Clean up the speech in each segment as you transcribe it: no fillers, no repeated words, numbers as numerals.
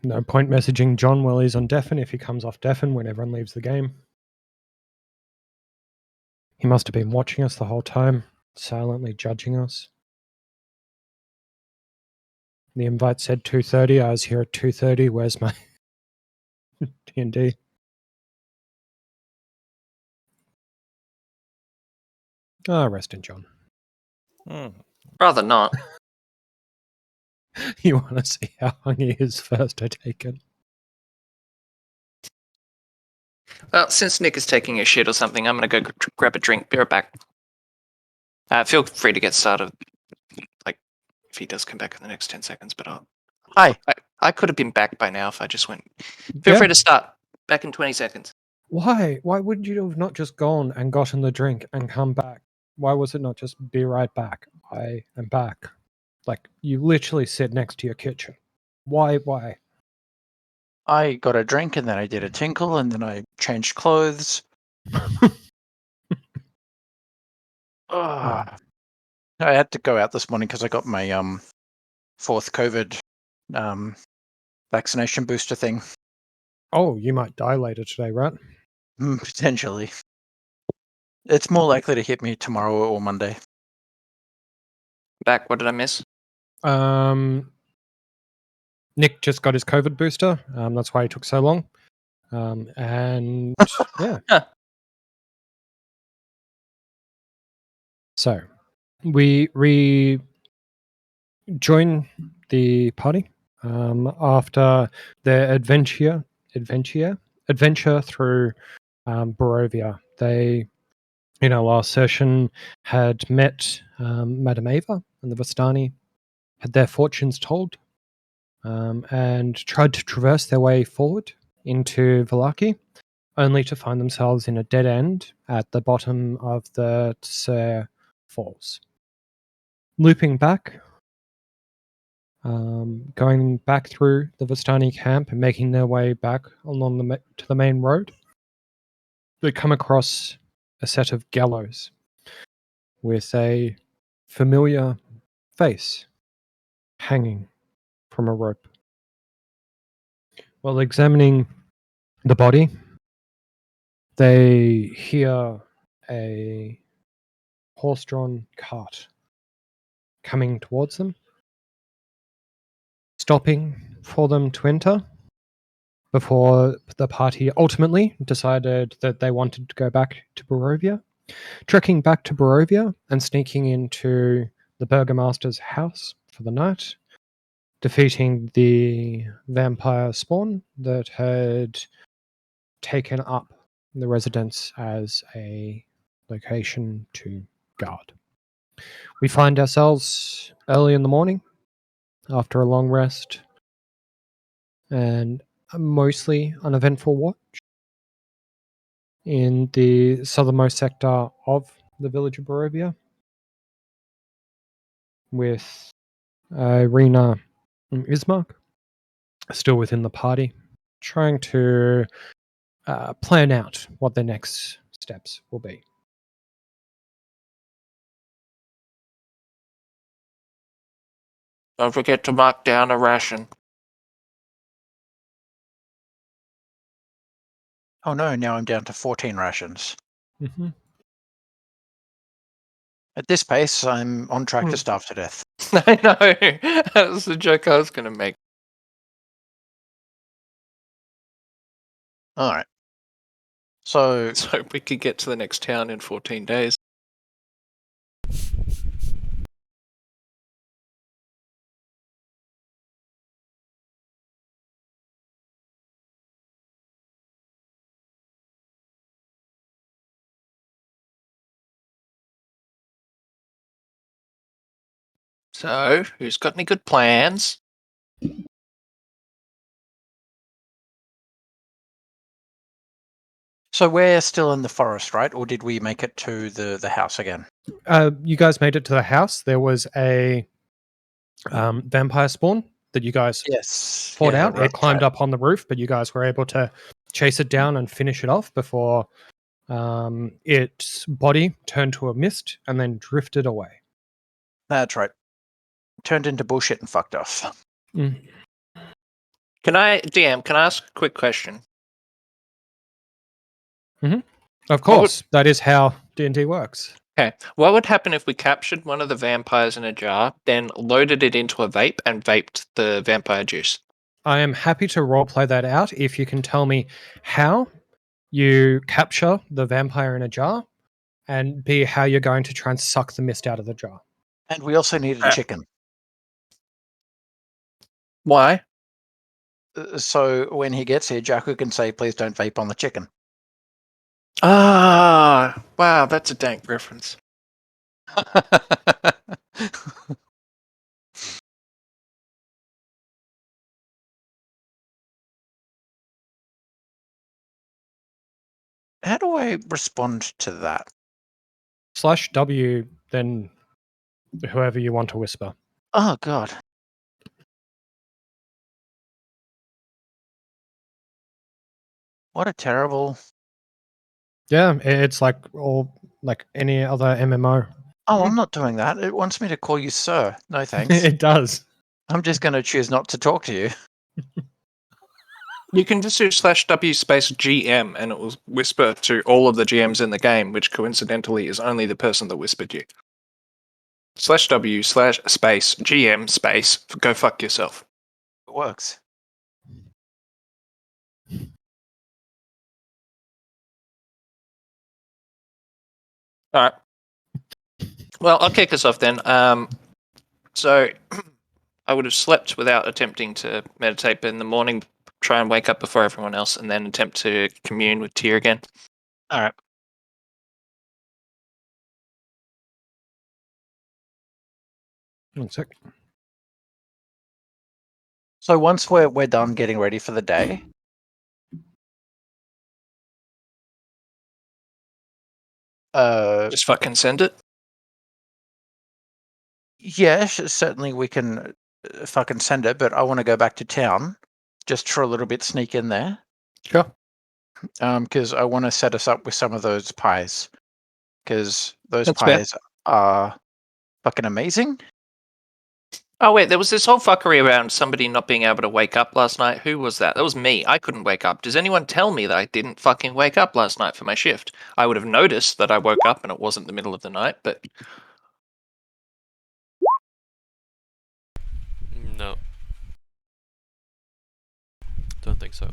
No point messaging John while he's on deafen if he comes off deafen when everyone leaves the game. He must have been watching us the whole time, silently judging us. The invite said 2:30. I was here at 2:30. Where's my D&D? Rest in John. Rather not. You want to see how hung he is first, I take it. Well, since Nick is taking a shit or something, I'm going to go grab a drink. Be right back. Feel free to get started, like, if he does come back in the next 10 seconds, but I could have been back by now if I just went. Feel free to start. Back in 20 seconds. Why? Why wouldn't you have not just gone and gotten the drink and come back? Why was it not just be right back? I am back. Like, you literally sit next to your kitchen. Why? I got a drink and then I did a tinkle and then I changed clothes. I had to go out this morning because I got my fourth COVID vaccination booster thing. Oh, you might die later today, right? Potentially. It's more likely to hit me tomorrow or Monday. Back, what did I miss? Nick just got his COVID booster. That's why he took so long. And yeah. So we rejoin the party after their adventure through Barovia. They, in our last session, had met Madame Ava and the Vistani, had their fortunes told, and tried to traverse their way forward into Vallaki, only to find themselves in a dead end at the bottom of the Tser Falls. Looping back, going back through the Vistani camp and making their way back along to the main road, they come across a set of gallows with a familiar face hanging from a rope. While examining the body, they hear a horse-drawn cart coming towards them, stopping for them to enter before the party ultimately decided that they wanted to go back to Barovia. Trekking back to Barovia and sneaking into the Burgomaster's house for the night, defeating the vampire spawn that had taken up the residence as a location to guard. We find ourselves early in the morning after a long rest and a mostly uneventful watch in the southernmost sector of the village of Barovia, with Rena and Ismark still within the party, trying to plan out what the next steps will be. Don't forget to mark down a ration. Oh no, now I'm down to 14 rations. Mm-hmm. At this pace, I'm on track to starve to death. I know. That was the joke I was going to make. Alright. So Let's hope we could get to the next town in 14 days. So, who's got any good plans? So we're still in the forest, right? Or did we make it to the house again? You guys made it to the house. There was a vampire spawn that you guys fought out. It climbed up on the roof, but you guys were able to chase it down and finish it off before its body turned to a mist and then drifted away. That's right. Turned into bullshit and fucked off. Mm. DM, can I ask a quick question? Of course, that is how D&D works. Okay. What would happen if we captured one of the vampires in a jar, then loaded it into a vape and vaped the vampire juice? I am happy to roleplay that out if you can tell me how you capture the vampire in a jar and B, how you're going to try and suck the mist out of the jar. And we also needed a chicken. Why? So when he gets here, Jakku can say, please don't vape on the chicken. Ah, wow, that's a dank reference. How do I respond to that? /W, then whoever you want to whisper. Oh, God. What a terrible... Yeah, it's like any other MMO. Oh, I'm not doing that. It wants me to call you sir. No, thanks. It does. I'm just going to choose not to talk to you. You can just do /W space GM and it will whisper to all of the GMs in the game, which coincidentally is only the person that whispered you. /W space GM space go fuck yourself. It works. All right. Well, I'll kick us off then. So I would have slept without attempting to meditate, but in the morning, try and wake up before everyone else, and then attempt to commune with Tyr again. All right. One sec. So once we're done getting ready for the day, Just fucking send it. yeah, certainly we can fucking send it, but I want to go back to town just for a little bit, sneak in there. Sure. Because I want to set us up with some of those pies. Because those That's fair. pies are fucking amazing. Oh wait, there was this whole fuckery around somebody not being able to wake up last night. Who was that? That was me. I couldn't wake up. Does anyone tell me that I didn't fucking wake up last night for my shift? I would have noticed that I woke up and it wasn't the middle of the night, but No. Don't think so.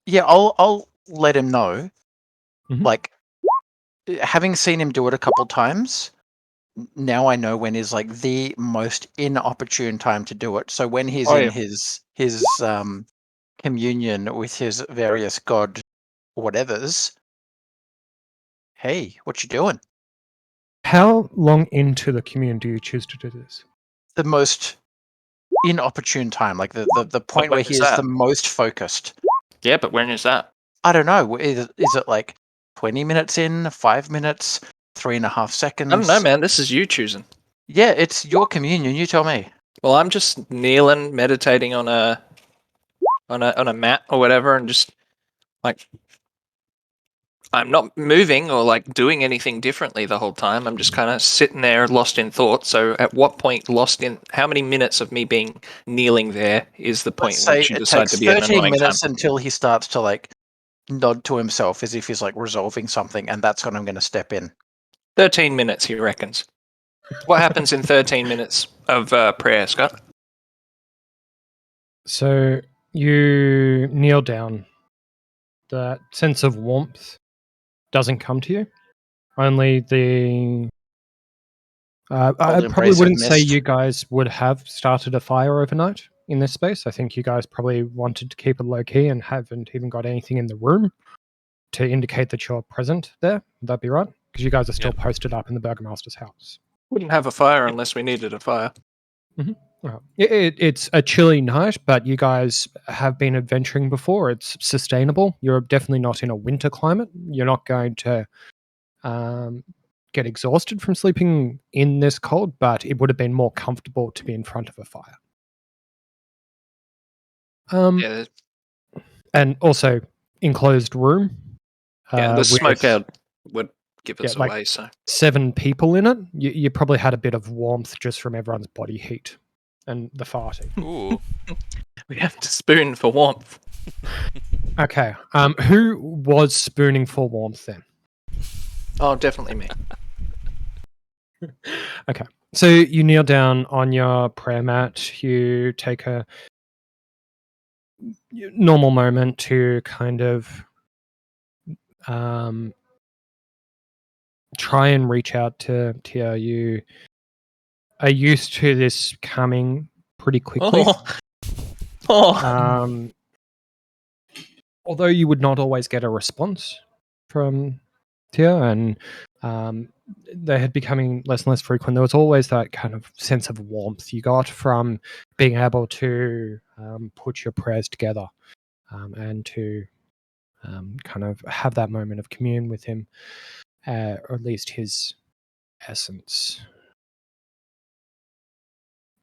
Yeah, I'll let him know. Mhm. Like, having seen him do it a couple times, now I know when is like the most inopportune time to do it. So when he's in his communion with his various god whatevers, hey, what you doing? How long into the commune do you choose to do this? The most inopportune time, like the point where when he is is that? the most focused. yeah, but when is that? I don't know. Is it like 20 minutes in, 5 minutes, 3.5 seconds? I don't know, man. This is you choosing. Yeah, it's your communion. You tell me. Well, I'm just kneeling, meditating on a mat or whatever, and just like I'm not moving or like doing anything differently the whole time. I'm just kind of sitting there, lost in thought. So, at what point, how many minutes of me being kneeling there is the point Let's in say which you it decide takes to be an 13 annoying minutes time? until he starts to like nod to himself as if he's like resolving something, and that's when I'm going to step in. 13 minutes, he reckons. What happens in 13 minutes of prayer, Scott? So you kneel down. That sense of warmth doesn't come to you. Only the. I probably Impressive wouldn't say mist. you guys would have started a fire overnight in this space. I think you guys probably wanted to keep it low key and haven't even got anything in the room to indicate that you're present there. Would that be right? Because you guys are still posted up in the Burgomaster's house. Wouldn't have a fire unless we needed a fire. It's a chilly night, but you guys have been adventuring before. It's sustainable. You're definitely not in a winter climate. You're not going to get exhausted from sleeping in this cold, but it would have been more comfortable to be in front of a fire. Yeah, And also enclosed room. the with- smoke out would give us like- away. So 7 people in it, you probably had a bit of warmth just from everyone's body heat and the farting. Ooh. we have to spoon for warmth. Okay. Who was spooning for warmth then? Oh, definitely me. Okay. So you kneel down on your prayer mat. You take a normal moment to kind of try and reach out to Tia. You are used to this coming pretty quickly. Oh. Although you would not always get a response from Tia, and they had becoming less and less frequent, there was always that kind of sense of warmth you got from being able to put your prayers together and to kind of have that moment of commune with him, or at least his essence.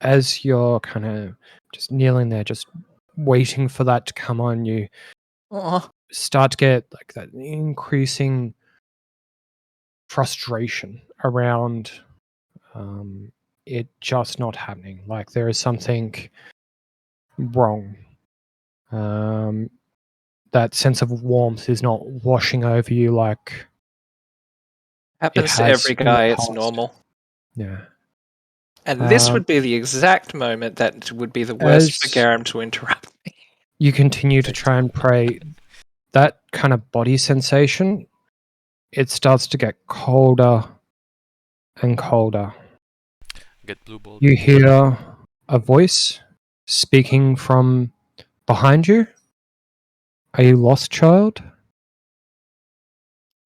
As you're kind of just kneeling there, just waiting for that to come on, you Oh. start to get like that increasing frustration around it just not happening. Like there is something wrong. That sense of warmth is not washing over you like Happens to has every in the guy. It's past. normal. Yeah. And this Um, would be the exact moment that would be the worst for as- Garam to interrupt me. You continue to try and pray. That kind of body sensation, it starts to get colder and colder. Get blue ball. You hear a voice speaking from behind you. Are you lost, child?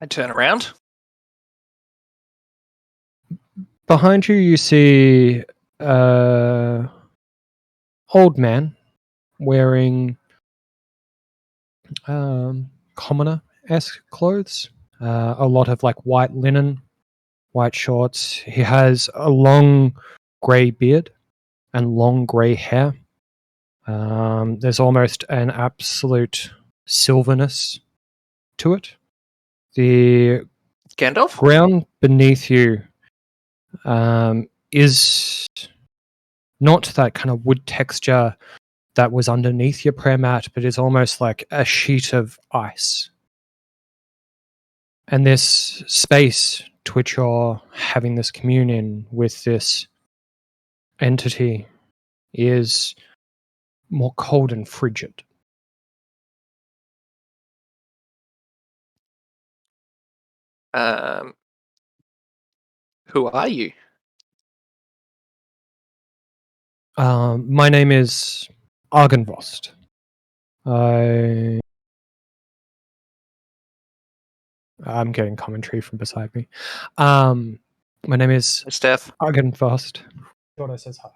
I turn around. Behind you, you see old man wearing commoner-esque clothes. A lot of like white linen, white shorts. He has a long grey beard and long grey hair. There's almost an absolute silverness to it. The Gandalf? ground beneath you is not that kind of wood texture that was underneath your prayer mat, but is almost like a sheet of ice. And this space to which you're having this communion with this entity is more cold and frigid. Who are you? My name is Argenvost. I'm getting commentary from beside me. My name is Steph. Argenvost. Jordo says hi.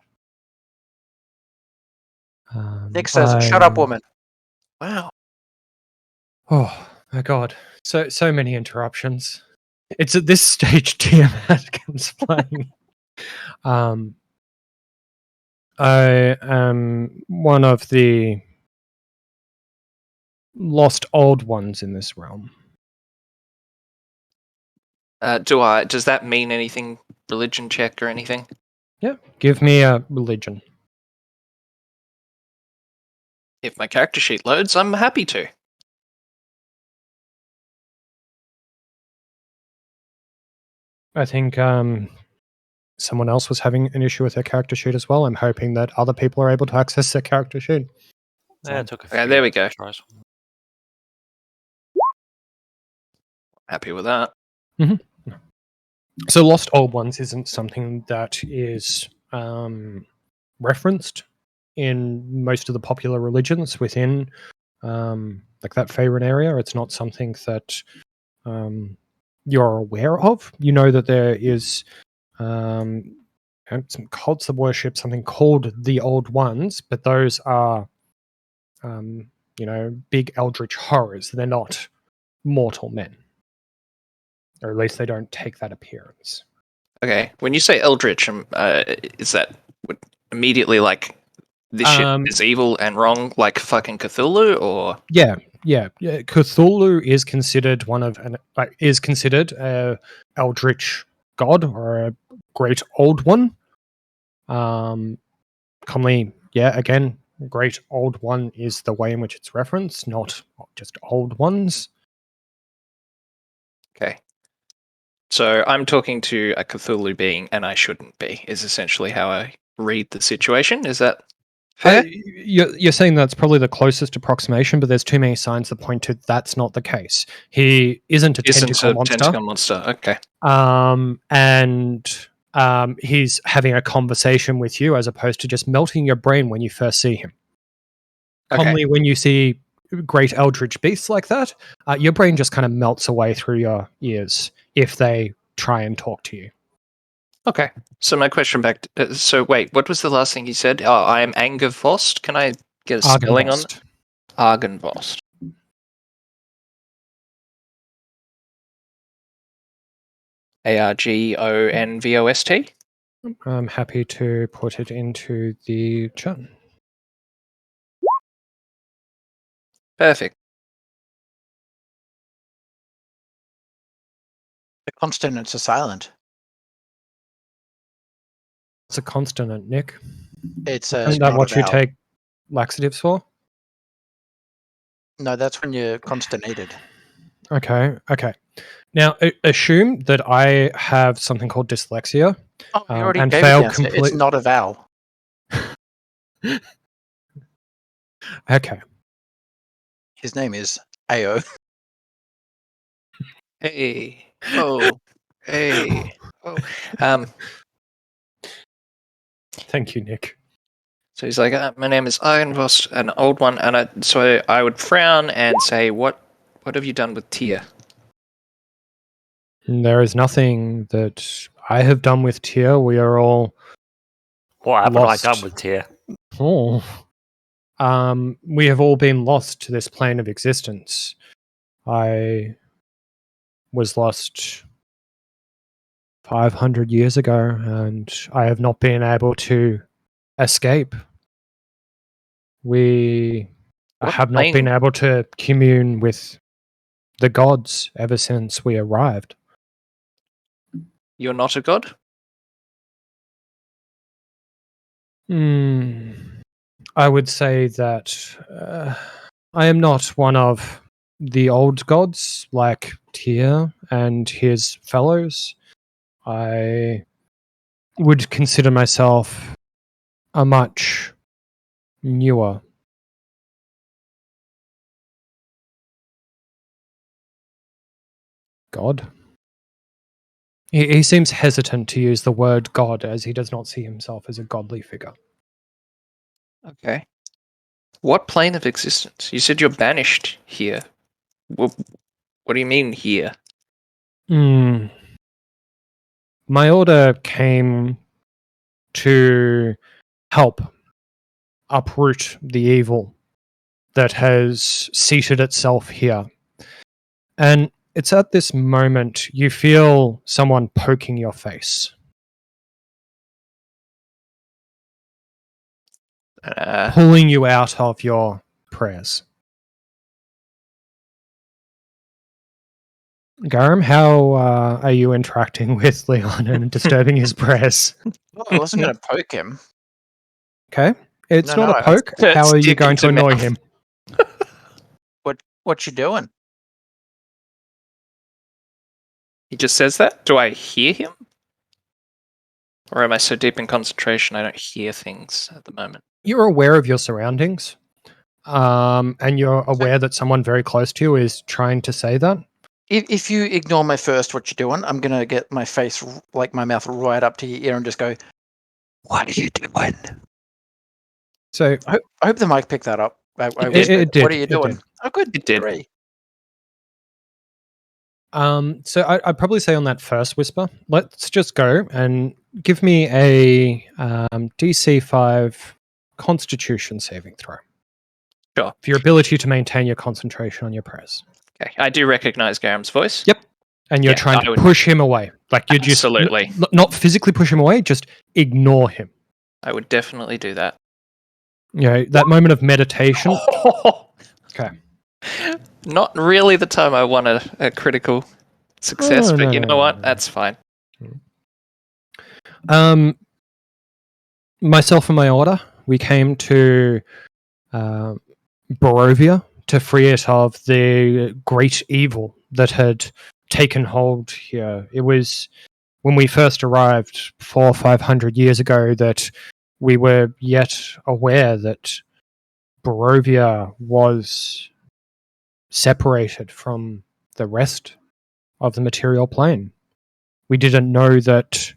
Nick says, "Shut up, woman." Wow. Oh my god! So many interruptions. It's at this stage Tiamat comes playing. I am one of the lost old ones in this realm. Does that mean anything? Religion check or anything? Yeah, give me a religion. If my character sheet loads, I'm happy to. I think someone else was having an issue with their character sheet as well. I'm hoping that other people are able to access their character sheet. Yeah, it took a Okay, few there we go. tries. Happy with that. So Lost Old Ones isn't something that is referenced in most of the popular religions within like that favorite area. It's not something that you're aware of. You know that there is some cults that worship something called the Old Ones, but those are big eldritch horrors. They're not mortal men, or at least they don't take that appearance. Okay, when you say Eldritch, is that immediately like this shit is evil and wrong, like fucking Cthulhu, or Yeah, Cthulhu is considered a eldritch god or a great old one. Commonly, again, great old one is the way in which it's referenced, not just old ones. Okay. So I'm talking to a Cthulhu being, and I shouldn't be, is essentially how I read the situation. Is that fair? You're saying that's probably the closest approximation, but there's too many signs that point to that's not the case. He isn't a tentacle monster. Tentacle monster. Okay. And he's having a conversation with you as opposed to just melting your brain when you first see him. Okay. Commonly, when you see great eldritch beasts like that, your brain just kind of melts away through your ears if they try and talk to you. Okay. So my question back. So wait, what was the last thing he said? Oh, I am Angervost. Can I get a spelling on it? Argenvost. Argonvost. I'm happy to put it into the chat. Perfect. The consonants are silent. It's a consonant, Nick. It's Isn't that not what a you vowel. take laxatives for? No, that's when you're consternated. Okay. Now, assume that I have something called dyslexia. Oh, you already and gave fail the answer. It's not a vowel. Okay. His name is AO. Hey. Oh. Hey. Oh. Thank you, Nick. So he's like, my name is Argenvost, an old one, and so I would frown and say, what have you done with Tyr? There is nothing that I have done with Tyr. We are all What haven't lost. I done with Tyr? Oh. We have all been lost to this plane of existence. I was lost 500 years ago, and I have not been able to escape. We have not been able to commune with the gods ever since we arrived. You're not a god? I would say that I am not one of the old gods like Tyr and his fellows. I would consider myself a much newer god. He seems hesitant to use the word god as he does not see himself as a godly figure. Okay. What plane of existence? You said you're banished here. What do you mean here? My order came to help uproot the evil that has seated itself here. And it's at this moment you feel someone poking your face. Pulling you out of your prayers. Garam, how are you interacting with Leon and disturbing his prayers? Well, I wasn't going to poke him. Okay. It's not a poke. How are you going to annoy him? What you doing? He just says that? Do I hear him? Or am I so deep in concentration I don't hear things at the moment? You're aware of your surroundings. And you're aware that someone very close to you is trying to say that. If you ignore my first what you're doing, I'm going to get my face, like my mouth right up to your ear and just go, what are you doing? So I hope the mic picked that up. It did. What are you doing? Oh, good. It did. Great. So I'd probably say on that first whisper, let's just go and give me a DC 5 Constitution saving throw. Sure. For your ability to maintain your concentration on your prayers. Okay. I do recognize Garam's voice. Yep. And you're trying to push him away. Like you're just not physically push him away, just ignore him. I would definitely do that. You know, that moment of meditation. Okay. Not really the time I want a critical success, Oh, but no, you no, know no, what? no. That's fine. Myself and my order, we came to Barovia to free it of the great evil that had taken hold here. It was when we first arrived 400 or 500 years ago that we were yet aware that Barovia was separated from the rest of the material plane. We didn't know that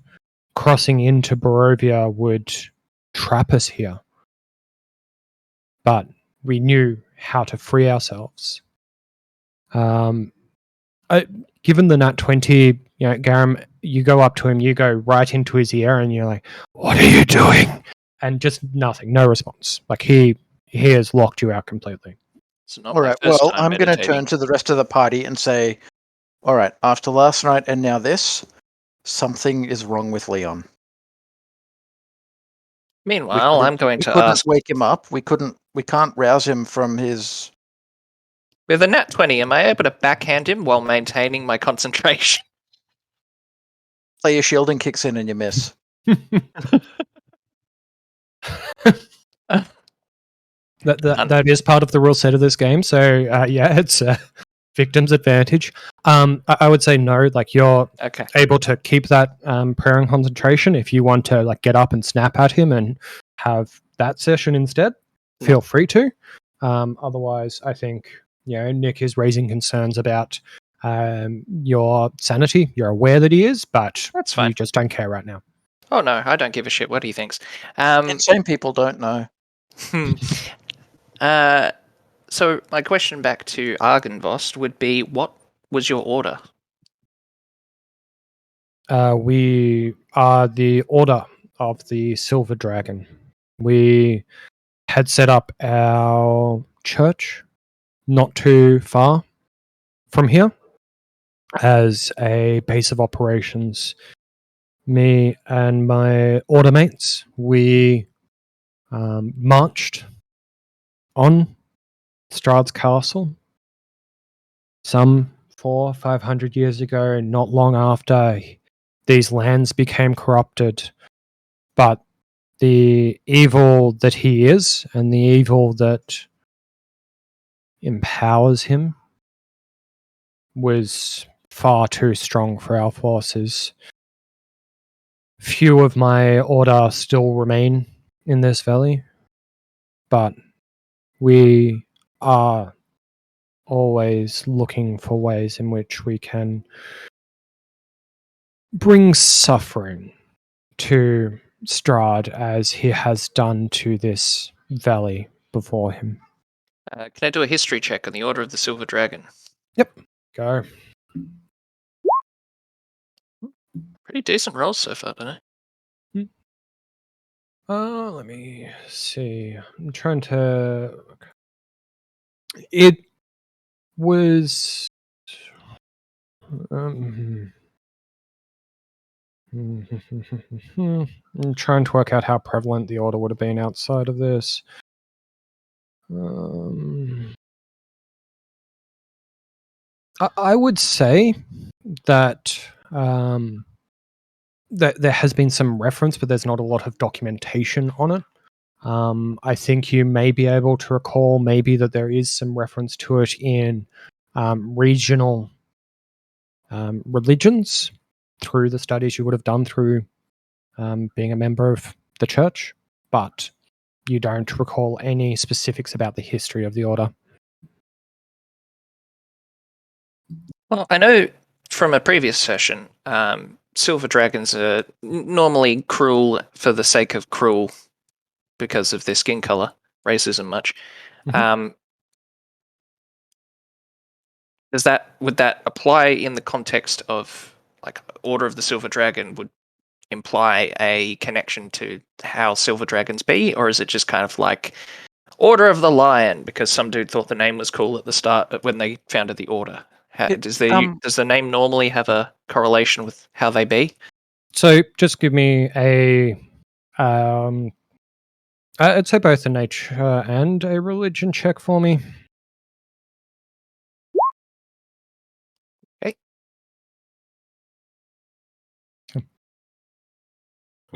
crossing into Barovia would trap us here. But we knew how to free ourselves. Given the nat 20, Garam, you go up to him, you go right into his ear, and you're like, "What are you doing?" And just nothing, no response. Like he has locked you out completely. It's not All my right. first Well, time I'm going to meditating. turn to the rest of the party and say, all right, after last night and now this, something is wrong with Leon. Meanwhile, I'm going we to couldn't ask, wake him up. We can't rouse him from his. with a nat 20, am I able to backhand him while maintaining my concentration? Play your shielding kicks in and you miss. That is part of the rule set of this game. So yeah, it's victim's advantage. I would say no. Like you're Okay. able to keep that prayer and concentration. If you want to like get up and snap at him and have that session instead, feel free to. Otherwise, I think Nick is raising concerns about your sanity. You're aware that he is, but That's fine. you just don't care right now. Oh no, I don't give a shit what he thinks. Insane people don't know. So my question back to Argenvost would be, what was your order? We are the Order of the Silver Dragon. We had set up our church not too far from here as a base of operations. Me and my order mates, we marched on Strahd's castle some 400 or 500 years ago, not long after these lands became corrupted. But the evil that he is and the evil that empowers him was far too strong for our forces. Few of my order still remain in this valley, but we are always looking for ways in which we can bring suffering to Strahd as he has done to this valley before him. Can I do a history check on the Order of the Silver Dragon? Yep. Go. Pretty decent rolls so far, don't I? Let me see. I'm trying to. It was. I'm trying to work out how prevalent the order would have been outside of this. I would say that that there has been some reference, but there's not a lot of documentation on it. I think you may be able to recall maybe that there is some reference to it in regional religions through the studies you would have done through being a member of the church, but you don't recall any specifics about the history of the order. Well, I know from a previous session, silver dragons are normally cruel for the sake of cruel because of their skin color, racism much. Would that apply in the context of like Order of the Silver Dragon would imply a connection to how silver dragons be, or is it just kind of like Order of the Lion because some dude thought the name was cool at the start, but when they founded the order, does the name normally have a correlation with how they be? So just give me a I'd say both a nature and a religion check for me.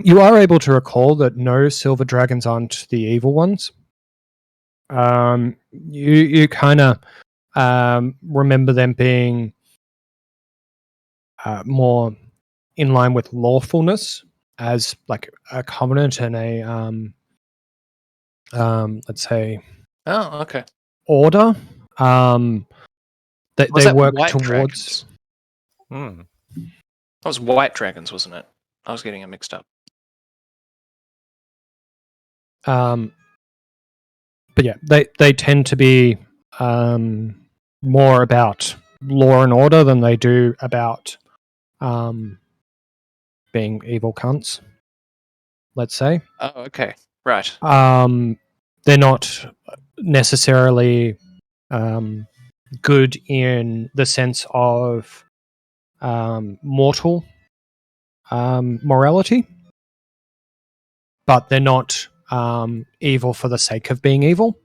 You are able to recall that no silver dragons aren't the evil ones. You kind of remember them being more in line with lawfulness as like a covenant and a let's say Oh, okay. order. That Was they that work white towards. Hmm. That was white dragons, wasn't it? I was getting it mixed up. But yeah, they tend to be more about law and order than they do about being evil cunts. Let's say. Oh, okay. Right. They're not necessarily good in the sense of mortal morality, but they're not evil for the sake of being evil.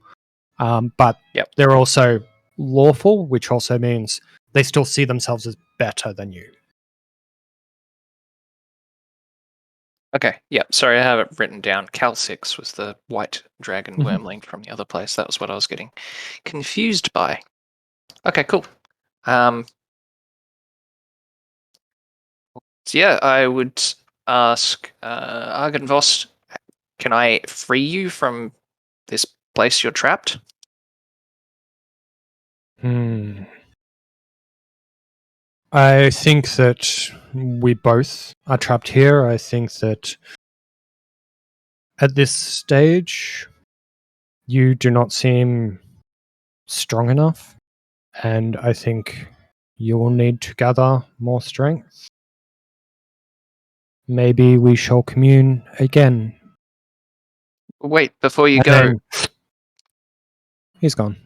But Yep. they're also lawful, which also means they still see themselves as better than you. Okay. Yep. Sorry, I have it written down. Cal 6 was the white dragon Mhm. wormling from the other place. That was what I was getting confused by. Okay, cool. So yeah, I would ask Argenvost, can I free you from this place you're trapped? I think that we both are trapped here. I think that at this stage, you do not seem strong enough, and I think you will need to gather more strength. Maybe we shall commune again. Wait, before you And go. then he's gone.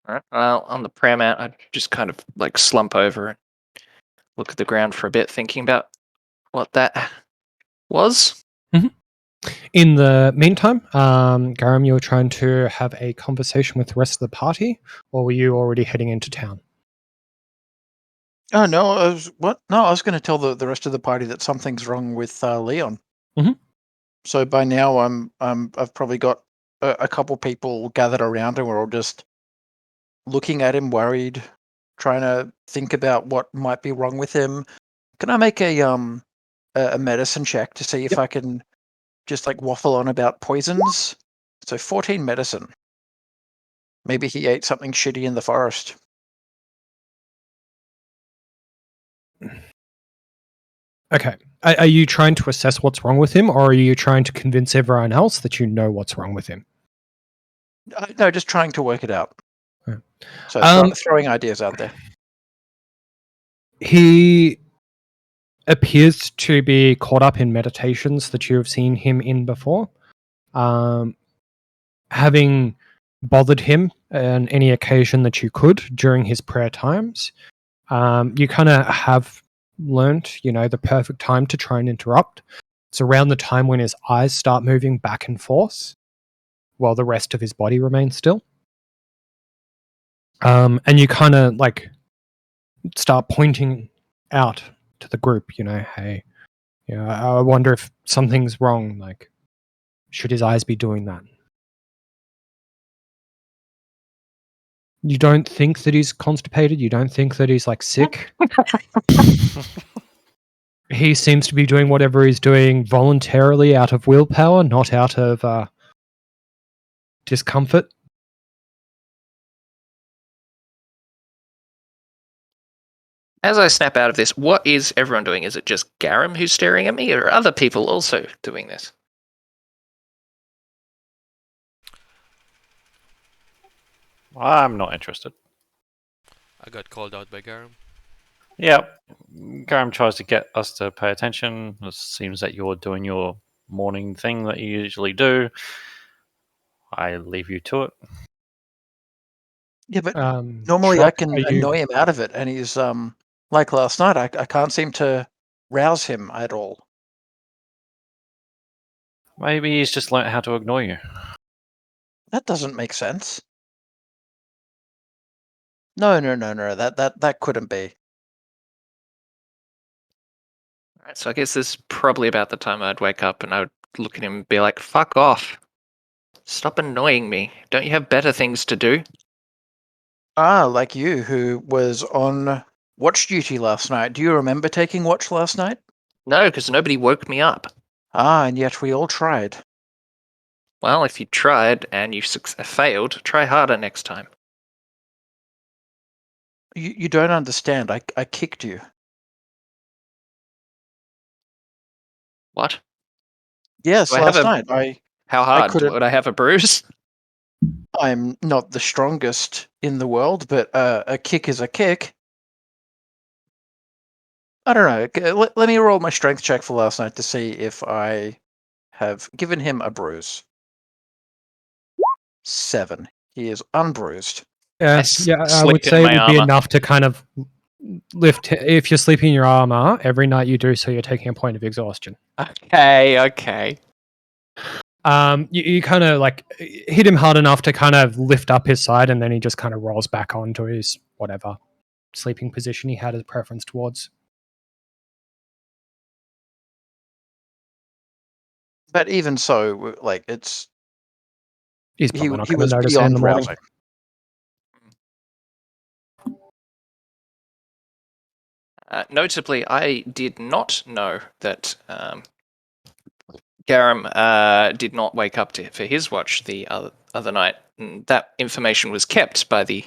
All right. Well, on the prayer mat, I just kind of like slump over and look at the ground for a bit, thinking about what that was. In the meantime, Garam, you were trying to have a conversation with the rest of the party, or were you already heading into town? Oh no, I was what? No, I was going to tell the rest of the party that something's wrong with Leon. Mhm. So by now, I've probably got a couple people gathered around, and we're all just looking at him, worried, trying to think about what might be wrong with him. Can I make a medicine check to see if Yep. I can just like waffle on about poisons? So 14 medicine. Maybe he ate something shitty in the forest. Okay. Are you trying to assess what's wrong with him, or are you trying to convince everyone else that you know what's wrong with him? No, just trying to work it out. Yeah. So throwing ideas out there. He appears to be caught up in meditations that you have seen him in before. Having bothered him on any occasion that you could during his prayer times, you kind of have learnt, the perfect time to try and interrupt. It's around the time when his eyes start moving back and forth while the rest of his body remains still. And you kind of like start pointing out to the group, hey, I wonder if something's wrong. Like, should his eyes be doing that? You don't think that he's constipated? You don't think that he's like sick? He seems to be doing whatever he's doing voluntarily out of willpower, not out of discomfort. As I snap out of this, what is everyone doing? Is it just Garam who's staring at me, or are other people also doing this? I'm not interested. I got called out by Garam. Yeah, Garam tries to get us to pay attention. It seems that you're doing your morning thing that you usually do. I leave you to it. Yeah, but normally I Shock, can are you- annoy him out of it, and he's like last night. I can't seem to rouse him at all. Maybe he's just learnt how to ignore you. That doesn't make sense. No. That couldn't be. Alright, so I guess this is probably about the time I'd wake up and I would look at him and be like, fuck off. Stop annoying me. Don't you have better things to do? Ah, like you, who was on watch duty last night. Do you remember taking watch last night? No, because nobody woke me up. Ah, and yet we all tried. Well, if you tried and you failed, try harder next time. You don't understand. I kicked you. What? Yes, Do I have last a- night. How hard? couldn't- Would I have a bruise? I'm not the strongest in the world, but a kick is a kick. I don't know. Let me roll my strength check for last night to see if I have given him a bruise. 7. He is unbruised. Yeah, I would sleep in say it my would be armor. enough to kind of lift. If you're sleeping in your armor, every night you do so, you're taking a point of exhaustion. Okay. You kind of like hit him hard enough to kind of lift up his side, and then he just kind of rolls back onto his whatever sleeping position he had a preference towards. But even so, like it's He's probably not he going was to notice it in beyond the morning. rousing. Notably, I did not know that Garam did not wake up for his watch the other night. And that information was kept by the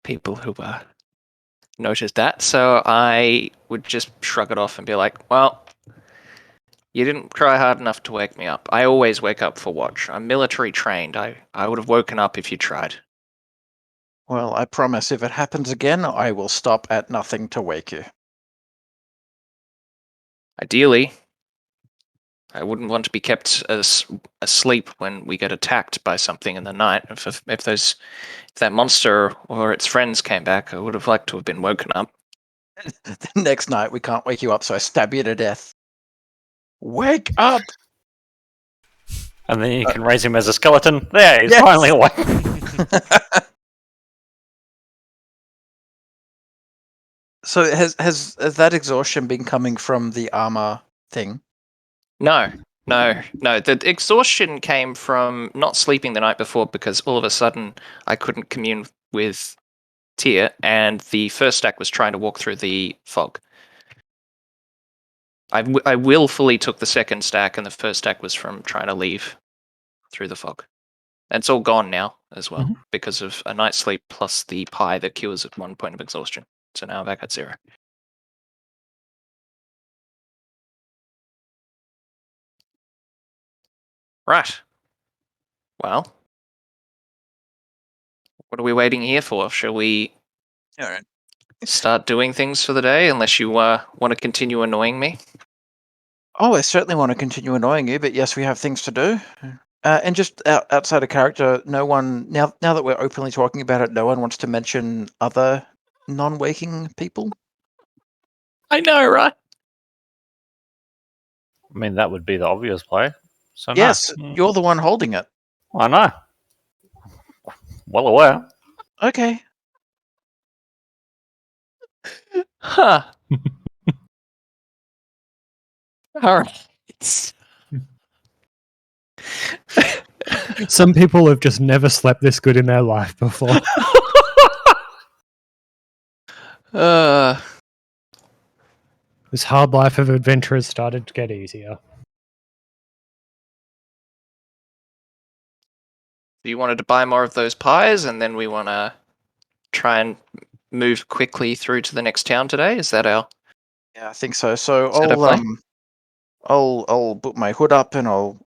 people who noticed that. So I would just shrug it off and be like, well, you didn't try hard enough to wake me up. I always wake up for watch. I'm military trained. I would have woken up if you tried. Well, I promise if it happens again, I will stop at nothing to wake you. Ideally, I wouldn't want to be kept asleep when we get attacked by something in the night. If that monster or its friends came back, I would have liked to have been woken up. The next night, we can't wake you up, so I stab you to death. Wake up! And then you can raise him as a skeleton. There, he's Yes! finally awake. So has that exhaustion been coming from the armor thing? No. The exhaustion came from not sleeping the night before because all of a sudden I couldn't commune with Tyr, and the first stack was trying to walk through the fog. I willfully took the second stack, and the first stack was from trying to leave through the fog. And it's all gone now as well because of a night's sleep plus the pie that cures at 1 point of exhaustion. So now I'm back at 0. Right. Well, what are we waiting here for? Shall we All right. start doing things for the day unless you want to continue annoying me? Oh, I certainly want to continue annoying you, but yes, we have things to do. And just outside of character, no one now that we're openly talking about it, no one wants to mention other non-waking people. I know, right? I mean, that would be the obvious play. So Yes, no. you're the one holding it. I know. Well aware. Okay. Huh. All right. Some people have just never slept this good in their life before. This hard life of adventure has started to get easier. You wanted to buy more of those pies, and then we want to try and move quickly through to the next town today. Is that our? Yeah, I think so. So Is that a plan? I'll put my hood up and I'll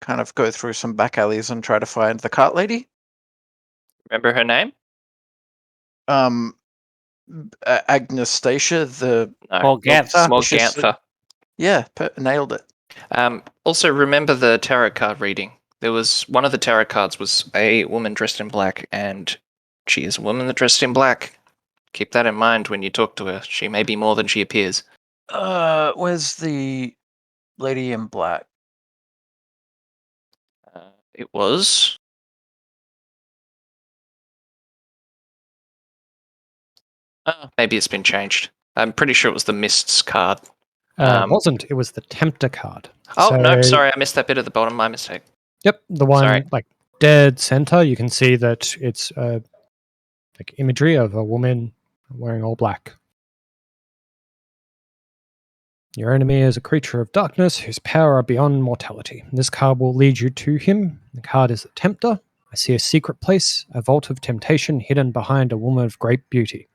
kind of go through some back alleys and try to find the cart lady. Remember her name? Agnastasia, the Well, Ganther. Morgantha. Yeah, nailed it. Also, remember the tarot card reading. There was one of the tarot cards was a woman dressed in black, and she is a woman that dressed in black. Keep that in mind when you talk to her. She may be more than she appears. Where's the lady in black? It was. Maybe it's been changed. I'm pretty sure it was the Mists card. Wasn't. It was the Tempter card. Oh, no, So- sorry. I missed that bit at the bottom. My mistake. Yep, the one Sorry. like dead center. You can see that it's like imagery of a woman wearing all black. Your enemy is a creature of darkness whose power are beyond mortality. This card will lead you to him. The card is the Tempter. I see a secret place, a vault of temptation hidden behind a woman of great beauty.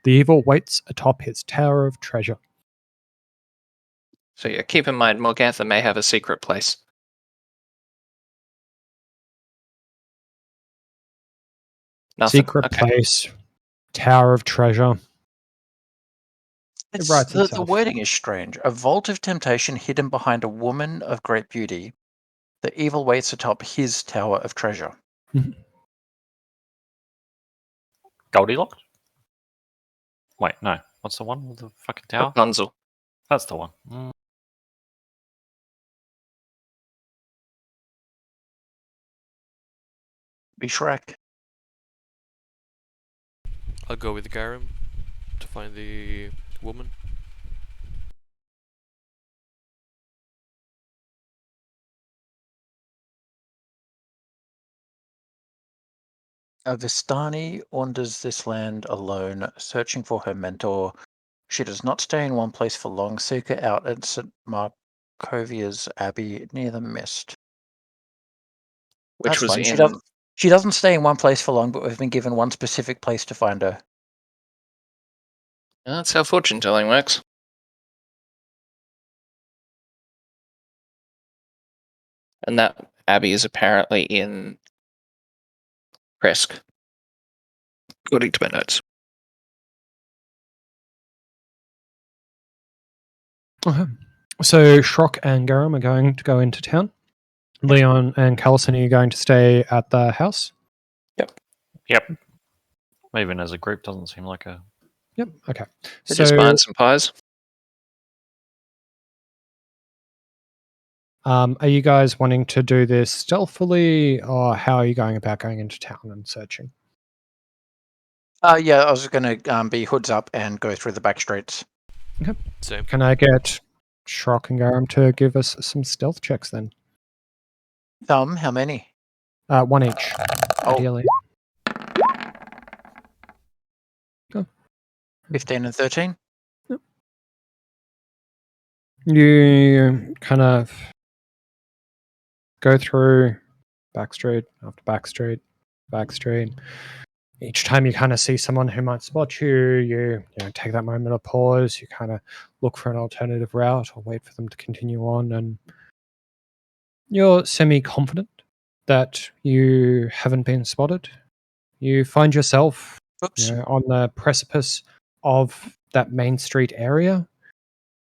The evil waits atop his tower of treasure. So yeah, keep in mind, Morgantha may have a secret place. Nothing. Secret Okay. place, tower of treasure. It's, writes the itself. wording is strange. A vault of temptation hidden behind a woman of great beauty. The evil waits atop his tower of treasure. Goldilocks? Wait, no. What's the one with the fucking tower? Rapunzel. That's the one. Be Shrek. I'll go with Garum to find the woman. A Vistani wanders this land alone, searching for her mentor. She does not stay in one place for long. Seek her out at St. Markovia's Abbey near the Mist. Which That's was fine. in. She doesn't stay in one place for long, but we've been given one specific place to find her. That's how fortune telling works. And that abbey is apparently in Kresk, according to my notes. Okay. So Shrock and Garum are going to go into town. Leon and Callison, are you going to stay at the house? Yep. Even as a group, doesn't seem like a. Yep. Okay. So just buying some pies. Are you guys wanting to do this stealthily, or how are you going about going into town and searching? Yeah, I was going to be hoods up and go through the back streets. Same. Can I get Shrock and Garum to give us some stealth checks then? How many? One each, Oh, ideally. 15 and 13? You kind of go through back street after back street, back street. Each time you kind of see someone who might spot you, you take that moment of pause. You kind of look for an alternative route or wait for them to continue on, and you're semi-confident that you haven't been spotted. You find yourself Oops. on the precipice of that main street area.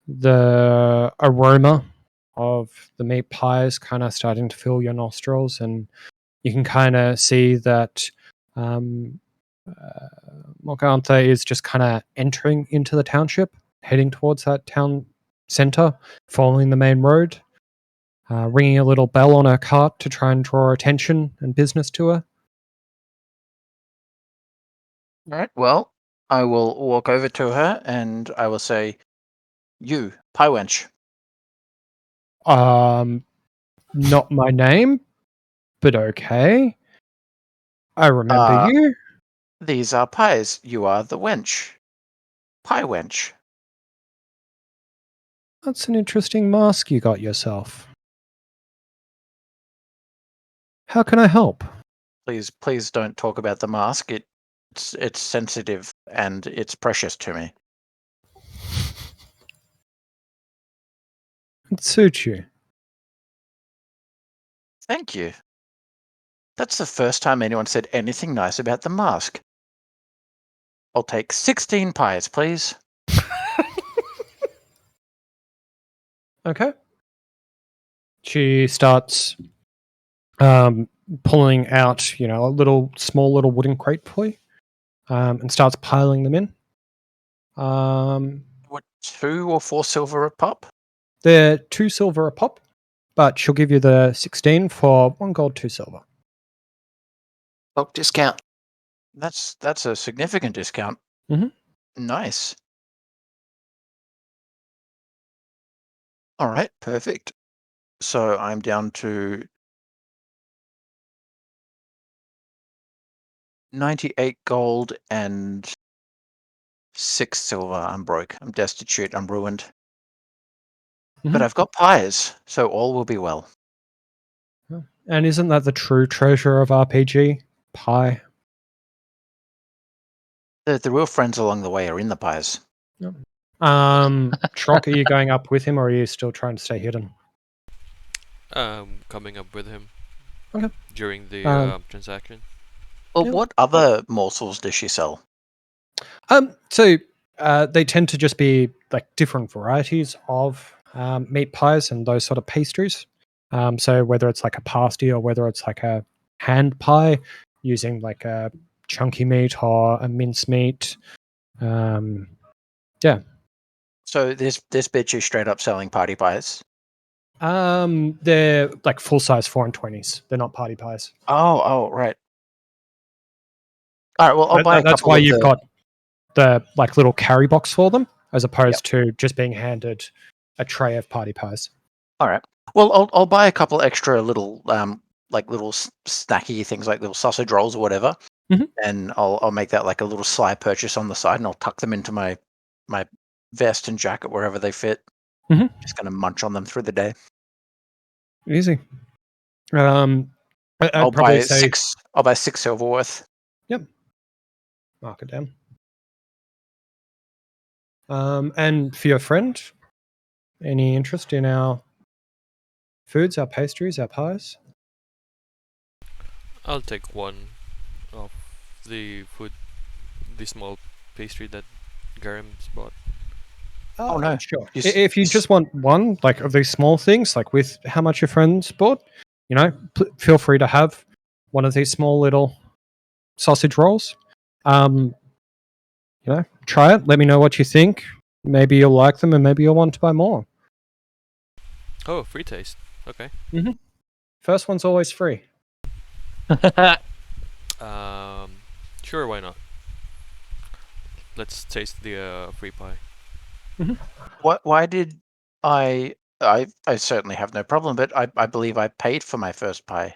The aroma of the meat pies kind of starting to fill your nostrils, and you can kind of see that Morgantha is just kind of entering into the township, heading towards that town center, following the main road, ringing a little bell on her cart to try and draw attention and business to her. All right, well, I will walk over to her and I will say, "You, pie wench." Not my name, but okay. I remember you. These are pies. You are the wench. Pie wench. That's an interesting mask you got yourself. How can I help? Please don't talk about the mask. It's sensitive and it's precious to me. It suits you. Thank you. That's the first time anyone said anything nice about the mask. I'll take 16 pies, please. Okay. She starts pulling out, a small little wooden crate for you, and starts piling them in. What, 2 or 4 silver a pop? They're 2 silver a pop, but she'll give you the 16 for 1 gold, 2 silver. Bulk discount. That's a significant discount. Mhm. Nice. All right, perfect. So I'm down to 98 gold and 6 silver. I'm broke. I'm destitute. I'm ruined. But Mhm. I've got pies, so all will be well. And isn't that the true treasure of RPG? Pie. The real friends along the way are in the pies. Trock, are you going up with him, or are you still trying to stay hidden? Coming up with him. Okay. During the transaction. Well, Yep. what other morsels does she sell? So they tend to just be like different varieties of meat pies and those sort of pastries. So whether it's like a pasty or whether it's like a hand pie using like a chunky meat or a mince meat. So this bitch is straight up selling party pies. They're like full size 4 and 20s. They're not party pies. Oh, right. All right. Well, I'll buy a That's couple why of you've got the like little carry box for them, as opposed to just being handed a tray of party pies. All right. Well, I'll buy a couple extra little like little snacky things like little sausage rolls or whatever, Mhm. and I'll make that like a little sly purchase on the side, and I'll tuck them into my vest and jacket wherever they fit. Mhm. Just gonna munch on them through the day. Easy. I'd I'll probably buy say 6. I'll buy 6 silver worth. mark it down. And for your friend, any interest in our foods, our pastries, our pies? I'll take one of the food, the small pastry that Garam's bought. Oh, no. Sure. You If you just want one, like of these small things, like with how much your friends bought, feel free to have one of these small little sausage rolls. Try it. Let me know what you think. Maybe you'll like them, and maybe you'll want to buy more. Oh, free taste. Okay. First one's always free. Sure, why not? Let's taste the free pie. Why did I certainly have no problem, but I believe I paid for my first pie.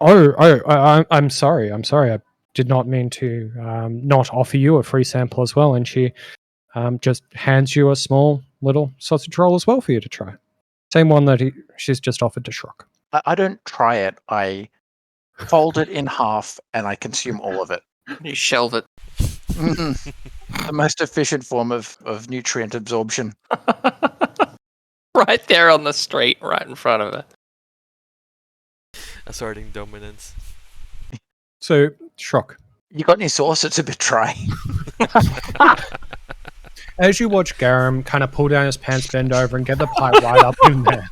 I'm sorry. I'm sorry. I did not mean to not offer you a free sample as well. And she just hands you a small little sausage roll as well for you to try. Same one that she's just offered to Shrock. I don't try it. I fold it in half and I consume all of it. You shelve it. The most efficient form of nutrient absorption. Right there on the street, right in front of her. Asserting dominance. So, Shrock, You got any sauce? It's a bit dry. as you watch Garam kind of pull down his pants, bend over, and get the pie right up in there.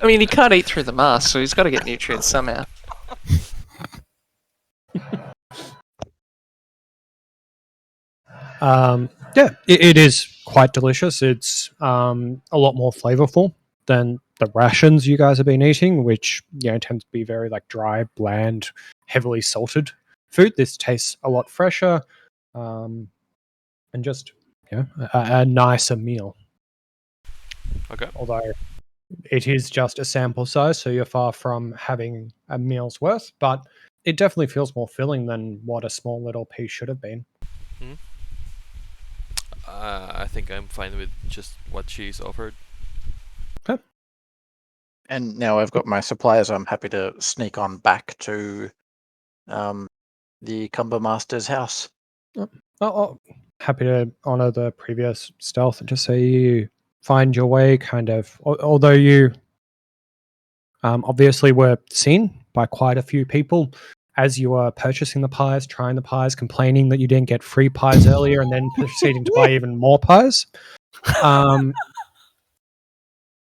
I mean, he can't eat through the mask, so he's got to get nutrients somehow. It is quite delicious. It's a lot more flavorful than the rations you guys have been eating, which tend to be very like dry, bland, heavily salted food. This tastes a lot fresher, and just a nicer meal. Okay. Although it is just a sample size, so you're far from having a meal's worth, but it definitely feels more filling than what a small little piece should have been. I think I'm fine with just what she's offered. And now I've got my supplies. I'm happy to sneak on back to the Cumber Master's house. Happy to honor the previous stealth and just say you find your way kind of, although you obviously were seen by quite a few people as you were purchasing the pies, trying the pies, complaining that you didn't get free pies earlier, and then proceeding to buy even more pies.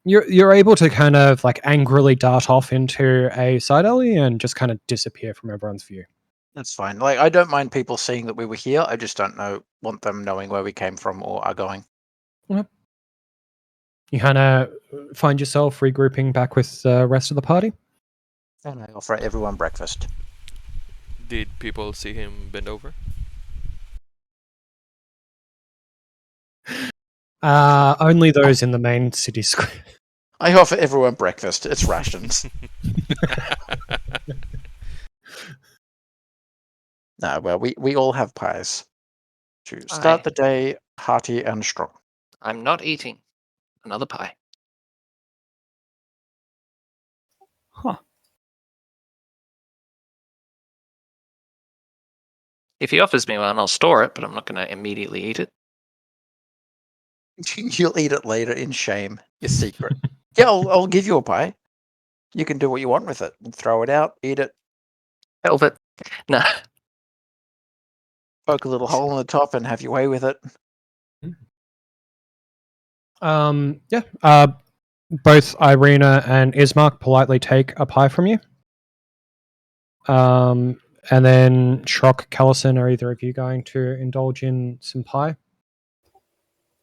You're able to kind of like angrily dart off into a side alley and just kind of disappear from everyone's view. That's fine. Like, I don't mind people seeing that we were here. I just don't want them knowing where we came from or are going. You kind of find yourself regrouping back with the rest of the party. And I offer everyone breakfast. Did people see him bend over? Only those in the main city square. I offer everyone breakfast. It's rations. No, well, we all have pies to start Pie. the day hearty and strong. I'm not eating another pie. Huh. If he offers me one, I'll store it, but I'm not going to immediately eat it. You'll eat it later in shame. Your secret. Yeah, I'll give you a pie. You can do what you want with it. Throw it out, eat it, Hell of it. No. poke a little hole in the top, and have your way with it. Yeah. Both Irina and Ismark politely take a pie from you. And then Shrock, Callison, are either of you going to indulge in some pie?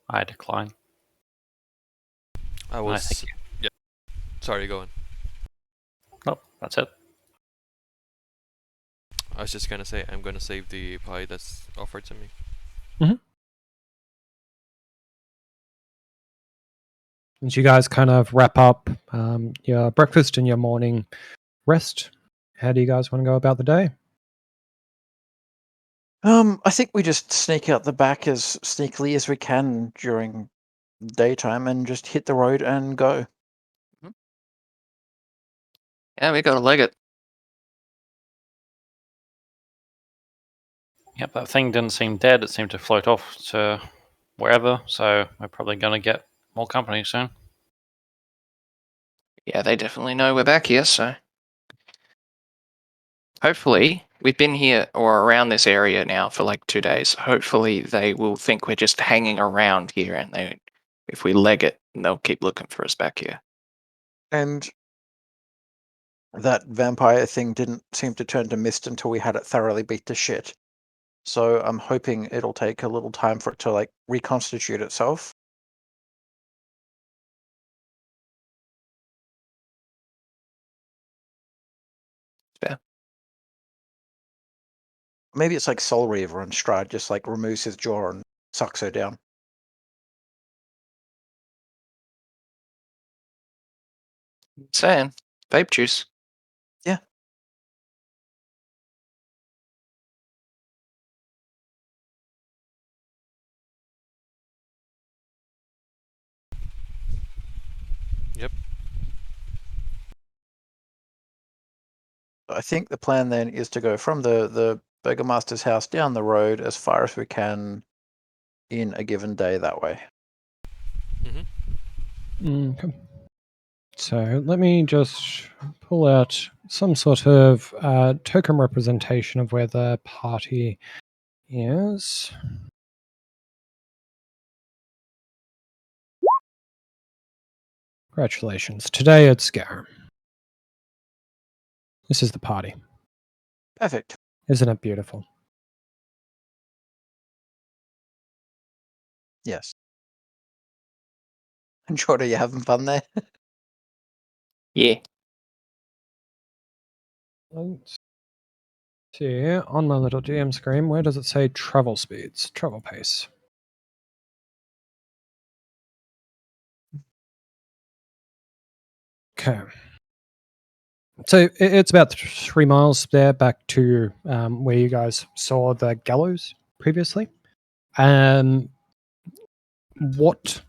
I decline. I I was. think Yeah. Sorry, go on. Nope, that's it. I was just gonna say I'm gonna save the pie that's offered to me. As you guys kind of wrap up your breakfast and your morning rest, how do you guys want to go about the day? I think we just sneak out the back as sneakily as we can during daytime and just hit the road and go. Yeah, we got to leg it. Yep, that thing didn't seem dead. It seemed to float off to wherever, so we're probably going to get more company soon. Yeah, they definitely know we're back here, so. Hopefully, we've been here or around this area now for like 2 days. Hopefully, they will think we're just hanging around here, and if we leg it, they'll keep looking for us back here. And that vampire thing didn't seem to turn to mist until we had it thoroughly beat to shit. So I'm hoping it'll take a little time for it to like reconstitute itself. Fair. Maybe it's like Soul Reaver and Strahd just like removes his jaw and sucks her down. Saying, vape juice. Yeah. Yep. I think the plan then is to go from the Burgomaster's house down the road as far as we can in a given day that way. Okay. So let me just pull out some sort of token representation of where the party is. Congratulations. Today it's Garum. This is the party. Perfect. Isn't it beautiful? Yes. And Jordan, are you having fun there? Yeah. Let's see. On my little GM screen, where does it say travel speeds? Travel pace. Okay. So it's about 3 miles there back to where you guys saw the gallows previously. What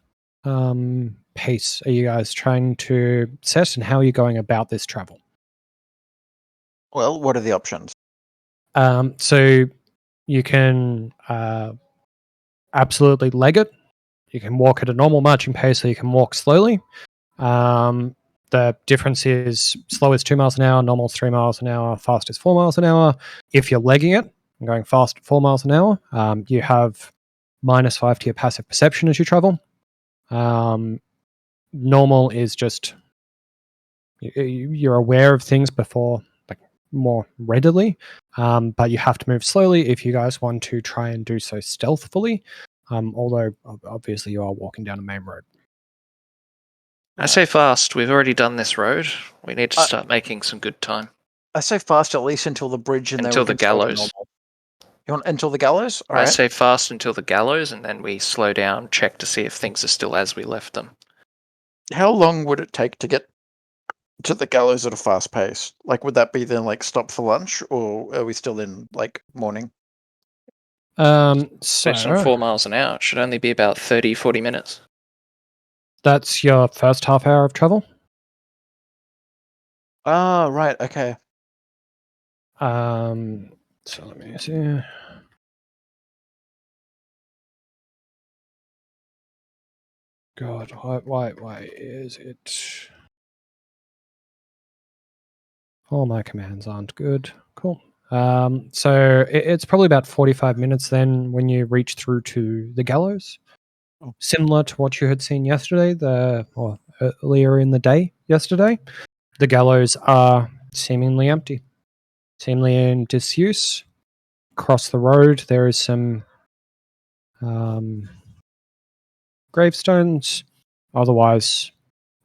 pace are you guys trying to set, and how are you going about this travel? Well, what are the options? So you can absolutely leg it. You can walk at a normal marching pace, or you can walk slowly. The difference is slow is 2 miles an hour, normal is 3 miles an hour, fast is 4 miles an hour. If you're legging it and going fast at 4 miles an hour, you have -5 to your passive perception as you travel. Normal is just you're aware of things before, like more readily, but you have to move slowly if you guys want to try and do so stealthily. Although obviously you are walking down a main road. I say fast. We've already done this road. We need to I- start making some good time. I say fast at least until the bridge, and then Until we the can start at gallows. normal. You want until the gallows? All I right. say fast until the gallows, and then we slow down, check to see if things are still as we left them. How long would it take to get to the gallows at a fast pace? Like, would that be then like stop for lunch, or are we still in like morning? Based on So 4 miles an hour, it should only be about 30, 40 minutes. that's your first half hour of travel. Ah, right. Okay. So let me see. God, why is it? All my commands aren't good. Cool. So it's probably about 45 minutes then when you reach through to the gallows. Oh. Similar to what you had seen yesterday, or earlier in the day yesterday, the gallows are seemingly empty, seemingly in disuse. Across the road, there is some gravestones. Otherwise,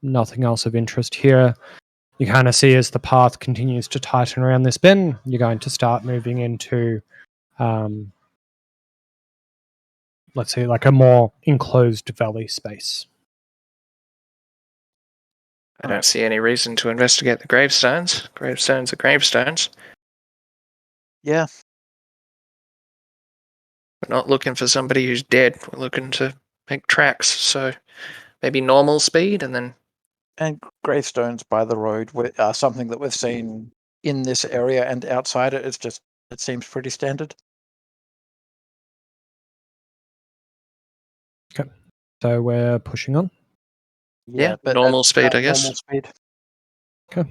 nothing else of interest here. You kind of see as the path continues to tighten around this bend, you're going to start moving into, let's say, like a more enclosed valley space. I don't see any reason to investigate the gravestones. Gravestones are gravestones. Yeah. We're not looking for somebody who's dead. We're looking to make tracks. So maybe normal speed and then. And gravestones by the road are something that we've seen in this area and outside it. It seems pretty standard. So we're pushing on. Yeah, but normal at speed, I guess. Normal speed. Okay.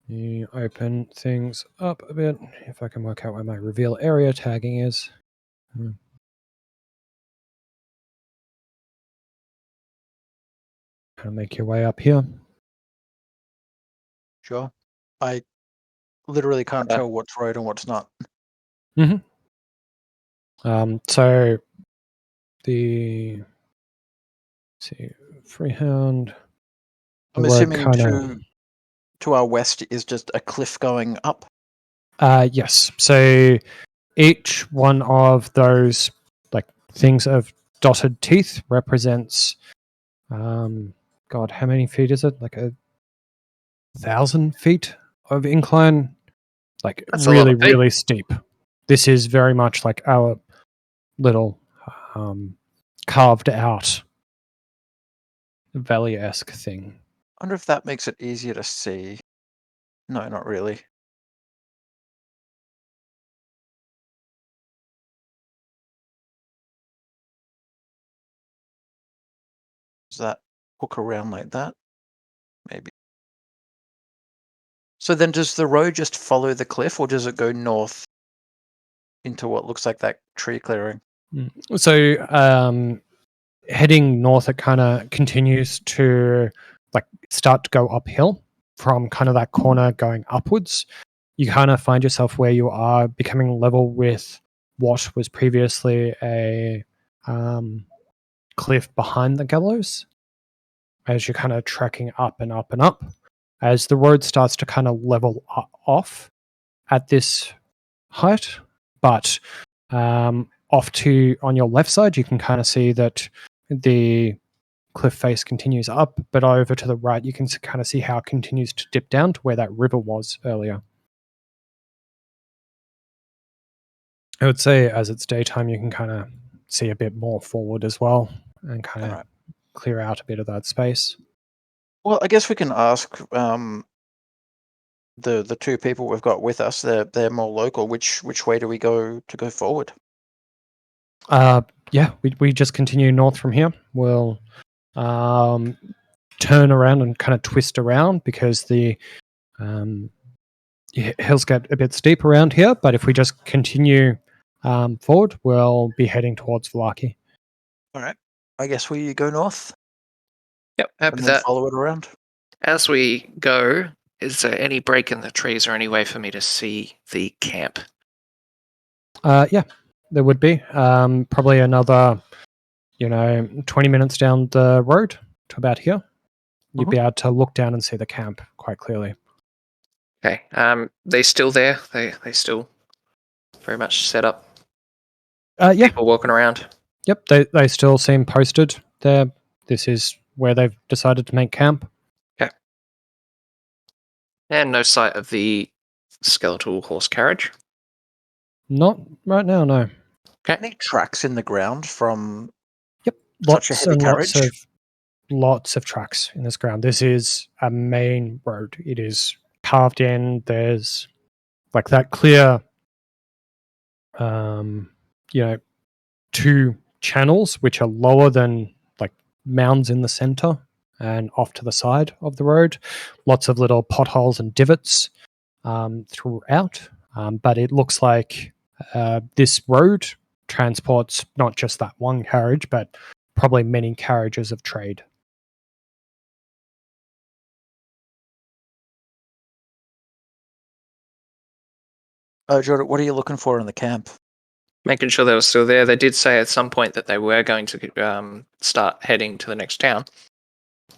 You open things up a bit. If I can work out where my reveal area tagging is. Kind of make your way up here. Sure. I literally can't Uh, tell what's road and what's not. So let's see, Freehound. I'm The road assuming kinda, to our west is just a cliff going up. yes. So each one of those like things of dotted teeth represents, God, how many feet is it? Like 1,000 feet of incline. Like That's a lot really, of feet. really steep. This is very much like our little carved out valley-esque thing. I wonder if that makes it easier to see. No, not really. Does that hook around like that? Maybe. So then does the road just follow the cliff or does it go north into what looks like that tree clearing? So heading north, it kind of continues to like start to go uphill from kind of that corner going upwards. You kind of find yourself where you are becoming level with what was previously a cliff behind the gallows as you're kind of trekking up and up and up. As the road starts to kind of level off at this height, but off to on your left side, you can kind of see that the cliff face continues up, but over to the right, you can kind of see how it continues to dip down to where that river was earlier. I would say as it's daytime, you can kind of see a bit more forward as well and kind of clear out a bit of that space. Well, I guess we can ask the two people we've got with us. They're more local. Which way do we go to go forward? Yeah, we just continue north from here. We'll turn around and kind of twist around because the hills get a bit steep around here. But if we just continue forward, we'll be heading towards Vlaki. All right. I guess we go north Yep, happy and with then that. follow it around. As we go, is there any break in the trees or any way for me to see the camp? Yeah, there would be. Probably another, 20 minutes down the road to about here. You'd be able to look down and see the camp quite clearly. Okay. They still there? They still very much set up. Yeah. People walking around. Yep. They still seem posted there. This is where they've decided to make camp. And no sight of the skeletal horse carriage. Not right now, no. Any tracks in the ground from Yep. such a Lots heavy and carriage? lots of tracks in this ground. This is a main road. It is carved in. There's like that clear, you know, two channels which are lower than like mounds in the center and off to the side of the road. Lots of little potholes and divots throughout. But it looks like this road transports not just that one carriage, but probably many carriages of trade. Jordan, what are you looking for in the camp? Making sure they were still there. They did say at some point that they were going to start heading to the next town,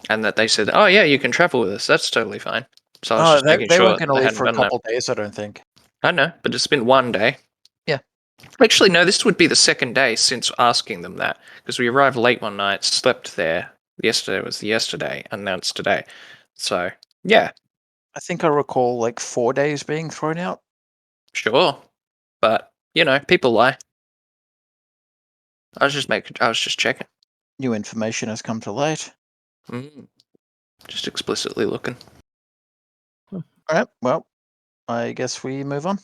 and that they said, "Oh yeah, you can travel with us. That's totally fine." So I was just making they sure weren't going to they leave hadn't for a done that. couple days, I don't think. I know, but it's been one day. Yeah. Actually, no, this would be the second day since asking them that, because we arrived late one night, slept there. Yesterday was yesterday, and now it's today. So, yeah, I think I recall like 4 days being thrown out. sure. But, people lie. I was just checking. New information has come to light. Just explicitly looking. All right, well, I guess we move on.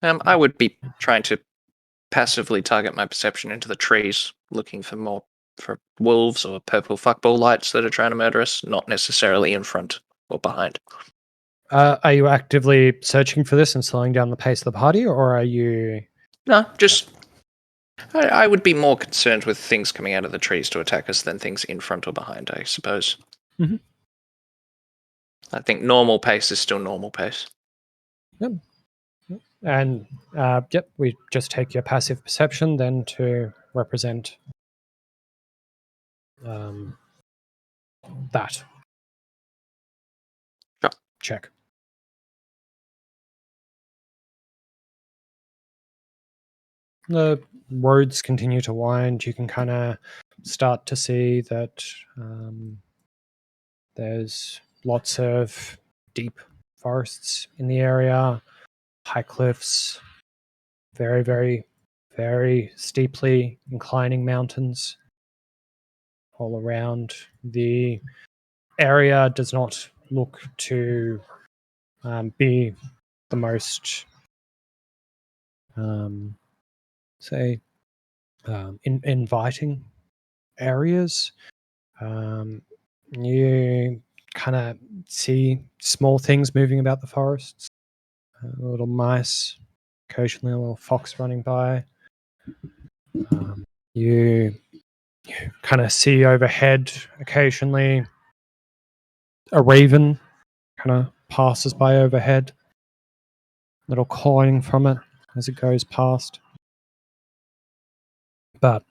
I would be trying to passively target my perception into the trees, looking for wolves or purple fuckball lights that are trying to murder us, not necessarily in front or behind. Are you actively searching for this and slowing down the pace of the party, or are you? No, just I would be more concerned with things coming out of the trees to attack us than things in front or behind, I suppose. Mhm. I think normal pace is still normal pace. Yep. And yep, we just take your passive perception then to represent that. Sure. Check. The roads continue to wind. You can kind of start to see that there's lots of deep forests in the area, high cliffs, very, very, very steeply inclining mountains all around. The area does not look to be the most, inviting areas. You kind of see small things moving about the forests, little mice, occasionally a little fox running by. You kind of see overhead occasionally a raven kind of passes by overhead, little cawing from it as it goes past. But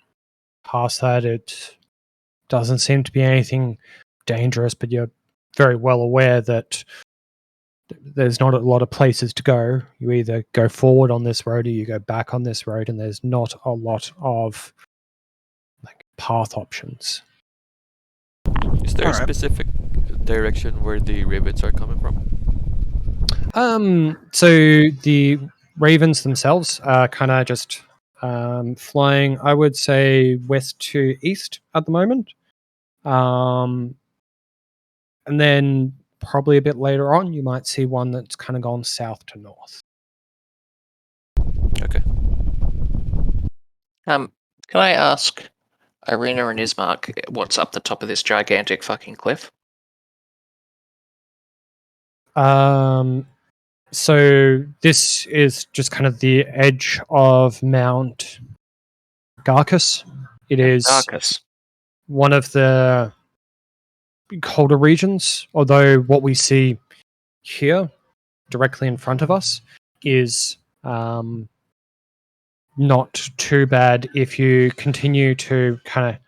past that, it doesn't seem to be anything dangerous, but you're very well aware that there's not a lot of places to go. You either go forward on this road or you go back on this road, and there's not a lot of like path options. Is there a Alright. specific direction where the ravens are coming from? So the ravens themselves are kind of just flying, I would say, west to east at the moment. And then probably a bit later on, you might see one that's kind of gone south to north. Okay. Can I ask Irina and Ismark what's up the top of this gigantic fucking cliff? So this is just kind of the edge of Mount Garcus. It is Darkus. one of the colder regions, although what we see here directly in front of us is not too bad if you continue to kind of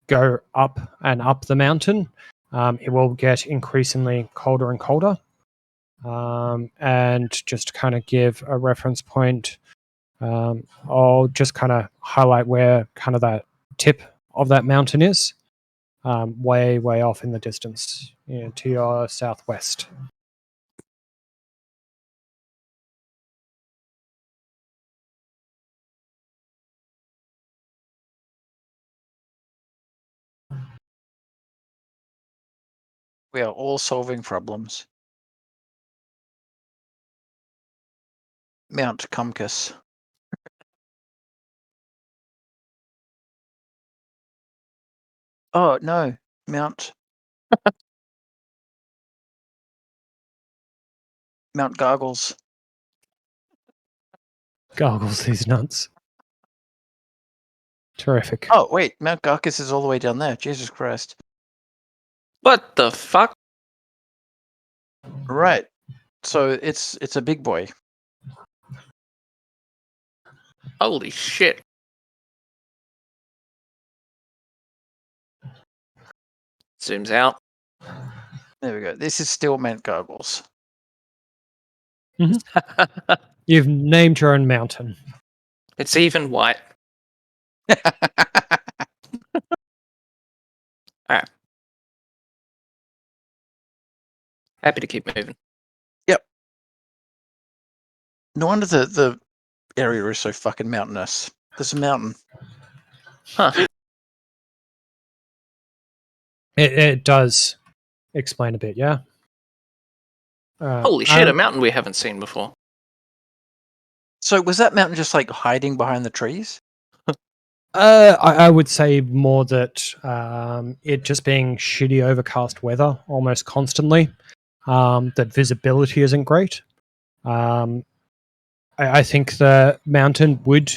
go up and up the mountain. It will get increasingly colder and colder. And just to kind of give a reference point, I'll just kind of highlight where kind of that tip of that mountain is, way, way off in the distance, to your southwest. We are all solving problems. Mount Cumcus. Oh no, Mount Gargles. Gargles these nuts. Terrific. Oh wait, Mount Gargis is all the way down there. Jesus Christ. What the fuck? Right. So it's a big boy. Holy shit. Zooms out. There we go. This is still Mount Gargles. You've named your own mountain. It's even white. Alright. Happy to keep moving. No wonder the area is so fucking mountainous. There's a mountain. Huh. It does explain a bit, yeah. Holy shit, a mountain we haven't seen before. So was that mountain just like hiding behind the trees? I would say more that it just being shitty overcast weather almost constantly. That visibility isn't great. I think the mountain would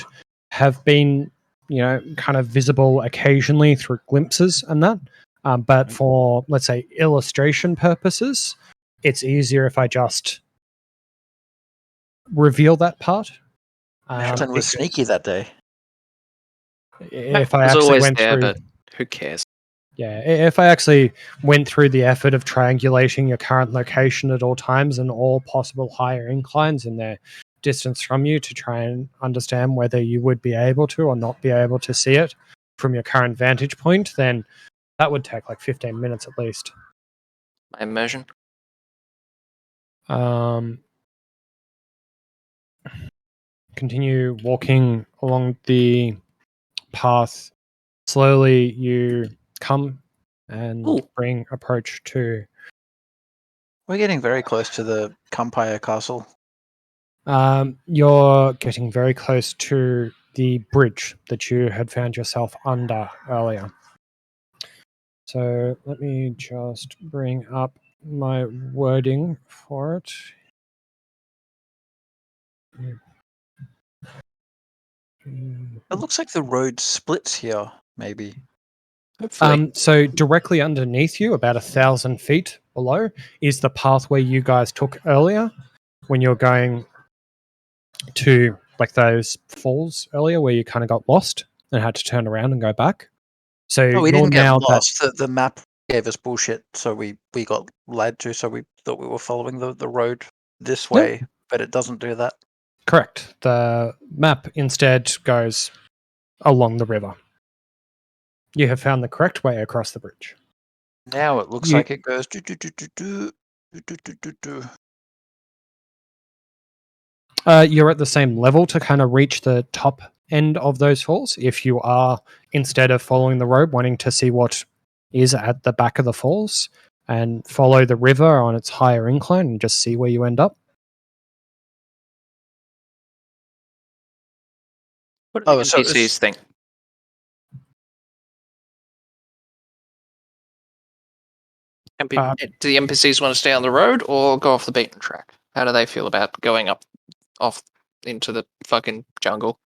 have been, kind of visible occasionally through glimpses and that. But for, let's say, illustration purposes, it's easier if I just reveal that part. Mountain was sneaky that day. If I It's actually always went there, through, but who cares? yeah, if I actually went through the effort of triangulating your current location at all times and all possible higher inclines in their distance from you to try and understand whether you would be able to or not be able to see it from your current vantage point, then that would take like 15 minutes at least. My immersion. Continue walking along the path. Slowly you come and Ooh. bring approach to. We're getting very close to the Cumpire Castle. You're getting very close to the bridge that you had found yourself under earlier. So let me just bring up my wording for it. It looks like the road splits here, maybe. Hopefully. So directly underneath you, about 1,000 feet below, is the pathway you guys took earlier when you're going to like those falls earlier where you kind of got lost and had to turn around and go back. So No, we you're didn't get now lost. The map gave us bullshit, so we got lied to, so we thought we were following the road this way, but it doesn't do that. Correct. The map instead goes along the river. You have found the correct way across the bridge. Now it looks like it goes do. You're at the same level to kind of reach the top end of those falls. If you are, instead of following the road, wanting to see what is at the back of the falls and follow the river on its higher incline and just see where you end up. What do the so NPCs think? Do the NPCs want to stay on the road or go off the beaten track? How do they feel about going off into the fucking jungle?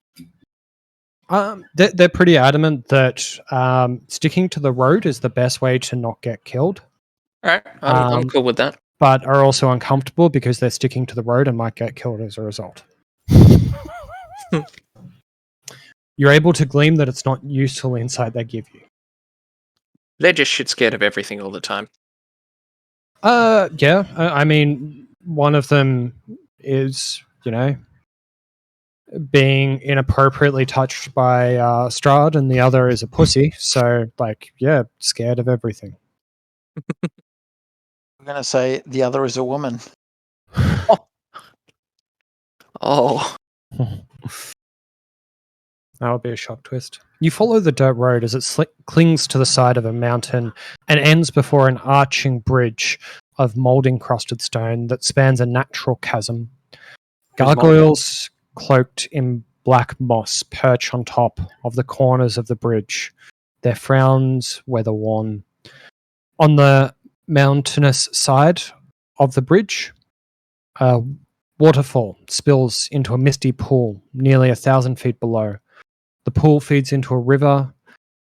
They're pretty adamant that sticking to the road is the best way to not get killed. All right, I'm cool with that. But are also uncomfortable because they're sticking to the road and might get killed as a result. You're able to glean that it's not useful insight they give you. They're just shit scared of everything all the time. Yeah. I mean, one of them is, being inappropriately touched by Strahd, and the other is a pussy. So, scared of everything. I'm going to say the other is a woman. Oh, That would be a shock twist. You follow the dirt road as it clings to the side of a mountain and ends before an arching bridge of mold-encrusted stone that spans a natural chasm. Gargoyles cloaked in black moss perch on top of the corners of the bridge, their frowns weather-worn. On the mountainous side of the bridge, a waterfall spills into a misty pool nearly 1,000 feet below. The pool feeds into a river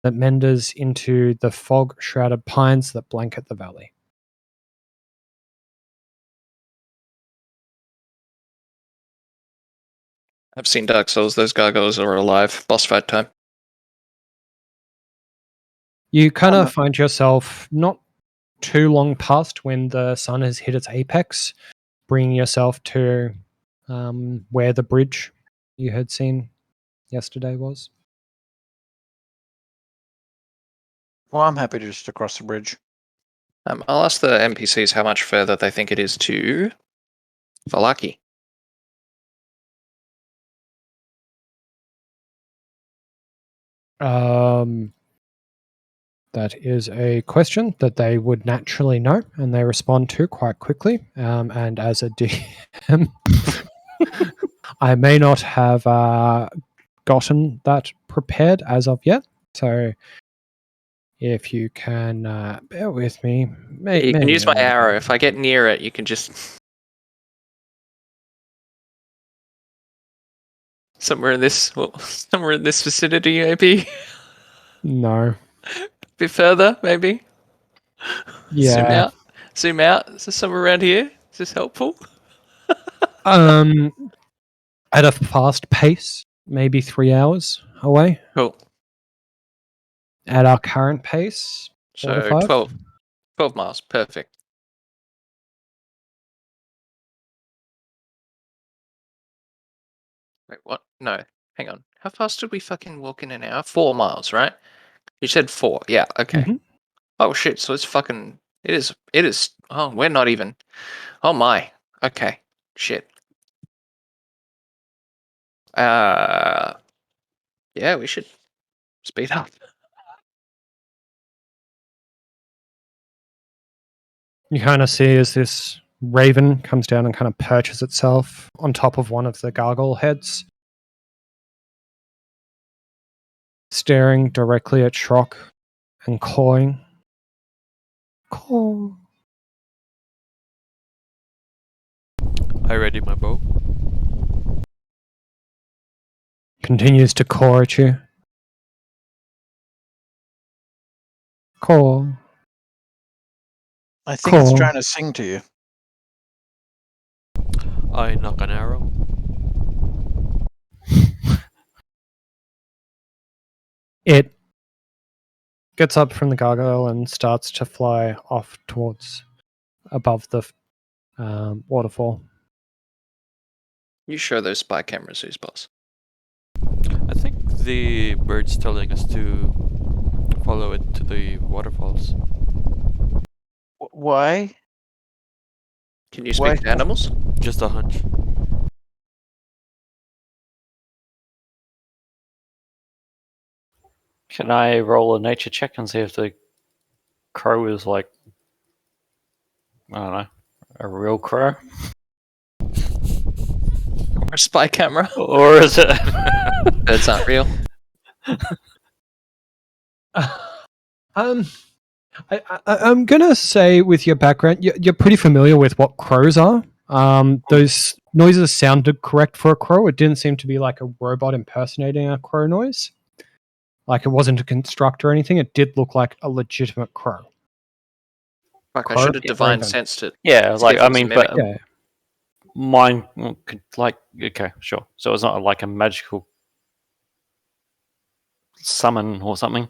that meanders into the fog-shrouded pines that blanket the valley. I've seen Dark Souls. Those gargoyles are alive. Boss fight time. You kind of find yourself not too long past when the sun has hit its apex, bringing yourself to where the bridge you had seen yesterday was. Well, I'm happy to just cross the bridge. I'll ask the NPCs how much further they think it is to Valaki. That is a question that they would naturally know, and they respond to quite quickly. And as a DM, I may not have gotten that prepared as of yet. So, if you can bear with me, You can use my arrow. If I get near it, you can just somewhere in this vicinity, maybe. No. Bit further, maybe. Yeah. Zoom out. Is this somewhere around here? Is this helpful? At a fast pace, maybe 3 hours away. Cool. At our current pace, 4 to So 5. 12 miles. Perfect. Wait, what? No. Hang on. How fast did we fucking walk in an hour? 4 miles, right? You said 4. Yeah, okay. Mhm. Oh shit, so it's fucking it is oh, we're not even. Oh my. Okay. Shit. Yeah, we should speed up. You kind of see as this raven comes down and kind of perches itself on top of one of the gargoyle heads, staring directly at Shrock and cawing. Caw. I ready my bow. Continues to caw at you. Caw. I think it's Cool. trying to sing to you. I knock an arrow. It gets up from the gargoyle and starts to fly off towards above the waterfall. You show those spy cameras who's boss. I think the bird's telling us to follow it to the waterfalls. Why? Can you speak to animals? Just a hunch. Can I roll a nature check and see if the crow is like, I don't know, a real crow? Or a spy camera? Or is it? That's not real. I'm gonna say, with your background, you're pretty familiar with what crows are. Those noises sounded correct for a crow. It didn't seem to be like a robot impersonating a crow noise. Like it wasn't a construct or anything. It did look like a legitimate crow. Fuck, I Crow? should have Yeah, divine raven. sensed it. Yeah, See like, if it I was a mean, mimic. but Yeah. mine could, like, okay, sure. So it's not like a magical. summon or something.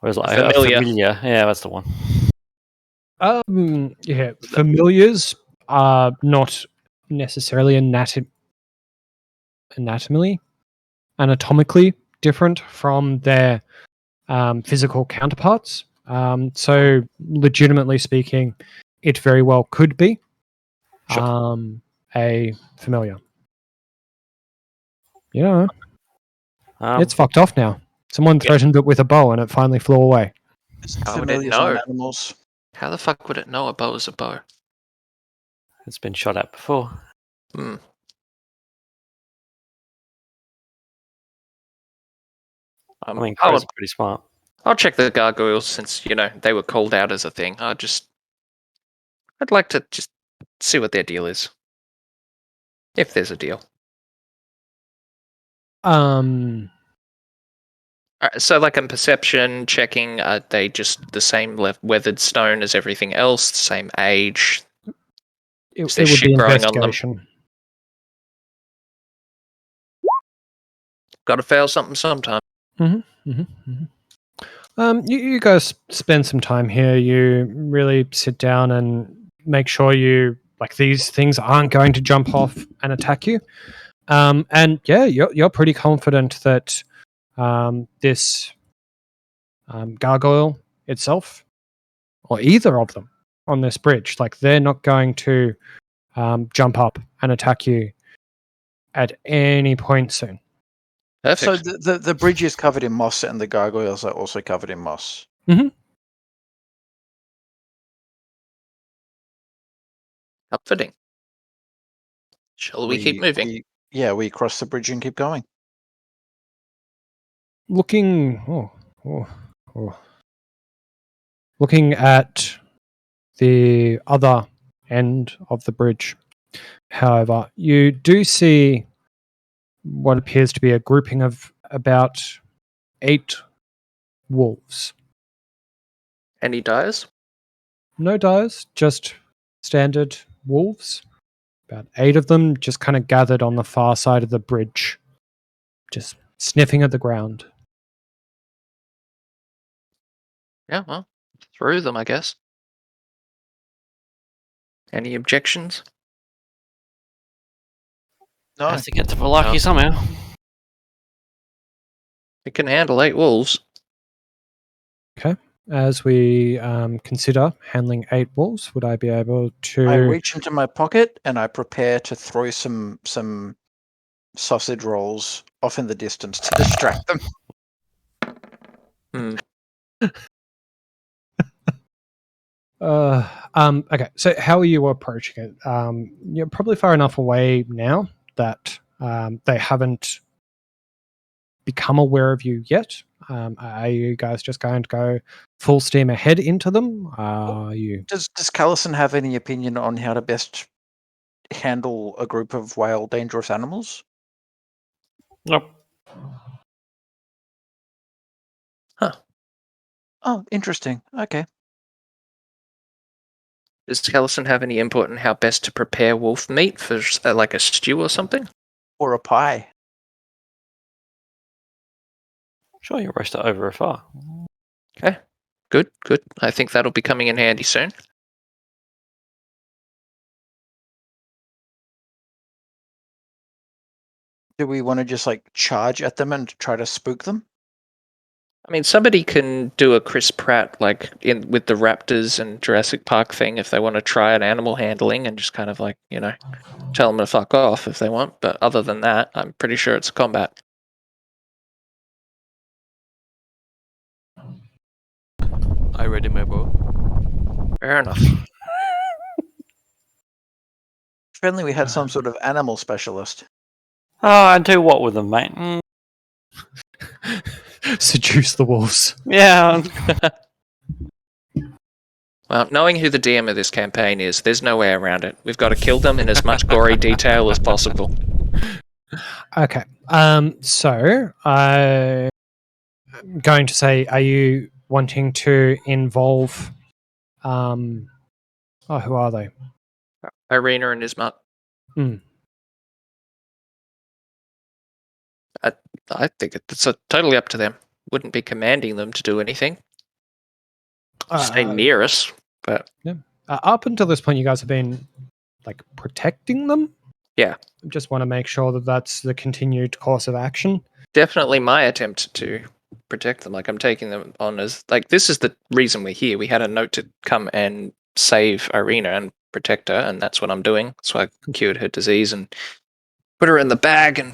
Or is it like Familiar. a familiar? Yeah, that's the one. Yeah, familiars are not necessarily anatomically different from their physical counterparts. So, legitimately speaking, it very well could be Sure. a familiar. You know, Um, it's fucked off now. Someone threatened it with a bow and it finally flew away. How would it Familiars aren't know? animals. How the fuck would it know a bow is a bow? It's been shot at before. Hmm. I mean, I'll, crows are pretty smart. I'll check the gargoyles since they were called out as a thing. I'd like to just see what their deal is, if there's a deal. So, like in perception checking, are they just the same weathered stone as everything else? The same age? It, Is there it would shit be growing on them? investigation. Got to fail something sometime. You guys spend some time here. You really sit down and make sure these things aren't going to jump off and attack you. And yeah, you're pretty confident that this gargoyle itself, or either of them on this bridge, they're not going to jump up and attack you at any point soon. Perfect. So the bridge is covered in moss, and the gargoyles are also covered in moss. Comforting. Shall we keep moving? We cross the bridge and keep going. Looking at the other end of the bridge, however, you do see what appears to be a grouping of about 8 wolves. Any dyers? No dyers, just standard wolves. About 8 of them just kind of gathered on the far side of the bridge, just sniffing at the ground. Yeah, well, through them, I guess. Any objections? No, Has to get to Valaki somehow. It can handle 8 wolves. Okay. As we consider handling 8 wolves, would I be able to... I reach into my pocket and I prepare to throw some sausage rolls off in the distance to distract them. Okay, so how are you approaching it? You're probably far enough away now that they haven't become aware of you yet. Are you guys just going to go full steam ahead into them? Are you... Does Callison have any opinion on how to best handle a group of wild, dangerous animals? Nope. Oh, interesting. Okay. Does Callison have any input on how best to prepare wolf meat for like a stew or something? Or a pie. Sure, you roast it over a fire. Okay, good. I think that'll be coming in handy soon. Do we want to just charge at them and try to spook them? I mean, somebody can do a Chris Pratt with the Raptors and Jurassic Park thing if they want to try an animal handling and just kind of tell them to fuck off if they want. But other than that, I'm pretty sure it's combat. I ready my bow. Fair enough. If only we had some sort of animal specialist. Oh, and do what with them, mate? seduce the wolves. Yeah. Well, knowing who the DM of this campaign is, there's no way around it. We've got to kill them in as much gory detail as possible. Okay. So I'm going to say, are you wanting to involve who are they? Irina and Ismat. Hmm. I think it's totally up to them. Wouldn't be commanding them to do anything. Stay near us, but up until this point, you guys have been like protecting them. Yeah. Just want to make sure that that's the continued course of action. Definitely my attempt to protect them. Like I'm taking them on as like this is the reason we're here. We had a note to come and save Irina and protect her, and that's what I'm doing. So I cured her disease and put her in the bag and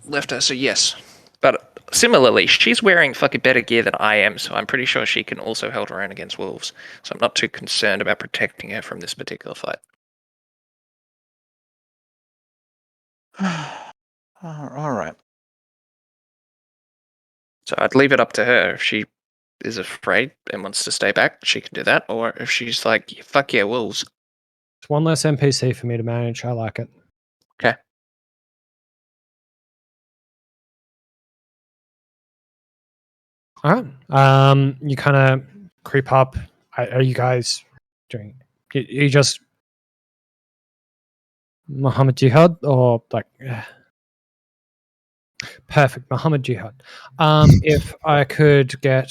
left her. So yes, but similarly, she's wearing fucking better gear than I am, so I'm pretty sure she can also hold her own against wolves. So I'm not too concerned about protecting her from this particular fight. All right. So I'd leave it up to her. If she is afraid and wants to stay back, she can do that. Or if she's like, fuck yeah, wolves. It's one less NPC for me to manage. I like it. Okay. All right. You kind of creep up. Are you guys doing? You just Muhammad Jihad or like? Perfect, Muhammad Jihad. If I could get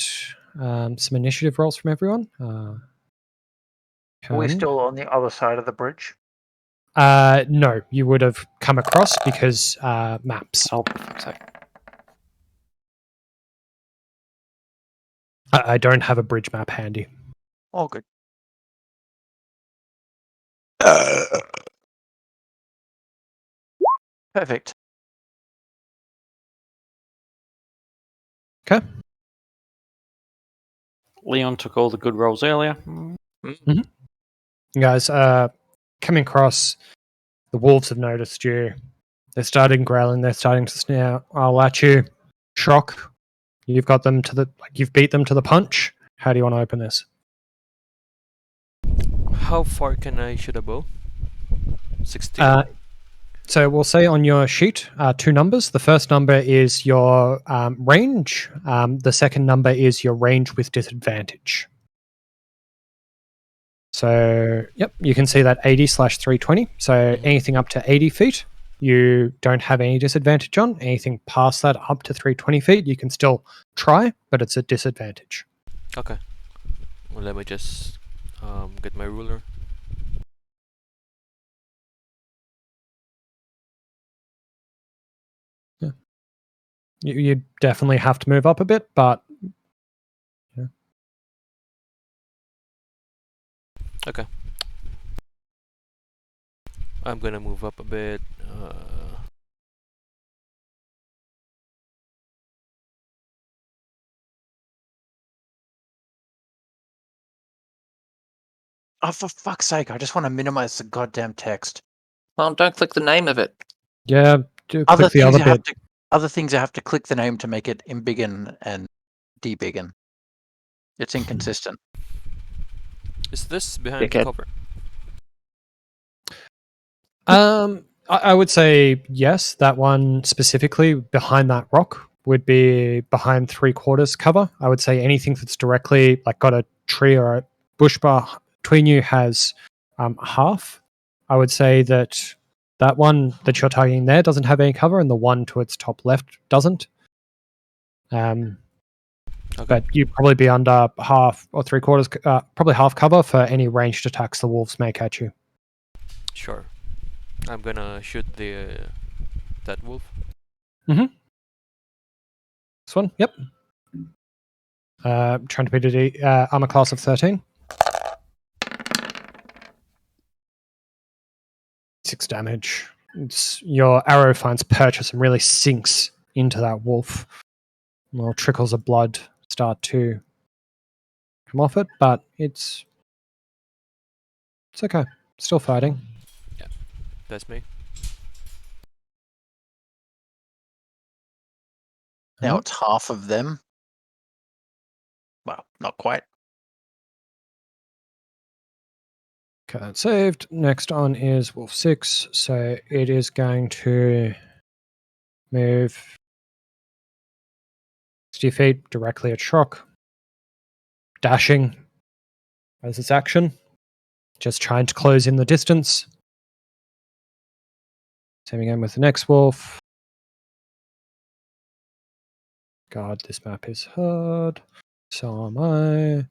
some initiative rolls from everyone. Are we still on the other side of the bridge? No, you would have come across because maps. Oh, for fuck's sake. I don't have a bridge map handy. All good. Perfect. Okay. Leon took all the good rolls earlier. You guys coming across. The wolves have noticed you. They're starting growling. They're starting to snout at you. Shock. You've got them to the you've beat them to the punch. How do you want to open this? How far can I shoot a bow? 16. So we'll say on your sheet, two numbers. The first number is your range. The second number is your range with disadvantage. So, yep, you can see that 80/320. So anything up to 80 feet, you don't have any disadvantage on. Anything past that, up to 320 feet, you can still try, but it's a disadvantage. Okay. Well, let me just get my ruler. You definitely have to move up a bit, but yeah. Okay. I'm gonna move up a bit. Oh, for fuck's sake! I just want to minimize the goddamn text. Well, don't click the name of it. Yeah, do Other click the things other I have bit. to. Other things I have to click the name to make it embiggen and debiggen. It's inconsistent. Is this behind Dickhead. cover? I would say yes. That one specifically behind that rock would be behind 3/4 cover. I would say anything that's directly like got a tree or a bush bar between you has half. I would say that that one that you're targeting there doesn't have any cover, and the one to its top left doesn't. Okay. But you'd probably be under half or 3/4, probably half cover for any ranged attacks the wolves make at you. Sure. I'm gonna shoot the that wolf. This one, yep. Trying to beat a armor class of 13. 6 damage. Your arrow finds purchase and really sinks into that wolf. Little trickles of blood start to come off it, but it's okay. Still fighting. That's me. Now it's half of them. Well, not quite. Okay, that's saved. Next on is Wolf 6, so it is going to move 60 feet directly at Shock. Dashing as its action. Just trying to close in the distance. Same again with the next wolf. God, this map is hard. So am I.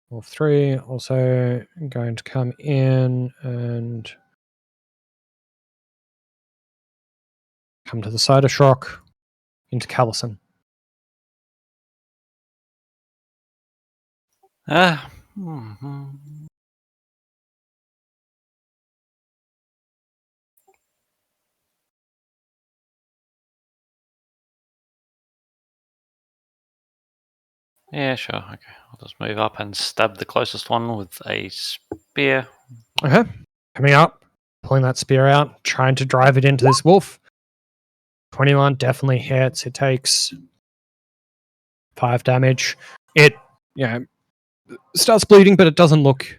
Wolf 3 also going to come in and come to the side of Shrock into Callison. Mhm. Yeah, sure. Okay, I'll just move up and stab the closest one with a spear. Okay. Coming up, pulling that spear out, trying to drive it into this wolf. 21 definitely hits. It takes 5 damage. It, starts bleeding, but it doesn't look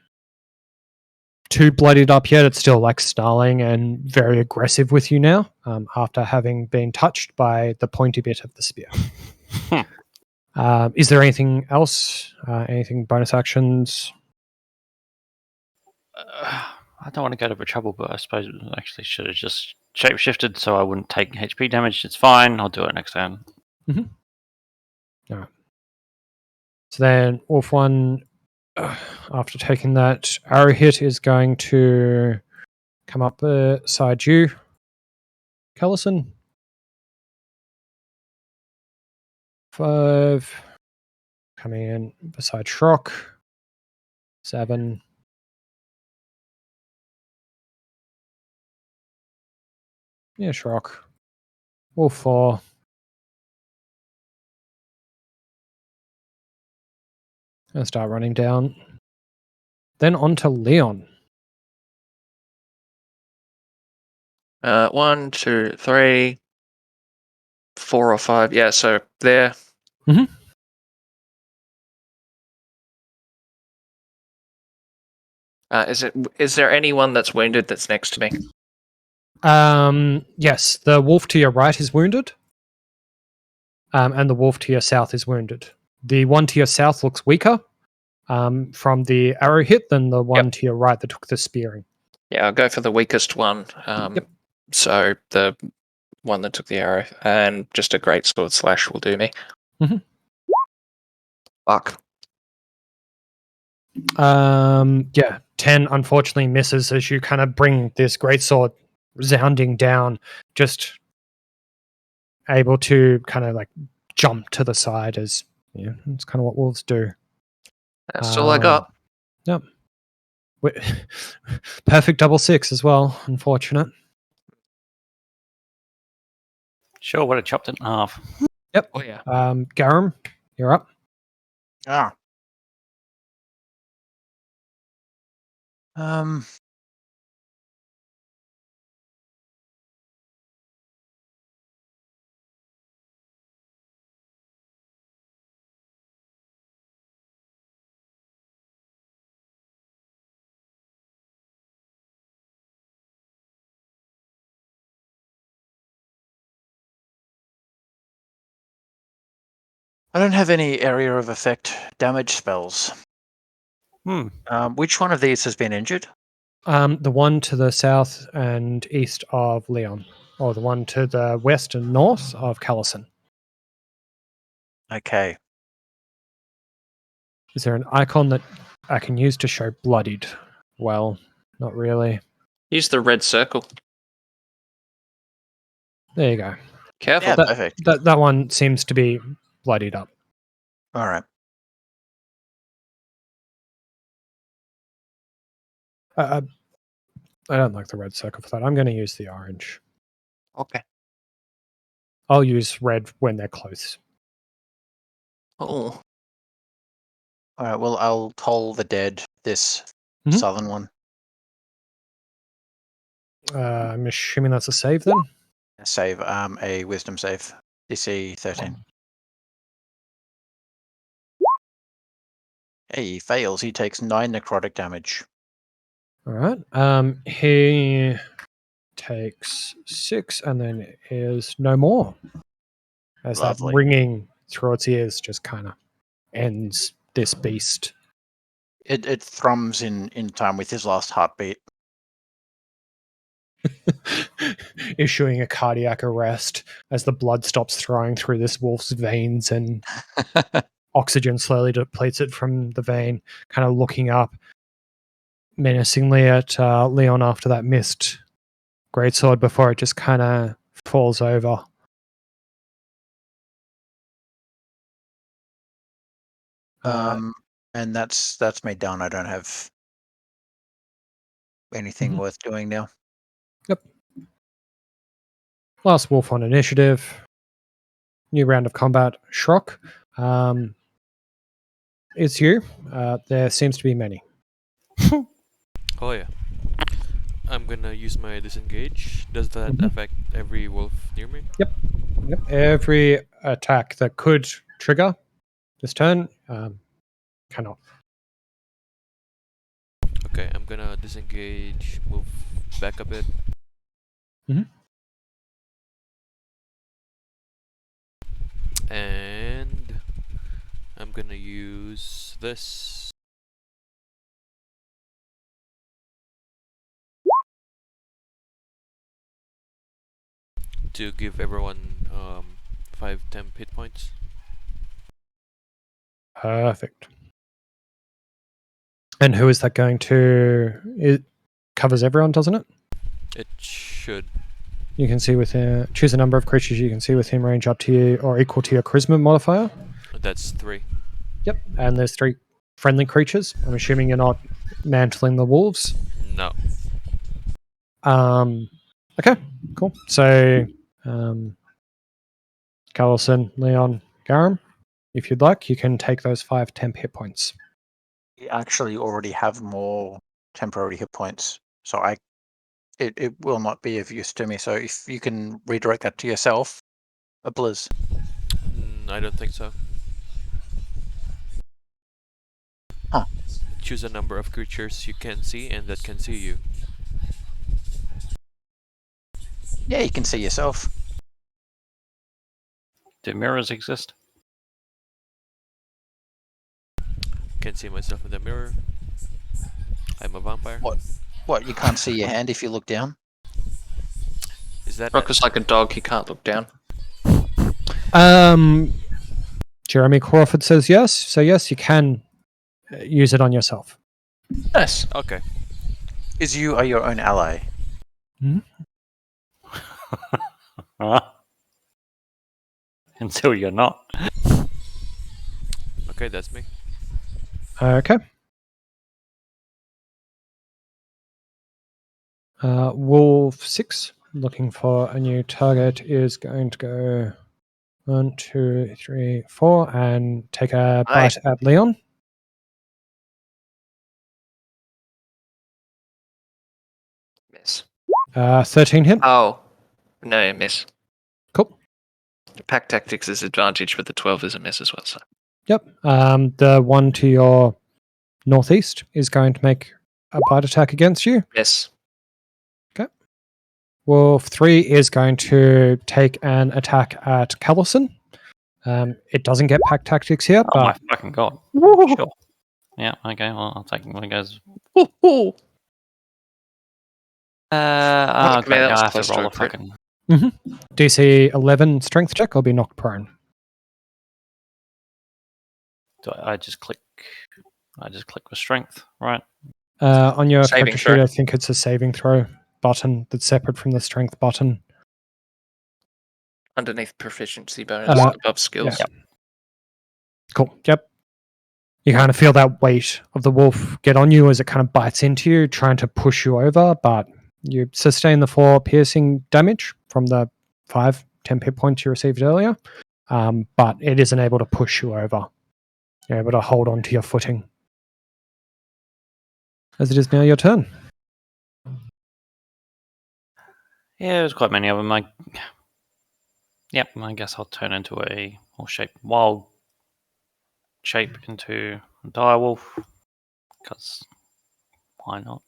too bloodied up yet. It's still like snarling and very aggressive with you now, after having been touched by the pointy bit of the spear. Is there anything else? Anything bonus actions? I don't want to go to trouble, but I suppose I actually should have just shapeshifted so I wouldn't take HP damage. It's fine. I'll do it next turn. Alright. So then Wolf 1, after taking that arrow hit, is going to come up beside you, Callison. 5. Coming in beside Shrock. 7. Yeah, Shrock. Wolf 4. And start running down. Then on to Leon. 1, 2, 3, 4 or 5. Yeah, so there. Mhm. Is there anyone that's wounded that's next to me? Yes, the wolf to your right is wounded. And the wolf to your south is wounded. The one to your south looks weaker from the arrow hit than the one to your right that took the spearing. Yeah, I'll go for the weakest one. So the one that took the arrow, and just a great sword slash will do me. Mhm. Fuck. 10 unfortunately misses as you kind of bring this greatsword resounding down, just able to kind of like jump to the side as it's kind of what wolves do. That's all I got. Yep. Perfect double 6 as well. Unfortunate. Sure, would have chopped it in half. Yep. Oh yeah. Garum, you're up. Ah. Um. I don't have any area of effect damage spells. Which one of these has been injured? The one to the south and east of Leon, or the one to the west and north of Callison. Okay. Is there an icon that I can use to show bloodied? Well, not really. Use the red circle. There you go. Careful. Yeah, That, perfect. that one seems to be bloodied up. All right. I don't like the red circle for that. I'm going to use the orange. Okay. I'll use red when they're close. Oh. All right. Well, I'll toll the dead. This southern one. I'm assuming that's a save then. Save. A wisdom save. DC 13. Hey, he fails. He takes 9 necrotic damage. All right. He takes 6, and then is no more. As Lovely. that ringing through its ears just kind of ends this beast. It thrums in time with his last heartbeat. issuing a cardiac arrest as the blood stops flowing through this wolf's veins and oxygen slowly depletes it from the vein, kind of looking up menacingly at Leon after that missed greatsword before it just kind of falls over. And that's me done. I don't have anything worth doing now. Yep. Last wolf on initiative. New round of combat. Shrock. It's you. There seems to be many. Oh yeah. I'm gonna use my disengage. Does that Mhm. affect every wolf near me? Yep. Every attack that could trigger this turn cannot. Okay, I'm gonna disengage, move back a bit. Mhm. And I'm gonna use this. To give everyone 5 temp hit points. Perfect. And who is that going to? It covers everyone, doesn't it? It should. You can see within choose a number of creatures you can see within range up to you or equal to your charisma modifier. That's 3. Yep. And there's 3 friendly creatures. I'm assuming you're not mantling the wolves. No. Okay, cool. So Carlson, Leon, Garum, if you'd like, you can take those 5 temp hit points. We actually already have more temporary hit points, so it will not be of use to me. So if you can redirect that to yourself, a blizz. I don't think so. Huh. Choose a number of creatures you can see and that can see you. Yeah, you can see yourself. Do mirrors exist? Can see myself in the mirror. I'm a vampire. What? You can't see your hand if you look down? Is that Rock is like a dog, he can't look down. Jeremy Crawford says yes. So yes, you can use it on yourself. Nice. okay? Is you are your own ally? Huh? Until you're not. Okay, that's me. Okay. Wolf 6, looking for a new target, is going to go 1, 2, 3, 4, and take a Aye. bite at Leon. Miss. 13 hit. Oh. No, miss. Cool. The pack tactics is advantage, but the 12 is a miss as well. So Yep. The one to your northeast is going to make a bite attack against you. miss. Wolf 3 is going to take an attack at Callison. It doesn't get pack tactics here, Oh my but fucking god. Sure. Yeah, okay, well, I'll take one of those. Ooh. Oh, I mean, great, that now was I have close to to roll a a crit. fucking... DC 11 strength check, I'll be knocked prone. I just click with strength, right? On your Saving character sheet, throw. I think it's a saving throw button that's separate from the strength button. Underneath proficiency bonus, above skills. Yeah. Cool. Yep. You kind of feel that weight of the wolf get on you as it kind of bites into you, trying to push you over, but you sustain the 4 piercing damage from the 5 10 hit points you received earlier, but it isn't able to push you over. You're able to hold on to your footing. As it is now your turn. Yeah, there's quite many of them. Yep, I guess I'll turn into a wild shape into a direwolf, because why not?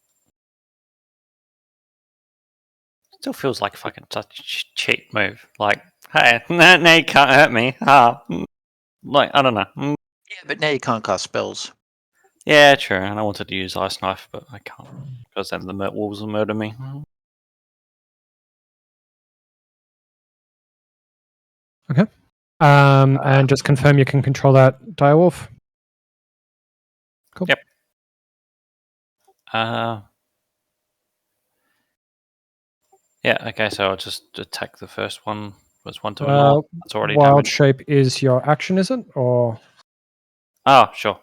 Still feels like fucking such a cheap move. Like, hey, now you can't hurt me. Like, I don't know. Yeah, but now you can't cast spells. Yeah, true. And I wanted to use Ice Knife, but I can't, because then the wolves will murder me. And just confirm you can control that direwolf. Cool. Yep. Yeah, okay, so I'll just attack the first one. Was one to a north. That's already Wild damaged. shape is your action, is it? Or Oh, sure.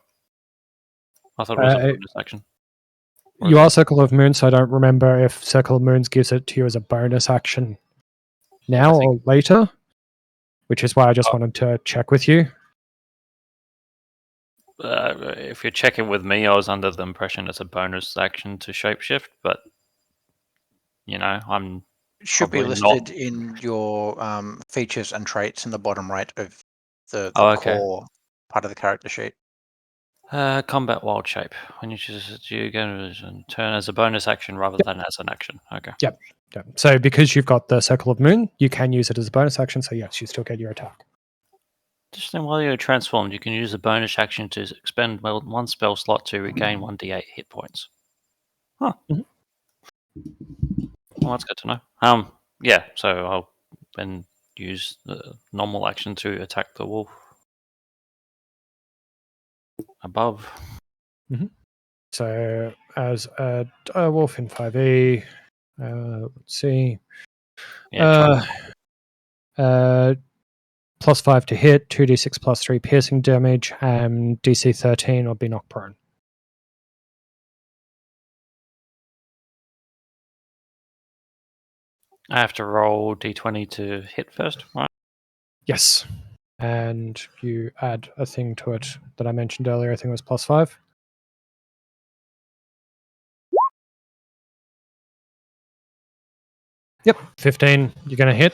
I thought it was a Uh, bonus action. Or you is are it- Circle of Moon, so I don't remember if Circle of Moons gives it to you as a bonus action now I think- or later, which is why I just Oh. wanted to check with you. If you're checking with me, I was under the impression it's a bonus action to shapeshift, but I'm Should be probably listed not. in your features and traits in the bottom right of the Oh, okay. core part of the character sheet. Combat wild shape. When you choose it, you go to turn as a bonus action rather than as an action. Okay. Yeah. So because you've got the Circle of Moon, you can use it as a bonus action. So yes, you still get your attack. Just then, while you're transformed, you can use a bonus action to expend one spell slot to regain 1d8 hit points. Huh. Mhm. Well, that's good to know. Yeah. So I'll then use the normal action to attack the wolf above. So as a wolf in 5e, let's see. Yeah. +5 to hit, 2d6 +3 piercing damage, and DC 13 or be knocked prone. I have to roll d20 to hit first, right? Yes. And you add a thing to it that I mentioned earlier. I think it was +5. Yep, 15. You're going to hit.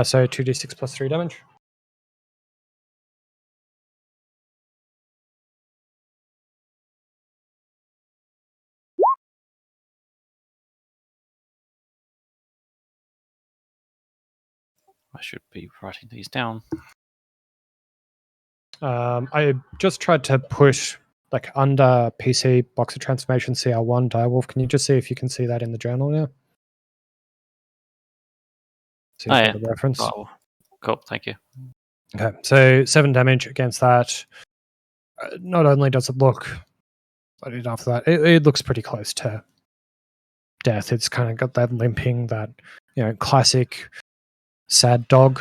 So 2d6 +3 damage. I should be writing these down. I just tried to push under PC Box of Transformation CR1 Direwolf. Can you just see if you can see that in the journal now? See if Yeah. the reference. Oh, cool. Thank you. Okay, so 7 damage against that. Not only does it look, but after that, it looks pretty close to death. It's kind of got that limping, that classic sad dog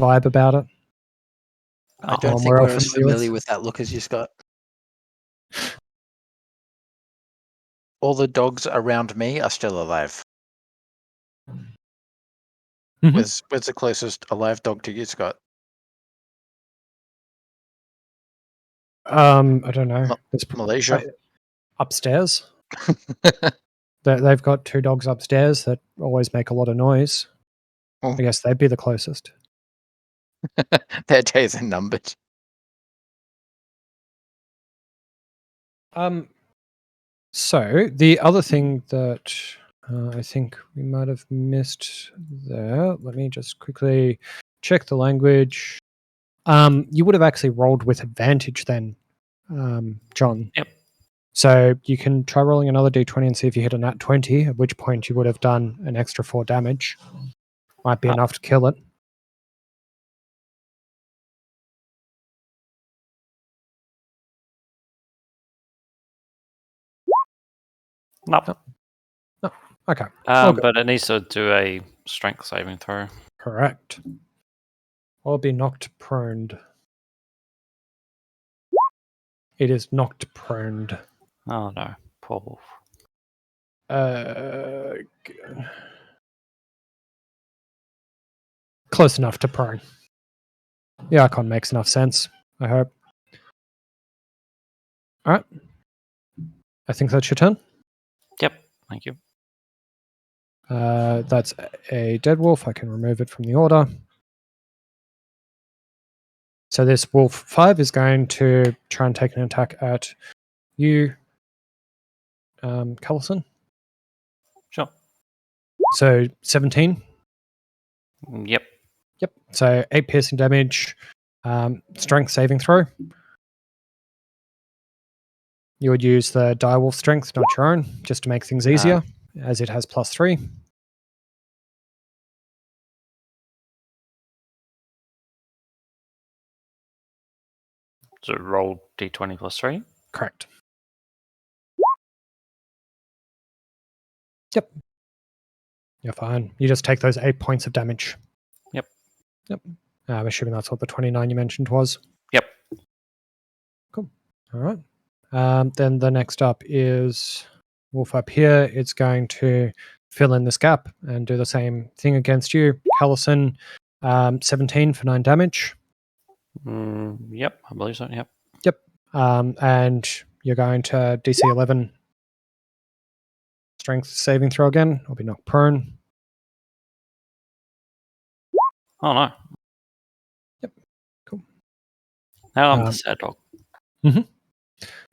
vibe about it. I don't Oh, think more we're often as viewers. familiar with that look as you, Scott. All the dogs around me are still alive. Mhm. Where's the closest alive dog to you, Scott? I don't know. It's Malaysia. upstairs. They've got 2 dogs upstairs that always make a lot of noise. Oh. I guess they'd be the closest. Their days are numbered. So the other thing that I think we might have missed there. Let me just quickly check the language. You would have actually rolled with advantage then, John. Yep. So you can try rolling another d20 and see if you hit a nat 20, at which point you would have done an extra 4 damage. Might be enough to kill it. Nope. No. Okay. Okay. But it needs to do a strength saving throw. Correct. Or be knocked proned. It is knocked proned. Oh no, poor wolf. Close enough to prone. The icon makes enough sense, I hope. All right. I think that's your turn. Yep. Thank you. That's a dead wolf. I can remove it from the order. So this wolf 5 is going to try and take an attack at you, Callison. Sure. So 17. Yep. Yep. So 8 piercing damage. Strength saving throw. You would use the direwolf strength, not your own, just to make things easier, as it has +3. So roll d20 plus 3. Correct. Yep. You're fine. You just take those 8 points of damage. Yep. I'm assuming that's what the 29 you mentioned was. Yep. Cool. All right. Then the next up is Wolf up here. It's going to fill in this gap and do the same thing against you. Callison, 17 for 9 damage. Yep, I believe so. Yep. And you're going to DC 11 strength saving throw again. I'll be knocked prone. Oh no. Yep. Cool. Now I'm the sad dog.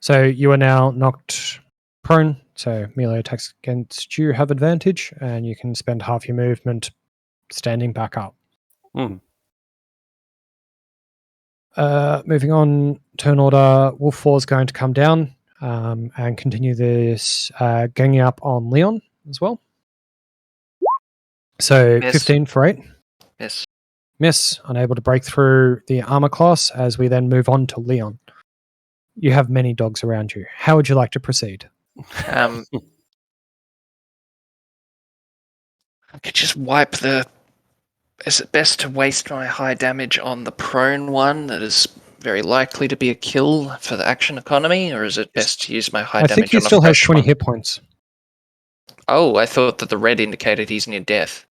So you are now knocked prone. So melee attacks against you have advantage, and you can spend half your movement standing back up. Moving on, turn order. Wolf 4 is going to come down and continue this ganging up on Leon as well. So Miss. 15 for 8. Miss. Miss, unable to break through the armor class as we then move on to Leon. You have many dogs around you. How would you like to proceed? I could just wipe the. Is it best to waste my high damage on the prone one that is very likely to be a kill for the action economy, or is it best to use my high I damage think he on still a has fresh 20 one? hit points. Oh, I thought that the red indicated he's near death.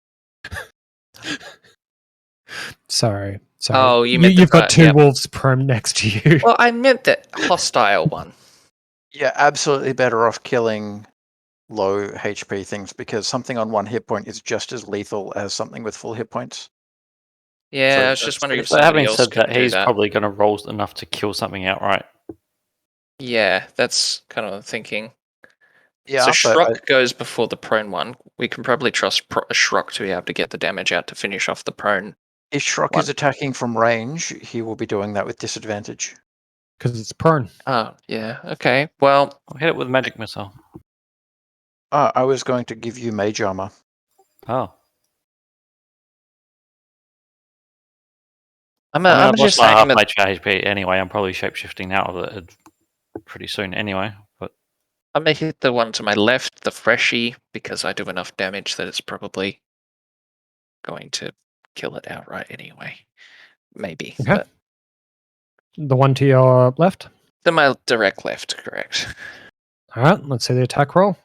Sorry. Oh, you meant You've got two yeah. wolves prone next to you. Well, I meant that hostile one. Yeah, absolutely better off killing low HP things because something on 1 hit point is just as lethal as something with full hit points. Yeah, So I was just wondering if So somebody having else said could that, do he's that. probably going to roll enough to kill something outright. Yeah, that's kind of what I'm thinking. Yeah, So but Shrock goes before the prone one. We can probably trust Shrock to be able to get the damage out to finish off the prone. if Shrock One. is attacking from range, he will be doing that with disadvantage. Because it's prone. Oh, yeah. Okay. Well, I'll hit it with magic missile. I was going to give you mage armor. Oh. I'm I've lost just my half saying my HP anyway. I'm probably shapeshifting out of it pretty soon anyway. But I'm gonna hit the one to my left, the freshie, because I do enough damage that it's probably going to kill it outright anyway. Maybe. Okay. But The one to your left. to my direct left, correct. All right, let's see the attack roll.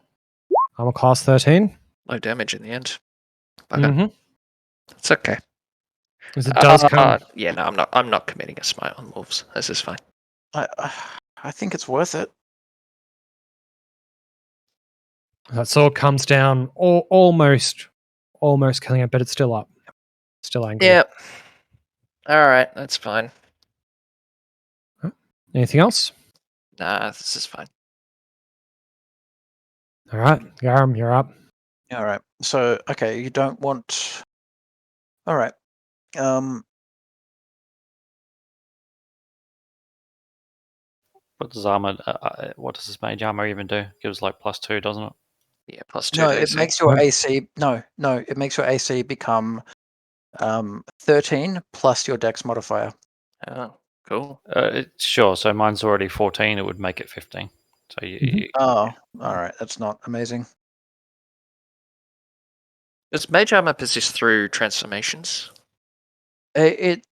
I'm a class 13. Low damage in the end. Bugger. Mm-hmm. It's okay. As it does come. Yeah, no, I'm not committing a smite on wolves. This is fine. I think it's worth it. That sword comes down almost killing it, but it's still up. Still angry. Yeah. Alright, that's fine. Anything else? Nah, this is fine. All right, Garam, you're up. All right. So, okay, you don't want. All right. what does armor? What does this mage armor even do? Gives like +2, doesn't it? Yeah, +2 No, to it AC. makes your No. AC. No, it makes your AC become 13 plus your Dex modifier. Oh, cool. Sure. So mine's already 14. It would make it 15. So Oh, all right. That's not amazing. Does mage armor persist through transformations? It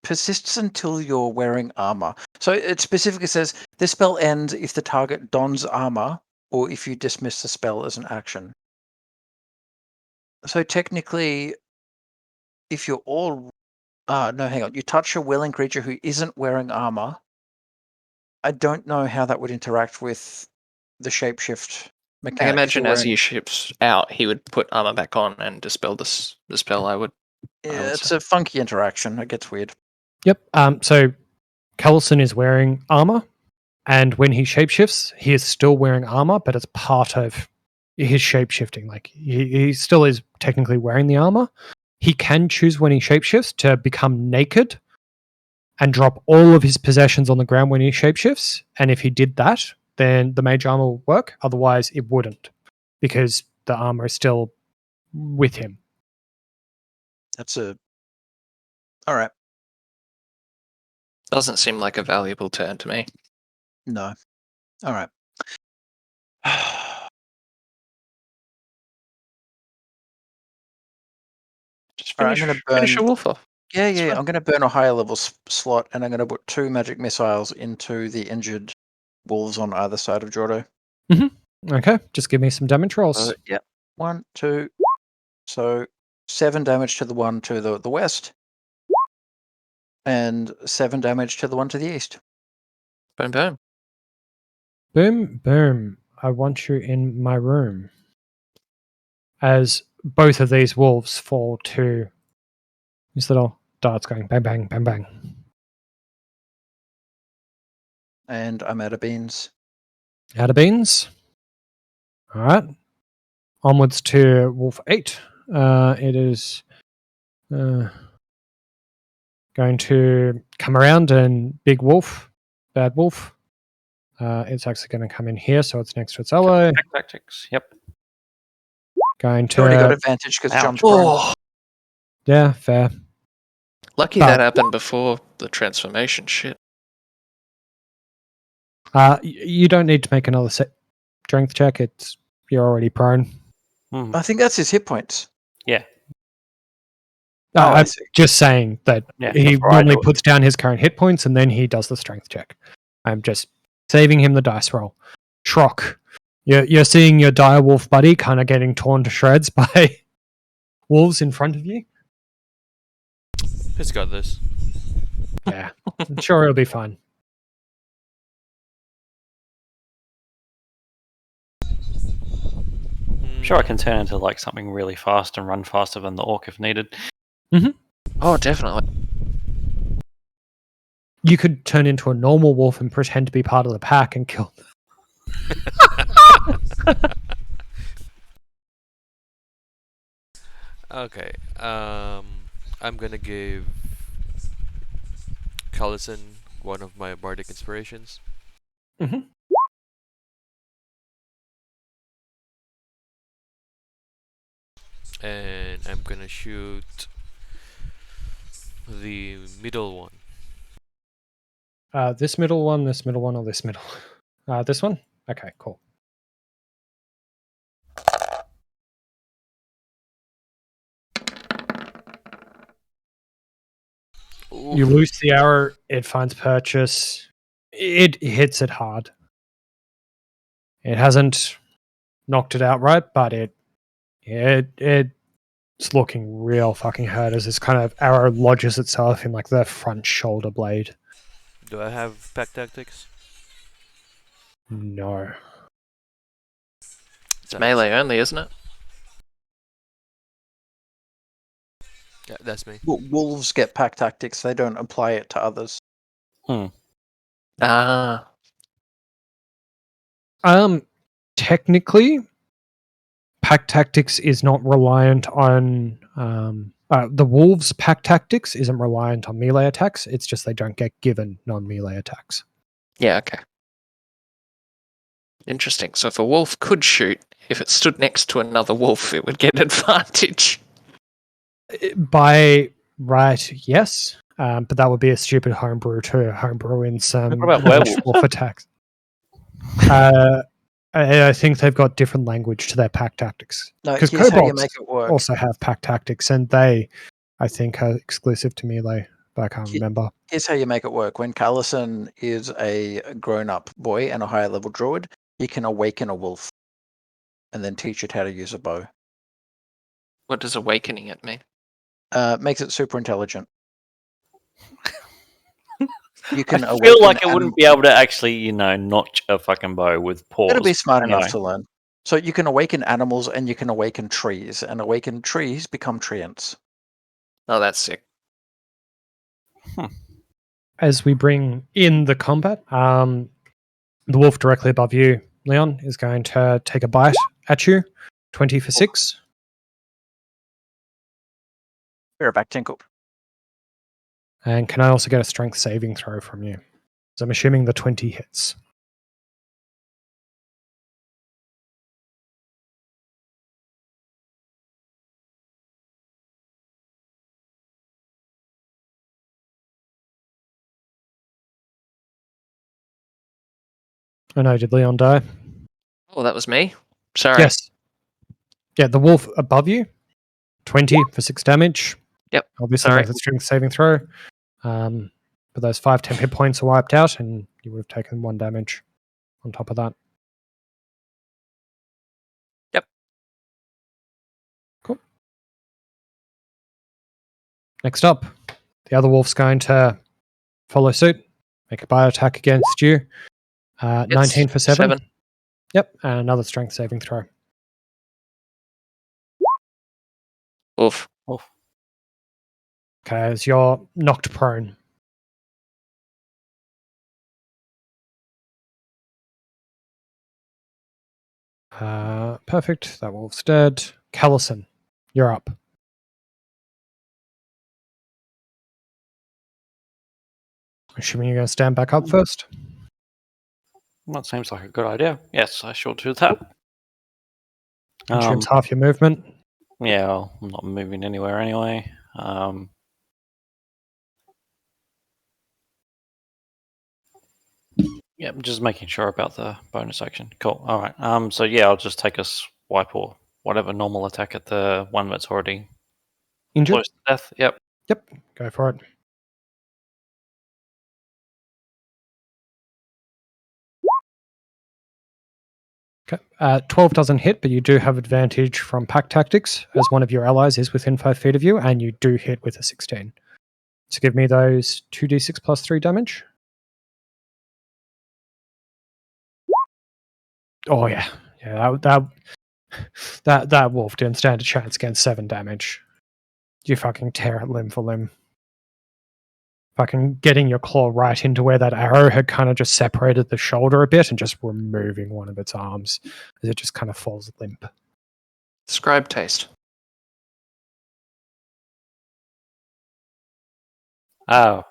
persists until you're wearing armor. So it specifically says this spell ends if the target dons armor or if you dismiss the spell as an action. So technically, if you're all no, hang on. You touch a willing creature who isn't wearing armor. I don't know how that would interact with the shapeshift mechanic. I if imagine you're as wearing- he shifts out, he would put armor back on and dispel the spell. I would Yeah, it's say. a funky interaction. It gets weird. Yep. So Callison is wearing armor, and when he shapeshifts, he is still wearing armor, but it's part of his shapeshifting. Like he still is technically wearing the armor. He can choose when he shapeshifts to become naked and drop all of his possessions on the ground when he shapeshifts. And if he did that, then the mage armor will work. Otherwise, it wouldn't, because the armor is still with him. That's a. All right. Doesn't seem like a valuable turn to me. No. All right. Just All right, I'm finish, gonna finish burn. your wolf off. Yeah, It's yeah. fine. I'm going to burn a higher level slot, and I'm going to put 2 magic missiles into the injured wolves on either side of Jordo. Okay, just give me some damage rolls. Yep. 1, 2. So 7 damage to the one to the west, and 7 damage to the one to the east. Boom, boom. Boom, boom. I want you in my room. As both of these wolves fall to these little darts going bang, bang, bang, bang. And I'm out of beans. Out of beans. All right. Onwards to Wolf 8. It is going to come around, and Big Wolf, Bad Wolf, it's actually going to come in here, so it's next to its ally. Attack tactics. Yep. Going You already got to. advantage because Ouch. John's prone. Oh, Yeah, fair. lucky But- that happened before the transformation shit. You don't need to make another strength check. You're already prone. Hmm. I think that's his hit points. Yeah. Oh, I I'm see. just saying that Yeah, he that's what I normally thought. puts down his current hit points and then he does the strength check. I'm just saving him the dice roll. Trock. You're seeing your dire wolf buddy kind of getting torn to shreds by wolves in front of you. He's got this. Yeah, I'm sure it'll be fine. I'm sure I can turn into like something really fast and run faster than the orc if needed. Oh, definitely. You could turn into a normal wolf and pretend to be part of the pack and kill them. Okay. I'm gonna give Callison one of my bardic inspirations. Mhm. And I'm gonna shoot the middle one. This middle one, or this middle? This one? Okay, cool. You loose the arrow, it finds purchase. It hits it hard. It hasn't knocked it outright, but it's looking real fucking hurt as this kind of arrow lodges itself in like the front shoulder blade. Do I have pack tactics? No. It's melee only, isn't it? Yeah, that's me. Wolves get pack tactics. They don't apply it to others. Ah, Technically, pack tactics is not reliant on the wolves' pack tactics isn't reliant on melee attacks. It's just they don't get given non-melee attacks. yeah, okay. Interesting. So if a wolf could shoot, if it stood next to another wolf, it would get advantage. By right, yes, but that would be a stupid homebrew too. Homebrew in some What about British werewolves? wolf attacks. I think they've got different language to their pack tactics. No, Because here's how you kobolds make it work. also have pack tactics, and they, I think, are exclusive to melee, but I can't Ye- remember. Here's how you make it work. When Callison is a grown-up boy and a higher level druid, he can awaken a wolf and then teach it how to use a bow. What does awakening it mean? Makes it super intelligent. You I can feel awaken like it wouldn't be able to actually, notch a fucking bow with paws. It'll be smart I enough know. to learn. So you can awaken animals and you can awaken trees, and awakened trees become treants. Oh, that's sick. As we bring in the combat, the wolf directly above you, Leon, is going to take a bite at you. 20 for 6. We're back, Tinkle. And can I also get a strength saving throw from you? So I'm assuming the 20 hits. I know, did Leon die? Oh, that was me. Sorry. Yes. Yeah, the wolf above you, 20 for 6 damage. Yep. Obviously, Sorry. make a strength saving throw. But those 5 temp hit points are wiped out, and you would have taken 1 damage on top of that. Yep. Cool. Next up, the other wolf's going to follow suit, make a bio attack against you. 19 for 7. Yep, and another strength saving throw. Oof. Okay, as you're knocked prone. Perfect. That wolf's dead. Callison, you're up. Assuming you're going to stand back up first. That seems like a good idea. Yes, I shall do that. Consumes half your movement. Yeah, well, I'm not moving anywhere anyway. Yeah, I'm just making sure about the bonus action. Cool. All right. So yeah, I'll just take a swipe or whatever normal attack at the one that's already Injured? close to death. Yep. Yep, go for it. Okay. 12 doesn't hit, but you do have advantage from pack tactics, as one of your allies is within 5 feet of you, and you do hit with a 16. So give me those 2d6 plus 3 damage. Oh yeah, yeah. That wolf didn't stand a chance against 7 damage. You fucking tear it limb for limb. Fucking getting your claw right into where that arrow had kind of just separated the shoulder a bit and just removing one of its arms as it just kind of falls limp. Describe taste. Oh.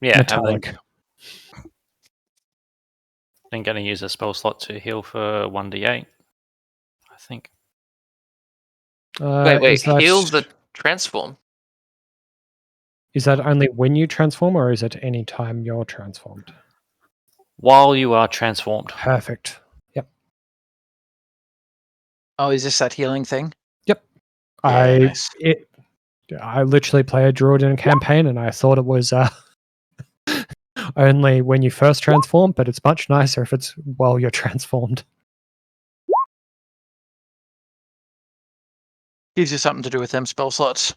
Yeah. Metallic. I'm going to use a spell slot to heal for 1d8. I think. Wait. Is that, Heal the transform. is that only when you transform, or is it any time you're transformed? While you are transformed. Perfect. Yep. Oh, is this that healing thing? Yep. Yeah, nice. I literally play a druid in a campaign, and I thought it was only when you first transform, but it's much nicer if it's while you're transformed. Gives you something to do with them spell slots.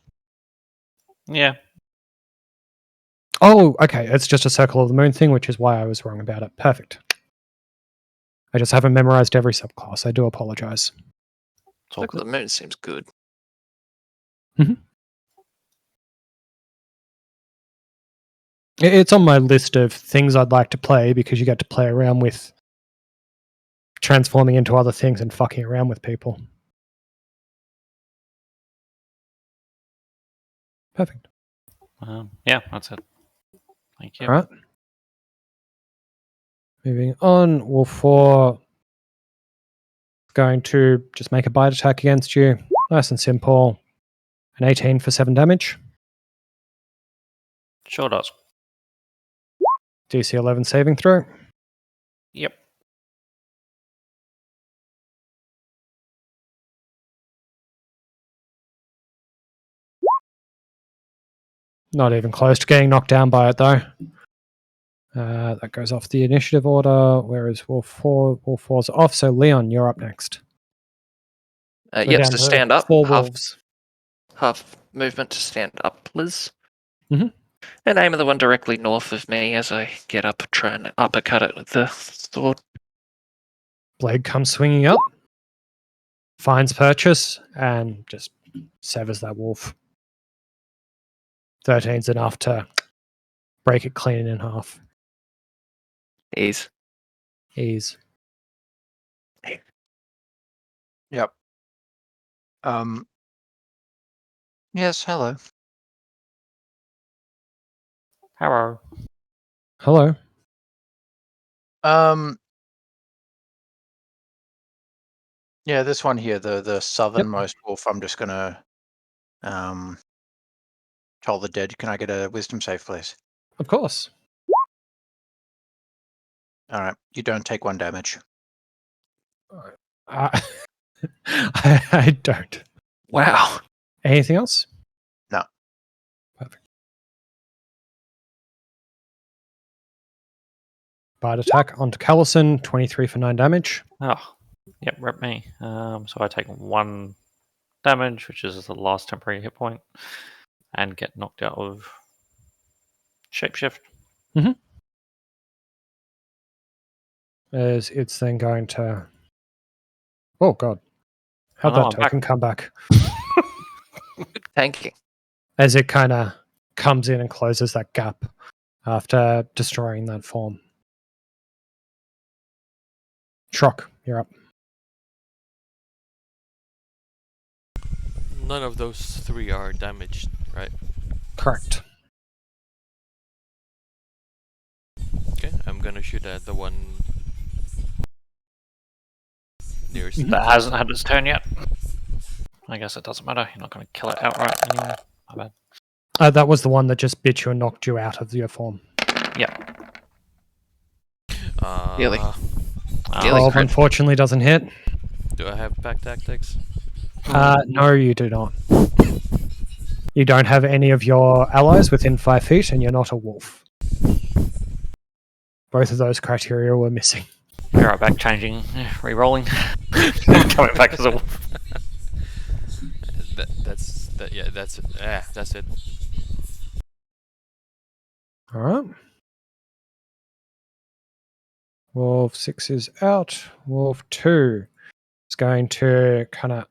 Yeah. Oh, okay. It's just a circle of the moon thing, which is why I was wrong about it. Perfect. I just haven't memorized every subclass. I do apologize. Look, the moon seems good. It's on my list of things I'd like to play because you get to play around with transforming into other things and fucking around with people. Perfect. Yeah, that's it. Thank you. All right. Moving on. Wolf 4 going to just make a bite attack against you. Nice and simple. An 18 for 7 damage. Sure does. DC 11 saving throw. Yep. Not even close to getting knocked down by it, though. That goes off the initiative order. Where is Wolf 4? Wolf 4's off, so Leon, you're up next. We're Yep, down so to stand up. 4 wolves. Half movement to stand up, please. Mhm. And aim at the one directly north of me as I get up, try and uppercut it with the sword. Blade comes swinging up, finds purchase, and just severs that wolf. 13's enough to break it clean in half. Ease. Ease. Yep. Yes, hello. Hello. Hello. Yeah, this one here, the southernmost wolf, I'm just gonna toll the dead. Can I get a wisdom save, please? Of course. All right, you don't take 1 damage. I don't. Wow. Anything else? No. Perfect. Bite attack onto Callison, 23 for 9 damage. Oh, yep, rip me. So I take 1 damage, which is the last temporary hit point, and get knocked out of shapeshift. As it's then going to. Oh, God. How'd Oh, no, that I'm back. token come back? Tanking. As it kind of comes in and closes that gap after destroying that form. Shrock, you're up. None of those 3 are damaged, right? Correct. Okay, I'm gonna shoot at the one nearest. That hasn't had its turn yet. I guess it doesn't matter. You're not going to kill it outright anyway. My bad. That was the one that just bit you and knocked you out of your form. Yep. Really? Oh, Really? 12 crit. unfortunately doesn't hit. Do I have pack tactics? No, you do not. You don't have any of your allies within 5 feet, and you're not a wolf. Both of those criteria were missing. Be right back, changing, re-rolling, coming back as a wolf. That's it. All right. Wolf 6 is out. Wolf 2 is going to kind of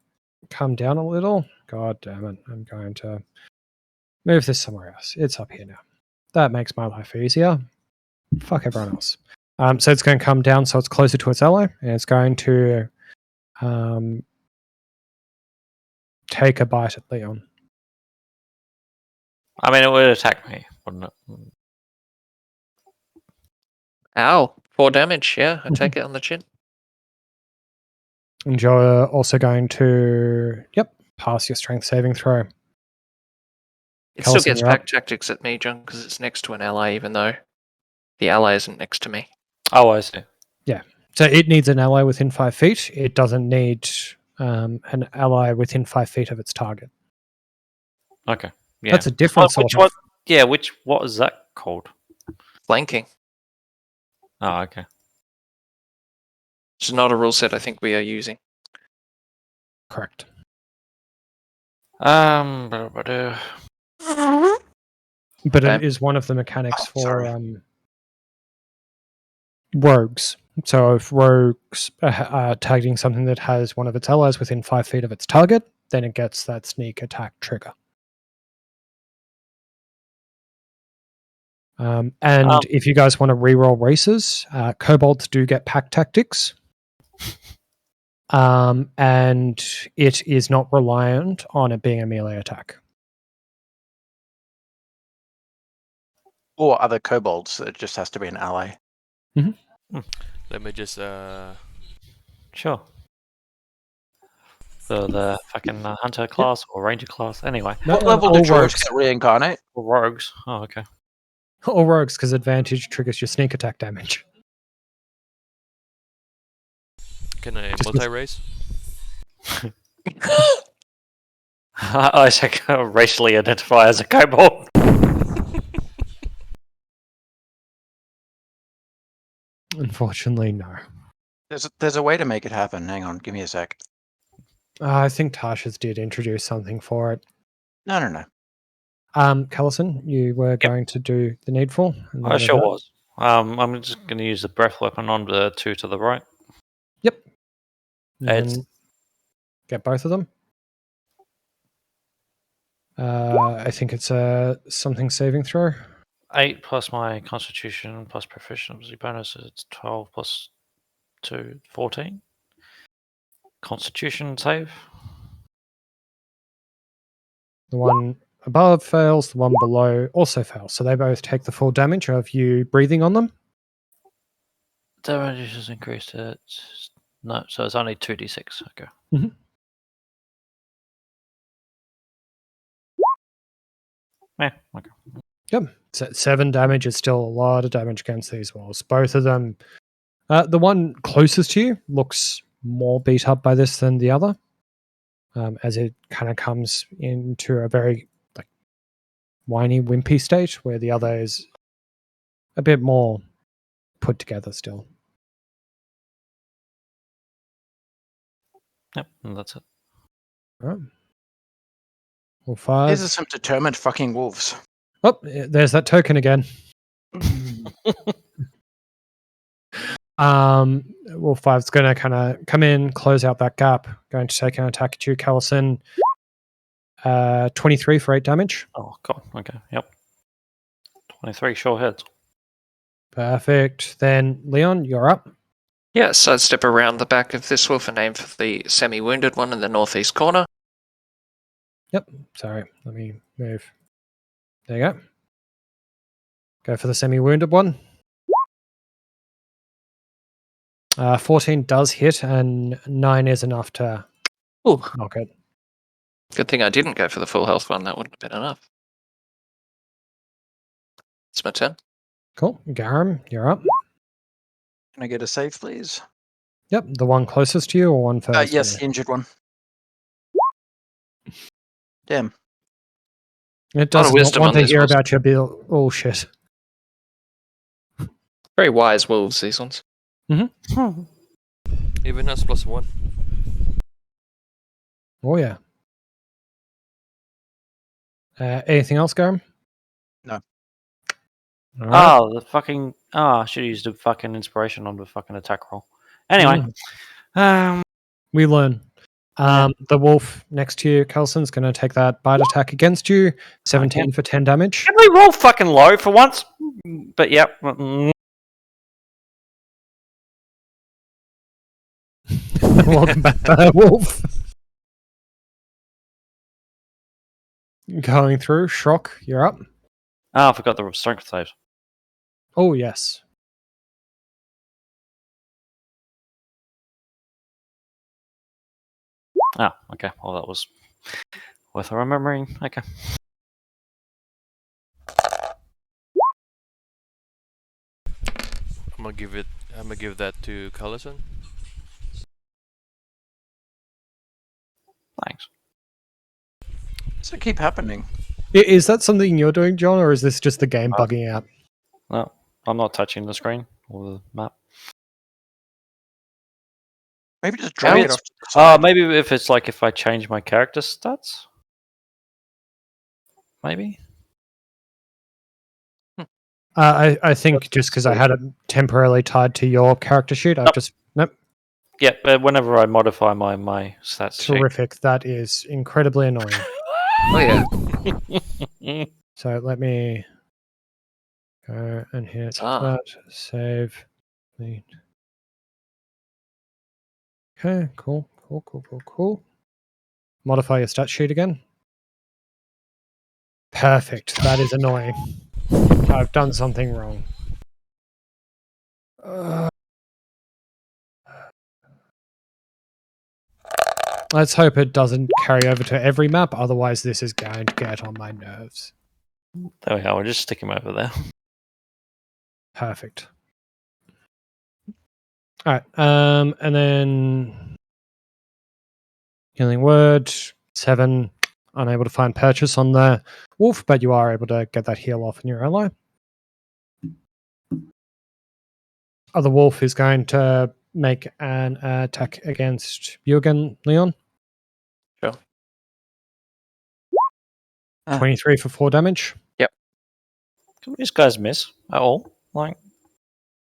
come down a little. God damn it. I'm going to move this somewhere else. It's up here now. That makes my life easier. Fuck everyone else. So it's going to come down so it's closer to its ally, and it's going to take a bite at Leon. I mean, it would attack me, wouldn't it? Ow. 4 damage. Yeah, I take it on the chin. And you're also going to, pass your strength saving throw. It Callison, still gets you're up. pack tactics at me, John, because it's next to an ally, even though the ally isn't next to me. Oh, I see. So it needs an ally within 5 feet. It doesn't need an ally within 5 feet of its target. Okay. Yeah. That's a different sort which of. one? Yeah. What is that called? Flanking. Oh, okay. Which is not a rule set I think we are using. Correct. But But Okay. it is one of the mechanics Oh, for sorry. rogues. So if rogues are targeting something that has one of its allies within 5 feet of its target, then it gets that sneak attack trigger. And if you guys want to reroll races, kobolds do get pack tactics. And it is not reliant on it being a melee attack. Or other kobolds. It just has to be an ally. Let me just sure. So the fucking hunter class or ranger class, anyway. What level do all dwarves rogues. get reincarnate? Or rogues. Oh, okay. All rogues, because advantage triggers your sneak attack damage. can I Just multi-race? Isaac racially identify as a kobold. Unfortunately, no. There's a way to make it happen. Hang on, give me a sec. I think Tasha's did introduce something for it. No. Callison, you were going to do the needful. and I then sure revert? was. I'm just going to use the breath weapon on the 2 to the right. And It's- then get both of them. I think it's a something saving throw. 8 plus my constitution plus proficiency bonus is 12 plus 2, 14. Constitution save. The one above fails, the one below also fails. So they both take the full damage of you breathing on them. Damage has increased it. No, so it's only 2d6. Okay. Mhm. Yeah, okay. Yep. So 7 damage is still a lot of damage against these walls. Both of them The one closest to you looks more beat up by this than the other, as it kind of comes into a very like whiny, wimpy state, where the other is a bit more put together still. Yep, and that's it. All right. Well, These 5. are some determined fucking wolves. Oh, there's that token again. Wolf 5's going to kind of come in, close out that gap. Going to take an attack at you, Callison. 23 for 8 damage. Oh, God. Okay, yep. 23 sure hits. Perfect. Then, Leon, you're up. Yeah, so I'd step around the back of this wolf and aim for the semi-wounded one in the northeast corner. Sorry, let me move. There you go. Go for the semi-wounded one. 14 does hit, and 9 is enough to Ooh. knock it. Good thing I didn't go for the full health one. That wouldn't have been enough. It's my turn. Cool. Garam, you're up. Can I get a save, please? Yep, the one closest to you or one furthest Yes, away? the injured one. Damn. It Lot of does not wisdom want on to this hear wolf. about your bill. Oh, shit. Very wise wolves, these ones. Even has +1. Oh, yeah. Anything else, Garam? No. All right. Oh, the fucking... Oh, I should have used a fucking inspiration on the fucking attack roll. Anyway. We learn. The wolf next to you, Kelson's going to take that bite attack against you. 17 for 10 damage. Can we roll fucking low for once? But yep. Welcome back, wolf. Going through. Shrock, you're up. Oh, I forgot the strength saves. Oh, yes. Oh, okay. Well, that was worth remembering. Okay. I'm gonna give that to Callison. Thanks. Does it keep happening? Is that something you're doing, John, or is this just the game bugging out? No, I'm not touching the screen or the map. Maybe just drag it it's- off to the side. Maybe if it's like if I change my character stats? Maybe? I think just because I had it temporarily tied to your character sheet, I've just... Nope. Yeah, but whenever I modify my stats sheet. Terrific. That is incredibly annoying. Oh, yeah. So let me go and hit that. Save. Delete. Okay, cool. Modify your stat sheet again. Perfect. That is annoying. I've done something wrong. Let's hope it doesn't carry over to every map, otherwise this is going to get on my nerves. There we go. We'll just stick him over there. Perfect. Alright, and then Healing Word, 7, unable to find purchase on the wolf, but you are able to get that heal off in your ally. Other wolf is going to make an attack against you again, Leon. Sure. 23 for 4 damage. Can these guys miss at all? Like,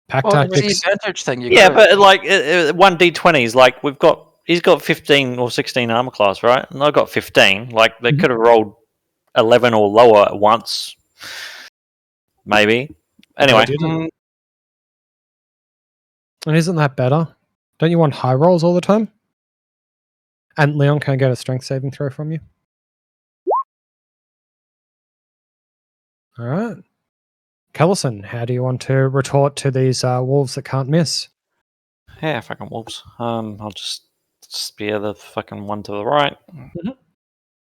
Pack Well, it's the tactics. advantage thing. yeah, but like 1d20s, like he's got 15 or 16 armor class, right? And I got 15. Like they could have rolled 11 or lower at once, maybe. Anyway, didn't. And isn't that better? Don't you want high rolls all the time? And Leon, can I get a strength saving throw from you? All right. Callison, how do you want to retort to these wolves that can't miss? yeah, fucking wolves. I'll just spear the fucking one to the right.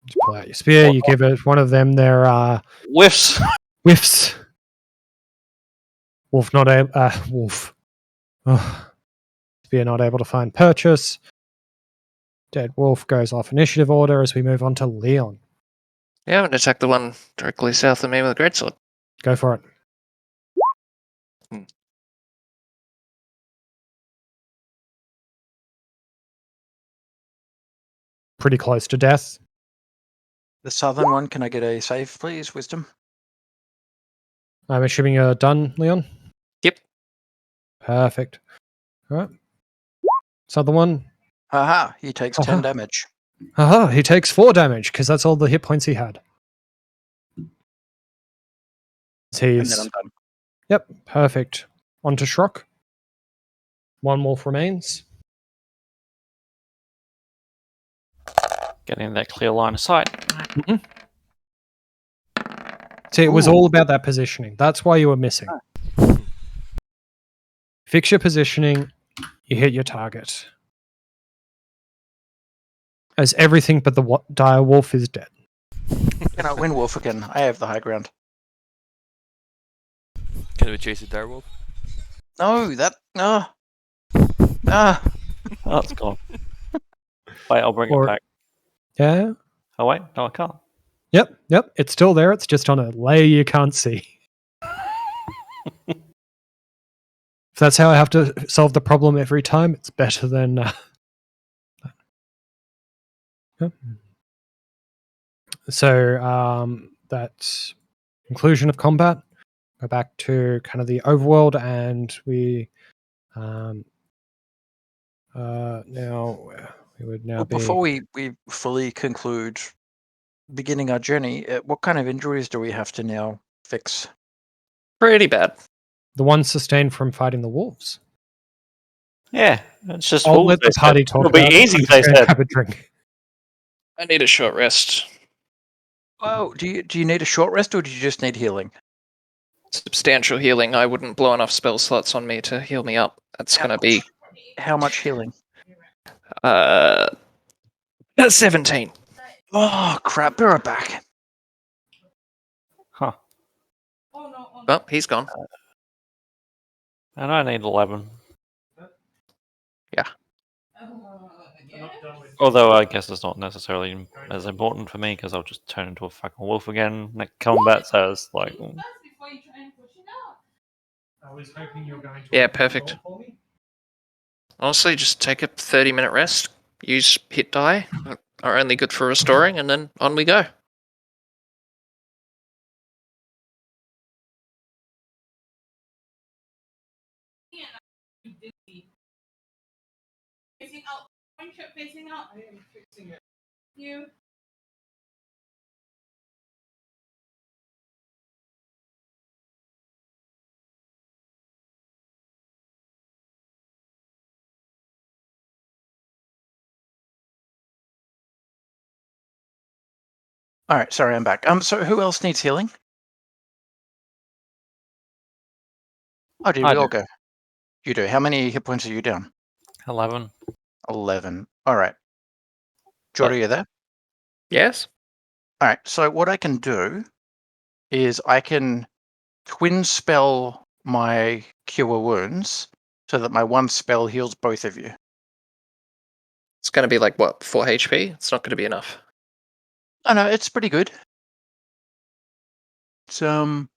Just pull out your spear. You give it one of them their Whiffs. whiffs. Wolf, not a wolf. Spear not able to find purchase. Dead wolf goes off initiative order as we move on to Leon. Yeah, I'm going to attack the one directly south of me with a greatsword. Go for it. Hmm. Pretty close to death. The southern one, can I get a save, please? Wisdom. I'm assuming you're done, Leon? Yep. Perfect. All right. Southern one. Haha, he takes 10 damage. Aha, he takes 4 damage because that's all the hit points he had. And then He's I'm done. Yep, perfect. On to Shrock. One wolf remains. Getting that clear line of sight. See, it was Ooh. all about that positioning. That's why you were missing. Fix your positioning, you hit your target. As everything but the dire wolf is dead. Can I win wolf again? I have the high ground. Can we chase the direwolf? No, that... Ah. Oh, it's gone. Wait, I'll bring Or- it back. Yeah. Oh, wait. No, I can't. Yep. It's still there. It's just on a layer you can't see. If that's how I have to solve the problem every time, it's better than. Yep. So that's conclusion of combat. Go back to kind of the overworld, and we now we would now Well, be. before we fully conclude beginning our journey, what kind of injuries do we have to now fix? Pretty bad. The one sustained from fighting the wolves. Yeah, it's just I'll wolves, let they the said. party talk It'll be about it. easy, I'm they just gonna said. have a drink. I need a short rest. Oh, do you need a short rest or do you just need healing? Substantial healing. I wouldn't blow enough spell slots on me to heal me up. That's How going to be How much healing? 17. Oh crap! Bear it back. Huh. Well, he's gone. And I need 11. Yeah. Although I guess it's not necessarily as important for me because I'll just turn into a fucking wolf again next combat. So it's like, I was hoping you were going to. Yeah, perfect. Honestly, just take a 30-minute rest. Use hit die. Are only good for restoring, and then on we go. All right, sorry, I'm back. So who else needs healing? Oh, did I we all do. go? You do. How many hit points are you down? 11. 11. All right. Jordy, are you there? Yes? All right. So what I can do is I can twin spell my cure wounds so that my one spell heals both of you. It's going to be like, what, 4 HP? It's not going to be enough. Oh no, it's pretty good. It's 1d8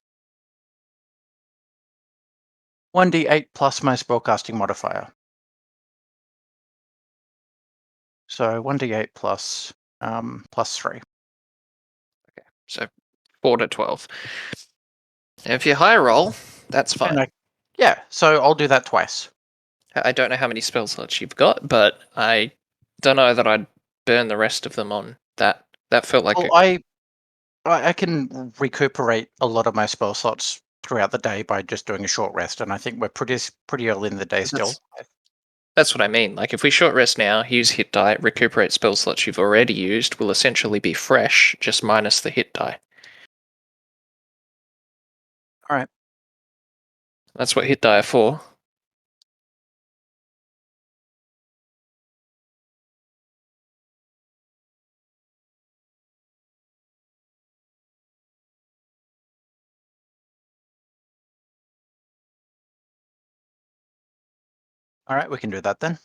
plus my spellcasting modifier. So 1d8 plus 3. So 4 to 12. And if you high roll, that's fine. And yeah, so I'll do that twice. I don't know how many spell slots you've got, but I don't know that I'd burn the rest of them on that. That felt like Well, I can recuperate a lot of my spell slots throughout the day by just doing a short rest, and I think we're pretty early in the day still. That's what I mean. Like, if we short rest now, use hit die, recuperate spell slots you've already used, will essentially be fresh, just minus the hit die. All right. That's what hit die are for. All right, we can do that then.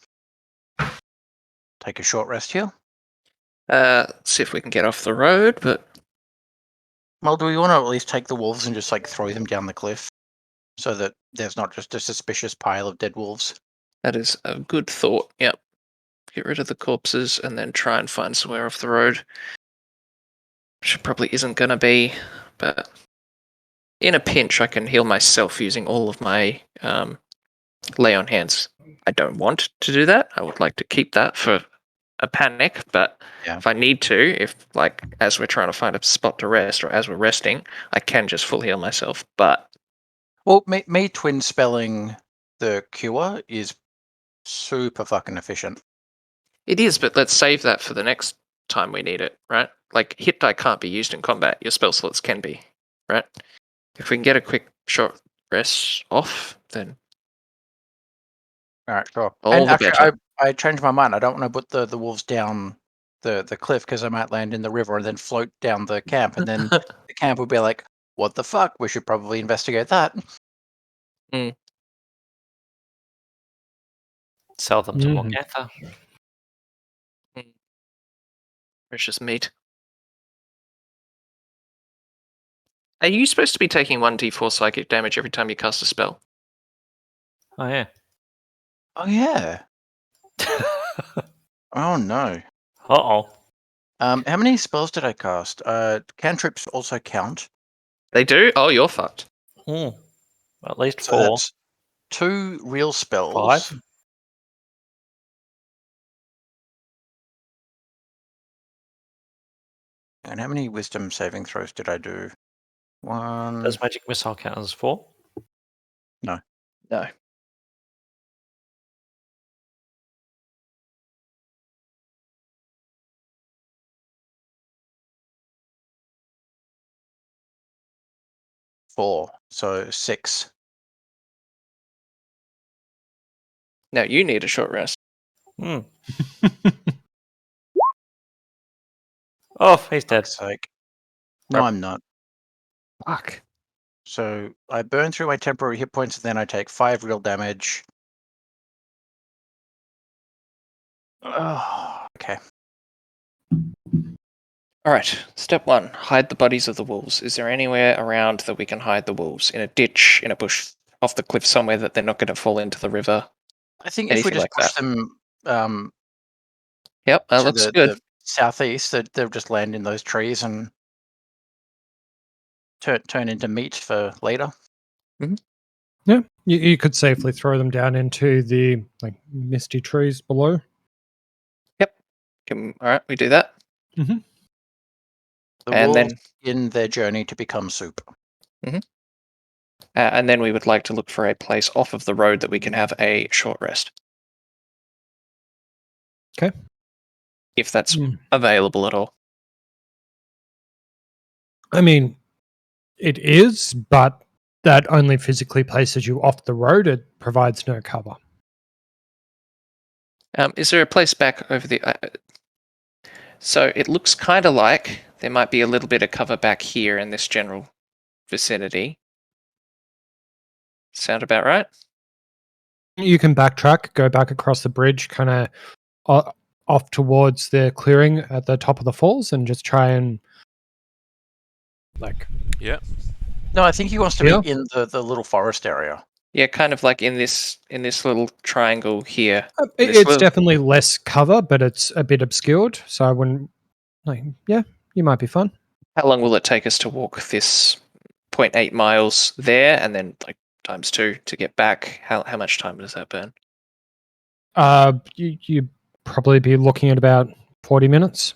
Take a short rest here. See if we can get off the road, but Well, do we want to at least take the wolves and just like throw them down the cliff so that there's not just a suspicious pile of dead wolves? that is a good thought. Yep. Get rid of the corpses and then try and find somewhere off the road. Which probably isn't going to be, but in a pinch, I can heal myself using all of my lay on hands. I don't want to do that. I would like to keep that for a panic, but Yeah. if I need to, if like as we're trying to find a spot to rest or as we're resting, I can just full heal myself. But Well, me twin spelling the cure is super fucking efficient. it is, but let's save that for the next time we need it, right? Like hit die can't be used in combat. Your spell slots can be, right? If we can get a quick short rest off, then All right, sure. all And the actually, better. I changed my mind. I don't want to put the wolves down the cliff because I might land in the river and then float down the camp, and then the camp will be like, "What the fuck? We should probably investigate that." Sell them to Mhm. Morgatha. Precious meat. Are you supposed to be taking 1d4 psychic damage every time you cast a spell? Oh yeah. Oh yeah. Oh no. Uh-oh. How many spells did I cast? Cantrips also count. They do? Oh, you're fucked. At least So 4. that's 2 real spells. 5. And how many wisdom saving throws did I do? 1. Does magic missile count as 4? No. 4. So 6. No, you need a short rest. Hmm. Oh, he's dead. Fuck's sake. No, I'm not. Fuck. So I burn through my temporary hit points and then I take 5 real damage. Oh, okay. Alright, step 1. Hide the bodies of the wolves. Is there anywhere around that we can hide the wolves? In a ditch, in a bush, off the cliff somewhere that they're not going to fall into the river? I think if we Anything just like push that. them Yep, that to looks the good. southeast, they'll just land in those trees and turn into meat for later. Yeah, you could safely throw them down into the like misty trees below. Alright, we do that. The And wolves then in their journey to become soup. and then we would like to look for a place off of the road that we can have a short rest. 'Kay. If that's Mm. available at all. I mean, it is, but that only physically places you off the road. It provides no cover. Is there a place back over the... so it looks kind of like there might be a little bit of cover back here in this general vicinity. Sound about right? You can backtrack, go back across the bridge, kind of off towards the clearing at the top of the falls, and just try and like. Yeah. No, I think he wants to Yeah. be in the little forest area. Yeah, kind of like in this little triangle here. It's This little- definitely less cover, but it's a bit obscured. So I wouldn't like. Yeah, you might be fun. How long will it take us to walk this 0.8 miles there and then like times 2 to get back? How much time does that burn? You probably be looking at about 40 minutes.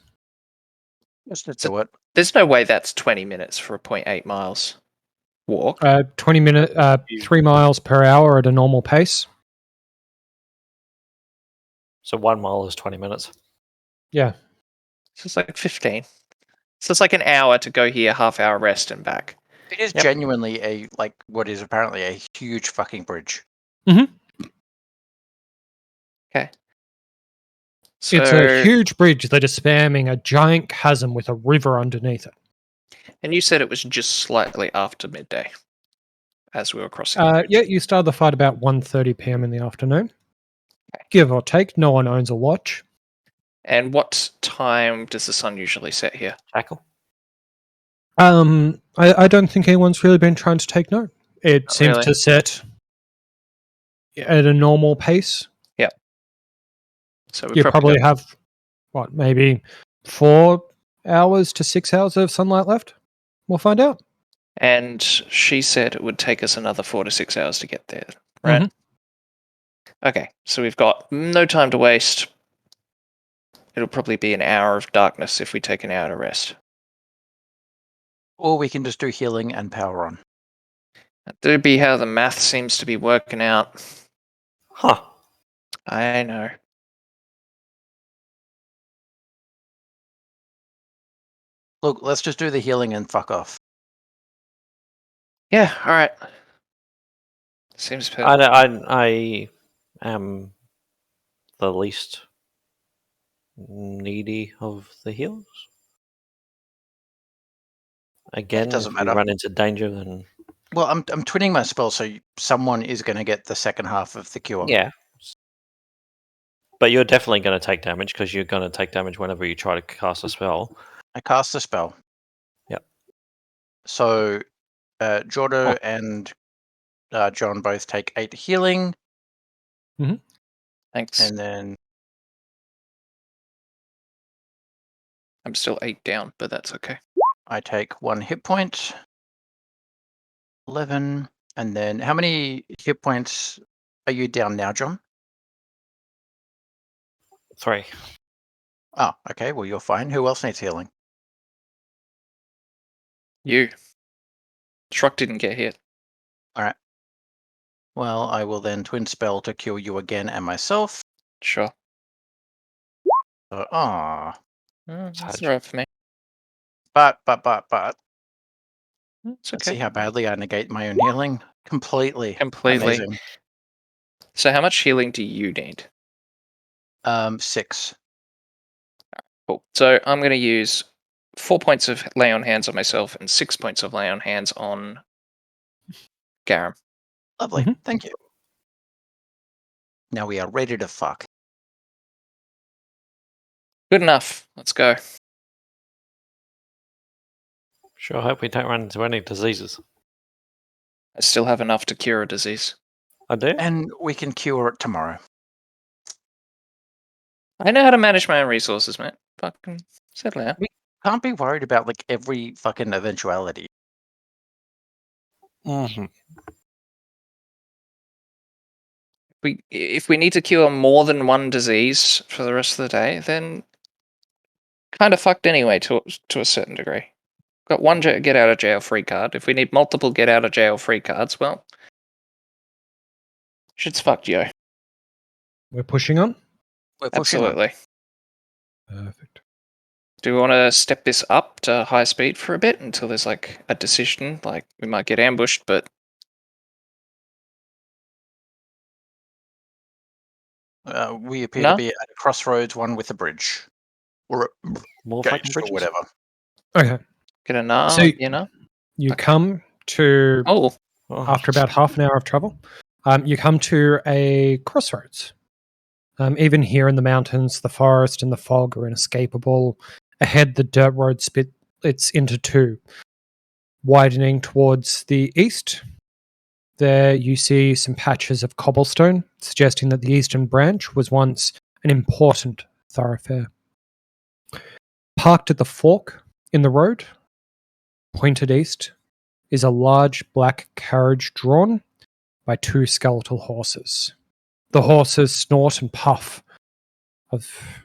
Just to So- do it. There's no way that's 20 minutes for a 0.8 miles walk. 20 minute, 3 miles per hour at a normal pace. So 1 mile is 20 minutes. Yeah. So it's like 15. So it's like an hour to go here, half-hour rest and back. It is Yep. genuinely what is apparently a huge fucking bridge. So It's a huge bridge that is spamming a giant chasm with a river underneath it. and you said it was just slightly after midday as we were crossing the bridge. Yeah, you started the fight about 1:30 p.m. in the afternoon. Give or take. No one owns a watch. And what time does the sun usually set here? Tackle. I don't think anyone's really been trying to take note. It Not seems really. to set at a normal pace. So we You probably got- have, what, maybe 4 hours to 6 hours of sunlight left? We'll find out. And she said it would take us another 4 to 6 hours to get there, right? Mhm. Okay, so we've got no time to waste. It'll probably be an hour of darkness if we take an hour to rest. Or we can just do healing and power on. That'd be how the math seems to be working out. Huh. I know. Look, let's just do the healing and fuck off. Yeah, alright. Seems I, perfect. I am the least needy of the healers. Again, doesn't if we matter. run into danger, then Well, I'm twinning my spell, so someone is going to get the second half of the cure. yeah. But you're definitely going to take damage because you're going to take damage whenever you try to cast a spell. I cast the spell. Yep. So, Jordo and John both take 8 healing, Thanks. and then I'm still 8 down, but that's okay. I take 1 hit point. 11, and then how many hit points are you down now, John? 3. Oh, okay. Well, you're fine. Who else needs healing? You. Truck didn't get hit. Well, I will then twin spell to cure you again and myself. Sure. That's Saj. alright for me. but It's let's see okay. how badly I negate my own healing. Completely. Completely. Amazing. So how much healing do you need? 6. Cool. So I'm going to use 4 points of lay on hands on myself and 6 points of lay on hands on Garam. Lovely. Mhm. Thank you. Now we are ready to fuck. Good enough. Let's go. Sure hope we don't run into any diseases. I still have enough to cure a disease. I do? And we can cure it tomorrow. I know how to manage my own resources, mate. Fucking settle out. Can't be worried about like every fucking eventuality. Mm-hmm. If we need to cure more than one disease for the rest of the day, then kind of fucked anyway to a certain degree. Got one get out of jail free card. If we need multiple get out of jail free cards, well, shit's fucked, yo. We're pushing on. We're pushing on. Absolutely. Perfect. Do we want to step this up to high speed for a bit until there's like a decision? Like we might get ambushed, but We appear No? to be at a crossroads, one with a bridge. Or a More gate fucking or bridges. whatever. Okay. get a nah, So- you know? You Okay. come to, Oh, Oh, after about half an hour of travel, you come to a crossroads. Even here in the mountains, the forest and the fog are inescapable. Ahead, the dirt road splits into two. Widening towards the east, there you see some patches of cobblestone, suggesting that the eastern branch was once an important thoroughfare. Parked at the fork in the road, pointed east, is a large black carriage drawn by 2 skeletal horses. The horses snort and puff of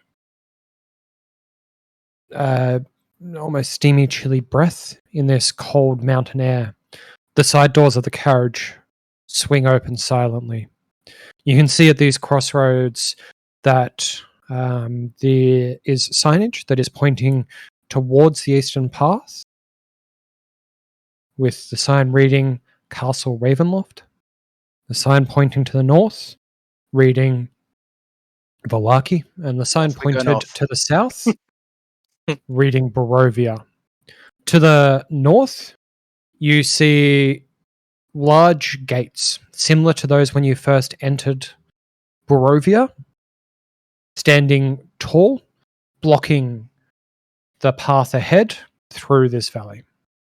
almost steamy, chilly breath in this cold mountain air. The side doors of the carriage swing open silently. You can see at these crossroads that there is signage that is pointing towards the eastern path, with the sign reading Castle Ravenloft. The sign pointing to the north, reading Valaki, and the sign Off we go pointed north. to the south, reading Barovia. To the north, you see large gates, similar to those when you first entered Barovia, standing tall, blocking the path ahead through this valley.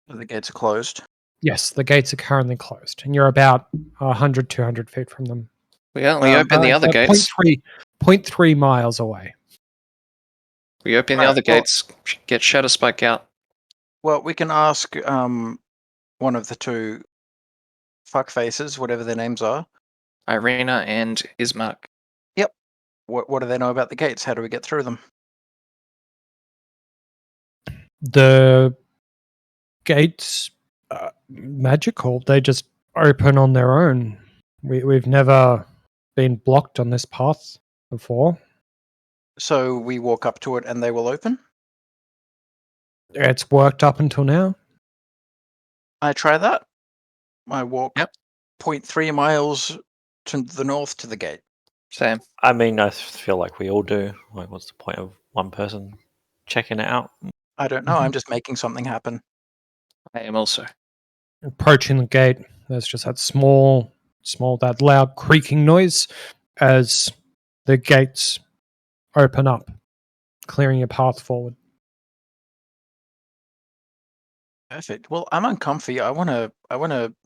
The gates are closed. Yes, the gates are currently closed, and you're about 100, 200 feet from them. We only open the other gates. 0.3 miles away. We open the Right, other well- gates. Get Shadow Spike out. Well, we can ask one of the two fuckfaces, whatever their names are. Irina and Ismark. What do they know about the gates? How do we get through them? The gates magical. They just open on their own. We've never been blocked on this path before. So we walk up to it and they will open? It's worked up until now. I try that. I walk Yep. 0.3 miles to the north to the gate. Same. I mean, I feel like we all do. Like, what's the point of one person checking it out? I don't know. I'm just making something happen. I am also. Approaching the gate, there's just that small, that loud creaking noise as the gates open up, clearing a path forward. Perfect. Well, I'm uncomfy. I wanna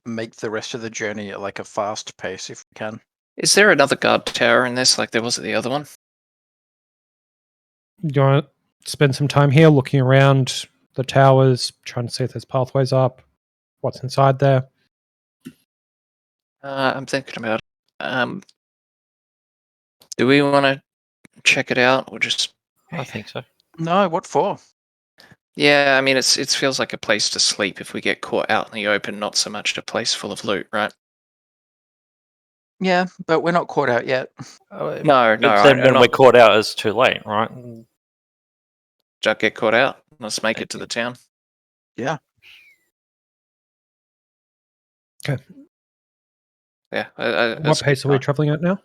make the rest of the journey at like a fast pace if we can. Is there another guard tower in this like there was at the other one? You want to spend some time here looking around the towers, trying to see if there's pathways up, what's inside there. I'm thinking about it. Do we want to check it out or just? I think so. No, what for? Yeah, I mean it feels like a place to sleep if we get caught out in the open, not so much a place full of loot, right? Yeah, but we're not caught out yet. No, But I, then I'm when we're not. caught out, it's too late, right? Don't get caught out. Let's make it to the town. Okay. Yeah. What pace are we traveling at now?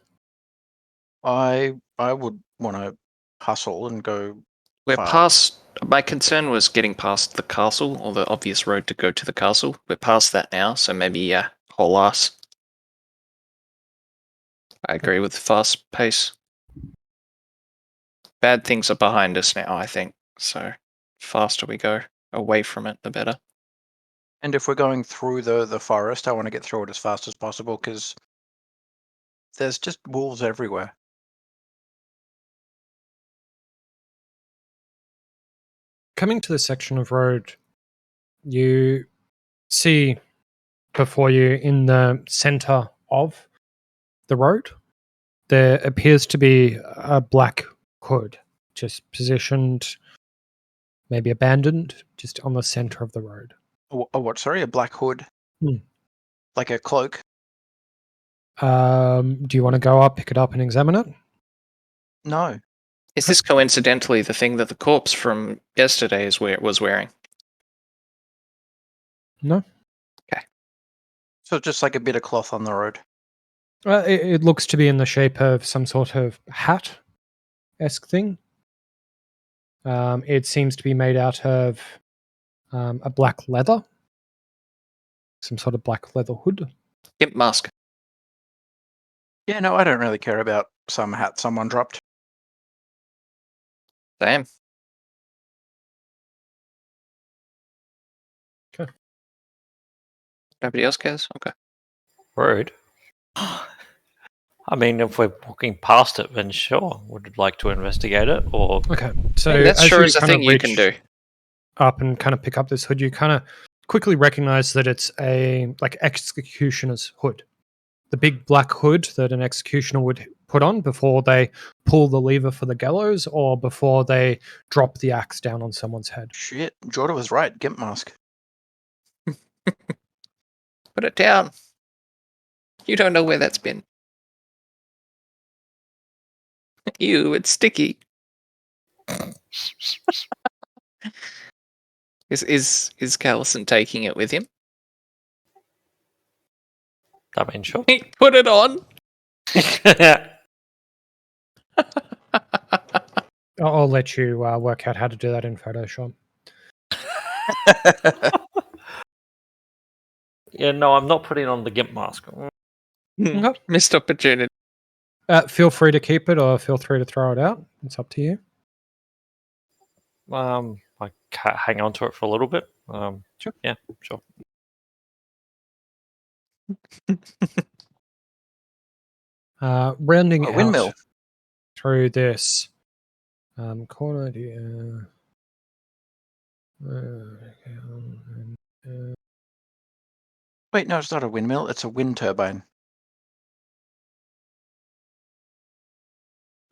I would want to hustle and go. We're fast. past. My concern was getting past the castle, or the obvious road to go to the castle. We're past that now, so maybe whole ass. I agree with the fast pace. Bad things are behind us now, I think. So, faster we go away from it, the better. And if we're going through the forest, I want to get through it as fast as possible because there's just wolves everywhere. Coming to this section of road, you see before you in the center of the road, there appears to be a black hood just positioned, maybe abandoned, just on the center of the road. A what? Sorry, a black hood, Hmm. like a cloak. Do you want to go up, pick it up, and examine it? No, Is this coincidentally the thing that the corpse from yesterday was wearing? No. so it's just like a bit of cloth on the road. It looks to be in the shape of some sort of hat-esque thing. It seems to be made out of a black leather, some sort of black leather hood. Gimp mask. Yeah, no, I don't really care about some hat someone dropped. Damn. Okay. Nobody else cares? Okay. Rude. I mean, if we're walking past it, then sure, would like to investigate it, or Okay, so Hey, that as sure you is a kind of thing you can reach do. up and kind of pick up this hood, you kind of quickly recognize that it's a like executioner's hood, the big black hood that an executioner would put on before they pull the lever for the gallows or before they drop the axe down on someone's head. Shit, Jordan was right. Gimp mask. Put it down. You don't know where that's been. Ew, it's sticky. Is Callison taking it with him? I mean, sure. Put it on. I'll let you work out how to do that in Photoshop. Yeah, no, I'm not putting on the gimp mask. Okay. Missed opportunity. Feel free to keep it or feel free to throw it out. It's up to you. I can't hang on to it for a little bit. Sure. Yeah, sure. Rounding A windmill. out through this corner here. Wait, no, it's not a windmill. It's a wind turbine.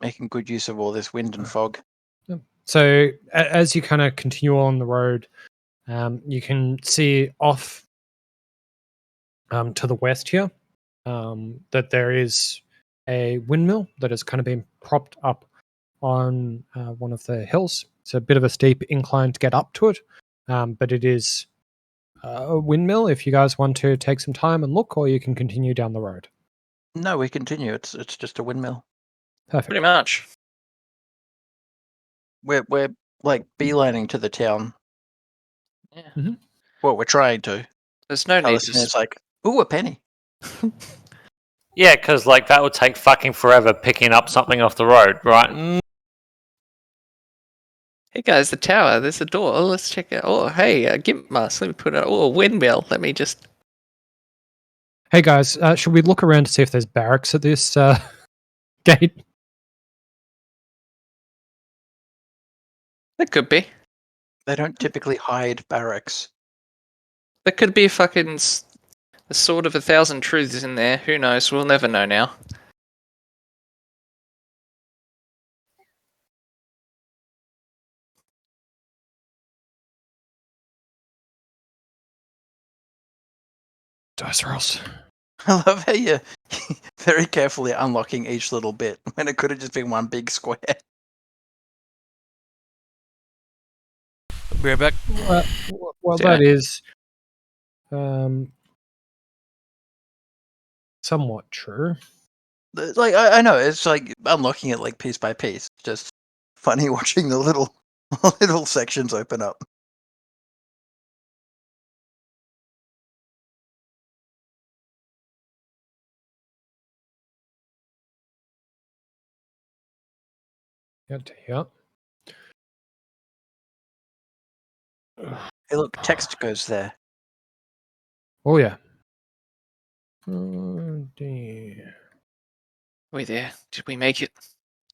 Making good use of all this wind and fog. So as you kind of continue on the road, you can see off to the west here that there is a windmill that has kind of been propped up on one of the hills. It's a bit of a steep incline to get up to it, but it is a windmill if you guys want to take some time and look, or you can continue down the road. No, we continue. It's just a windmill. Perfect. Pretty much. We're like beelining to the town. Yeah. Mhm. Well, we're trying to. There's no need Alison to. is like, ooh, a penny. Yeah, because like that would take fucking forever picking up something off the road, right? Hey guys, the tower. There's a door. Oh, let's check it. Oh, hey, gimp mask. Let me put it. Oh, a windmill. Let me just. Hey guys, should we look around to see if there's barracks at this gate? That could be. They don't typically hide barracks. There could be fucking a sword of 1,000 truths in there. Who knows? We'll never know now. Dice rolls. I love how you're very carefully unlocking each little bit when it could have just been one big square. Be right back. Well, Yeah. that is somewhat true. Like I know it's like unlocking it like piece by piece. Just funny watching the little little sections open up. Good to hear. Hey, look, text goes there. Oh yeah. Oh dear. We there? Did we make it?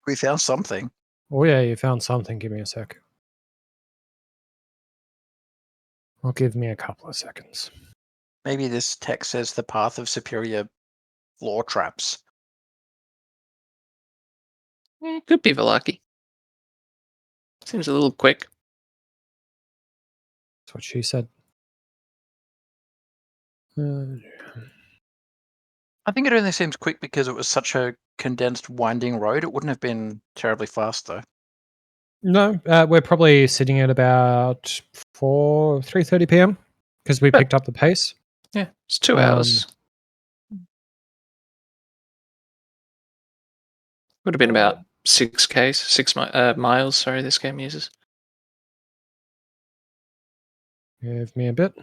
We found something. Oh yeah, you found something. Give me a sec. Well, give me a couple of seconds. Maybe this text says the path of superior floor traps. Could be Velaki. Seems a little quick. That's what she said. I think it only seems quick because it was such a condensed, winding road. It wouldn't have been terribly fast, though. No, we're probably sitting at about 3:30 p.m. because we Good. picked up the pace. Yeah, it's 2 hours. Would have been about 6 miles. Sorry, this game uses. Give me a bit.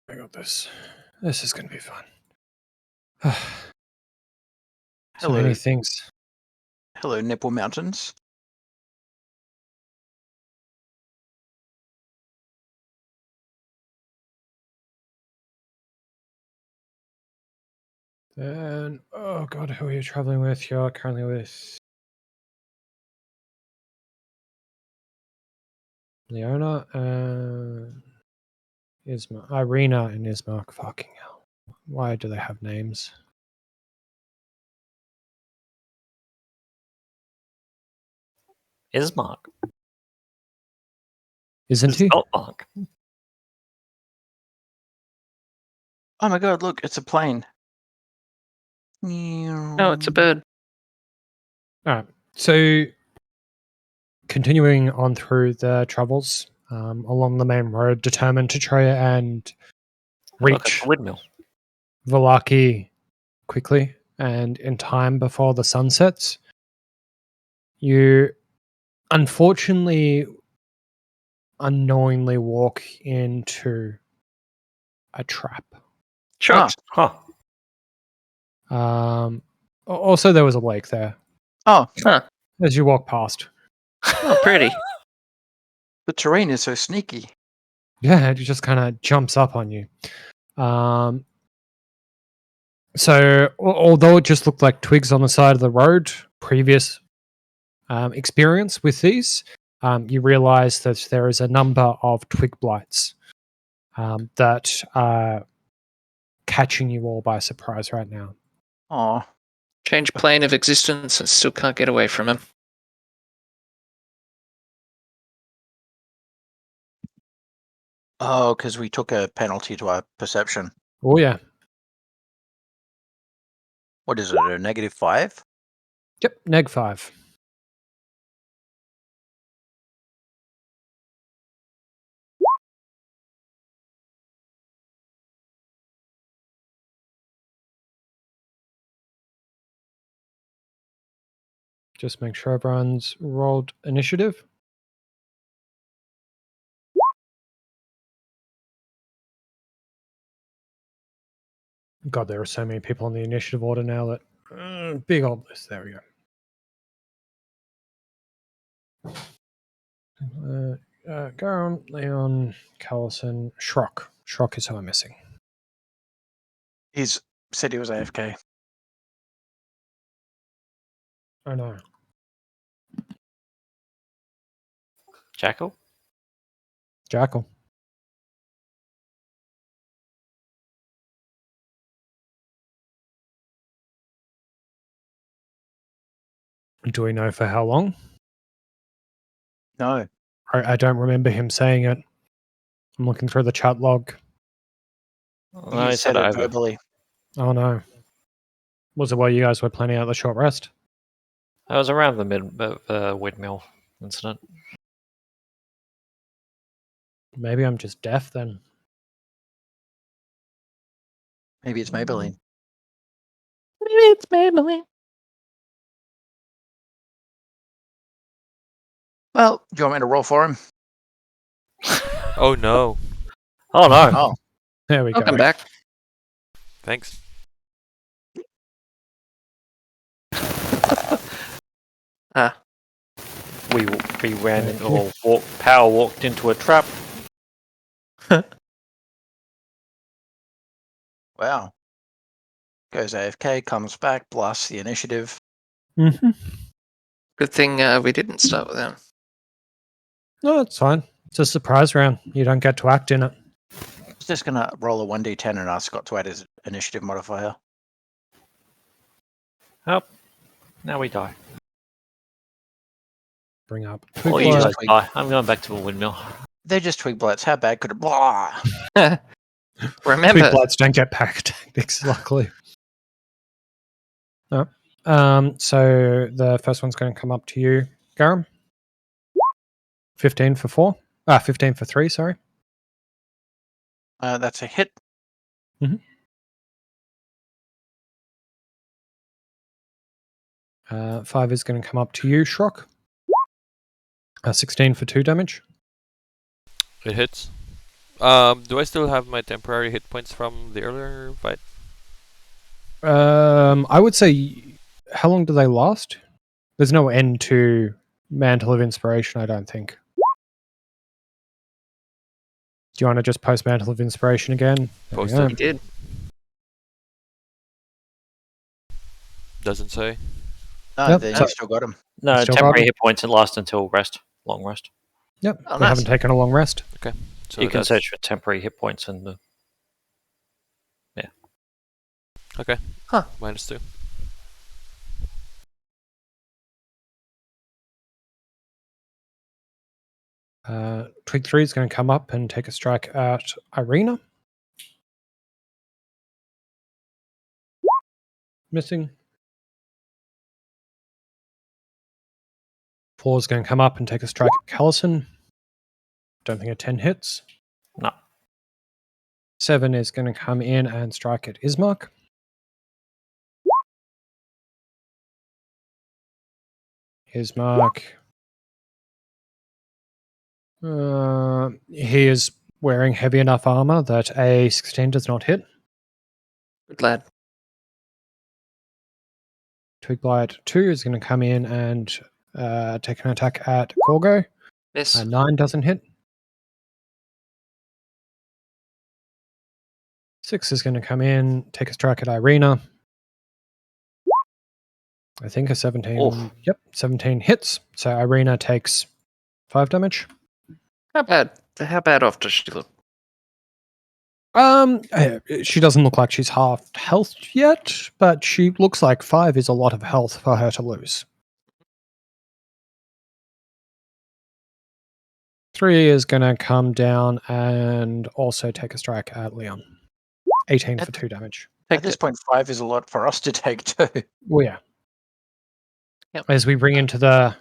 I got this. This is going to be fun. So Hello. many things. Hello, Nipple Mountains. And oh god, who are you traveling with? You're currently with Leona and Ismark. Irina and Ismark. Fucking hell. Why do they have names? Ismark. Isn't It's he? not Mark. Oh my god, look, it's a plane. No, it's a bird. All right. So, continuing on through the travels along the main road, determined to try and Look at reach the windmill. Valaki quickly and in time before the sun sets, you unfortunately unknowingly walk into a trap. Shocked. Huh. Also, there was a lake there Oh, as you walk past. Oh, pretty. the terrain is so sneaky. Yeah, it just kind of jumps up on you. So, although it just looked like twigs on the side of the road, previous experience with these, you realize that there is a number of twig blights that are catching you all by surprise right now. Oh, Change plane of existence and still can't get away from him. oh, because we took a penalty to our perception. Oh, yeah. What is it? A -5? Yep, neg 5. Just make sure everyone's rolled initiative. God, there are so many people on the initiative order now that big old list. There we go. Garum, Leon, Callison, Schrock. Schrock is who I'm missing. He's said he was AFK. Oh no. Jackal? Jackal. Do we know for how long? No. I don't remember him saying it. I'm looking through the chat log. No, He he said said it over. verbally. Oh no. Was it while you guys were planning out the short rest? That was around the windmill incident. Maybe I'm just deaf then. Maybe it's Maybelline. Maybe it's Maybelline. Well, do you want me to roll for him? Oh no. Oh no. Oh, There we I'll go. come back. Thanks. We ran into or power walked into a trap. wow. Goes AFK, comes back, blasts the initiative. Mm-hmm. Good thing we didn't start with him. No, it's fine. It's a surprise round. You don't get to act in it. He's just going to roll a 1d10 and ask Scott to add his initiative modifier. Oh, now we die. Bring up. Or Twig you blight. guys die. I'm going back to the windmill. They're just twig blights. How bad could it? Blah. Remember, Twig blights don't get pack tactics, luckily. No. So the first one's going to come up to you, Garum. 15 for 4. 15 for 3, sorry. That's a hit. 5 is going to come up to you, Shrock. 16 for 2 damage. It hits. Do I still have my temporary hit points from the earlier fight? I would say, how long do they last? There's no end to Mantle of Inspiration, I don't think. Do you want to just post Mantle of Inspiration again? There we Post go. it. he did. Doesn't say. No, Yep, then so- you still got him. No, Still got temporary him? hit points and last until rest. Long rest. Yep, Oh, we nice. haven't taken a long rest. So You can that's- search for temporary hit points and Okay. Huh. -2. Twig 3 is going to come up and take a strike at Irina. missing. 4 is going to come up and take a strike at Callison. Don't think a 10 hits. No. 7 is going to come in and strike at Ismark. Ismark. He is wearing heavy enough armor that a 16 does not hit. Good lad. Twig Blight 2 is going to come in and take an attack at Gorgo. Yes. 9 doesn't hit. 6 is going to come in, take a strike at Irina. I think a 17. Oof. Yep, 17 hits. So Irina takes 5 damage. How bad off does she look? She doesn't look like she's half health yet, but she looks like 5 is a lot of health for her to lose. 3 is going to come down and also take a strike at Leon. 18 for 2 damage. At this point, 5 is a lot for us to take too. Well, yeah. Yep. As we bring into the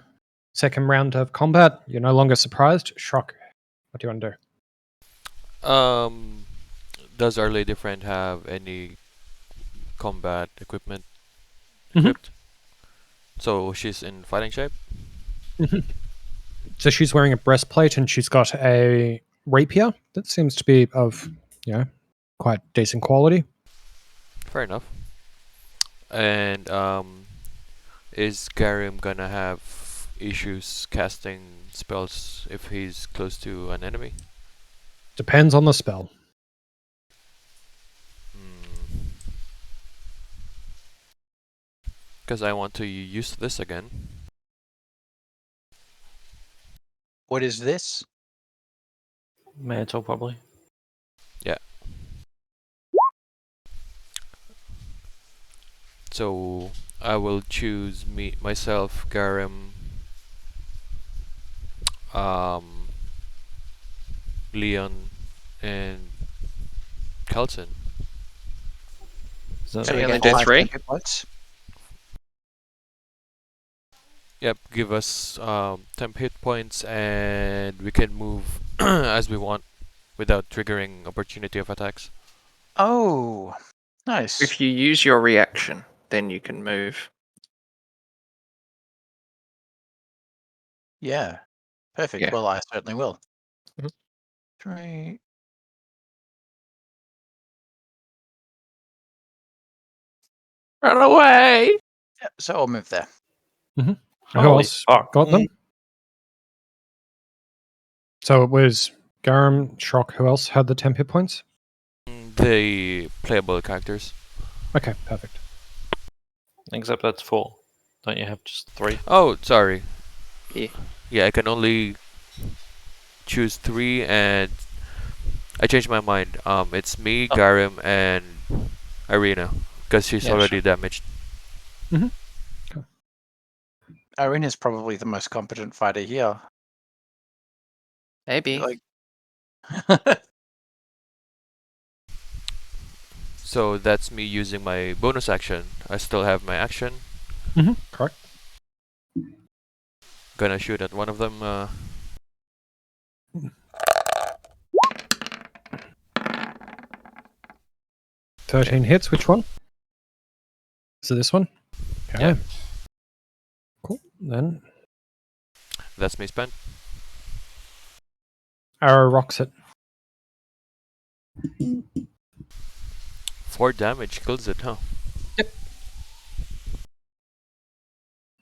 second round of combat, you're no longer surprised. Shock. What do you want to do? Does our lady friend have any combat equipment Mhm. equipped? So she's in fighting shape? So she's wearing a breastplate and she's got a rapier that seems to be of, quite decent quality. Fair enough. And is Garim gonna have issues casting spells if he's close to an enemy? Depends on the spell. Because I want to use this again. What is this? Mantle, probably. So I will choose myself, Garim, Leon, and Kelson. Is that So we you get only do 5 3? hit points? Yep, give us 10 hit points and we can move as we want without triggering opportunity of attacks. Oh, nice. If you use your reaction, then you can move. Yeah, perfect. Yeah. Well, I certainly will. Mhm. 3. Run away! Yeah, so I'll move there. Who Holy else fuck. got them? So it was Garum, Shock. Who else had the 10 hit points? The playable characters. Okay, perfect. Except that's 4. Don't you have just 3? Oh, sorry. Yeah. Yeah, I can only choose 3 and I changed my mind. It's me, Oh. Garim, and Irina because she's Yeah, already damaged. Irina's probably the most competent fighter here. Maybe. Like, So that's me using my bonus action. I still have my action. Correct. Gonna shoot at one of them. 13 hits. Which one? Is it this one? Okay. Yeah. Cool. Then That's me spent. arrow rocks it. 4 damage kills it, huh?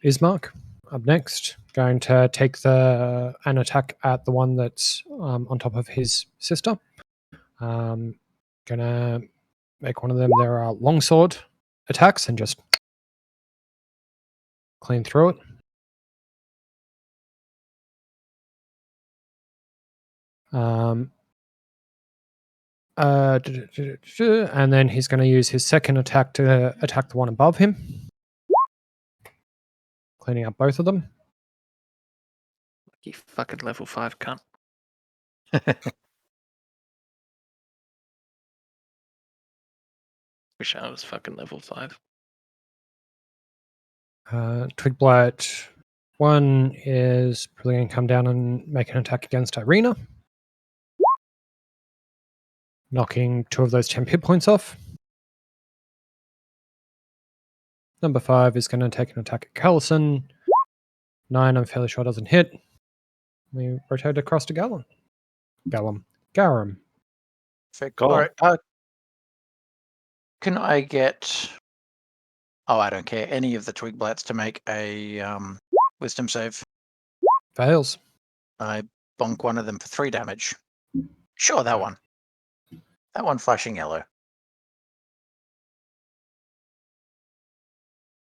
Ismark up next. Going to take an attack at the one that's on top of his sister. Gonna make one of them their longsword attacks and just clean through it. And then he's going to use his second attack to attack the one above him, cleaning up both of them. You fucking level 5 cunt. Wish I was fucking level 5. Twig Blight 1 is probably going to come down and make an attack against Irina, knocking 2 of those 10 hit points off. Number 5 is going to take an attack at Callison. 9, I'm fairly sure doesn't hit. We rotate across to Garum. Perfect. Go All on. right. Can I get? Oh, I don't care. Any of the Twig Blights to make a Wisdom save. Fails. I bonk one of them for 3 damage. Sure, that one. That one flashing yellow.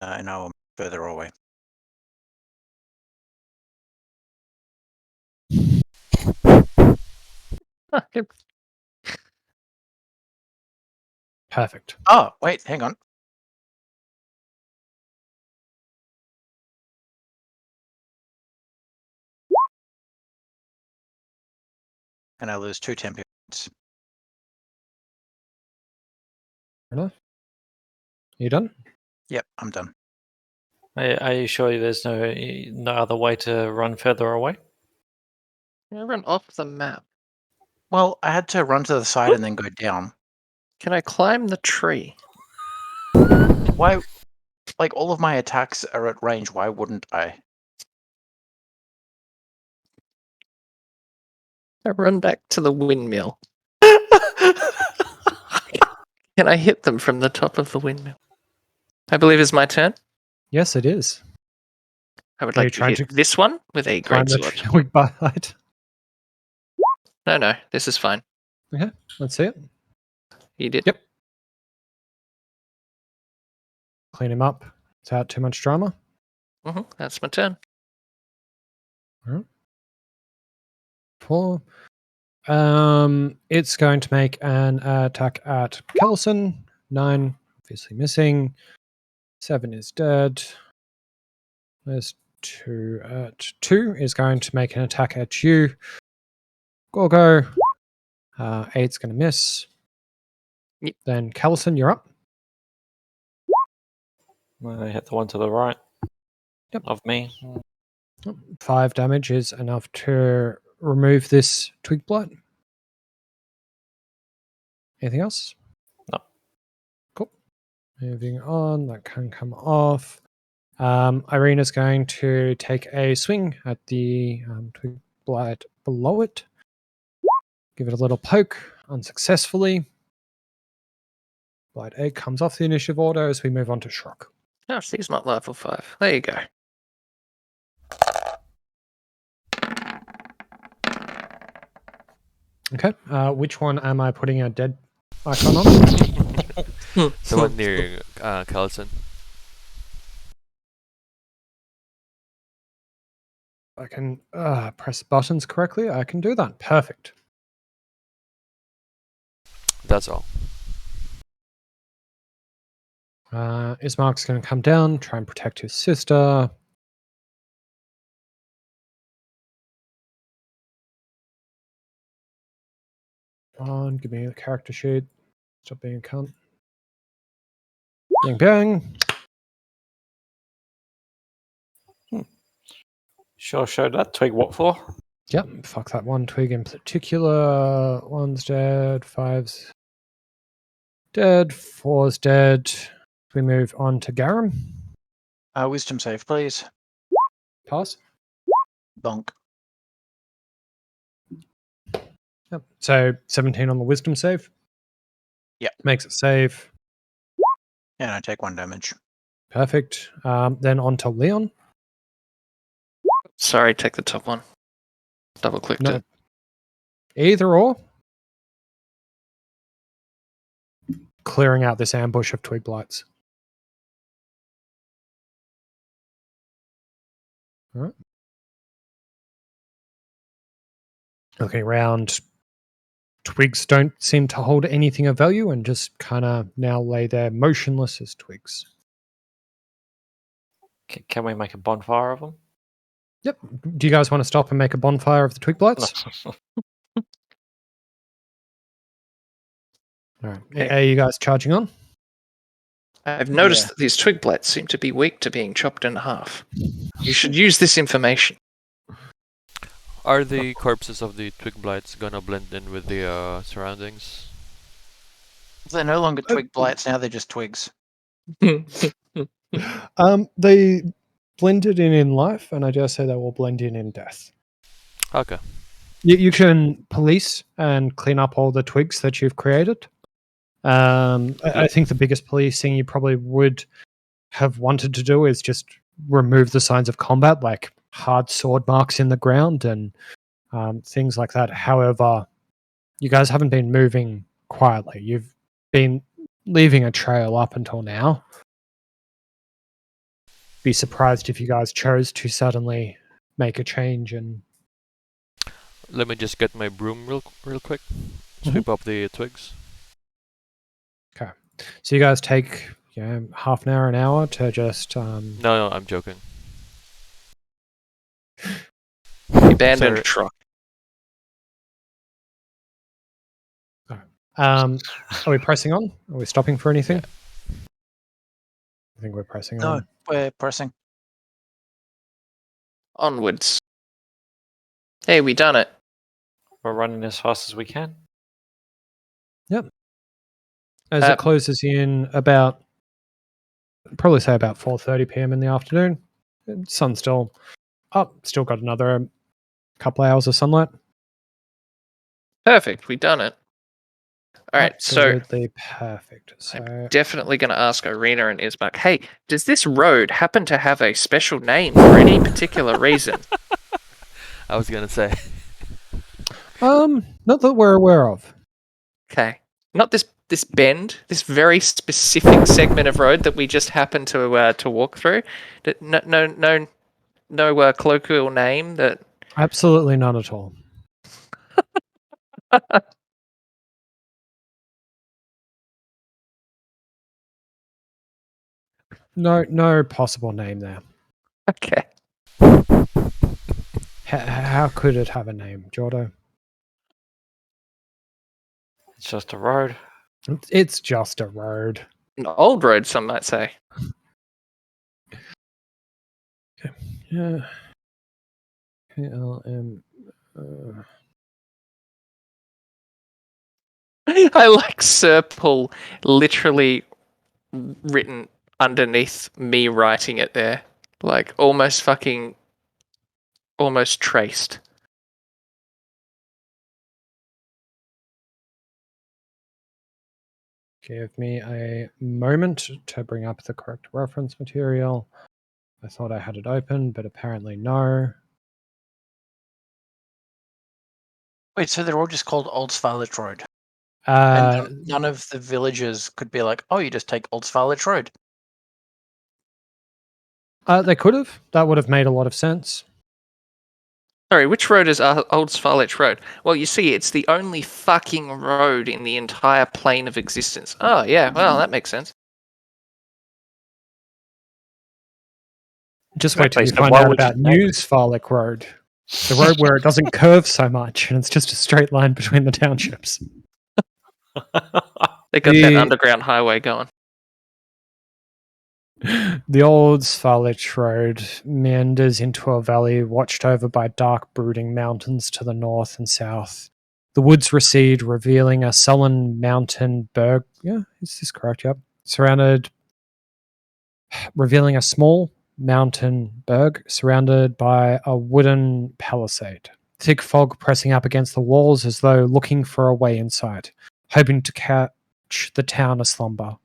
I know I'm further away. Perfect. Oh, wait, hang on. And I lose 2 temp points. Fair enough. You done? Yep, I'm done. Are you sure there's no other way to run further away? Can I run off the map? Well, I had to run to the side and then go down. Can I climb the tree? Why? Like, all of my attacks are at range. Why wouldn't I? I run back to the windmill. Can I hit them from the top of the windmill? I believe it's my turn. Yes, it is. I would Are you like to trying hit to this one with a Climb great the sword. Twig Blight. No, this is fine. Okay, let's see it. You did. Yep. Clean him up without too much drama. That's my turn. 4. It's going to make an attack at Callison. 9, obviously missing. 7 is dead. There's 2 at 2 is going to make an attack at you. Gorgo. 8's going to miss. Yep. Then Callison, you're up. I hit the one to the right. Yep. Of me. 5 damage is enough to remove this Twig Blight. Anything else? No. Cool. Moving on, that can come off. Irina's going to take a swing at the Twig Blight below it. Give it a little poke, unsuccessfully. Blight 8 comes off the initiative order as we move on to Shrock. Oh, she's not level 5. There you go. Okay, which one am I putting a dead icon on? The one near Callison. I can press buttons correctly. I can do that. Perfect. That's all. Ismark's going to come down, try and protect his sister. Come on, give me the character sheet. Stop being a cunt. Bang, bang. Sure showed that twig what for? Yep, fuck that one twig in particular. 1's dead, 5's dead, 4's dead. We move on to Garum. Wisdom save, please. Pass. Bonk. Yep. So 17 on the wisdom save. Yep. Makes it save. And I take 1 damage. Perfect. Then on to Leon. Sorry, take the top one. Double clicked No. it. Either or. Clearing out this ambush of twig blights. All right. Looking around, twigs don't seem to hold anything of value and just kind of now lay there motionless as twigs. Can we make a bonfire of them? Yep. Do you guys want to stop and make a bonfire of the twig blights? All right. Okay. Are you guys charging on? I've noticed Yeah. that these twig blights seem to be weak to being chopped in half. You should use this information. Are the corpses of the twig blights gonna blend in with the surroundings? They're no longer twig blights, now they're just twigs. They blended in life, and I dare say they will blend in death. Okay. You can police and clean up all the twigs that you've created. I think the biggest policing you probably would have wanted to do is just remove the signs of combat, like hard sword marks in the ground and things like that. However, you guys haven't been moving quietly. You've been leaving a trail up until now. Be surprised if you guys chose to suddenly make a change and Let me just get my broom real quick. Sweep up the twigs. so you guys take half an hour, an hour to just No, I'm joking. The abandoned Sorry. truck. are we pressing on? Are we stopping for anything? I think we're pressing No, on. we're pressing. Onwards. Hey, we done it. We're running as fast as we can. As it closes in about, probably say about 4:30 p.m. in the afternoon. Sun's still up. Still got another couple hours of sunlight. Perfect. We done it. All right. Absolutely perfect. So So I'm definitely going to ask Irina and Isbak, hey, does this road happen to have a special name for any particular reason? I was gonna say. not that we're aware of. Okay. Not this bend, this very specific segment of road that we just happened to walk through. No colloquial name that. Absolutely none at all. No possible name there. Okay. How could it have a name, Jordo? It's just a road. It's just a road. An old road, some might say. Yeah. KLM. I like Serpul literally written underneath me writing it there. Like almost traced. Give me a moment to bring up the correct reference material. I thought I had it open, but apparently no. Wait, so they're all just called Old Svalich Road? And none of the villagers could be like, oh, you just take Old Svalich Road. They could have. That would have made a lot of sense. Sorry, which road is Old Svalich Road? Well, you see, it's the only fucking road in the entire plane of existence. Oh, yeah, well, that makes sense. Just wait till Okay, you so find why out would you about name New Svalek Road. The road where it doesn't curve so much and it's just a straight line between the townships. They got that underground highway going. The old Svalich Road meanders into a valley watched over by dark, brooding mountains to the north and south. The woods recede, revealing a sullen mountain berg. Yeah, is this correct? Yep. Revealing a small mountain berg surrounded by a wooden palisade. Thick fog pressing up against the walls as though looking for a way inside, hoping to catch the town aslumber.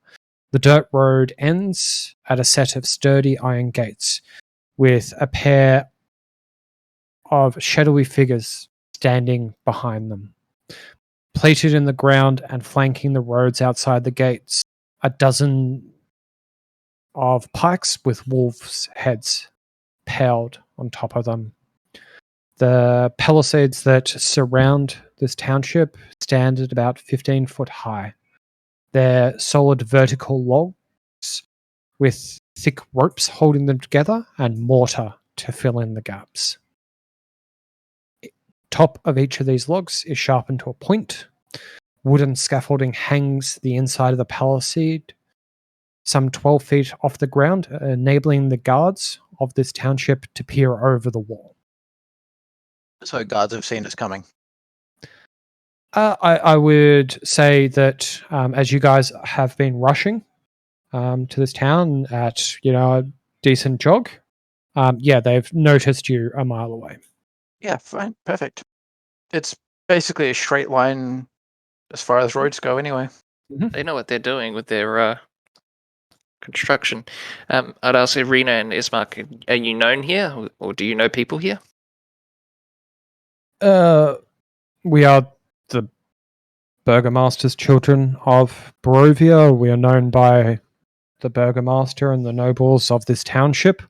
The dirt road ends at a set of sturdy iron gates with a pair of shadowy figures standing behind them. Plated in the ground and flanking the roads outside the gates, a dozen of pikes with wolves' heads piled on top of them. The palisades that surround this township stand at about 15 foot high. They're solid vertical logs with thick ropes holding them together and mortar to fill in the gaps. Top of each of these logs is sharpened to a point. Wooden scaffolding hangs the inside of the palisade some 12 feet off the ground, enabling the guards of this township to peer over the wall. So guards have seen us coming. I would say that as you guys have been rushing to this town at a decent jog, they've noticed you a mile away. Yeah, fine, perfect. It's basically a straight line as far as roads go, anyway. They know what they're doing with their construction. I'd ask Irina and Ismark, are you known here, or do you know people here? We are the burgomaster's children of Barovia. We are known by the burgomaster and the nobles of this township.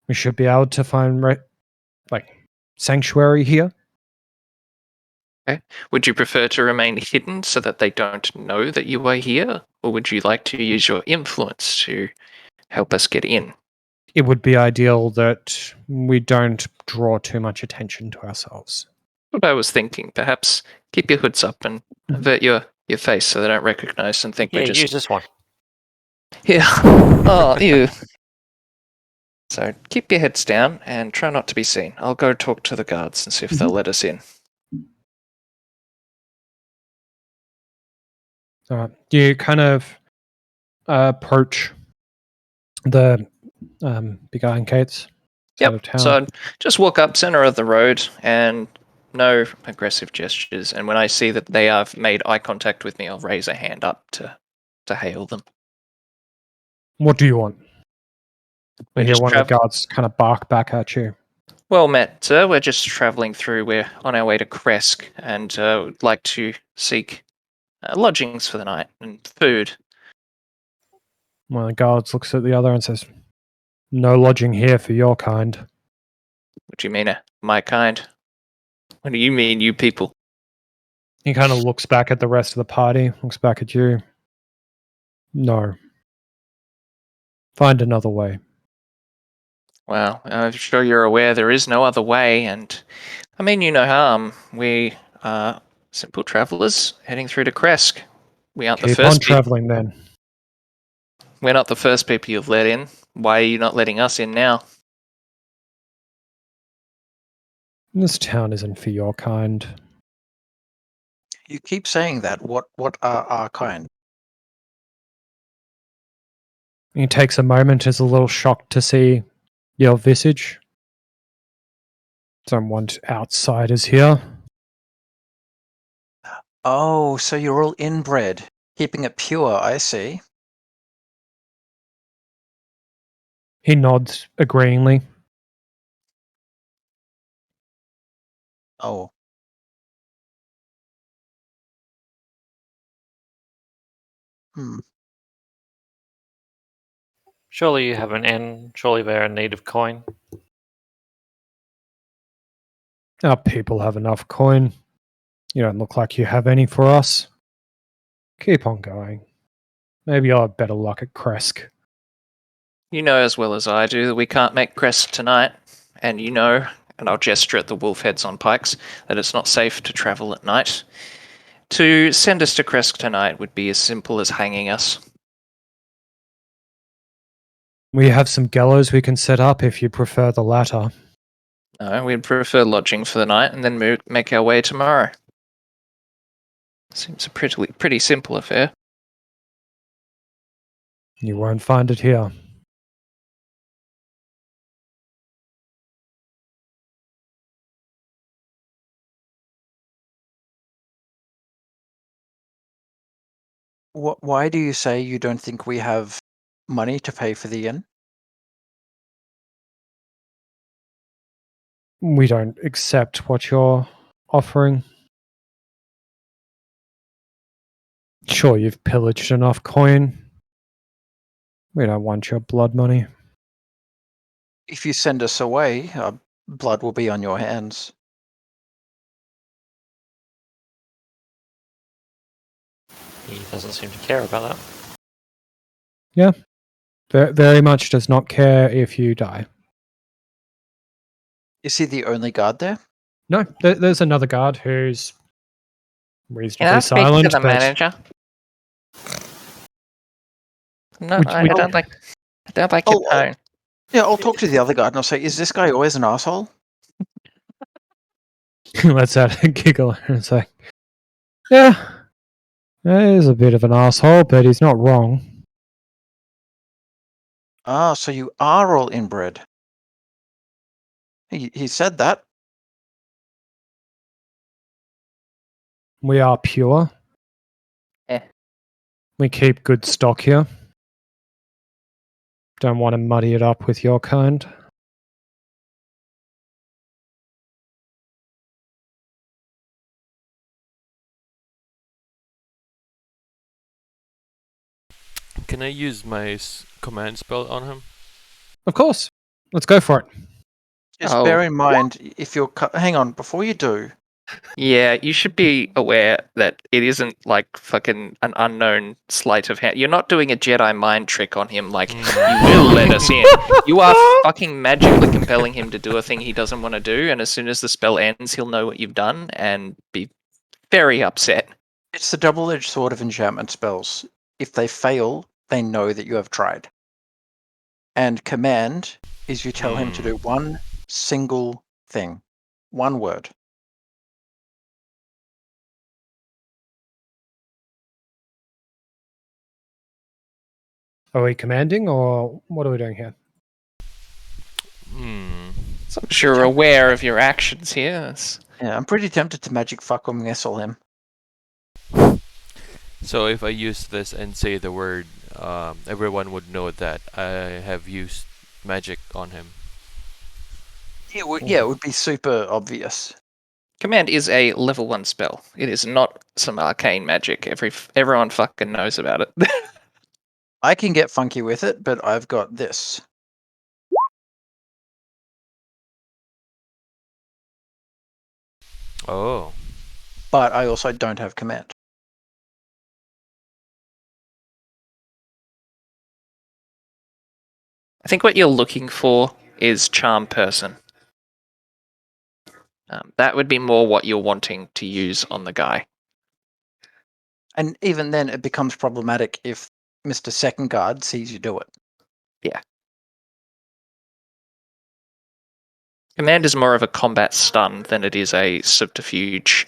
We should be able to find sanctuary here. Would you prefer to remain hidden so that they don't know that you are here, or would you like to use your influence to help us get in? It would be ideal that we don't draw too much attention to ourselves. What I was thinking, perhaps keep your hoods up and avert your face so they don't recognize and think Yeah, we're just... use this one. Yeah. Oh, you. So keep your heads down and try not to be seen. I'll go talk to the guards and see if they'll let us in. You kind of approach the big iron gates out of town. So I'd just walk up center of the road and no aggressive gestures. And when I see that they have made eye contact with me, I'll raise a hand up to hail them. What do you want? We're You hear just one of the guards kind of bark back at you. Well met, sir. We're just travelling through. We're on our way to Kresk and would like to seek lodgings for the night and food. One of the guards looks at the other and says, "No lodging here for your kind." What do you mean, my kind? What do you mean, you people? He kind of looks back at the rest of the party, looks back at you. No. Find another way. Well, I'm sure you're aware there is no other way, and I mean you no harm. We are simple travellers heading through to Kresk. We aren't the Keep first on traveling then. We're not the first people you've let in. Why are you not letting us in now? This town isn't for your kind. You keep saying that. What are our kind? He takes a moment, is a little shocked to see your visage. Don't want outsiders here. Oh, so you're all inbred, keeping it pure, I see. He nods agreeingly. Oh. Hmm. Surely you have an inn. Surely they're in need of coin. Our people have enough coin. You don't look like you have any for us. Keep on going. Maybe you'll have better luck at Kresk. You know as well as I do that we can't make Kresk tonight, and you know, and I'll gesture at the wolf heads on pikes, that it's not safe to travel at night. To send us to Kresk tonight would be as simple as hanging us. We have some gallows we can set up if you prefer the latter. No, we'd prefer lodging for the night and then make our way tomorrow. Seems a pretty simple affair. You won't find it here. Why do you say you don't think we have money to pay for the inn? We don't accept what you're offering. Sure, you've pillaged enough coin. We don't want your blood money. If you send us away, our blood will be on your hands. He doesn't seem to care about that. Very much does not care if you die. Is he the only guard there? No, there's another guard who's Can reasonably I speak to silent, the but manager? No, We- I we- don't like. I don't like your Oh, tone. Yeah, I'll talk to the other guy and I'll say, "Is this guy always an asshole?" Let's add a giggle and say, yeah, he's a bit of an asshole, but he's not wrong. Ah, so you are all inbred. He said that. We are pure. Eh. We keep good stock here. Don't want to muddy it up with your kind. Can I use my command spell on him? Of course. Let's go for it. Just Oh. bear in mind, if you're hang on before you do. Yeah, you should be aware that it isn't like fucking an unknown sleight of hand. You're not doing a Jedi mind trick on him like, you will let us in. You are fucking magically compelling him to do a thing he doesn't want to do, and as soon as the spell ends, he'll know what you've done and be very upset. It's the double-edged sword of enchantment spells. If they fail, they know that you have tried. And command is you tell him to do one single thing, one word. Are we commanding or what are we doing here? So I'm sure you're aware of your actions here. Yeah, I'm pretty tempted to magic fuck or nestle him. So if I use this and say the word, everyone would know that I have used magic on him. It would be super obvious. Command is a level 1 spell. It is not some arcane magic. Everyone fucking knows about it. I can get funky with it, but I've got this. Oh. But I also don't have command. I think what you're looking for is charm person. That would be more what you're wanting to use on the guy. And even then, it becomes problematic if Mr. Second Guard sees you do it. Yeah. Command is more of a combat stun than it is a subterfuge.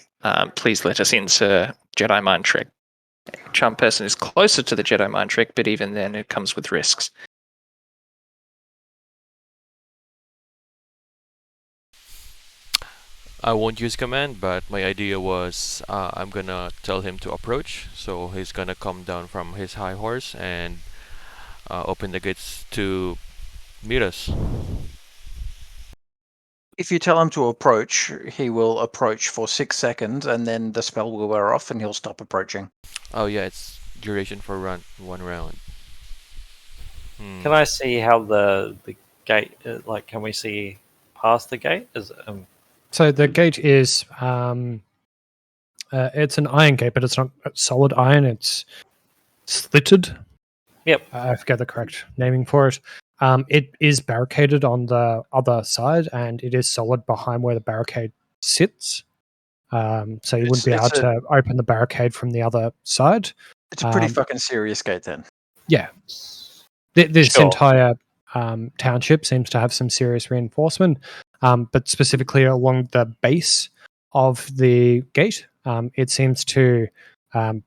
Please let us in, sir. Jedi mind trick. Charm person is closer to the Jedi mind trick, but even then, it comes with risks. I won't use command, but my idea was I'm gonna tell him to approach, so he's gonna come down from his high horse and open the gates to meet us. If you tell him to approach, he will approach for 6 seconds, and then the spell will wear off, and he'll stop approaching. Oh yeah, it's duration for one round. Can I see how the gate? Like, can we see past the gate? So the gate is it's an iron gate, but it's not solid iron. It's slitted. Yep. I forget the correct naming for it. It is barricaded on the other side, and it is solid behind where the barricade sits. So you wouldn't be able to open the barricade from the other side. It's a pretty fucking serious gate then. Yeah. This Sure. entire township seems to have some serious reinforcement, but specifically along the base of the gate, it seems to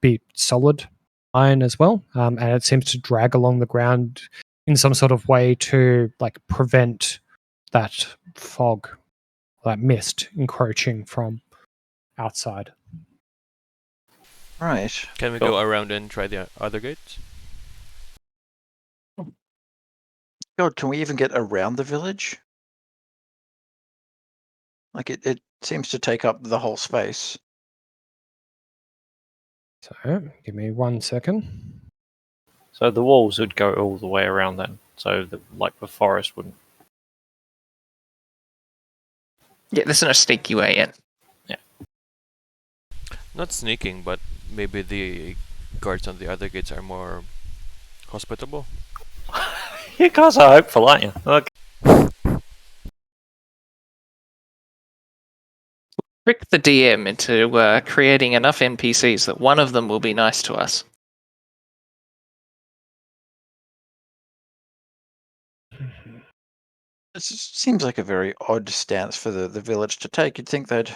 be solid iron as well, and it seems to drag along the ground in some sort of way to like prevent that fog, that mist encroaching from outside. Right. Can we Cool. go around and try the other gates? God, can we even get around the village? Like, it seems to take up the whole space. So give me 1 second. So the walls would go all the way around then. So the forest wouldn't. Yeah, there's no sneaky way in. Not sneaking, but maybe the guards on the other gates are more hospitable. You guys are hopeful, aren't you? Okay. Trick the DM into creating enough NPCs that one of them will be nice to us. It seems like a very odd stance for the village to take. You'd think they'd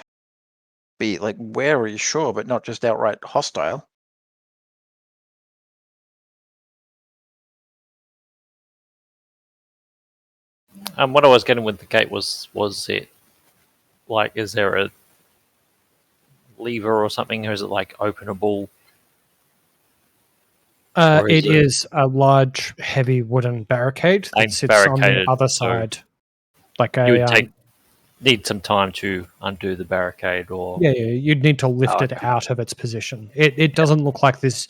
be like wary, sure, but not just outright hostile. What I was getting with the gate was it like, is there a lever or something, or is it like openable? Or It is it is a large, heavy wooden barricade that like sits on the barricaded, other so side. Like you would a need some time to undo the barricade, or yeah, you'd need to lift Oh, it out of its position. It doesn't look like this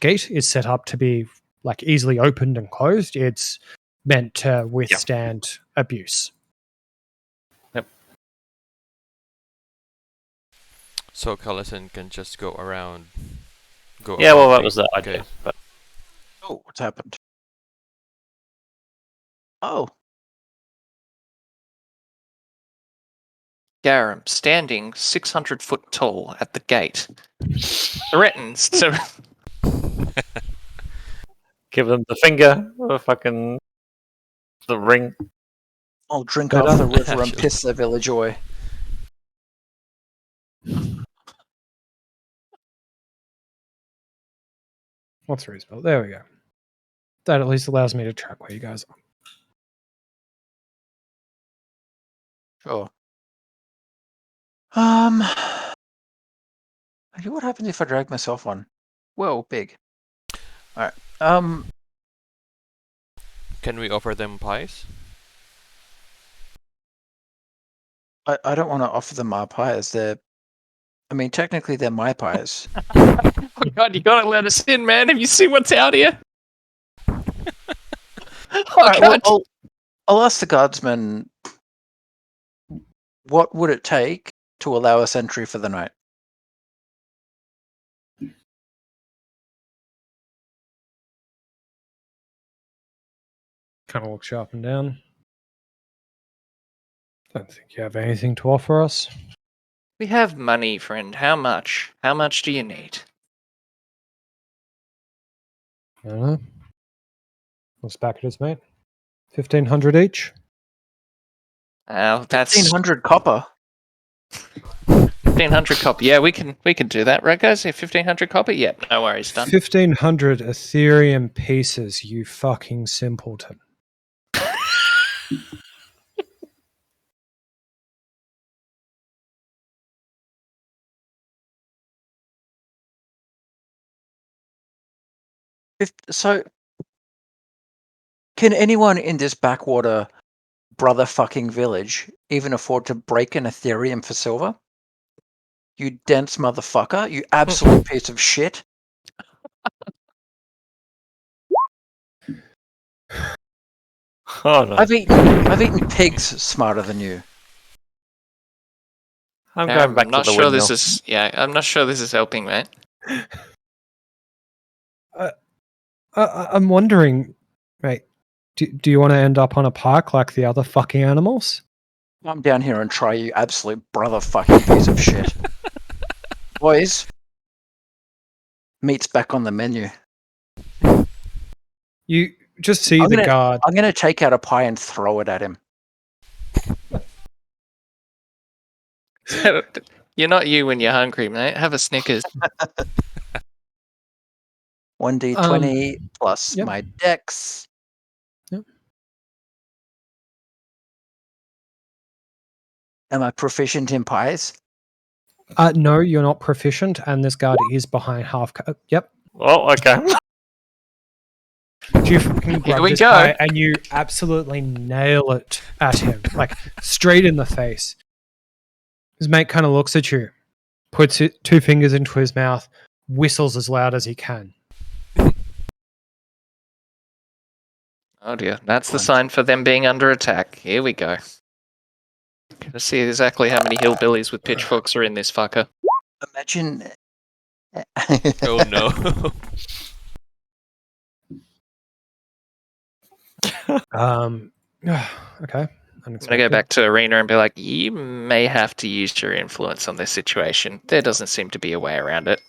gate is set up to be like easily opened and closed. It's meant to withstand abuse. So Callison can just go around. yeah. Well, above that was the idea. gate. But Oh, what's happened? Oh, Garum, standing 600 foot tall at the gate, threatens to. give them the finger, or fucking the ring. I'll drink Better. off the river and Actually. piss the village away. What's the spell? There we go. That at least allows me to track where you guys are. Sure. What happens if I drag myself on? Well, big. All right. Can we offer them pies? I don't want to offer them our pies. Technically they're my pies. Oh God, you gotta let us in, man. Have you seen what's out here? Oh All right, well, God. I'll ask the guardsman. What would it take to allow us entry for the night? Kind of looks you up and down. Don't think you have anything to offer us. We have money, friend. How much? How much do you need? I don't know. What's back at his mate? 1,500 each. That's 1,500 copper. 1,500 copper. Yeah, we can do that, right, guys? 1,500 copper. Yep, no worries, done. 1,500 Ethereum pieces, you fucking simpleton. So, can anyone in this backwater brother fucking village even afford to break an Ethereum for silver? You dense motherfucker! You absolute piece of shit! Oh no! I've eaten pigs smarter than you. I'm going back I'm not to the sure windmill. this is. Yeah, I'm not sure this is helping, mate. I'm wondering, mate, do you want to end up on a park like the other fucking animals? Come down here and try, you absolute brother fucking piece of shit. Boys, meat's back on the menu. You just see I'm the gonna- guard. I'm going to take out a pie and throw it at him. You're not you when you're hungry, mate. Have a Snickers. 1d20 plus yep. my dex. Yep. Am I proficient in pies? No, you're not proficient, and this guard is behind half. Yep. Oh, okay. You fucking grab we this go. pie and you absolutely nail it at him, like straight in the face. His mate kind of looks at you, puts it, 2 fingers into his mouth, whistles as loud as he can. Oh dear, that's the sign for them being under attack. Here we go. Gonna see exactly how many hillbillies with pitchforks are in this fucker. Imagine. Oh no. Okay. I'm gonna go back to Arena and be like, you may have to use your influence on this situation. There doesn't seem to be a way around it.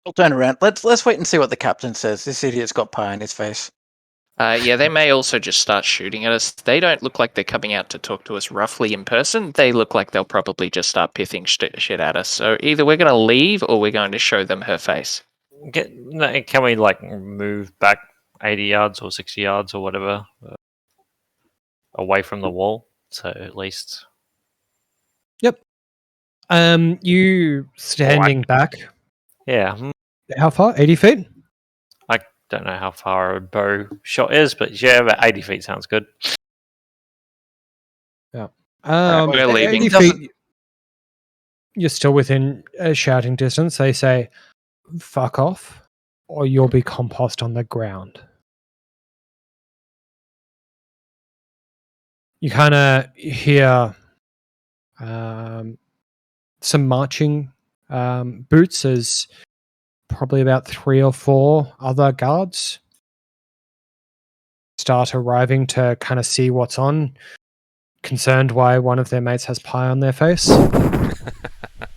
I'll turn around. Let's wait and see what the captain says. This idiot's got pie on his face. Yeah, they may also just start shooting at us. They don't look like they're coming out to talk to us roughly in person. They look like they'll probably just start pithing shit at us. So either we're going to leave or we're going to show them her face. Can we like move back 80 yards or 60 yards or whatever away from the wall? So at least. You standing back. Yeah. How far? 80 feet? I don't know how far a bow shot is, but yeah, about 80 feet sounds good. We're leaving. 80 feet. You're still within shouting distance. They say, fuck off, or you'll be compost on the ground. You kind of hear some marching boots as probably about 3 or 4 other guards start arriving to kind of see what's on, concerned why one of their mates has pie on their face,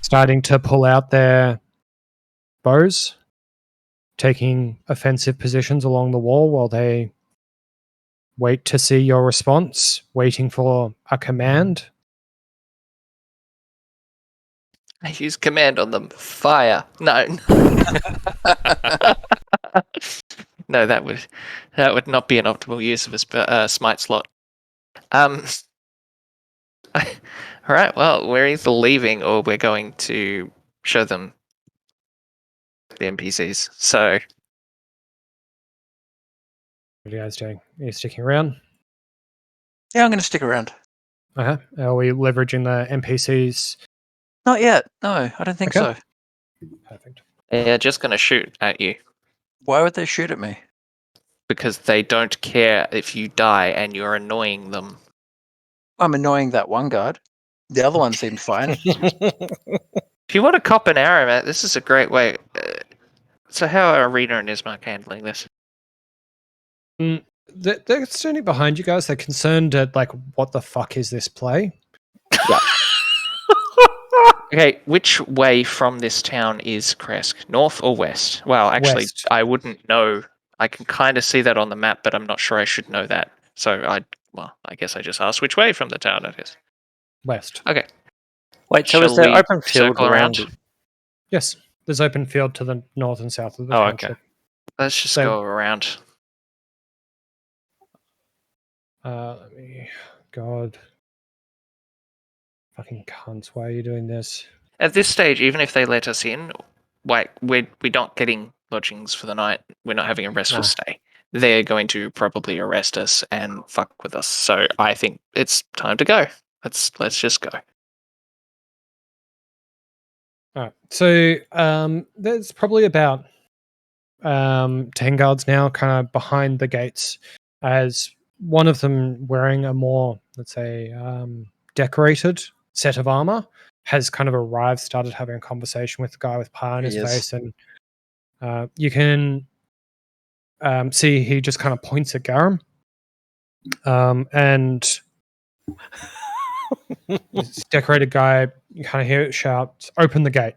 starting to pull out their bows, taking offensive positions along the wall while they wait to see your response, waiting for a command. I use command on them. Fire. No. No, that would not be an optimal use of a smite slot. All right. Well, we're either leaving or we're going to show them the NPCs. So What are you guys doing? Are you sticking around? Yeah, I'm going to stick around. Okay. Are we leveraging the NPCs? Not yet. No, I don't think Okay. so. Perfect. they're just going to shoot at you Why would they shoot at me? because they don't care if you die and you're annoying them. I'm annoying that one guard. The other one seemed fine. If you want to cop an arrow, Matt, this is a great way. So how are Arena and Ismark handling this? They're standing behind you guys. They're concerned at like, what the fuck is this play? Okay, which way from this town is Kresk? North or west? Well, actually, West. I wouldn't know. I can kind of see that on the map, but I'm not sure I should know that. So I guess I just asked which way from the town it is. West. Okay. Wait, so is Shall there we open field circle around? around? Yes. There's open field to the north and south of the Oh, township. okay. Let's just So- go around. Let me. God. Fucking cunts. Why are you doing this? At this stage, even if they let us in, we're not getting lodgings for the night. We're not having a restful No. stay. They're going to probably arrest us and fuck with us. So I think it's time to go. Let's just go. All right. So there's probably about 10 guards now kind of behind the gates, as one of them wearing a more, let's say, decorated set of armor has kind of arrived, started having a conversation with the guy with pie on his He is. face, and you can see he just kind of points at Garum, and this decorated guy, you kind of hear it shout, "Open the gate!"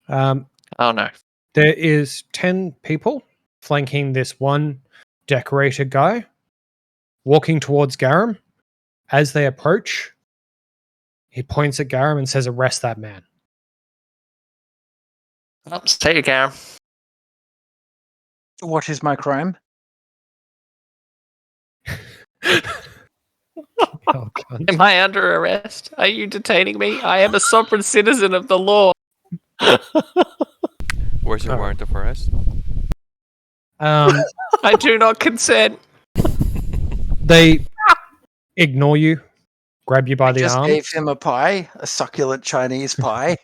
Oh no. There is 10 people flanking this one decorated guy, walking towards Garum. As they approach, he points at Garum and says, "Arrest that man." Say it, Garum. What is my crime? Oh, cunt. Am I under arrest? Are you detaining me? I am a sovereign citizen of the law. Where's your Oh. warrant of arrest? I do not consent. They ignore you, grab you by I the just arm. gave him a pie, a succulent Chinese pie.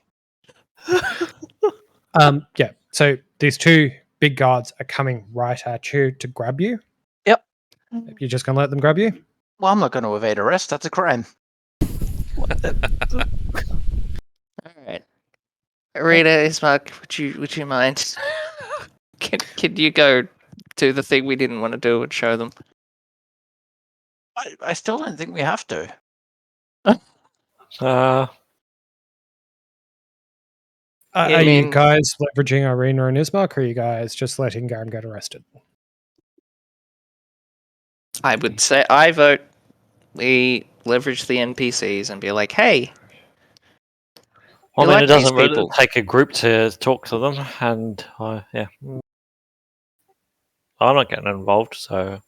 Yeah. So these two big guards are coming right at you to grab you. Yep. You're just gonna let them grab you? Well, I'm not going to evade arrest. That's a crime. All right. Rita, Ismark, would you mind? Can you go do the thing we didn't want to do and show them? I still don't think we have to. Are Yeah, I you mean- guys leveraging Irina and Ismark, or are you guys just letting Garum get arrested? I would say I vote we leverage the NPCs and be like, hey, Well, we I mean, like it these doesn't really people. take a group to talk to them, and yeah, I'm not getting involved, so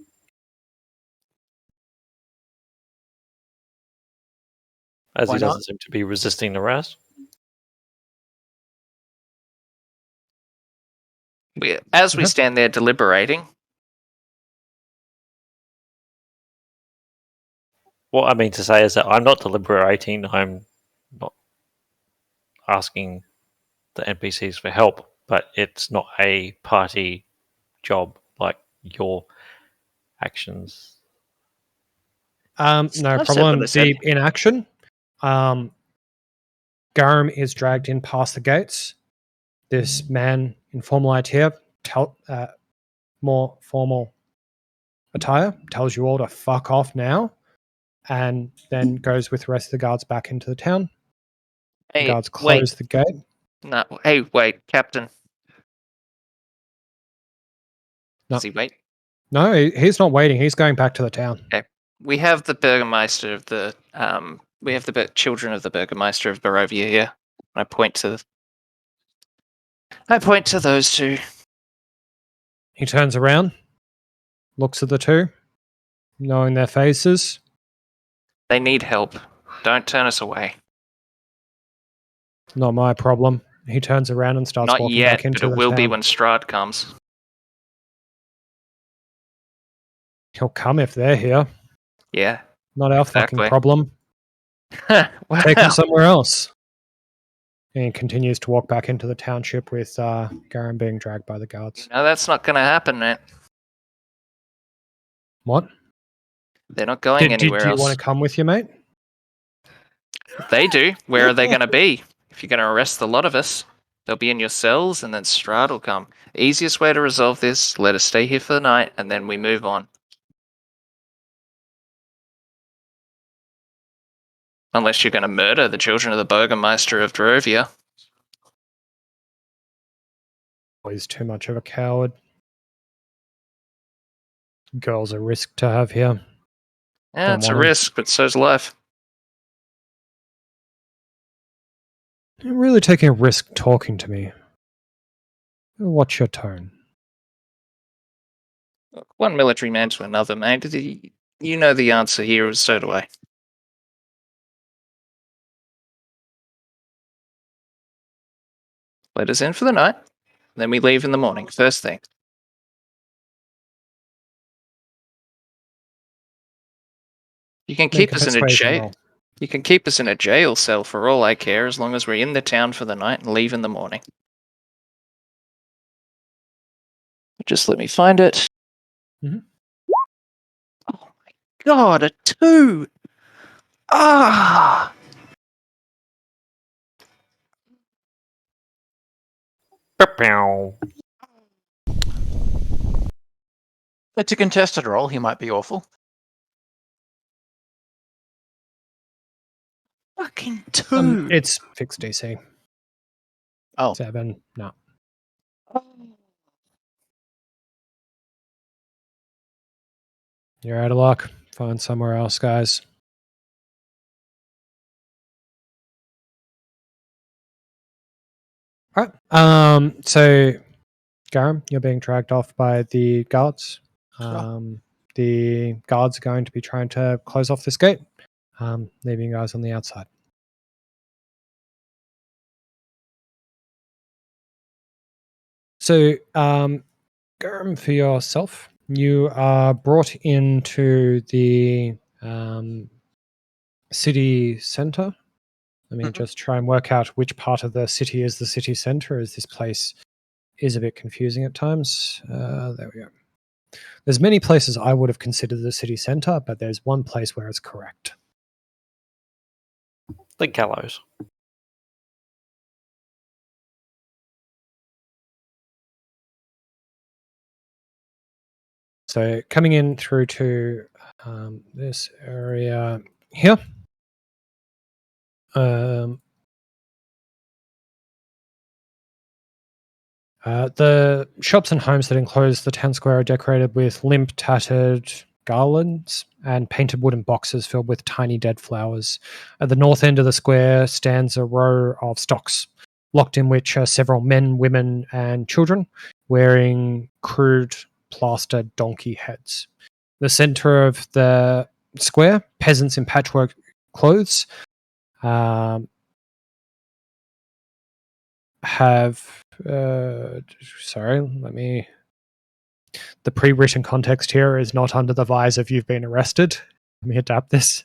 as Why he not? doesn't seem to be resisting the rest. As we Okay. stand there deliberating, What I mean to say is that I'm not deliberating. I'm not asking the NPCs for help, but it's not a party job like your actions. No I've said what I problem. said. The inaction. Garum is dragged in past the gates. This man in formal attire, more formal attire, tells you all to fuck off now, and then goes with the rest of the guards back into the town. The Hey, guards wait. close the gate. No, hey, wait, Captain. No. Does he wait? No, he's not waiting. He's going back to the town. We have the Burgermeister of the we have the children of the Burgermeister of Barovia here. I point to those two. He turns around, looks at the two, knowing their faces. They need help. Don't turn us away. Not my problem. He turns around and starts Not walking yet, back but into it the will be town. when Strahd comes. He'll come if they're here. Yeah. Not our fucking Exactly. problem. Wow. Take him somewhere else. And he continues to walk back into the township with Garum being dragged by the guards. No, that's not going to happen, man. What? They're not going anywhere Do you else. want to come with you, mate? They do. Where are they going to be? If you're going to arrest the lot of us, they'll be in your cells, and then Strahd will come. Easiest way to resolve this: let us stay here for the night, and then we move on. Unless you're going to murder the children of the Burgermeister of Barovia. He's too much of a coward. Girl's a risk to have here. Yeah, Don't it's a want 'em. risk, but so's life. You're really taking a risk talking to me. Watch your tone. Look, one military man to another, mate. You know the answer here, so do I. Let us in for the night, then we leave in the morning, first thing. You can keep Make a us in a persuasion jail. roll. You can keep us in a jail cell for all I care, as long as we're in the town for the night and leave in the morning. Just let me find it. Mhm. Oh my god, a 2! Ah! It's a contested role. He might be awful. Fucking 2! It's fixed DC. Oh, 7. No. You're out of luck. Find somewhere else, guys. All right. So, Garum, you're being dragged off by the guards. The guards are going to be trying to close off this gate, leaving you guys on the outside. So, Garum, for yourself, you are brought into the city center. Let me just try and work out which part of the city is the city center, as this place is a bit confusing at times. There we go. There's many places I would have considered the city center, but there's one place where it's correct. The gallows. So coming in through to this area here. The shops and homes that enclose the town square are decorated with limp, tattered garlands and painted wooden boxes filled with tiny dead flowers. At the north end of the square stands a row of stocks, locked in which are several men, women, and children wearing crude plaster donkey heads. The center of the square, peasants in patchwork clothes have sorry, let me. The pre-written context here is not under the vise of you've been arrested. Let me adapt this.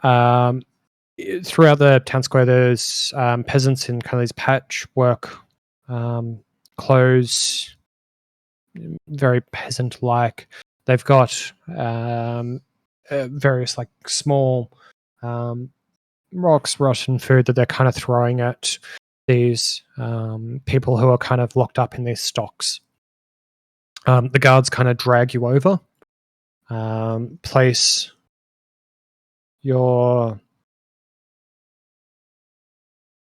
Throughout the town square, there's peasants in kind of these patchwork clothes, very peasant-like. They've got various like small rocks, rotten food that they're kind of throwing at these people who are kind of locked up in these stocks. The guards kind of drag you over, place your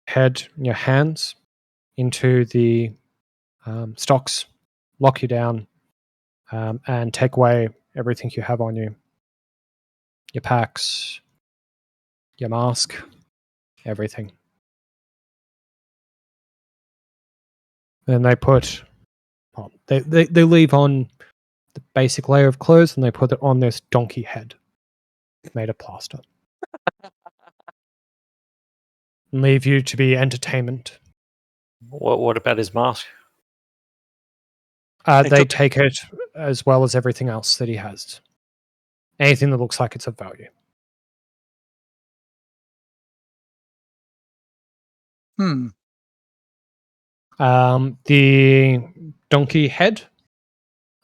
head, your hands into the stocks, lock you down, and take away everything you have on you. Your packs, your mask, everything. And they put, well, they leave on the basic layer of clothes and they put it on this donkey head made of plaster. And leave you to be entertainment. What about his mask? They take it as well as everything else that he has. Anything that looks like it's of value. The donkey head,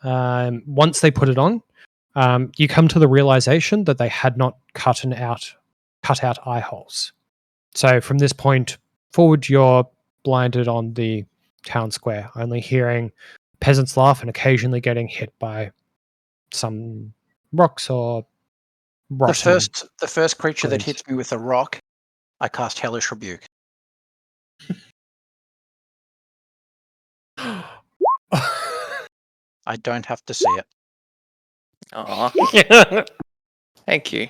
once they put it on, you come to the realization that they had not cut out eye holes. So from this point forward, you're blinded on the town square, only hearing peasants laugh and occasionally getting hit by some rocks or rotten. The first creature that hits me with a rock, I cast Hellish Rebuke. I don't have to see it. Aw. Thank you.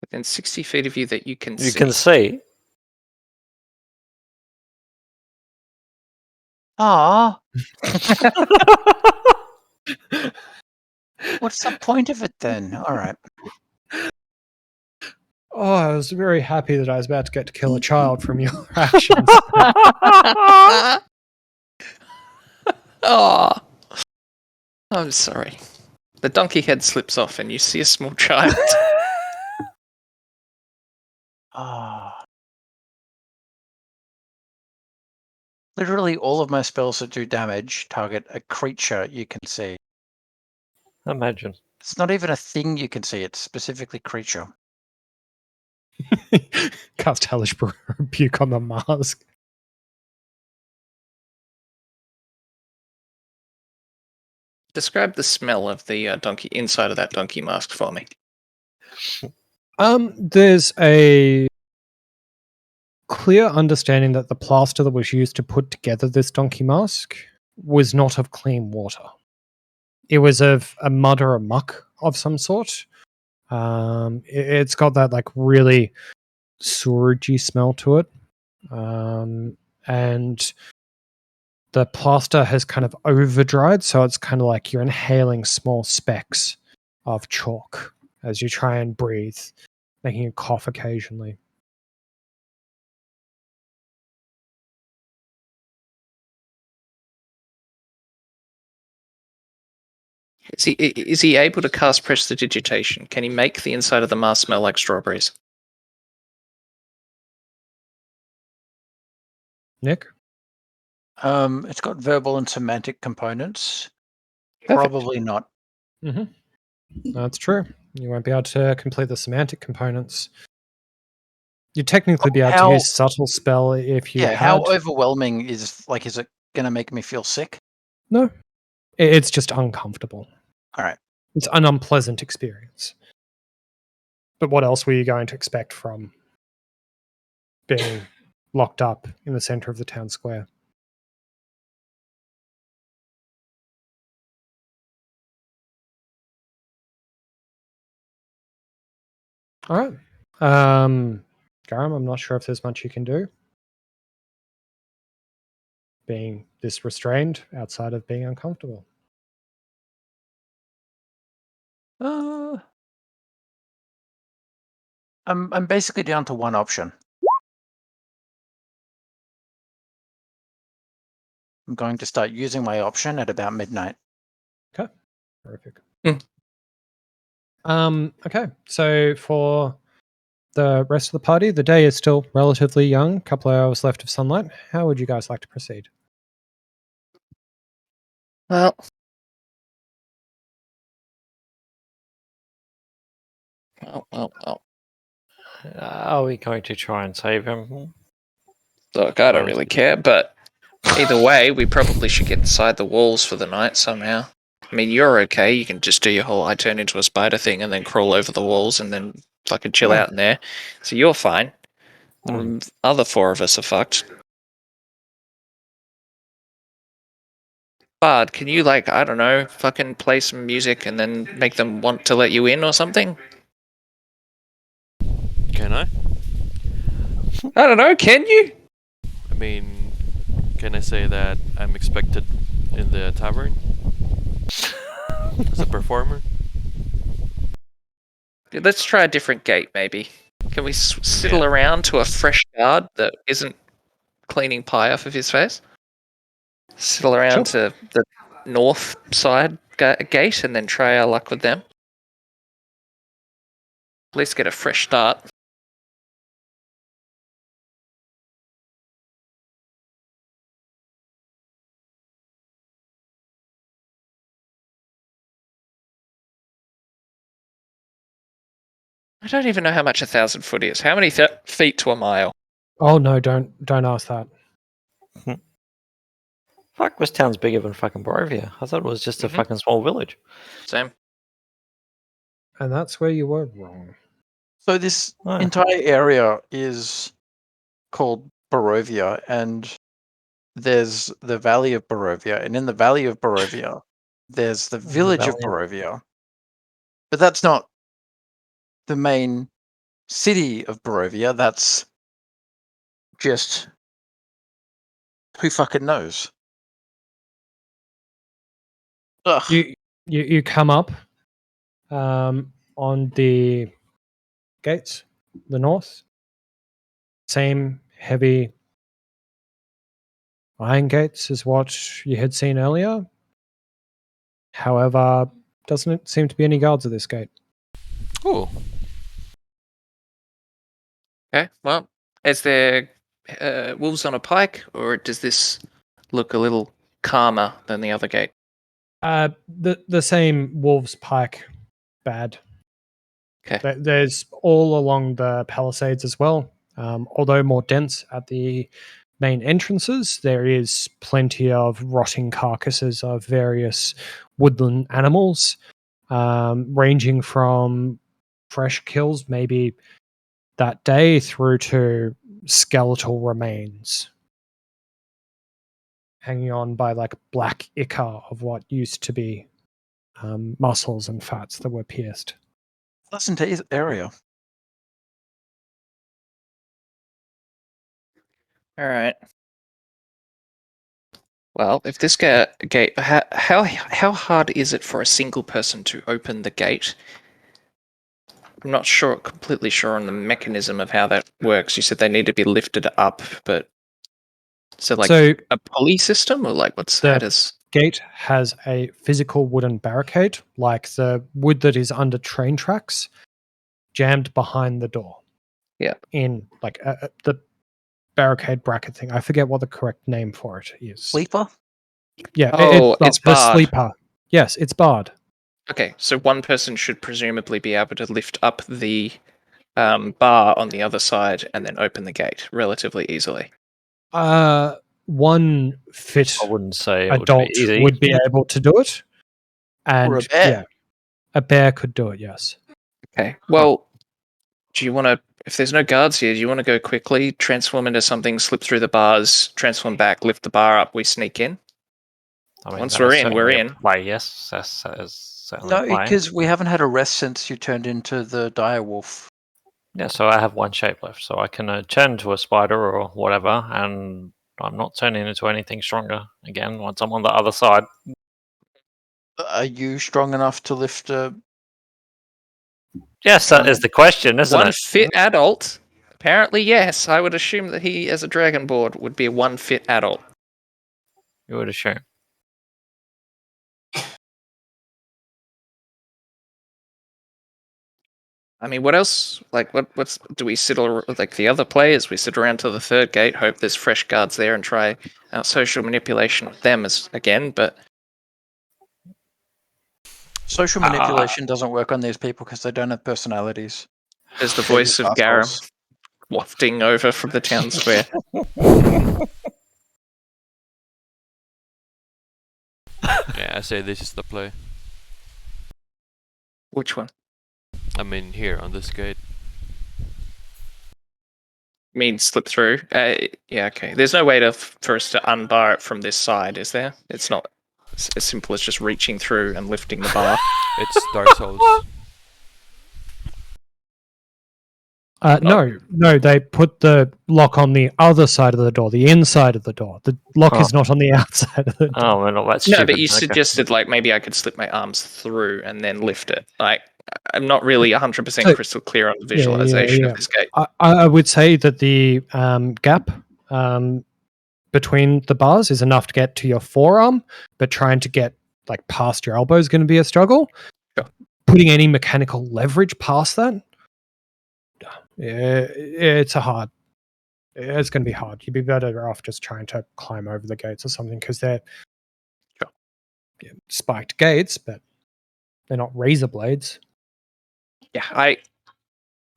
Within 60 feet of you that you can see. You can see. Ah. What's the point of it then? All right. Oh, I was very happy that I was about to get to kill a child from your actions. Oh, I'm sorry. The donkey head slips off and you see a small child. Ah. Literally all of my spells that do damage target a creature you can see. Imagine. It's not even a thing you can see, it's specifically creature. Cast Hellish Rebuke on the mask. Describe the smell of the donkey inside of that donkey mask for me. There's a clear understanding that the plaster that was used to put together this donkey mask was not of clean water. It was of a mud or a muck of some sort. It's got that like really sewagey smell to it. And the plaster has kind of over dried, so it's kind of like you're inhaling small specks of chalk as you try and breathe, making you cough occasionally. Is he able to cast prestidigitation? Can he make the inside of the mask smell like strawberries? Nick? It's got verbal and semantic components. Perfect. Probably not. That's true. You won't be able to complete the semantic components. You'd technically be able to use subtle spell if you had. How overwhelming is it going to make me feel sick? No. It's just uncomfortable. All right. It's an unpleasant experience. But what else were you going to expect from being locked up in the center of the town square. All right. Garam, I'm not sure if there's much you can do. Being this restrained outside of being uncomfortable. I'm basically down to one option. I'm going to start using my option at about midnight. Terrific. Hmm. Okay, so for the rest of the party, the day is still relatively young, a couple of hours left of sunlight. How would you guys like to proceed? Well, well. Are we going to try and save him? Look, I don't really care, but either way, we probably should get inside the walls for the night somehow. I mean, you're okay. You can just do your whole I turn into a spider thing and then crawl over the walls and then fucking chill Yeah. out in there. So you're fine. The other four of us are fucked. Bard, can you, like, I don't know, fucking play some music and then make them want to let you in or something? Can I? I don't know, can you? I mean, can I say that I'm expected in the tavern as a performer? Let's try a different gate, maybe. Can we sidle around to a fresh guard that isn't cleaning pie off of his face? Sidle around to the north side gate and then try our luck with them. At least get a fresh start. I don't even know how much 1,000 foot is. How many feet to a mile? Oh no, don't ask that. Fuck, this town's bigger than fucking Barovia. I thought it was just a Mhm. fucking small village. Same. And that's where you were wrong. So this Ah. entire area is called Barovia, and there's the Valley of Barovia, and in the Valley of Barovia, there's the village of Valley. Barovia. But that's not the main city of Barovia. That's just who fucking knows. Ugh. You come up on the gates, the north. Same heavy iron gates as what you had seen earlier. However, doesn't seem to be any guards at this gate. Ooh. Okay, well, is there wolves on a pike, or does this look a little calmer than the other gate? The same wolves pike bad. Okay. There's all along the palisades as well. Although more dense at the main entrances, there is plenty of rotting carcasses of various woodland animals, ranging from fresh kills maybe that day through to skeletal remains hanging on by like black ichor of what used to be muscles and fats that were pierced. Pleasant area. All right. Well, if this gate, how hard is it for a single person to open the gate? I'm not completely sure on the mechanism of how that works. You said they need to be lifted up, but so a pulley system, or like how does? Gate has a physical wooden barricade, like the wood that is under train tracks, jammed behind the door. Yeah. In like the barricade bracket thing. I forget what the correct name for it is. Sleeper? Yeah. It's the barred. sleeper. Yes, it's barred. Okay, so one person should presumably be able to lift up the bar on the other side and then open the gate relatively easily. One fit I wouldn't say it adult would be easy. would be able to do it. And Or a bear. yeah, a bear could do it, yes. Okay, well, do you want to if there's no guards here, do you want to go quickly, transform into something, slip through the bars, transform back, lift the bar up, we sneak in? I mean, Once that we're is in, we're certainly a in. Play, yes, that is certainly No, a play. because we haven't had a rest since you turned into the dire wolf. Yeah, so I have one shape left, so I can turn into a spider or whatever, and I'm not turning into anything stronger again once I'm on the other side. Are you strong enough to lift a? Yes, that is the question, isn't One it? fit adult? Apparently, yes. I would assume that he, as a dragonborn, would be a one fit adult. You would assume. I mean, what else? Like, what's do we sit like the other players? We sit around to the third gate, hope there's fresh guards there, and try our social manipulation with them as again. But Social manipulation doesn't work on these people because they don't have personalities. there's the They're voice just of Garam assholes. wafting over from the town square. Yeah, I say this is the play. Which one? I mean, here on this gate. Mean slip through? Yeah, okay. There's no way for us to unbar it from this side, is there? It's not as simple as just reaching through and lifting the bar. It's Dark Souls. No, they put the lock on the other side of the door, the inside of the door. The lock is not on the outside of the door. Oh, we're not that No, stupid. but you Okay. suggested like maybe I could slip my arms through and then lift it. Like I'm not really 100% So- crystal clear on the Yeah, visualization yeah. of this gate. I would say that the gap between the bars is enough to get to your forearm, but trying to get like past your elbow is going to be a struggle. Sure. Putting any mechanical leverage past that, it's it's going to be hard. You'd be better off just trying to climb over the gates or something because they're spiked gates, but they're not razor blades. Yeah,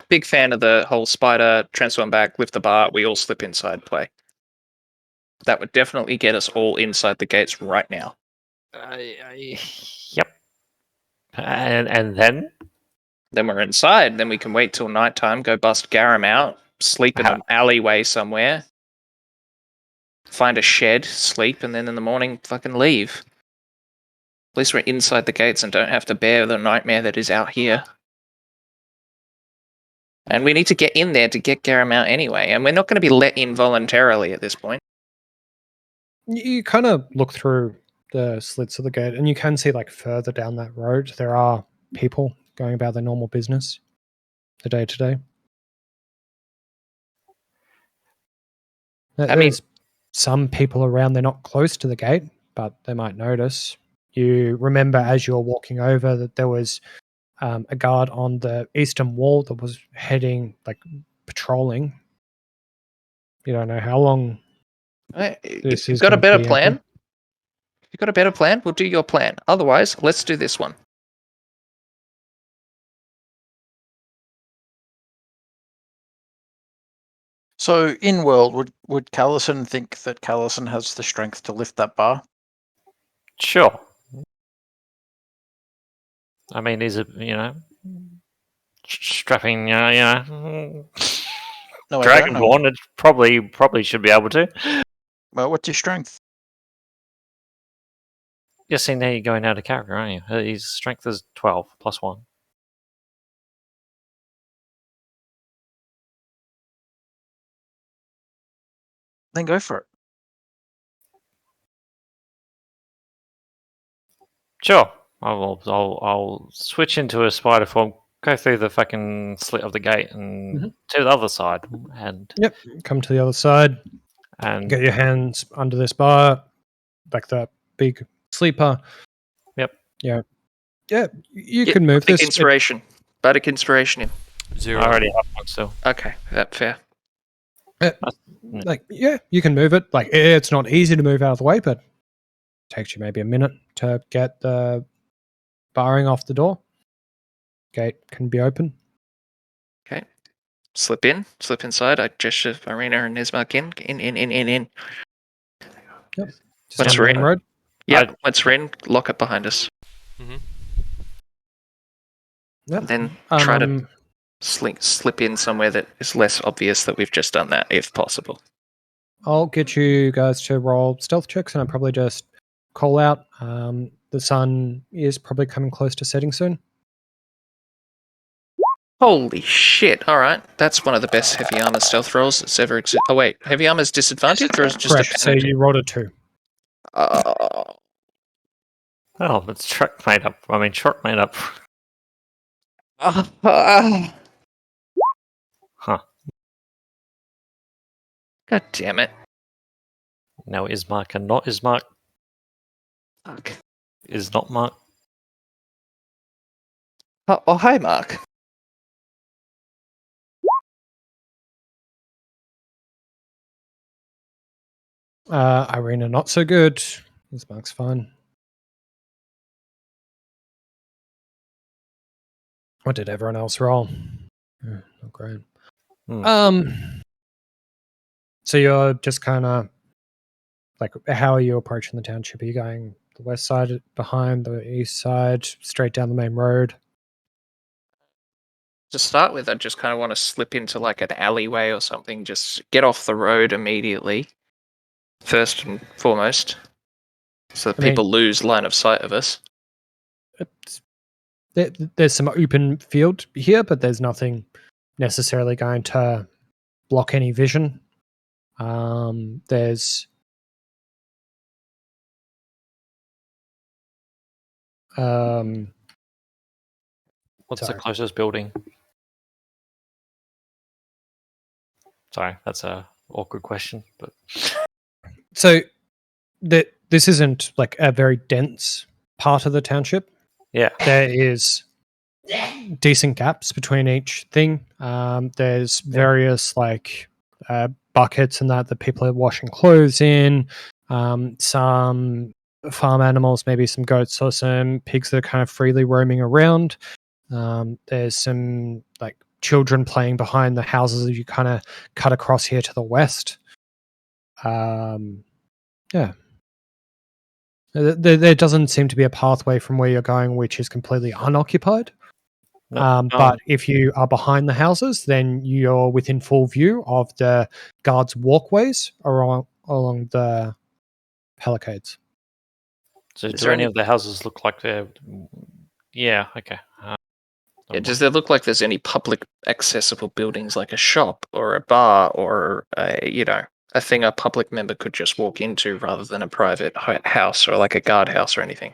big fan of the whole spider transform back, lift the bar, we all slip inside play. That would definitely get us all inside the gates right now. Yep. And then? Then we're inside. Then we can wait till nighttime, go bust Garam out, sleep in an alleyway somewhere, find a shed, sleep, and then in the morning fucking leave. At least we're inside the gates and don't have to bear the nightmare that is out here. And we need to get in there to get Garam out anyway, and we're not going to be let in voluntarily at this point. You kind of look through the slits of the gate and you can see like further down that road there are people going about their normal business, the day to day. There's some people around, they're not close to the gate, but they might notice. You remember as you're walking over that there was a guard on the eastern wall that was heading, like, patrolling. You don't know how long this If you've is got a going to better be plan, empty. if you've got a better plan, we'll do your plan. Otherwise, let's do this one. So, in world, would Callison think that Callison has the strength to lift that bar? Sure. I mean, he's a, strapping, No, I don't know. Dragonborn. It probably should be able to. Well, what's your strength? You're seeing now you're going out of character, aren't you? His strength is 12 plus 1. Then go for it. Sure. I'll switch into a spider form, go through the fucking slit of the gate and to the other side, and Come to the other side, get your hands under this bar, like the big sleeper. Yep. Yeah, you can move Bardic this. inspiration. Bardic inspiration in. 0. I already have one still. Okay, that's fair. You can move it. Like, it's not easy to move out of the way, but it takes you maybe a minute to get the barring off the door. Gate can be open. Okay. Slip inside. I gesture Irina and Nismark in. Yep. Once Down we're the in. main road. Yeah, once we're in, lock it behind us. Mm-hmm. Yep. And then try to slip in somewhere that is less obvious that we've just done that, if possible. I'll get you guys to roll stealth checks, and I'll probably just call out. The sun is probably coming close to setting soon. Holy shit! All right, that's one of the best heavy armor stealth rolls that's ever existed. Oh wait, heavy armor is disadvantage or is it just Correct. So advantage? you rolled a 2. Oh, Oh, that's truck made up. I mean, truck made up. God Huh. damn it! Now is Mark and not is Mark Fuck. is not Mark. Oh, hi, Mark. Irina, not so good. This Mark's fine. What did everyone else roll? Not great. So you're just kind of like, how are you approaching the township? Are you going the west side, behind the east side, straight down the main road? To start with, I just kind of want to slip into like an alleyway or something. Just get off the road immediately, first and foremost, so that people lose line of sight of us. There's some open field here, but there's nothing necessarily going to block any vision. There's What's sorry. the closest building? Sorry, that's a awkward question, but So this isn't like a very dense part of the township. yeah. There is decent gaps between each thing. There's various like buckets and that people are washing clothes in. Some farm animals, maybe some goats or some pigs that are kind of freely roaming around. There's some like children playing behind the houses as you kind of cut across here to the west. Yeah. There doesn't seem to be a pathway from where you're going which is completely unoccupied. No, But if you are behind the houses, then you're within full view of the guards' walkways along the palisades. so Is do there any any- of the houses look like they're? Yeah. Okay. Yeah, does there look like there's any public accessible buildings like a shop or a bar or a thing a public member could just walk into rather than a private house or like a guardhouse or anything?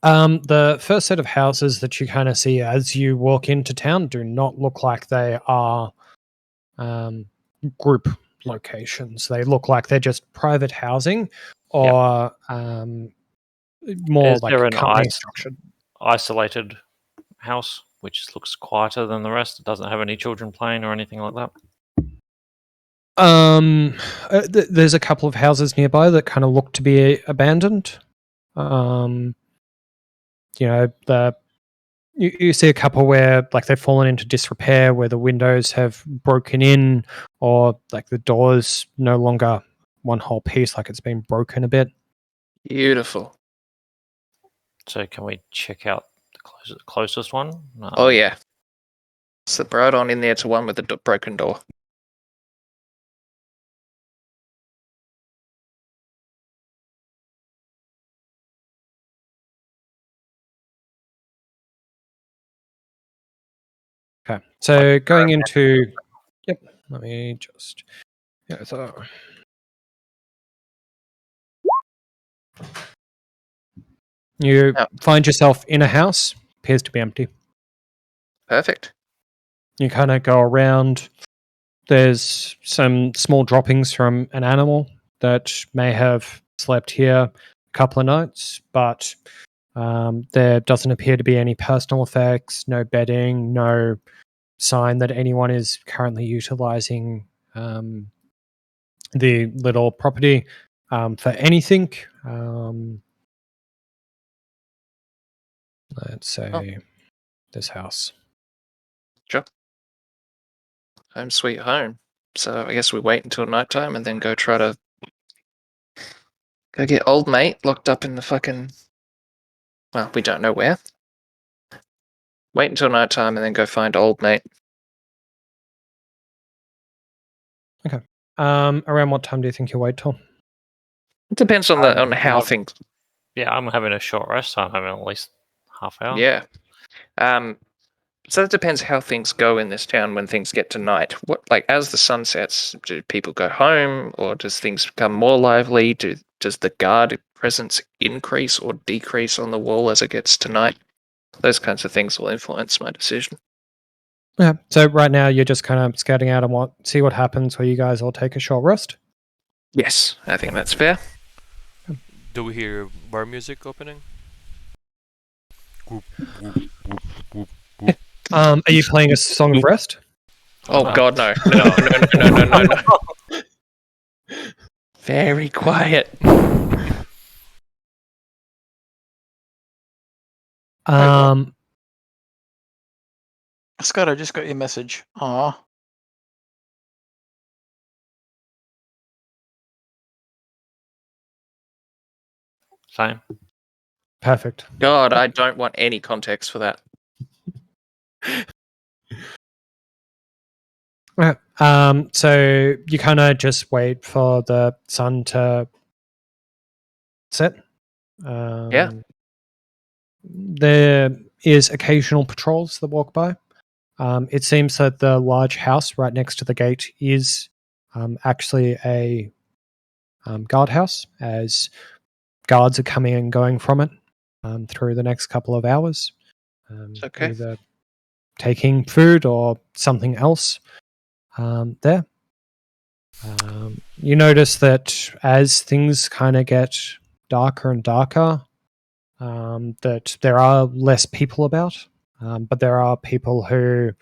The first set of houses that you kind of see as you walk into town do not look like they are group locations. They look like they're just private housing or more Is like there an company structured. isolated house which looks quieter than the rest? It doesn't have any children playing or anything like that. There's a couple of houses nearby that kind of look to be abandoned. You see a couple where like they've fallen into disrepair, where the windows have broken in, or like the doors no longer one whole piece, like it's been broken a bit. Beautiful. So can we check out the closest one? Oh yeah. Slip right on in there to one with the broken door. Okay, so going into, yep. Let me just, yeah. So you find yourself in a house, appears to be empty. Perfect. You kind of go around. There's some small droppings from an animal that may have slept here a couple of nights, but there doesn't appear to be any personal effects, no bedding, no sign that anyone is currently utilizing the little property for anything. Let's say this house. Sure. Home sweet home. So I guess we wait until nighttime and then go try to go get old mate locked up in the fucking. Well, we don't know where. Wait until nighttime and then go find old mate. Around what time do you think you'll wait till? It depends on on how things. Yeah, I'm having a short rest, so I'm having at least half hour. Yeah. So it depends how things go in this town when things get to night. What, like, as the sun sets, do people go home, or does things become more lively? Does the guard presence increase or decrease on the wall as it gets to night? Those kinds of things will influence my decision. Yeah. So right now you're just kind of scouting out and see what happens. Where you guys all take a short rest. Yes, I think that's fair. Do we hear bar music opening? Are you playing a song of rest? Oh no. God, no! No! Very quiet. Scott, I just got your message. Aw. Same. Perfect. God, I don't want any context for that. So you kind of just wait for the sun to set. Yeah. There is occasional patrols that walk by. It seems that the large house right next to the gate is actually a guardhouse, as guards are coming and going from it through the next couple of hours. Okay. Either taking food or something else there. You notice that as things kind of get darker and darker, that there are less people about, but there are people who,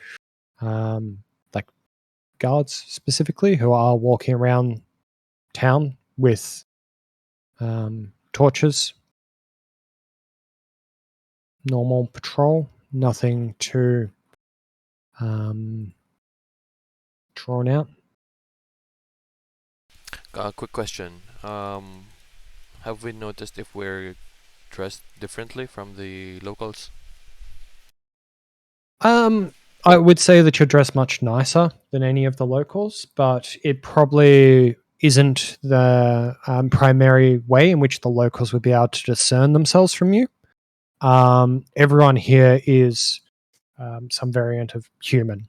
like guards specifically, who are walking around town with torches. Normal patrol, nothing too drawn out. Quick question. Have we noticed if we're dressed differently from the locals? I would say that you're dressed much nicer than any of the locals, but it probably isn't the primary way in which the locals would be able to discern themselves from you. Everyone here is some variant of human.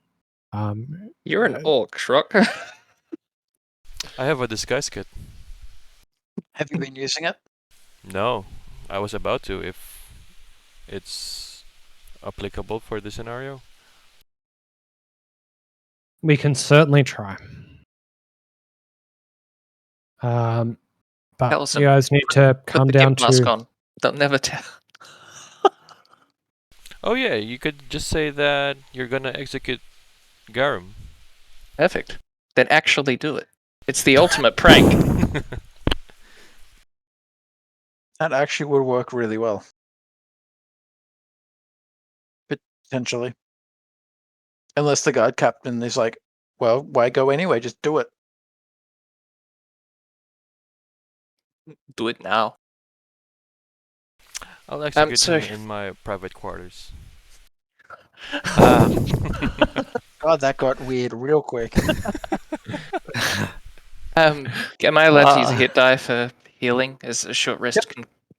You're an orc, Shrock. I have a disguise kit. Have you been using it? No, I was about to if it's applicable for the scenario. We can certainly try. But Allison, you guys need to Put come the down gimp mask to. on. They'll never tell. Oh yeah, you could just say that you're gonna execute Garum. Perfect. Then actually do it. It's the ultimate prank. That actually would work really well. Potentially. Unless the guard captain is like, well, why go anyway? Just do it. Do it now. I'll execute so- him in my private quarters. God, that got weird real quick. Am I allowed to use a hit die for healing as a short rest?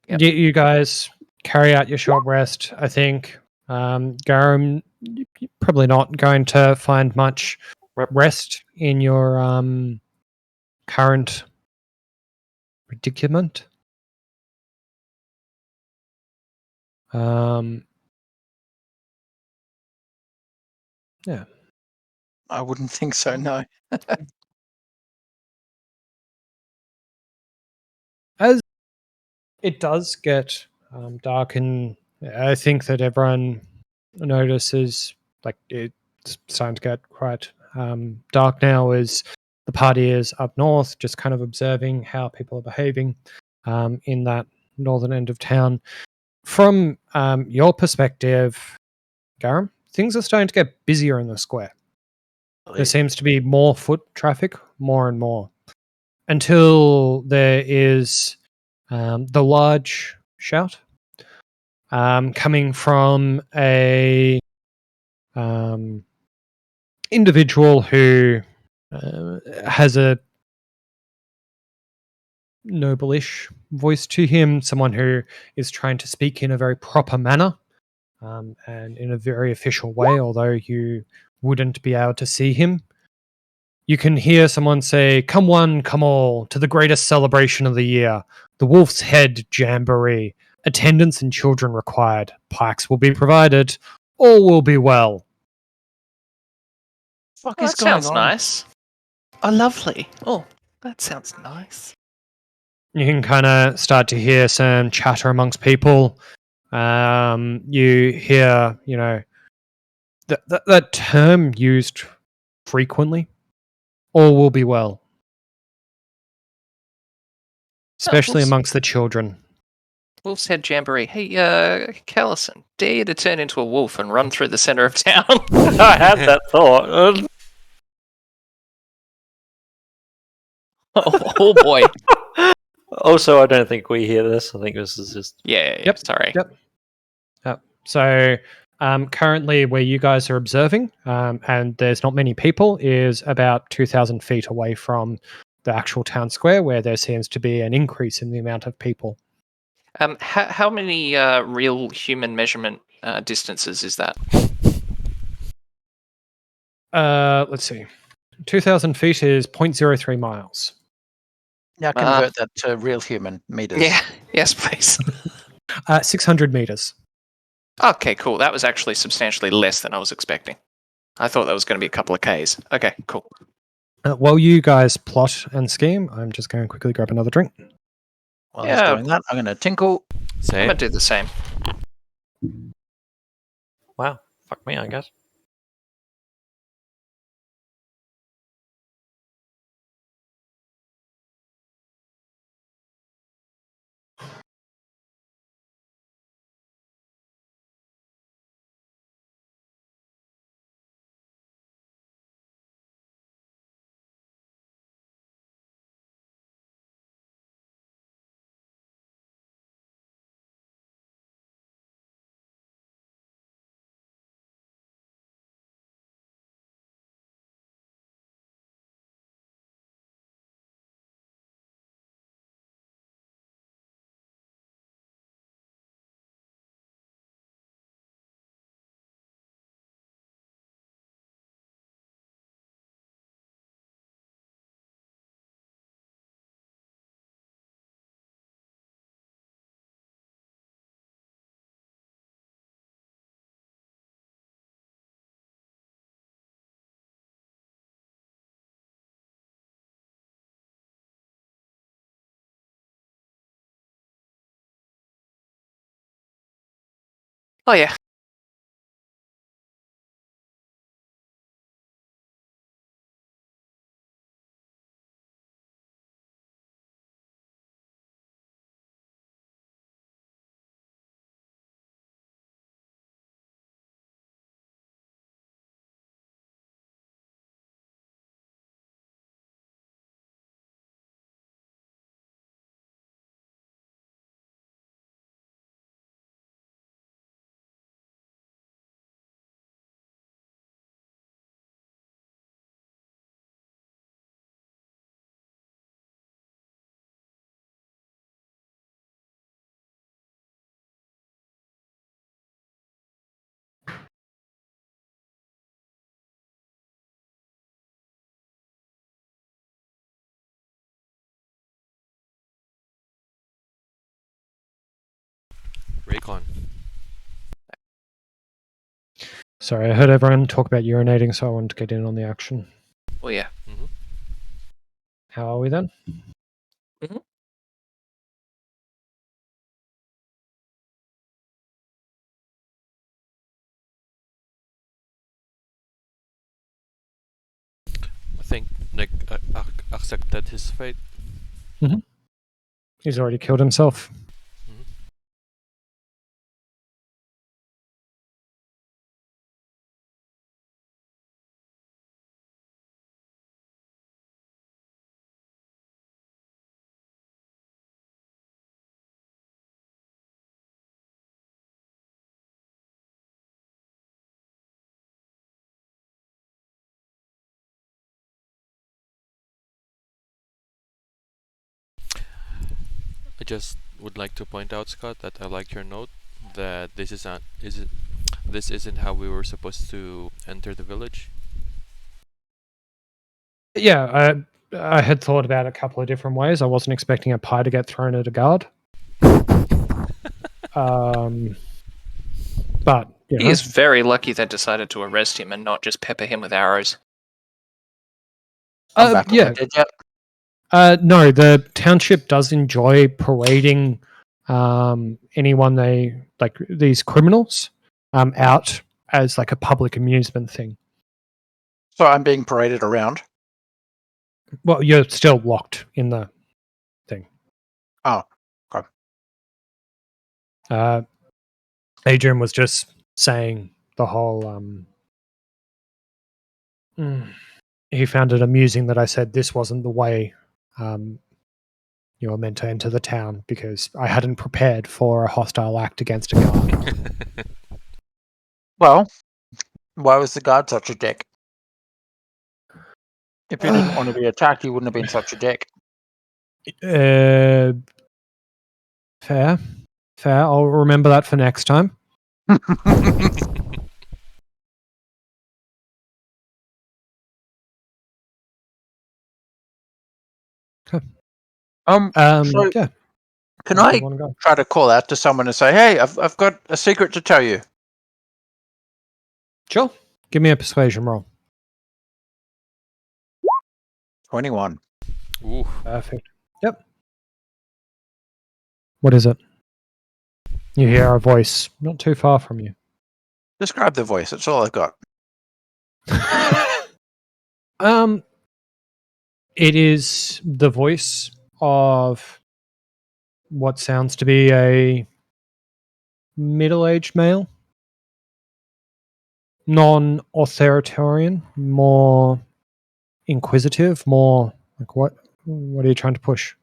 Yep. You guys carry out your short rest. I think Garum, you're probably not going to find much rest in your current predicament. Yeah. I wouldn't think so, no. As it does get dark, and I think that everyone notices, like, it's starting to get quite dark now as the party is up north, just kind of observing how people are behaving in that northern end of town. From your perspective, Garum, things are starting to get busier in the square. There seems to be more foot traffic, more and more, until there is the large shout coming from a individual who has a noble-ish voice to him, someone who is trying to speak in a very proper manner and in a very official way, although you wouldn't be able to see him. You can hear someone say, "Come one, come all, to the greatest celebration of the year, the Wolf's Head Jamboree. Attendants and children required. Pikes will be provided. All will be well." Fuck Oh, is that going sounds on? nice. Oh, lovely. Oh, that sounds nice. You can kind of start to hear some chatter amongst people. You hear, that term used frequently. All will be well, especially Wolf's, amongst the children. Wolf's Head Jamboree. Hey, Callison, dare you to turn into a wolf and run through the center of town? I had that thought. Oh boy. Also, I don't think we hear this. I think this is just. Yeah. Yep. Sorry. Yep. So currently, where you guys are observing, and there's not many people, is about 2,000 feet away from the actual town square, where there seems to be an increase in the amount of people. How many real human measurement distances is that? Let's see. 2,000 feet is 0.03 miles. Now convert that to real human meters. Yeah. Yes, please. 600 meters. Okay, cool. That was actually substantially less than I was expecting. I thought that was going to be a couple of Ks. Okay, cool. While you guys plot and scheme, I'm just going to quickly grab another drink. While he's Yeah. doing that, I'm going to tinkle. I'm Same. going to do the same. Wow. Fuck me, I guess. Oh, yeah. Raycon. Sorry, I heard everyone talk about urinating, so I wanted to get in on the action. Oh, yeah. How are we then? I think Nick accepted his fate. He's already killed himself. just would like to point out, Scott, that I like your note that this isn't how we were supposed to enter the village. Yeah, I had thought about it a couple of different ways. I wasn't expecting a pie to get thrown at a guard. But you He know, is very lucky they decided to arrest him and not just pepper him with arrows. I'm back from yeah. the dead yet. No, the township does enjoy parading anyone they like these criminals out as like a public amusement thing. So I'm being paraded around. Well, you're still locked in the thing. Oh, okay. Adrian was just saying the whole. He found it amusing that I said this wasn't the way you were meant to enter the town because I hadn't prepared for a hostile act against a guard. Well, why was the guard such a dick? If he didn't want to be attacked, he wouldn't have been such a dick. Fair. I'll remember that for next time. Okay. So Yeah. can Where do I you wanna go? try to call out to someone and say, "Hey, I've got a secret to tell you"? Sure. Give me a persuasion roll. 21. Ooh. Perfect. Yep. What is it? You hear a voice not too far from you. Describe the voice. That's all I've got. It is the voice of what sounds to be a middle-aged male, non-authoritarian, more inquisitive, more like what are you trying to push?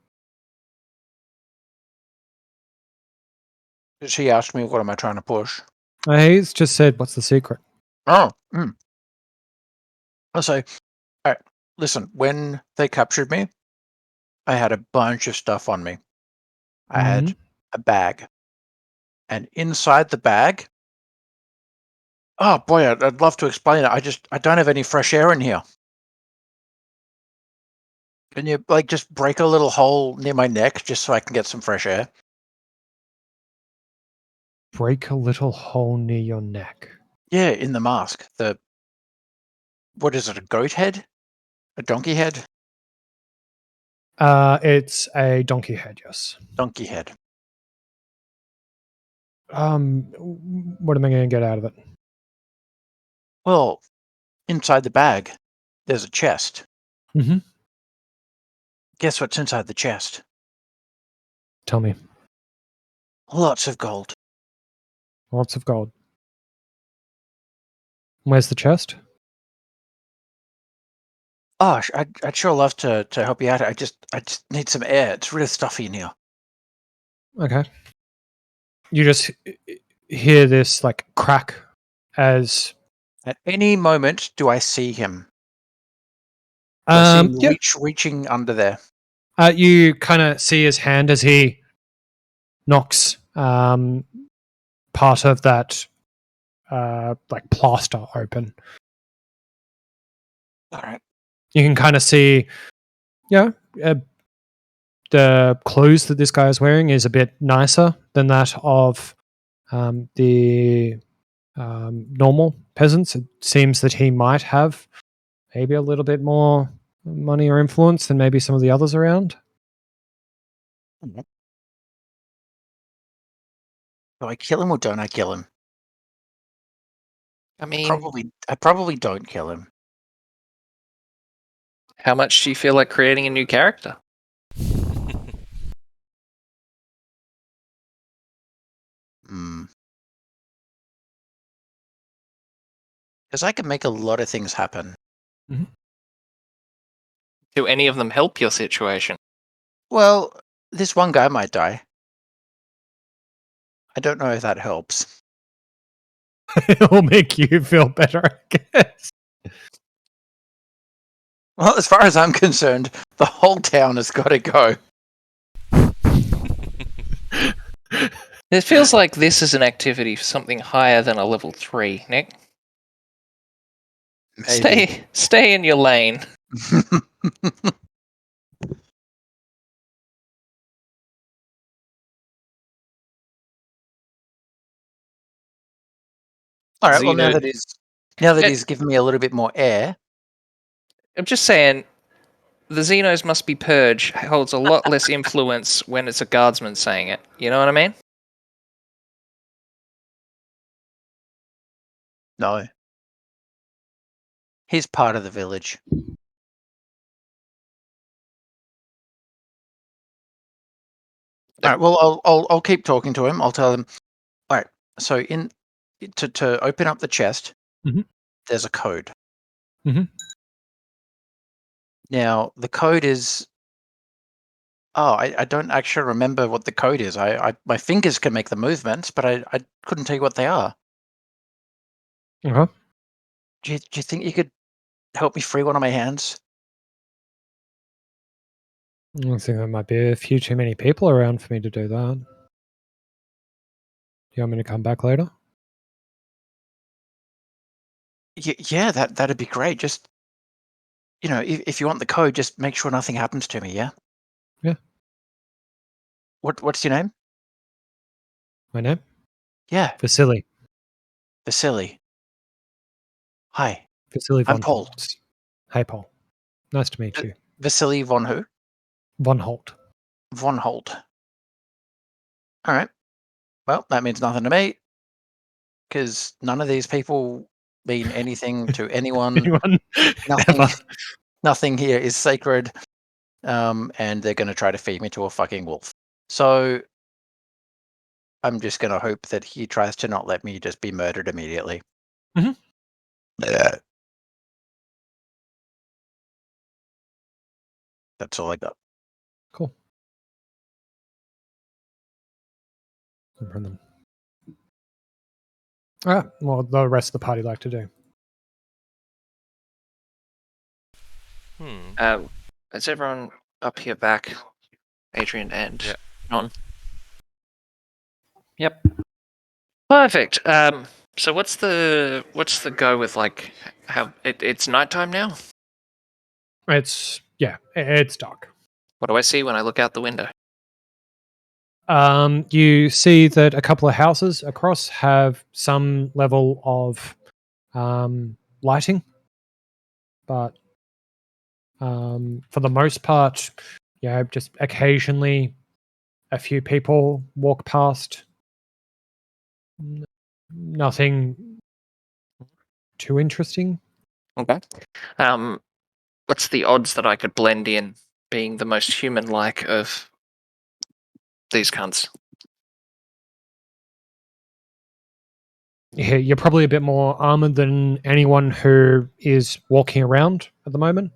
She asked me, "What am I trying to push?" He's just said, "What's the secret?" Oh, I'll say, "All right, listen. When they captured me, I had a bunch of stuff on me. I had a bag, and inside the bag, oh boy, I'd love to explain it. I don't have any fresh air in here. Can you like just break a little hole near my neck just so I can get some fresh air?" Break a little hole near your neck. Yeah, in the mask. What is it? A goat head? A donkey head? It's a donkey head, yes. Donkey head. What am I going to get out of it? Well, inside the bag, there's a chest. Mhm. Guess what's inside the chest? Tell me. Lots of gold. Lots of gold. Where's the chest? Oh, I'd sure love to help you out. I just need some air. It's really stuffy in here. Okay. You just hear this like crack as At any moment, do I see him? Do I see him yeah. reaching under there? You kind of see his hand as he knocks part of that like plaster open. All right. You can kind of see, yeah, the clothes that this guy is wearing is a bit nicer than that of the normal peasants. It seems that he might have maybe a little bit more money or influence than maybe some of the others around. Do I kill him or don't I kill him? I mean, I probably don't kill him. how much do you feel like creating a new character? Because I can make a lot of things happen. Do any of them help your situation? Well, this one guy might die. I don't know if that helps. It'll make you feel better, I guess. Well, as far as I'm concerned, the whole town has got to go. It feels like this is an activity for something higher than a level 3, Nick. Maybe. Stay in your lane. All right. Well, now Xeno- that he's given me a little bit more air. I'm just saying, the Xenos must be purge holds a lot less influence when it's a guardsman saying it. You know what I mean? No. He's part of the village. All right. Well, I'll keep talking to him. I'll tell him. All right. So to open up the chest, Mhm. there's a code. Mhm. Now the code is. Oh, I don't actually remember what the code is. My fingers can make the movements, but I couldn't tell you what they are. Okay. Do you think you could help me free one of my hands? I think there might be a few too many people around for me to do that. You want me to come back later? Yeah, that'd be great. Just if you want the code, just make sure nothing happens to me. Yeah. Yeah. What's your name? My name? Yeah, Vasily. Vasily. Hi, Vasily I'm von Paul. Holtz. Hey, Paul. Nice to meet you. Vasily von who? Von Holt. Von Holt. All right. Well, that means nothing to me because none of these people mean anything to anyone. Anyone? Nothing. Ever. Nothing here is sacred. And they're going to try to feed me to a fucking wolf. So I'm just going to hope that he tries to not let me just be murdered immediately. Mhm. Yeah. That's all I got. Cool. No problem. All right. Well, the rest of the party like to do. Is everyone up here back? Adrian and Yeah. John. Yep. Perfect. So what's the go with like how it's nighttime now? It's dark. What do I see when I look out the window? You see that a couple of houses across have some level of lighting, but for the most part, just occasionally a few people walk past. Nothing too interesting. Okay. What's the odds that I could blend in, being the most human-like of these cunts? Yeah, you're probably a bit more armored than anyone who is walking around at the moment.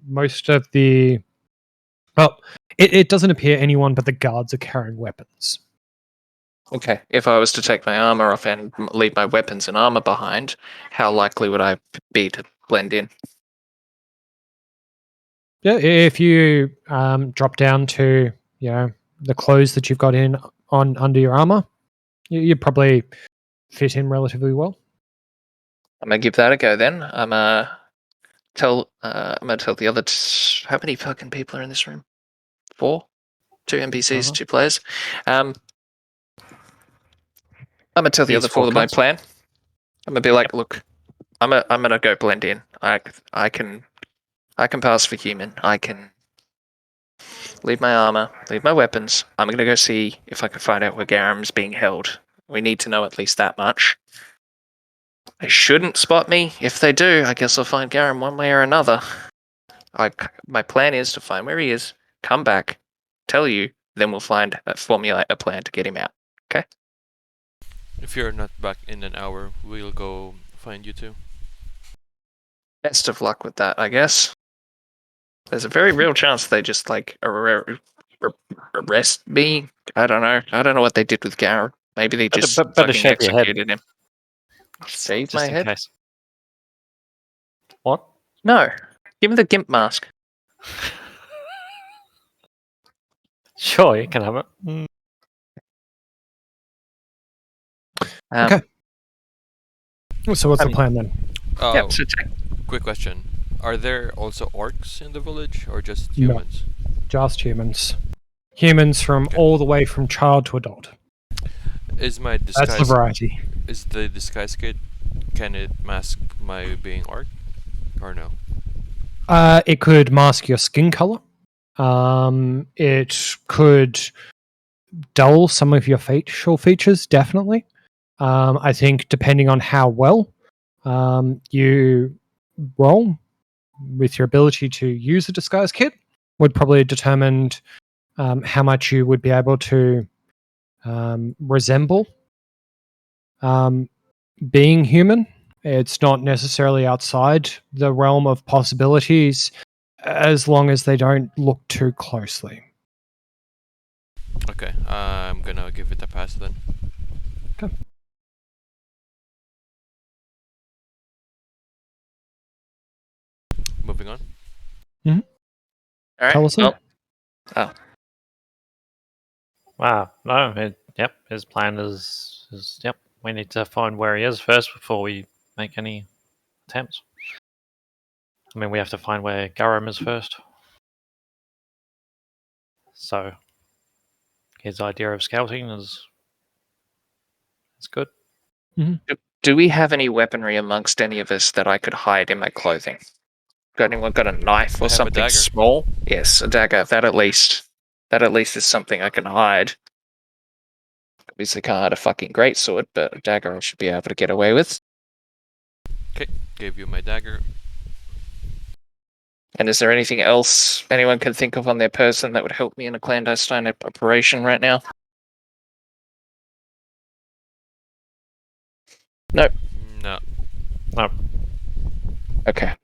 Most of the it doesn't appear anyone but the guards are carrying weapons. Okay. If I was to take my armor off and leave my weapons and armor behind, how likely would I be to blend in? Yeah, if you drop down to the clothes that you've got on under your armor, you probably fit in relatively well. I'm gonna give that a go then. I'm gonna tell the other. How many fucking people are in this room? 4, 2 NPCs, Uh-huh. 2 players. I'm gonna tell the These other 4 4 my cunts. plan. I'm gonna be like, look, I'm gonna go blend in. I can pass for human. I can leave my armor, leave my weapons. I'm gonna go see if I can find out where Garam's being held. We need to know at least that much. They shouldn't spot me. If they do, I guess I'll find Garam one way or another. My plan is to find where he is, come back, tell you, then we'll formulate a plan to get him out. Okay? If you're not back in an hour, we'll go find you too. Best of luck with that, I guess. There's a very real chance they just like arrest me. I don't know. I don't know what they did with Garam. Maybe they just Better fucking shave your head. executed him. Shave my Just in head? case. What? No. Give me the gimp mask. Sure, you can have it. Okay. So what's the Um, plan then? Yep. So Quick question: are there also orcs in the village, or just No. humans? Just humans. Humans from Okay. all the way from child to adult. Is my That's the disguise? variety. Is the disguise kit? Can it mask my being orc, or no? It could mask your skin color. It could dull some of your facial features, definitely. I think depending on how well you roll with your ability to use a disguise kit would probably determine how much you would be able to resemble being human. It's not necessarily outside the realm of possibilities as long as they don't look too closely. Okay, I'm gonna give it a pass then. Okay. Moving on. all right. Tell us Well, Wow. No. Yep. His plan is. Yep. We need to find where he is first before we make any attempts. I mean, we have to find where Garum is first. So his idea of scouting is good. do we have any weaponry amongst any of us that I could hide in my clothing? Got anyone got a knife I or have a something dagger. small? Yes, a dagger. That at least is something I can hide. Obviously can't hide a fucking greatsword, but a dagger I should be able to get away with. Okay, gave you my dagger. And is there anything else anyone can think of on their person that would help me in a clandestine operation right now? Nope. No. No. Okay.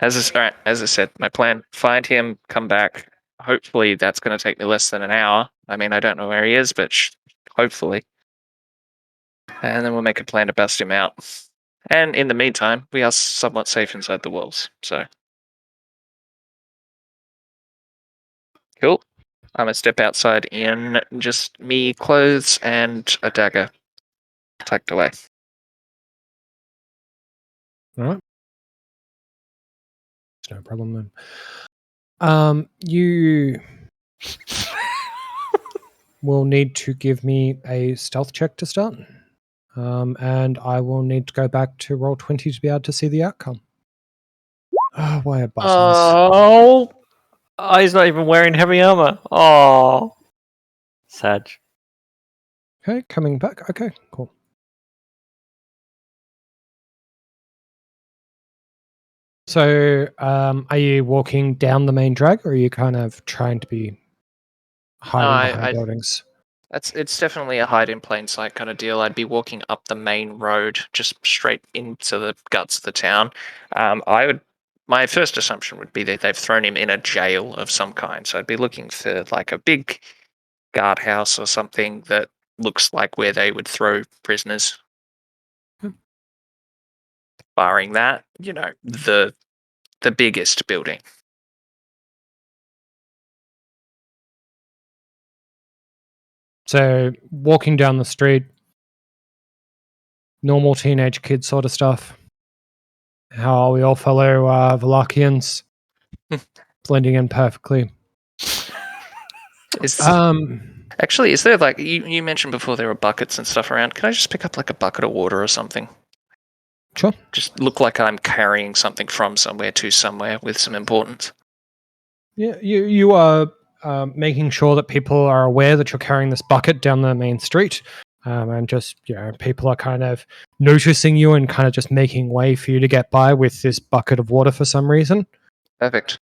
As I said, my plan: find him, come back. Hopefully, that's going to take me less than an hour. I mean, I don't know where he is, but hopefully, and then we'll make a plan to bust him out. And in the meantime, we are somewhat safe inside the walls. So, cool. I'm gonna step outside in just me, clothes, and a dagger tucked away. All right. It's no problem then. You will need to give me a stealth check to start. And I will need to go back to roll 20 to be able to see the outcome. Oh, why are buttons? Oh, he's not even wearing heavy armor. Oh, sad. Okay, coming back. Okay, cool. So, are you walking down the main drag, or are you kind of trying to be hiding behind buildings? It's definitely a hide in plain sight kind of deal. I'd be walking up the main road, just straight into the guts of the town. My first assumption would be that they've thrown him in a jail of some kind. So I'd be looking for like a big guardhouse or something that looks like where they would throw prisoners. Barring that, the biggest building. So, walking down the street, normal teenage kid sort of stuff. How are we all fellow Valachians? Blending in perfectly. Actually, is there like you mentioned before there were buckets and stuff around? Can I just pick up like a bucket of water or something? Sure. Just look like I'm carrying something from somewhere to somewhere with some importance. Yeah, you are making sure that people are aware that you're carrying this bucket down the main street, and just people are kind of noticing you and kind of just making way for you to get by with this bucket of water for some reason. Perfect.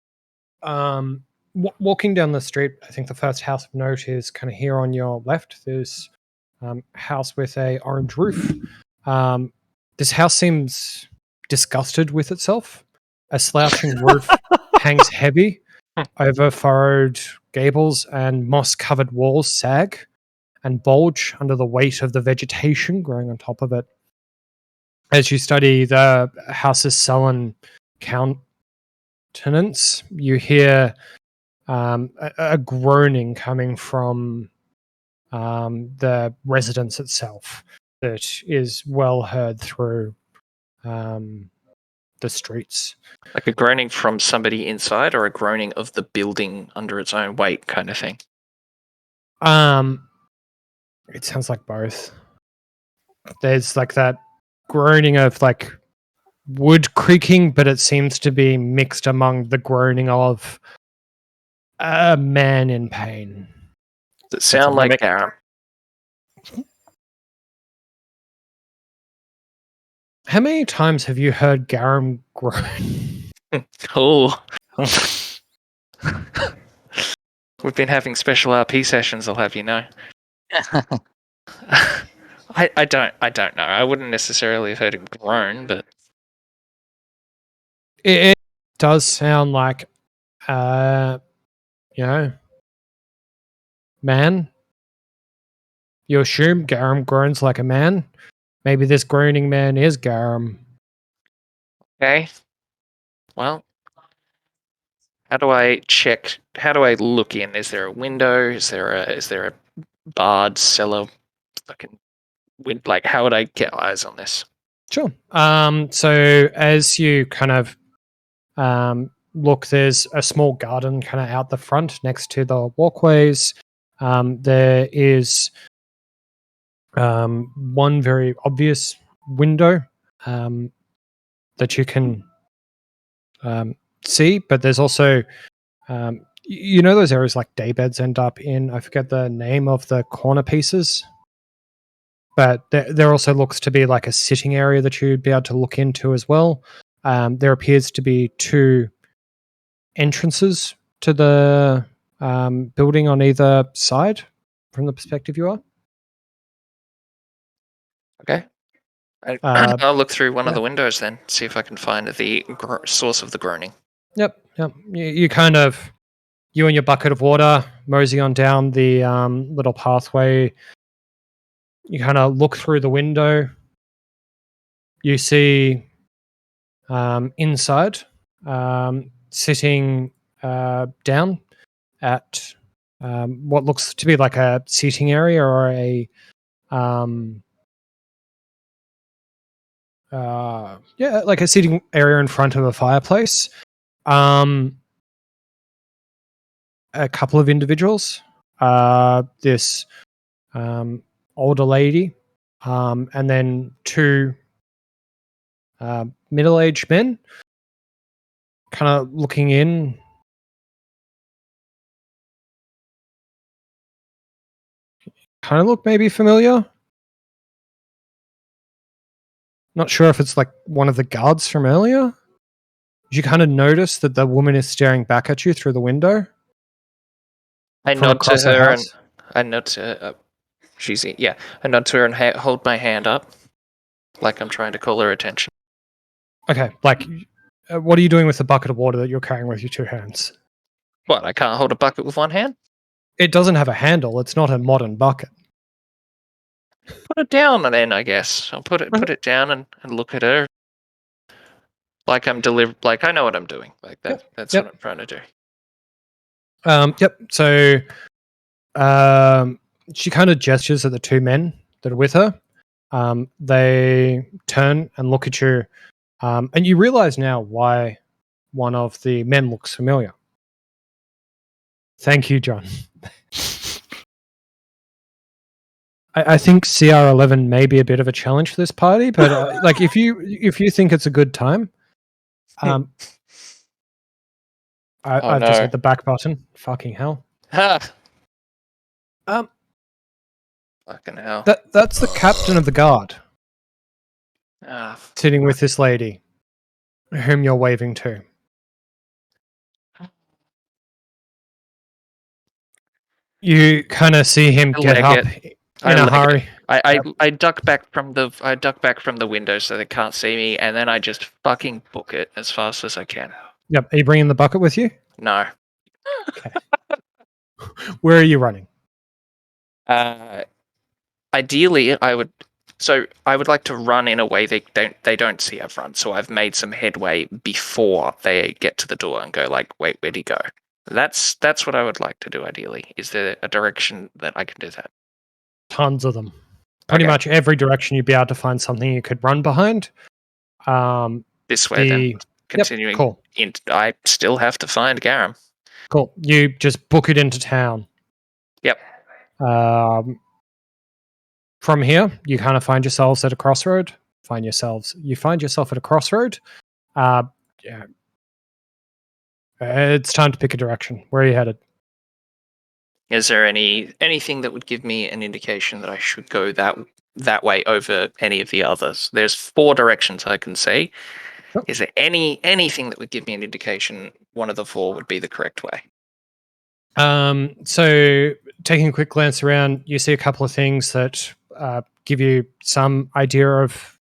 Walking down the street, I think the first house of note is kind of here on your left. There's a house with a orange roof. This house seems disgusted with itself. A slouching roof hangs heavy over furrowed gables, and moss-covered walls sag and bulge under the weight of the vegetation growing on top of it. As you study the house's sullen countenance, you hear a groaning coming from the residence itself that is well heard through the streets. Like a groaning from somebody inside, or a groaning of the building under its own weight, kind of thing. It sounds like both. There's like that groaning of like wood creaking, but it seems to be mixed among the groaning of a man in pain. Does it sound like mimic. Garum? How many times have you heard Garum groan? Oh. We've been having special RP sessions, I'll have you know. I don't know. I wouldn't necessarily have heard him groan, but It does sound like, man. You assume Garum groans like a man. Maybe this groaning man is Garum. okay. Well, how do I check? How do I look in? Is there a window? Is there a barred cellar? Fucking like, how would I get eyes on this? Sure. So as you kind of look, there's a small garden kind of out the front next to the walkways. There is one very obvious window that you can see, but there's also those areas like daybeds end up in. I forget the name of the corner pieces, but there also looks to be like a sitting area that you'd be able to look into as well. There appears to be 2 entrances to the building on either side from the perspective you are. Okay. Uh, I'll look through one of yeah. the windows then, see if I can find the source of the groaning. Yep. You kind of, you and your bucket of water mosey on down the little pathway. You kind of look through the window. You see inside, sitting down at what looks to be like a seating area or a like a seating area in front of a fireplace. A couple of individuals. This older lady, and then 2 middle-aged men, kind of looking in. Kind of look maybe familiar. Not sure if it's like one of the guards from earlier. You kind of notice that the woman is staring back at you through the window. I from nod to across the her and house. I nod to I nod to her and hold my hand up, like I'm trying to call her attention. Okay, like, what are you doing with the bucket of water that you're carrying with your 2 hands? What? I can't hold a bucket with one hand? It doesn't have a handle. It's not a modern bucket. Put it down then, I guess. I'll put it down and look at her. Like I'm like I know what I'm doing. Like that. That's Yep. what I'm trying to do. Yep. So she kind of gestures at the 2 men that are with her. They turn and look at you, and you realize now why one of the men looks familiar. Thank you, John. I think CR11 may be a bit of a challenge for this party, but like if you think it's a good time, I've just no. hit the back button. Fucking hell. Ha! Um, Fucking hell. that's the captain of the guard Ah, sitting with this lady, whom you're waving to. You kind of see him I get leg up it. in a hurry. I duck back from the window so they can't see me, and then I just fucking book it as fast as I can. Yep. Are you bringing the bucket with you? No. Okay. Where are you running? Ideally, I would like to run in a way they don't see up front. So I've made some headway before they get to the door and go like, wait, where'd he go? That's what I would like to do. Ideally, is there a direction that I can do that? tons of them. Pretty Okay. much every direction you'd be able to find something you could run behind. This way, then. Continuing. Cool. I still have to find Garum. Cool. You just book it into town. Yep. From here, you kind of find yourselves at a crossroad. You find yourself at a crossroad. Yeah. It's time to pick a direction. Where are you headed? Is there anything that would give me an indication that I should go that way over any of the others? There's 4 directions I can say. Yep. Is there anything that would give me an indication one of the 4 would be the correct way? So taking a quick glance around, you see a couple of things that give you some idea of,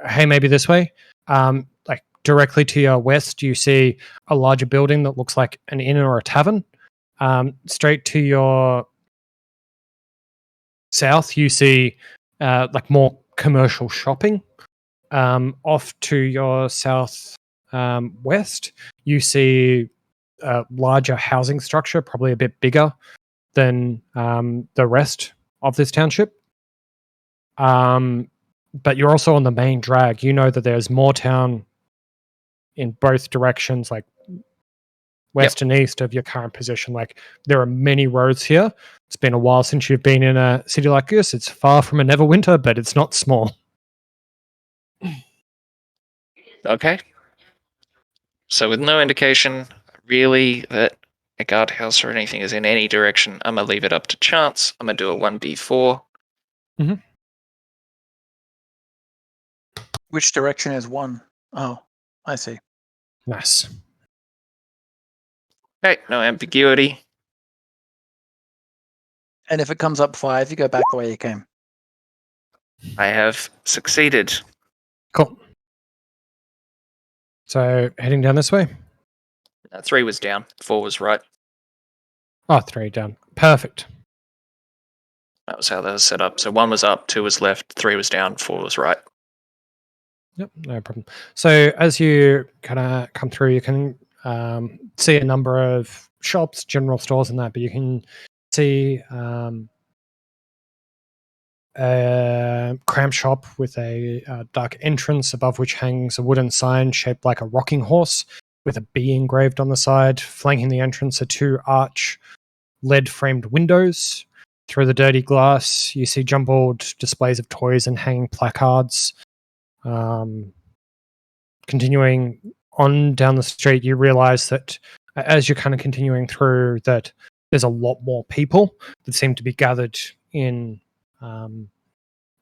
hey, maybe this way. Like directly to your west, you see a larger building that looks like an inn or a tavern. Straight to your south, you see like more commercial shopping. Off to your south west, you see a larger housing structure, probably a bit bigger than the rest of this township. But you're also on the main drag. You know that there's more town in both directions, like west and east of your current position. Like there are many roads here. It's been a while since you've been in a city like this. It's far from a Neverwinter, but it's not small. Okay. So with no indication really that a guardhouse or anything is in any direction, I'm going to leave it up to chance. I'm going to do a 1v4. Which direction is 1? Oh, I see. Nice. Okay, no ambiguity. And if it comes up 5, you go back the way you came. I have succeeded. Cool. So heading down this way. 3 was down, 4 was right. Oh, 3 down. Perfect. That was how that was set up. So 1 was up, 2 was left, 3 was down, 4 was right. Yep, no problem. So as you kind of come through, you can see a number of shops, general stores and that, but you can see a cram shop with a dark entrance above which hangs a wooden sign shaped like a rocking horse with a bee engraved on the side. Flanking the entrance are 2 arch lead-framed windows. Through the dirty glass, you see jumbled displays of toys and hanging placards. Continuing on down the street, you realize that as you're kind of continuing through, that there's a lot more people that seem to be gathered in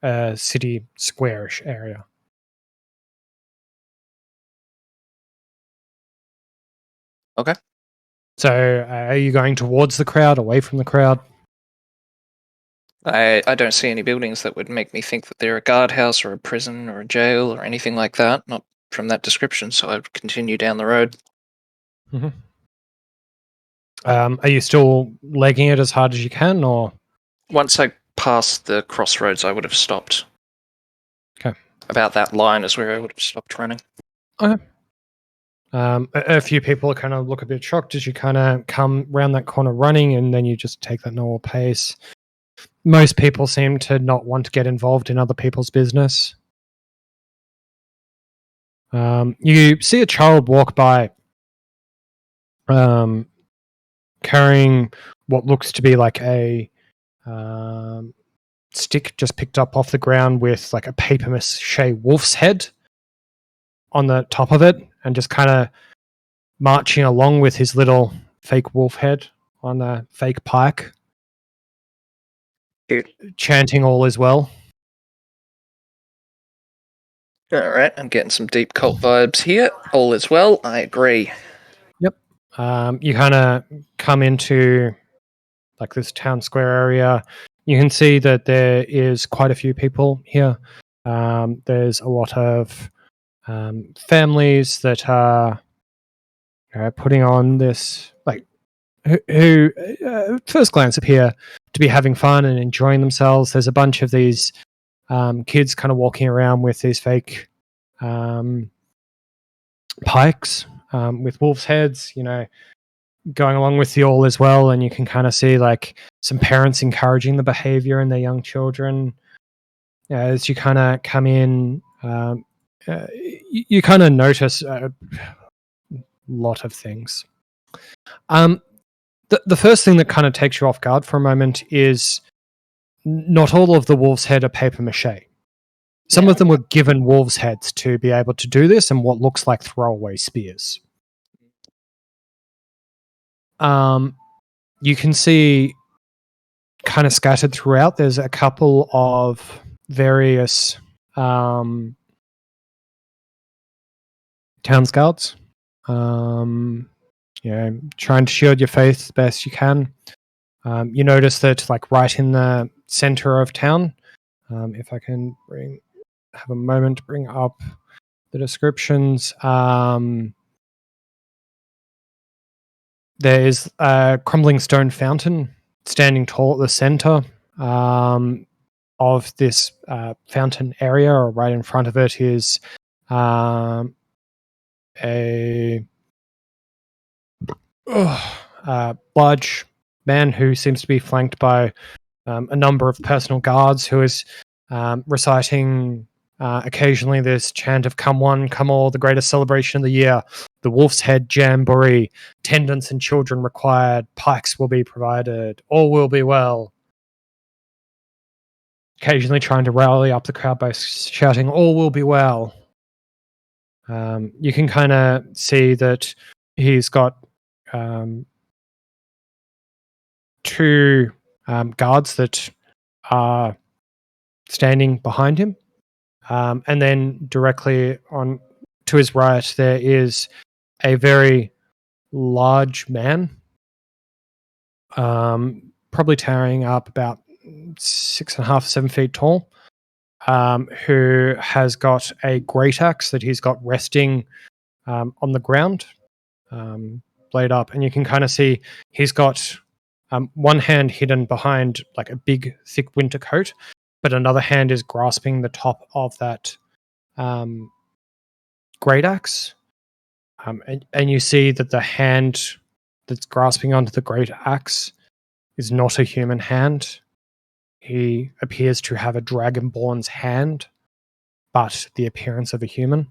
a city square-ish area. Okay. So are you going towards the crowd, away from the crowd? I don't see any buildings that would make me think that they're a guardhouse or a prison or a jail or anything like that. Not from that description, so I would continue down the road. Mm-hmm. Are you still legging it as hard as you can, or? Once I passed the crossroads, I would have stopped. Okay. About that line is where I would have stopped running. Okay. A few people kind of look a bit shocked as you kind of come round that corner running, and then you just take that normal pace. Most people seem to not want to get involved in other people's business. You see a child walk by carrying what looks to be like a stick just picked up off the ground with like a paper mache wolf's head on the top of it, and just kind of marching along with his little fake wolf head on a fake pike. Chanting all is well. Alright, I'm getting some deep cult vibes here. All is well, I agree. Yep. You kind of come into like this town square area. You can see that there is quite a few people here. There's a lot of families that are putting on this, like, who first glance appear to be having fun and enjoying themselves. There's a bunch of these kids kind of walking around with these fake pikes with wolves' heads, going along with the all as well. And you can kind of see like some parents encouraging the behavior in their young children. As you kind of come in, you kind of notice a lot of things. The first thing that kind of takes you off guard for a moment is not all of the wolves' head are paper mache. Some of them were given wolves' heads to be able to do this and what looks like throwaway spears. You can see kind of scattered throughout, there's a couple of various town scouts. Trying to shield your face the best you can. You notice that, like, right in the center of town, if I can have a moment to bring up the descriptions. There is a crumbling stone fountain standing tall at the center of this fountain area, or right in front of it is a large man who seems to be flanked by a number of personal guards, who is reciting occasionally this chant of "Come one, come all, the greatest celebration of the year, the Wolf's Head Jamboree, attendants and children required, pikes will be provided, all will be well." Occasionally trying to rally up the crowd by shouting, "All will be well." You can kind of see that he's got two guards that are standing behind him. And then directly on to his right, there is a very large man, probably towering up about 6.5, 7 feet tall, who has got a great axe that he's got resting on the ground, blade up. And you can kind of see he's got one hand hidden behind like a big, thick winter coat, but another hand is grasping the top of that great axe. And you see that the hand that's grasping onto the great axe is not a human hand. He appears to have a dragonborn's hand, but the appearance of a human.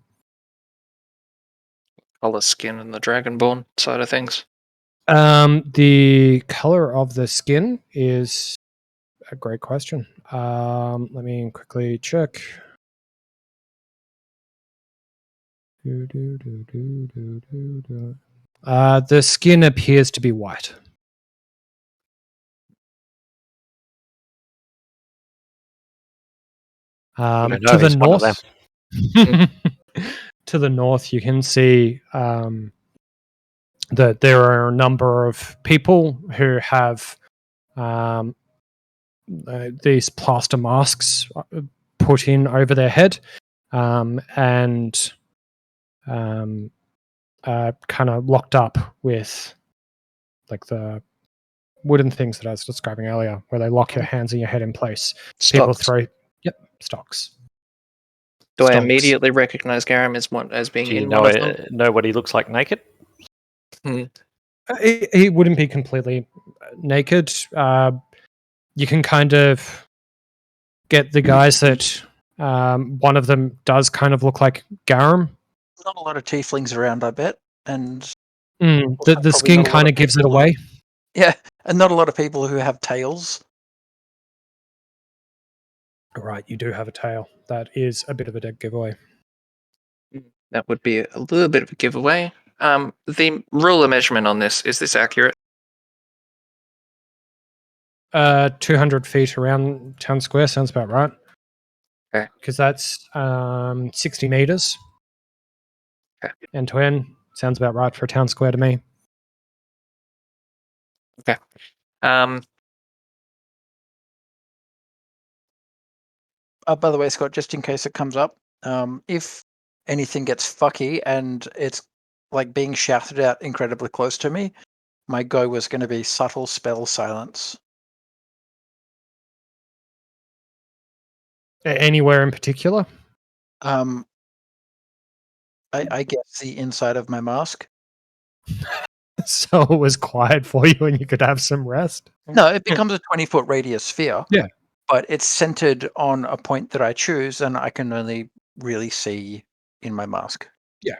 Color, skin, and the dragonborn side of things. The color of the skin is a great question. Let me quickly check. The skin appears to be white. To the north, to the north, you can see that there are a number of people who have these plaster masks put in over their head, and kind of locked up with like the wooden things that I was describing earlier, where they lock your hands and your head in place. People throw stocks. Do I immediately recognize Garam as being Do you in know one of them? know what he looks like naked? He wouldn't be completely naked. You can kind of get the guys that one of them does kind of look like Garam. Not a lot of tieflings around, I bet. And the skin kind of gives it away. Yeah, and not a lot of people who have tails. Right, you do have a tail. That is a bit of a dead giveaway. That would be a little bit of a giveaway. The ruler measurement on this, is this accurate? 200 feet around town square sounds about right. Okay. Because that's 60 meters. Okay. End to end. Sounds about right for a town square to me. Okay. By the way, Scott, just in case it comes up, if anything gets fucky and it's like being shouted at incredibly close to me, my go was going to be subtle spell silence. Anywhere in particular? I guess the inside of my mask. so it was quiet for you and you could have some rest. No, it becomes a 20-foot radius sphere. Yeah. But it's centered on a point that I choose, and I can only really see in my mask. Yeah.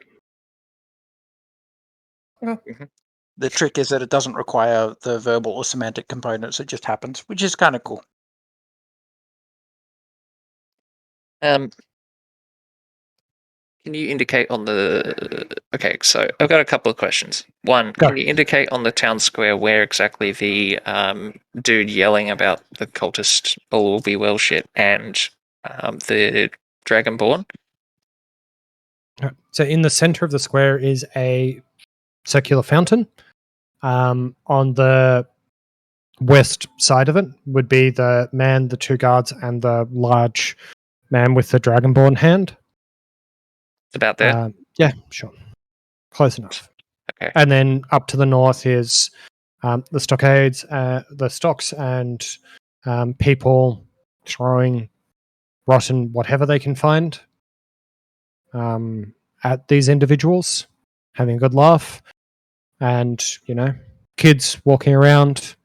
Mhm. The trick is that it doesn't require the verbal or semantic components, it just happens, which is kind of cool. Can you indicate on the? Okay, so I've got a couple of questions. One, Go. can you indicate on the town square where exactly the dude yelling about the cultist all will be well shit and the dragonborn? So in the center of the square is a circular fountain. On the west side of it would be the man, the two guards, and the large man with the dragonborn hand. About there. Yeah, sure. Close enough. Okay. And then up to the north is the stockades, the stocks, and people throwing rotten whatever they can find at these individuals, having a good laugh, and kids walking around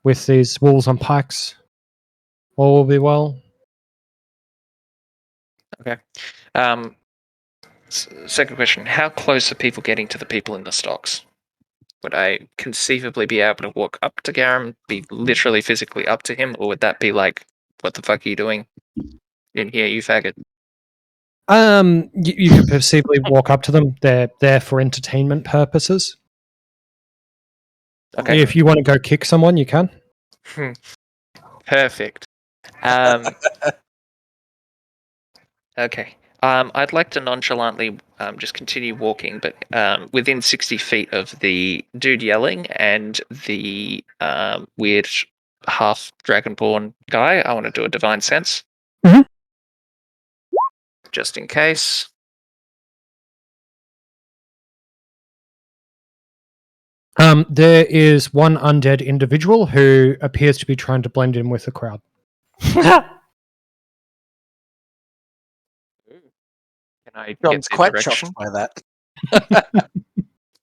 with these wolves on pikes. All will be well. Okay. Second question: how close are people getting to the people in the stocks? Would I conceivably be able to walk up to Garam, be literally physically up to him, or would that be like, what the fuck are you doing in here, you faggot? You could perceivably walk up to them. They're there for entertainment purposes. Okay. If you want to go kick someone, you can. Perfect. Okay. I'd like to nonchalantly just continue walking, but within 60 feet of the dude yelling and the weird half dragonborn guy, I want to do a divine sense. Mhm. Just in case. There is one undead individual who appears to be trying to blend in with the crowd. Can I get John's the quite direction? shocked by that.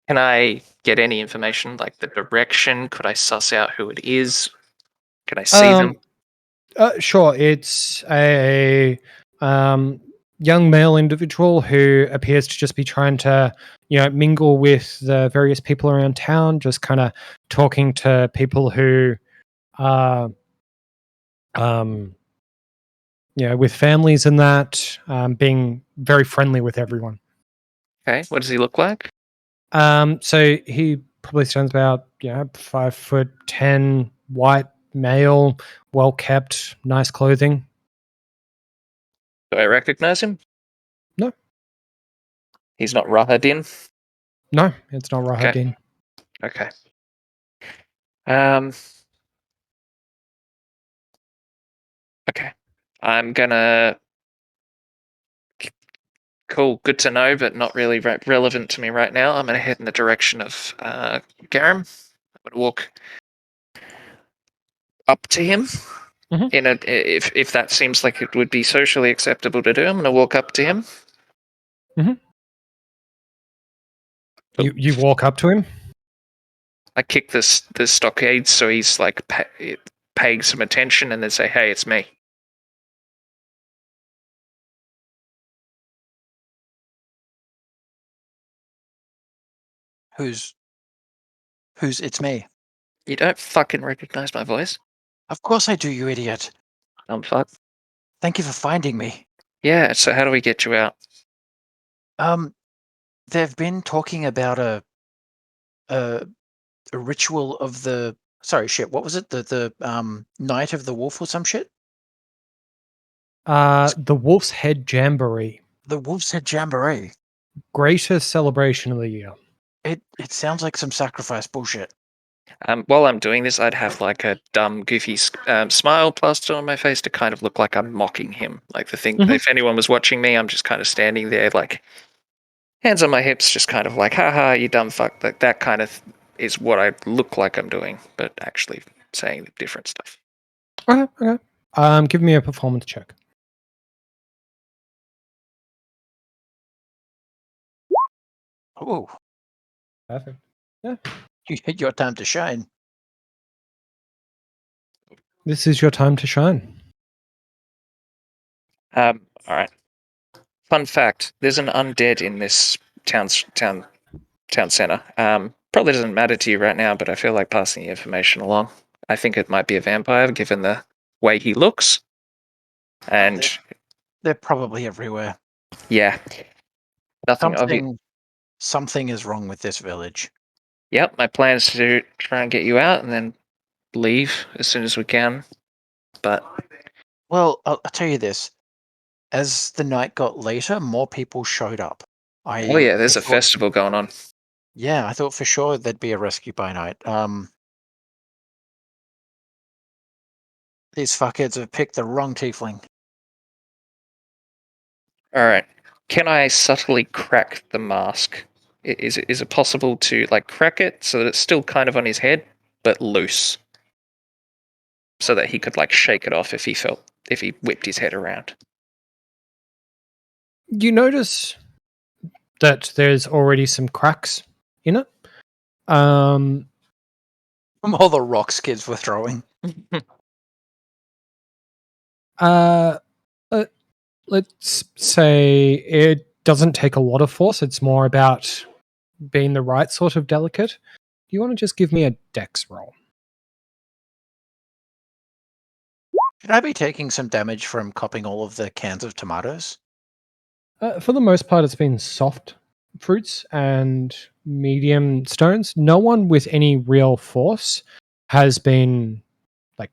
Can I get any information, like the direction? Could I suss out who it is? Can I see them? Sure. It's a young male individual who appears to just be trying to, mingle with the various people around town, just kind of talking to people who are, with families and that, being very friendly with everyone. Okay, what does he look like? So he probably stands about 5'10", white male, well kept, nice clothing. Do I recognize him? No. He's not Rahadin? No, it's not Rahadin. Okay. Okay. I'm gonna. Cool, good to know, but not really relevant to me right now. I'm gonna head in the direction of Garam. I'm gonna walk up to him. Mhm. If that seems like it would be socially acceptable to do, I'm gonna walk up to him. You walk up to him. I kick the stockade so he's like paying some attention, and then say, "Hey, it's me." Who's it's me. You don't fucking recognize my voice? Of course I do, you idiot. I'm fucked. Thank you for finding me. Yeah. So how do we get you out? They've been talking about a ritual of the what was it? The night of the wolf or some shit? The Wolf's Head Jamboree, The Wolf's Head Jamboree. greatest celebration of the year. It sounds like some sacrifice bullshit. While I'm doing this, I'd have like a dumb, goofy smile plastered on my face to kind of look like I'm mocking him. Like the thing, if anyone was watching me, I'm just kind of standing there, like hands on my hips, just kind of like, haha, you dumb fuck. Like that kind of is what I look like I'm doing, but actually saying different stuff. Okay. Give me a performance check. Oh, Perfect. Your time to shine. This is your time to shine. All right. Fun fact: there's an undead in this town center. Probably doesn't matter to you right now, but I feel like passing the information along. I think it might be a vampire, given the way he looks. And They're probably everywhere. yeah, nothing obvious. Something is wrong with this village. Yep, my plan is to try and get you out and then leave as soon as we can. But Well, I'll tell you this. As the night got later, more people showed up. oh yeah, there's I a thought- festival going on. Yeah, I thought for sure there'd be a rescue by night. These fuckheads have picked the wrong tiefling. All right, can I subtly crack the mask? Is it possible to like crack it so that it's still kind of on his head but loose, so that he could like shake it off if he whipped his head around? You notice that there's already some cracks in it. From all the rocks kids were throwing. Let's say it doesn't take a lot of force. It's more about being the right sort of delicate. Do you want to just give me a dex roll? Should I be taking some damage from copping all of the cans of tomatoes? For the most part, it's been soft fruits and medium stones. No one with any real force has been like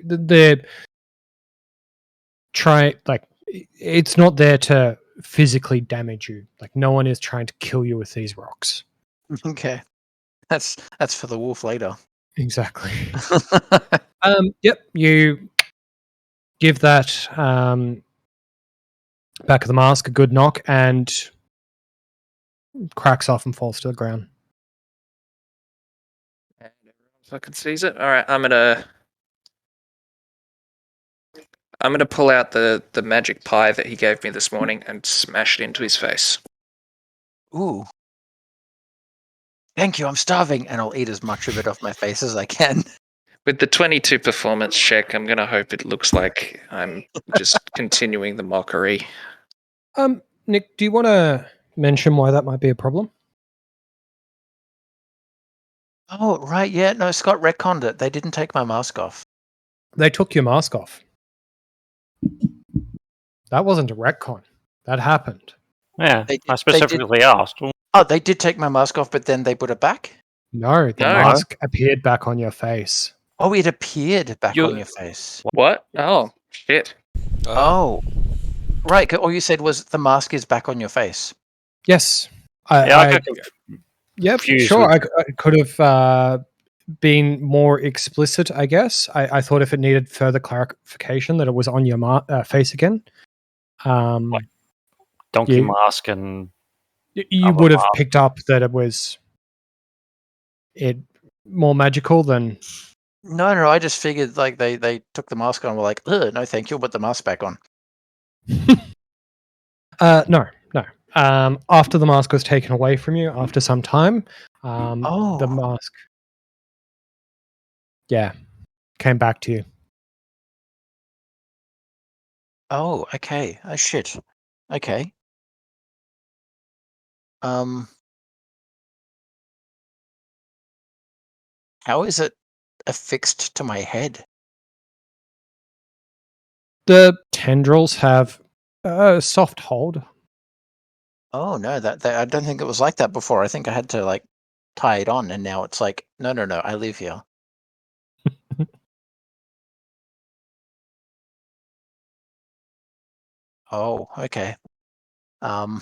they're try like it's not there to physically damage you. Like no one is trying to kill you with these rocks. Okay. That's for the wolf later. Exactly. Yep. You give that back of the mask a good knock and cracks off and falls to the ground. And everyone fucking sees it. All right, I'm gonna pull out the magic pie that he gave me this morning and smash it into his face. Ooh. Thank you, I'm starving, and I'll eat as much of it off my face as I can. With the 22 performance check, I'm gonna hope it looks like I'm just continuing the mockery. Nick, do you want to mention why that might be a problem? Oh, right, yeah, no, Scott retconned it. They didn't take my mask off. They took your mask off. That wasn't a retcon. That happened. Yeah, They I did- specifically asked. Well, Oh, they did take my mask off, but then they put it back? No, the No. mask appeared back on your face. Oh, it appeared back You- on your face. What? Oh, shit. Oh. Right, all you said was the mask is back on your face. Yes. yeah, I got Yep, confused sure. with- I could have been more explicit, I guess. I thought if it needed further clarification that it was on your face again. Like, donkey you- mask and you other would have mask. picked up that it was more magical than No, I just figured like they took the mask on and were like, ugh, no thank you, put the mask back on. no. After the mask was taken away from you, after some time, the mask, came back to you. Oh, okay. Oh shit. Okay. How is it affixed to my head? The tendrils have a soft hold. Oh no, that I don't think it was like that before. I think I had to like tie it on, and now it's like, no, I live here. Oh, okay. I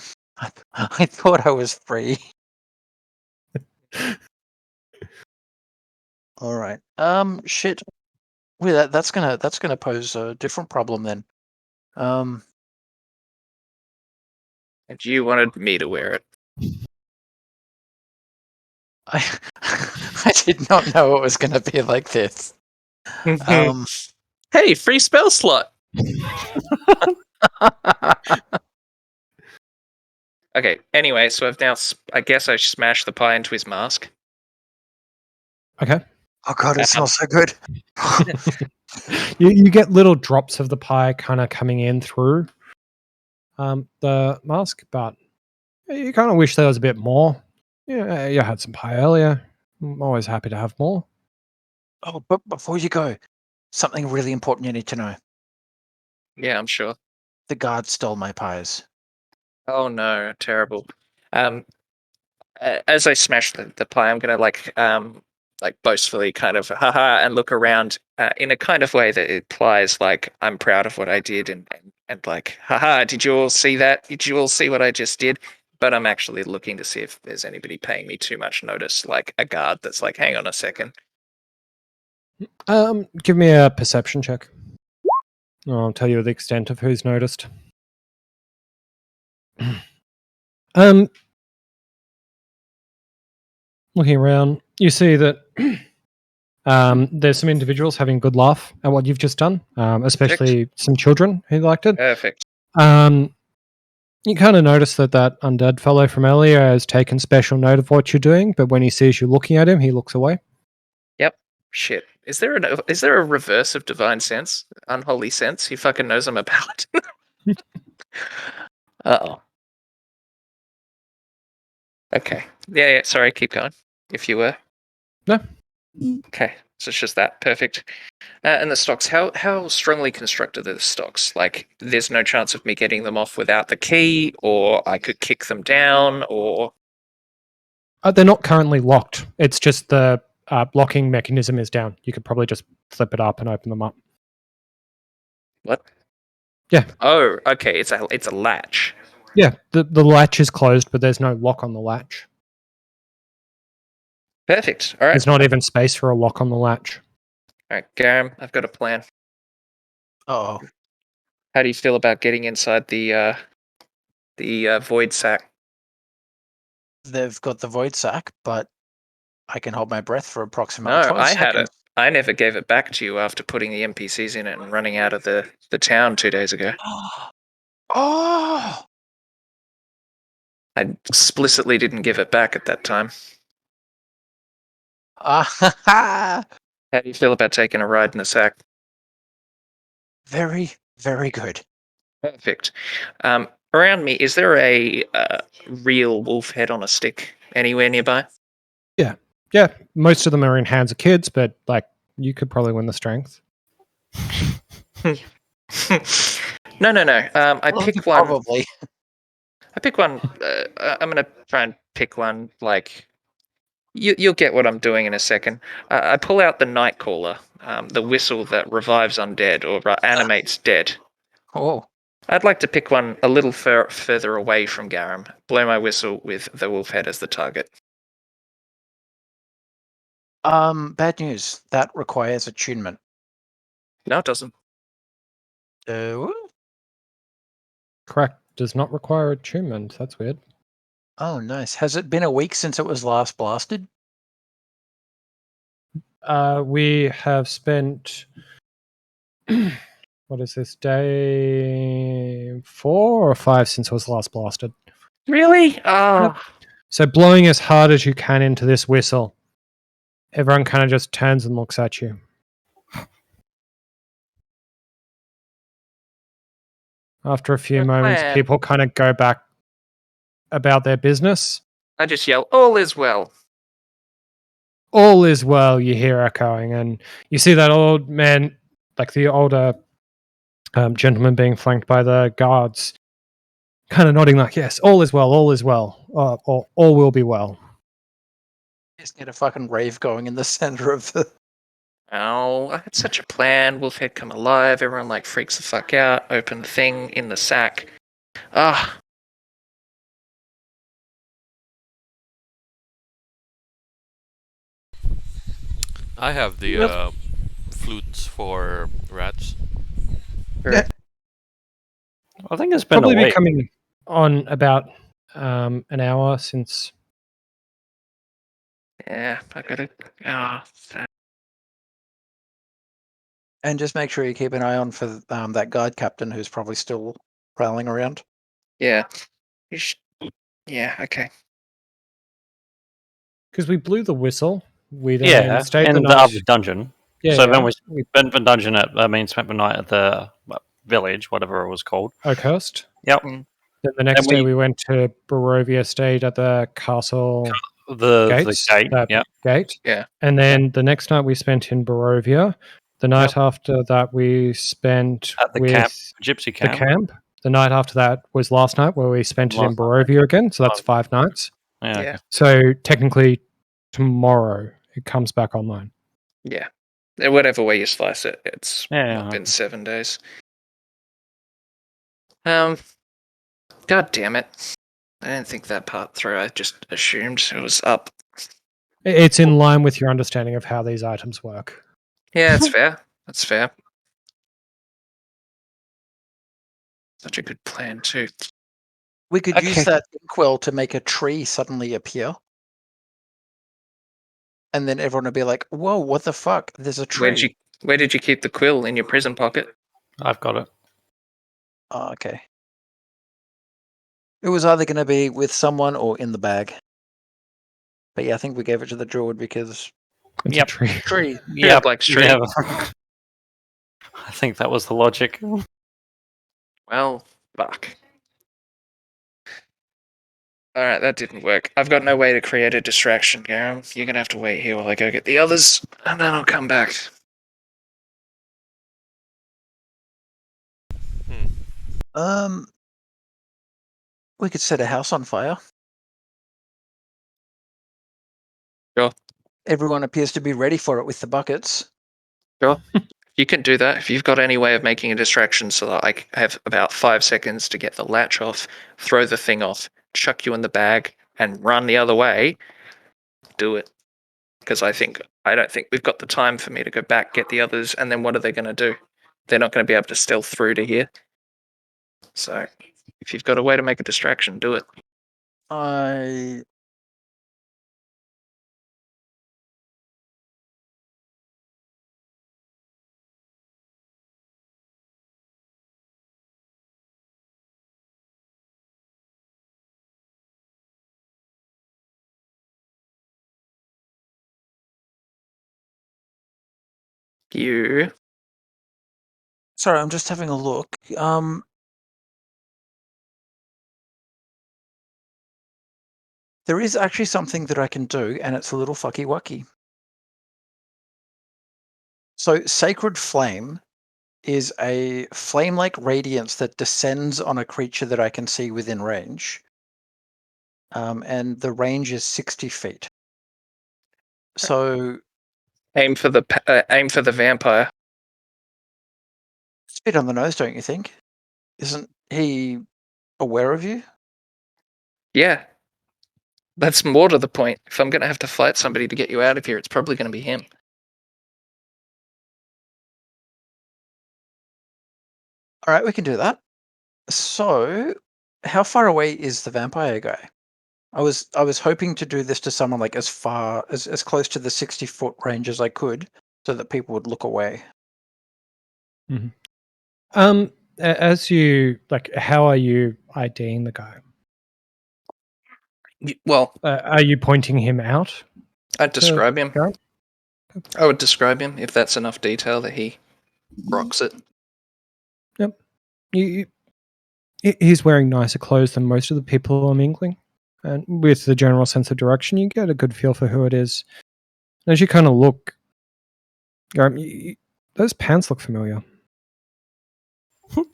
thought I was free. All right. Shit. Wait, that's gonna pose a different problem then. And you wanted me to wear it. I did not know it was gonna be like this. Hey, free spell slot. Okay. Anyway, so I've now. I guess I smashed the pie into his mask. Okay. Oh god, it smells so good. You get little drops of the pie kind of coming in through the mask, but you kind of wish there was a bit more. Yeah, you had some pie earlier. I'm always happy to have more. Oh, but before you go, something really important you need to know. Yeah, I'm sure. The guard stole my pies. Oh no, terrible. As I smash the pie, I'm gonna like boastfully kind of haha and look around in a kind of way that implies like I'm proud of what I did and like haha, did you all see that? Did you all see what I just did? But I'm actually looking to see if there's anybody paying me too much notice, like a guard that's like, hang on a second. Give me a perception check. I'll tell you the extent of who's noticed. Looking around, you see that there's some individuals having a good laugh at what you've just done, especially some children who liked it. Perfect. You kind of notice that undead fellow from earlier has taken special note of what you're doing, but when he sees you looking at him, he looks away. Yep. Shit. Is there a reverse of divine sense? Unholy sense? He fucking knows I'm a paladin. Uh-oh. Okay. Yeah, sorry, keep going. If you were. No. Okay. So it's just that. Perfect. And the stocks, how strongly constructed are the stocks? Like, there's no chance of me getting them off without the key, or I could kick them down, or... They're not currently locked. It's just the locking mechanism is down. You could probably just flip it up and open them up. What? Yeah. Oh, okay. It's a latch. Yeah, the latch is closed, but there's no lock on the latch. Perfect. All right. There's not even space for a lock on the latch. All right, Garam, I've got a plan. Oh, How do you feel about getting inside the void sack? they've got the void sack, but I can hold my breath for approximately No, 12 I seconds. had it. I never gave it back to you after putting the NPCs in it and running out of the town 2 days ago. Oh! I explicitly didn't give it back at that time. Ah, How do you feel about taking a ride in the sack? very, very good. Perfect. Around me, is there a real wolf head on a stick anywhere nearby? Yeah, most of them are in hands of kids, but like you could probably win the strength. No. I Well, pick one. Probably. I pick one. I'm gonna try and pick one. Like you'll get what I'm doing in a second. I pull out the night caller, the whistle that revives undead or animates dead. Oh, I'd like to pick one a little further away from Garam. Blow my whistle with the wolf head as the target. bad news. That requires attunement. No, it doesn't. Correct. Does not require attunement. That's weird. Oh, nice. Has it been a week since it was last blasted? We have spent what is this, day 4 or 5 since it was last blasted. Really? Oh. So blowing as hard as you can into this whistle, everyone kind of just turns and looks at you. After a few Good moments, plan. people kind of go back about their business. I just yell, "All is well." All is well, you hear echoing, and you see that old man, like the older gentleman being flanked by the guards, kind of nodding like, yes, all is well, all will be well. Just get a fucking rave going in the center of the. Oh, I had such a plan. Wolfhead come alive. Everyone like freaks the fuck out. Open the thing in the sack. Ah. I have the Yep. flutes for rats. Very- I think it's been Probably a be week. coming on about an hour since. Yeah, I gotta. Ah. And just make sure you keep an eye on for that guard captain who's probably still prowling around. Yeah. Yeah. Okay. Because we blew the whistle. We then Yeah, stayed in the the night. other dungeon. Yeah, So yeah. then we spent the dungeon spent the night at the village, whatever it was called. Oakhurst. Yep. Mm. Then the next Then day we went to Barovia, stayed at the castle The gates, gate. that Yeah. gate. Yeah. And then the next night we spent in Barovia. The night after that we spent At the with camp, gypsy the camp. camp. The night after that was last night where we spent it in Last night. Barovia again. So that's 5 nights. Yeah. Yeah. Okay. So technically tomorrow it comes back online. Yeah. Whatever way you slice it, it's Yeah, not been 7 days. God damn it! I didn't think that part through. I just assumed it was up. It's in line with your understanding of how these items work. Yeah, that's fair. That's fair. Such a good plan too. We could use Okay. that inkwell to make a tree suddenly appear. And then everyone would be like, whoa, what the fuck? There's a tree. Where did you keep the quill? In your prison pocket? I've got it. Oh, okay. It was either going to be with someone or in the bag. But yeah, I think we gave it to the druid because It's Yep. a tree. tree. Yeah, Black Street. Yeah. I think that was the logic. Well, fuck. Alright, that didn't work. I've got no way to create a distraction, Garam. You're gonna have to wait here while I go get the others, and then I'll come back. We could set a house on fire. Sure. Everyone appears to be ready for it with the buckets. Sure. You can do that if you've got any way of making a distraction so that I have about 5 seconds to get the latch off, throw the thing off, chuck you in the bag, and run the other way. Do it. Because I don't think we've got the time for me to go back, get the others, and then what are they going to do? They're not going to be able to stealth through to here. So, if you've got a way to make a distraction, do it. I You. Sorry, I'm just having a look. There is actually something that I can do, and it's a little fucky wucky. So, Sacred Flame is a flame-like radiance that descends on a creature that I can see within range. And the range is 60 feet. So, Aim for the vampire. it's a bit on the nose, don't you think? Isn't he aware of you? Yeah. That's more to the point. If I'm going to have to fight somebody to get you out of here, it's probably going to be him. All right, we can do that. So, how far away is the vampire guy? I was hoping to do this to someone like as far as close to the 60-foot range as I could, so that people would look away. As you how are you IDing the guy? Well, Are you pointing him out? I'd describe him. Gareth? I would describe him if that's enough detail that he rocks it. He's wearing nicer clothes than most of the people who are mingling, and with the general sense of direction, you get a good feel for who it is. As you kind of look, those pants look familiar.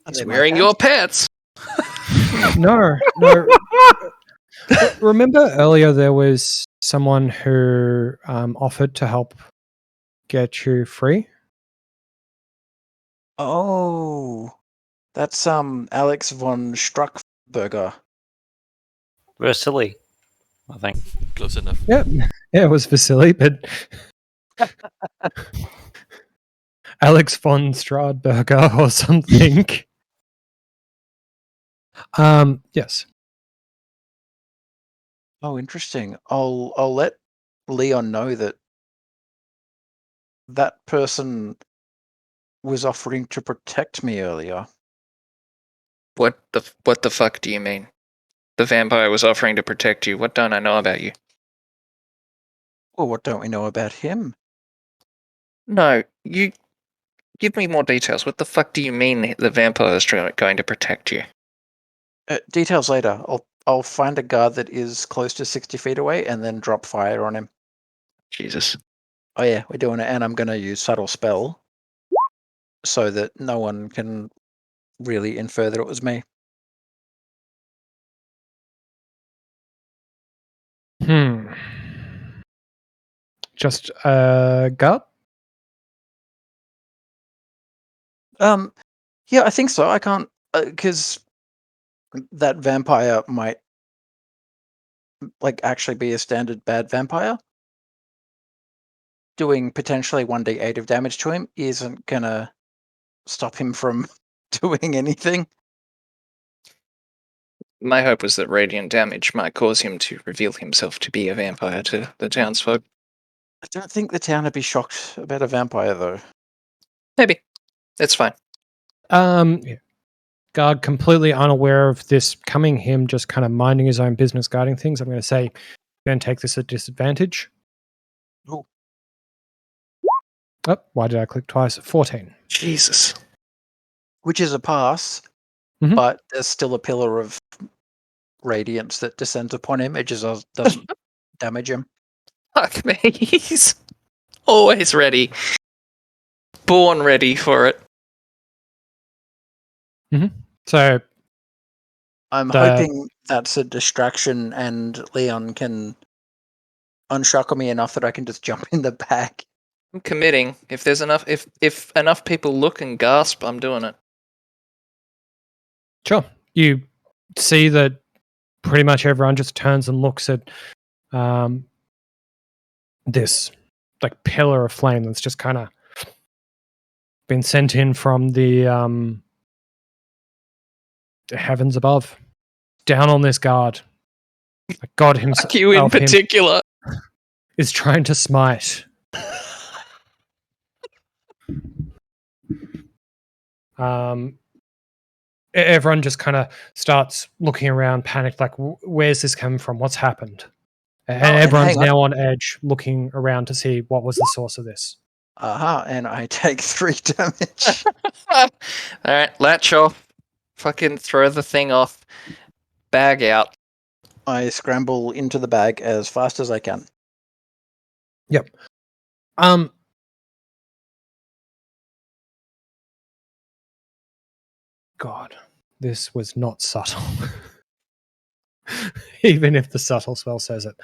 He's wearing your pants. No. Remember earlier there was someone who offered to help get you free? Oh, that's Alex von Struckberger. Vasily, I think. Close enough. Yeah, it was Vasily, but Alex von Stradberger or something. Yes. Oh, interesting. I'll let Leon know that that person was offering to protect me earlier. What the fuck do you mean? the vampire was offering to protect you. What don't I know about you? Well, what don't we know about him? No, you give me more details. What the fuck do you mean the vampire is going to protect you? Details later. I'll find a guard that is close to 60 feet away and then drop fire on him. Jesus. Oh yeah, we're doing it, and I'm going to use subtle spell so that no one can really infer that it was me. Just gut? Yeah, I think so. I can't because that vampire might actually be a standard bad vampire. Doing potentially 1d8 of damage to him isn't gonna stop him from doing anything. My hope was that radiant damage might cause him to reveal himself to be a vampire to the townsfolk. I don't think the town would be shocked about a vampire, though. Maybe. It's fine. Yeah. Guard completely unaware of this coming, him just kind of minding his own business, guarding things. I'm going to say, you're going to take this at disadvantage. Ooh. Oh, why did I click twice? 14. Jesus. Which is a pass, Mhm. but there's still a pillar of radiance that descends upon him. It just doesn't damage him. Fuck me. He's always ready. Born ready for it. So I'm hoping that's a distraction and Leon can unshackle me enough that I can just jump in the bag. I'm committing. If there's enough if enough people look and gasp, I'm doing it. sure, you see that pretty much everyone just turns and looks at this like pillar of flame that's just kind of been sent in from the heavens above, down on this guard. Like God himself, Fuck you in particular. is trying to smite. Everyone just kind of starts looking around, panicked, like, where's this coming from? What's happened? And and everyone's hang on. now on edge, looking around to see what was the source of this. And I take 3 damage. Alright, latch off. Fucking throw the thing off. Bag out. I scramble into the bag as fast as I can. Yep. God, this was not subtle. Even if the subtle spell says it.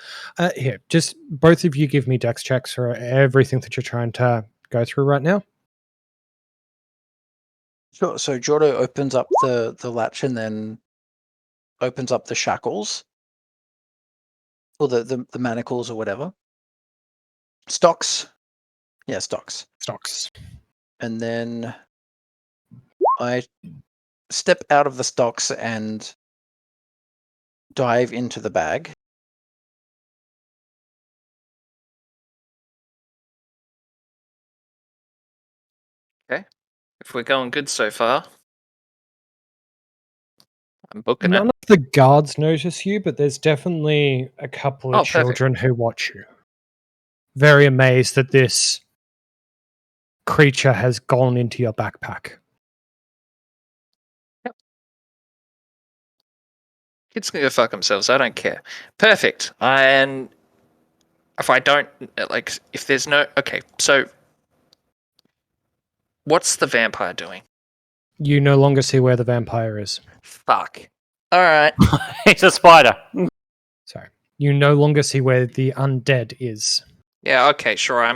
Here, just both of you give me dex checks for everything that you're trying to go through right now. Sure. So Jordo opens up the latch and then opens up the shackles. Or the manacles or whatever. Stocks. Yeah, stocks. Stocks. And then I step out of the stocks and dive into the bag. If we're going good so far, I'm booking None it. of the guards notice you, but there's definitely a couple of Oh, perfect. children who watch you. Very amazed that this creature has gone into your backpack. Kids can go fuck themselves. I don't care. Perfect. And if I don't, like, if there's no... Okay, so... What's the vampire doing? You no longer see where the vampire is. Fuck. Alright. It's a spider. Sorry. You no longer see where the undead is. Yeah, okay, sure. I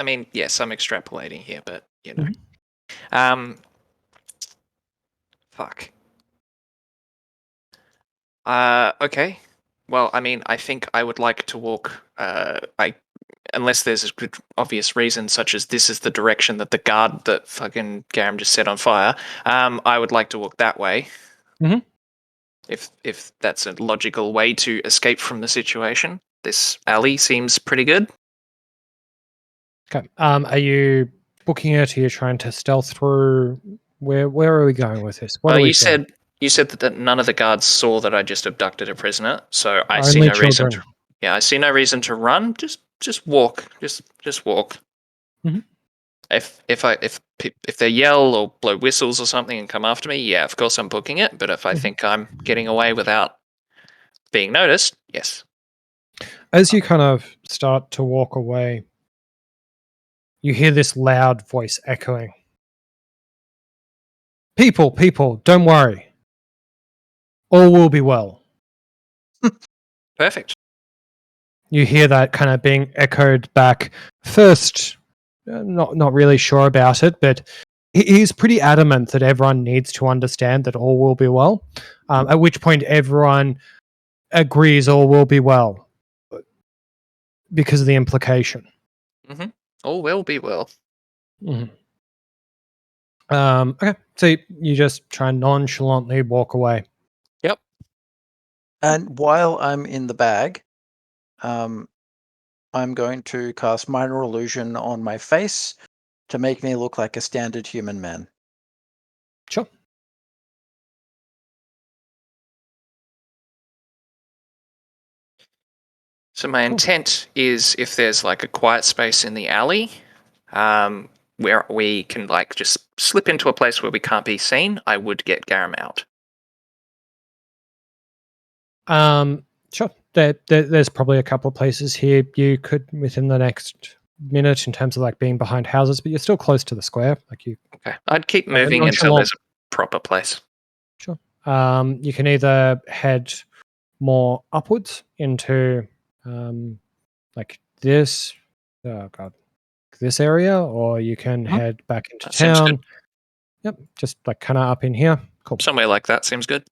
mean, yes, I'm extrapolating here, but, you know. Fuck. Okay. Well, I mean, I think I would like to walk, unless there's a good obvious reason, such as this is the direction that the guard that fucking Garam just set on fire, I would like to walk that way. Mhm. If that's a logical way to escape from the situation. This alley seems pretty good. Okay. Are you booking it? Are you trying to stealth through? Where are we going with this? What are we You doing? You said that none of the guards saw that I just abducted a prisoner, so I see Only no reason children. to. Yeah, I see no reason to run. Just walk. Just walk. Mhm. If they yell or blow whistles or something and come after me, yeah, of course I'm booking it. But if I Mhm. think I'm getting away without being noticed, yes. As you kind of start to walk away, you hear this loud voice echoing. People, don't worry. All will be well. Perfect. You hear that kind of being echoed back. First, not really sure about it, but he's pretty adamant that everyone needs to understand that all will be well. At which point, everyone agrees all will be well because of the implication. All will be well. Mhm. Okay, so you just try and nonchalantly walk away. Yep. And while I'm in the bag, I'm going to cast minor illusion on my face to make me look like a standard human man. Sure. So my Cool. intent is if there's like a quiet space in the alley, where we can like just slip into a place where we can't be seen, I would get Garam out. Sure. There's probably a couple of places here you could within the next minute in terms of like being behind houses, but you're still close to the square. Like you, Okay. I'd keep moving until there's a proper place. sure. You can either head more upwards into like this, oh god, this area, or you can head back into That seems good. town. Yep, just like kind of up in here. Cool. Somewhere like that seems good.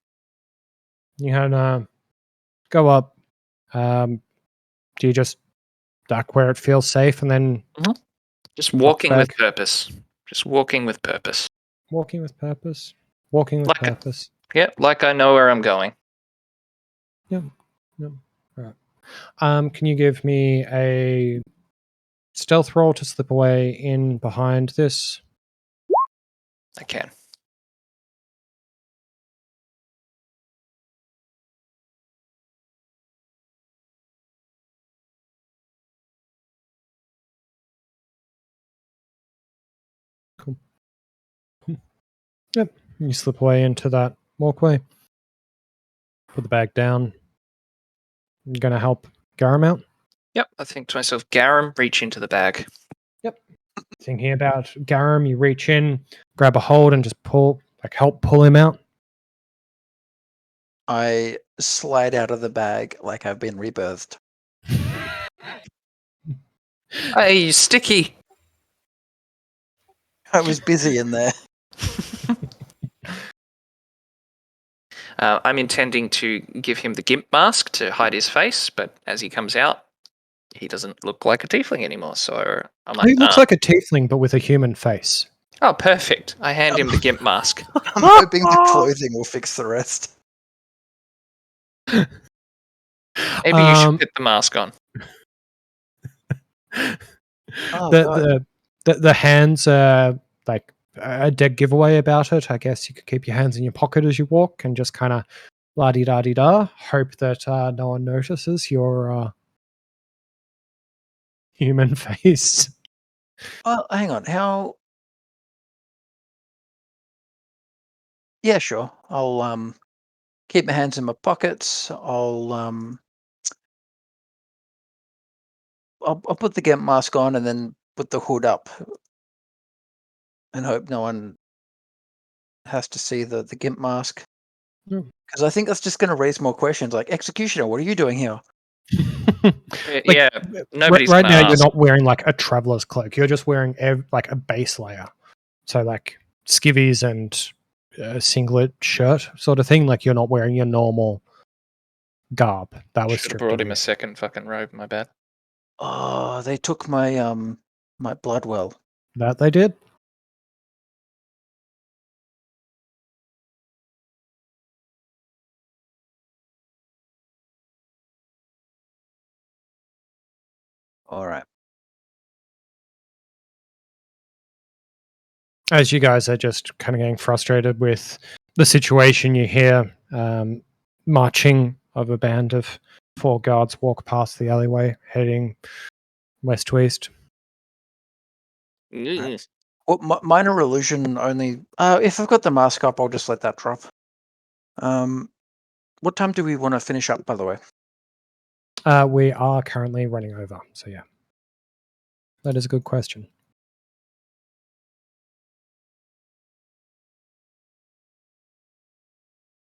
You can go up. Do you just duck where it feels safe and then Just walking with back? purpose. Just walking with purpose. Walking with purpose. Walking with Like purpose. like I know where I'm going. Yep. Yep. All right. Can you give me a stealth roll to slip away in behind this? I can. Cool. Yep. You slip away into that walkway. Put the bag down. I'm going to help Garam out. Yep, I think to myself, Garam, reach into the bag. Yep. Thinking about Garam, you reach in, grab a hold, and just pull, like help pull him out. I slide out of the bag like I've been rebirthed. Hey, sticky. I was busy in there. I'm intending to give him the gimp mask to hide his face, but as he comes out, he doesn't look like a tiefling anymore. So I'm like, He looks like a tiefling, but with a human face. oh, perfect. I hand him the gimp mask. I'm hoping the clothing will fix the rest. Maybe you should put the mask on. Oh, God. The hands are like a dead giveaway about it. I guess you could keep your hands in your pocket as you walk and just kind of la di da di da. Hope that no one notices your human face. Well, hang on. How? Yeah, sure. I'll keep my hands in my pockets. I'll put the gimp mask on and then put the hood up, and hope no one has to see the gimp mask. No. Because I think that's just going to raise more questions. Like, executioner, what are you doing here? Like, Yeah, nobody's right gonna now you're ask. not wearing like a traveler's cloak. You're just wearing like a base layer. So like skivvies and a singlet shirt sort of thing. Like you're not wearing your normal garb. That was Should have stripped brought of him you. a second fucking robe. My bad. Oh, they took my my blood well. That they did. All right. As you guys are just kind of getting frustrated with the situation, you hear marching of a band of 4 guards walk past the alleyway, heading west to east. Ugh. Well, minor illusion only. If I've got the mask up, I'll just let that drop. What time do we want to finish up, by the way? We are currently running over, so yeah. That is a good question.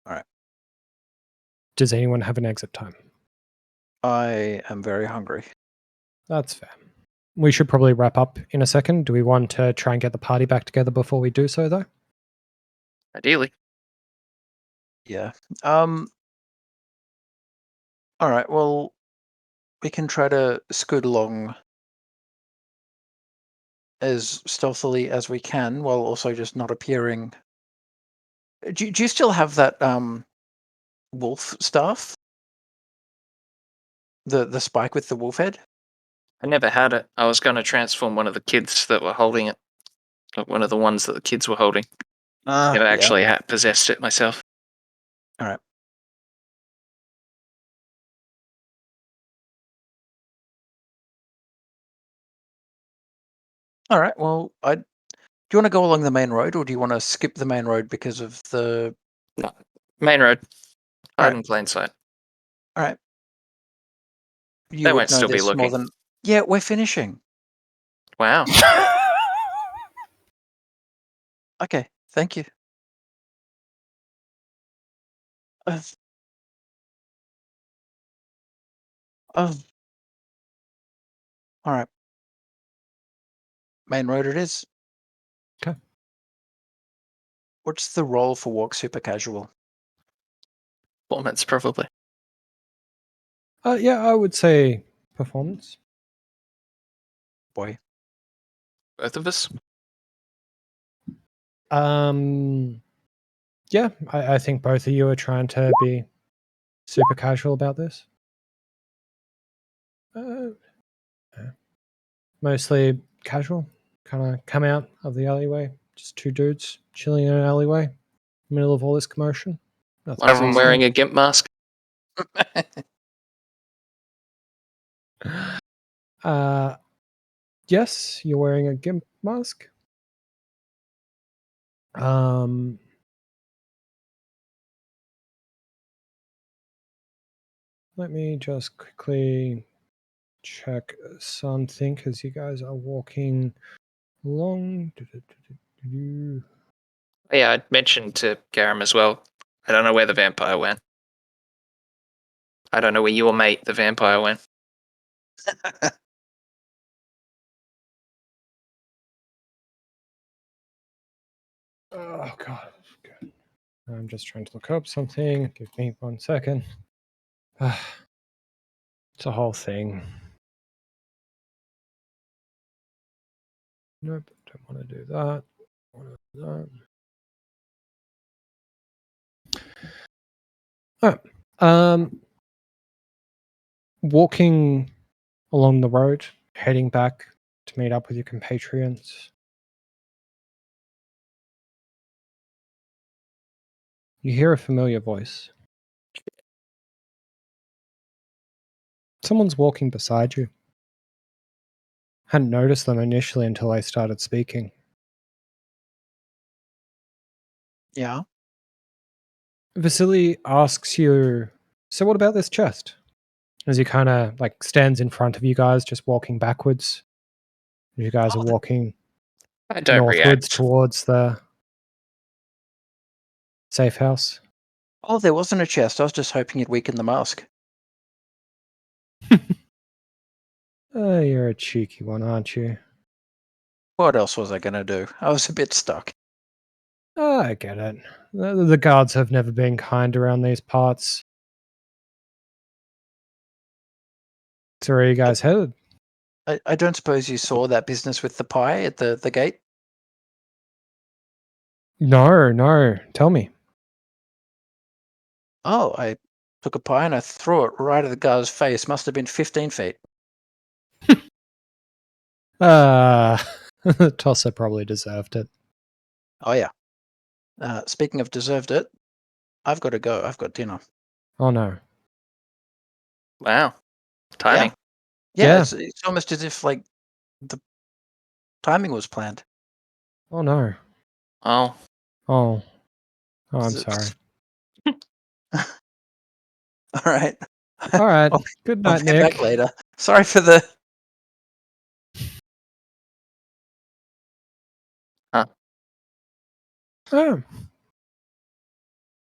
All right. Does anyone have an exit time? I am very hungry. That's fair. We should probably wrap up in a second. Do we want to try and get the party back together before we do so, though? Ideally. Yeah. All right. Well, we can try to scoot along as stealthily as we can, while also just not appearing. Do you still have that wolf staff? The spike with the wolf head? I never had it. I was going to transform one of the kids that were holding it. Like one of the ones that the kids were holding. Never Yeah. actually possessed it myself. All right. All right. Well, do you want to go along the main road, or do you want to skip the main road because of the? No. Main road. Hide Alright. in plain sight. All right. You They would won't know still be this more looking. than. Yeah, we're finishing. Wow. Okay. Thank you. Uh, all right. Main road it is. 'Kay. What's the role for walk super casual? Performance, probably. Yeah, I would say performance. Boy. Both of us. Yeah, I think both of you are trying to be super casual about this. Yeah. Mostly casual. Kind of come out of the alleyway. Just 2 dudes chilling in an alleyway, middle of all this commotion. Nothing One of them seems wearing a gimp mask. Yes, you're wearing a gimp mask. Let me just quickly check something because you guys are walking along. Yeah, I'd mentioned to Garam as well. I don't know where the vampire went. I don't know where your mate, the vampire, went. Oh god. Good. I'm just trying to look up something. Give me 1 second. It's a whole thing. Nope, don't want to do that. Want to do that. Alright. Walking along the road, heading back to meet up with your compatriots. You hear a familiar voice. Someone's walking beside you. Hadn't noticed them initially until I started speaking. Yeah. Vasily asks you, so what about this chest? As he kind of like stands in front of you guys, just walking backwards. You guys are walking I don't northwards react. towards the safe house. Oh, there wasn't a chest. I was just hoping you'd weaken the mask. Oh, you're a cheeky one, aren't you? What else was I going to do? I was a bit stuck. Oh, I get it. The guards have never been kind around these parts. So where are you guys headed? I don't suppose you saw that business with the pie at the gate? No. Tell me. Oh, I took a pie and I threw it right at the guy's face. Must have been 15 feet. Tosser probably deserved it. Oh, yeah. Speaking of deserved it, I've got to go. I've got dinner. Oh no. Wow. Timing. Yeah, Yeah. it's almost as if like the timing was planned. Oh no. Oh. Oh. Oh, I'm Is it- sorry. All right. All right. I'll, Good I'll night, be Nick. back later. Sorry for the. Oh.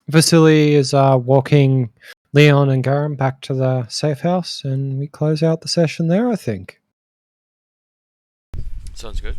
Vasily is walking Leon and Garam back to the safe house, and we close out the session there, I think. Sounds good.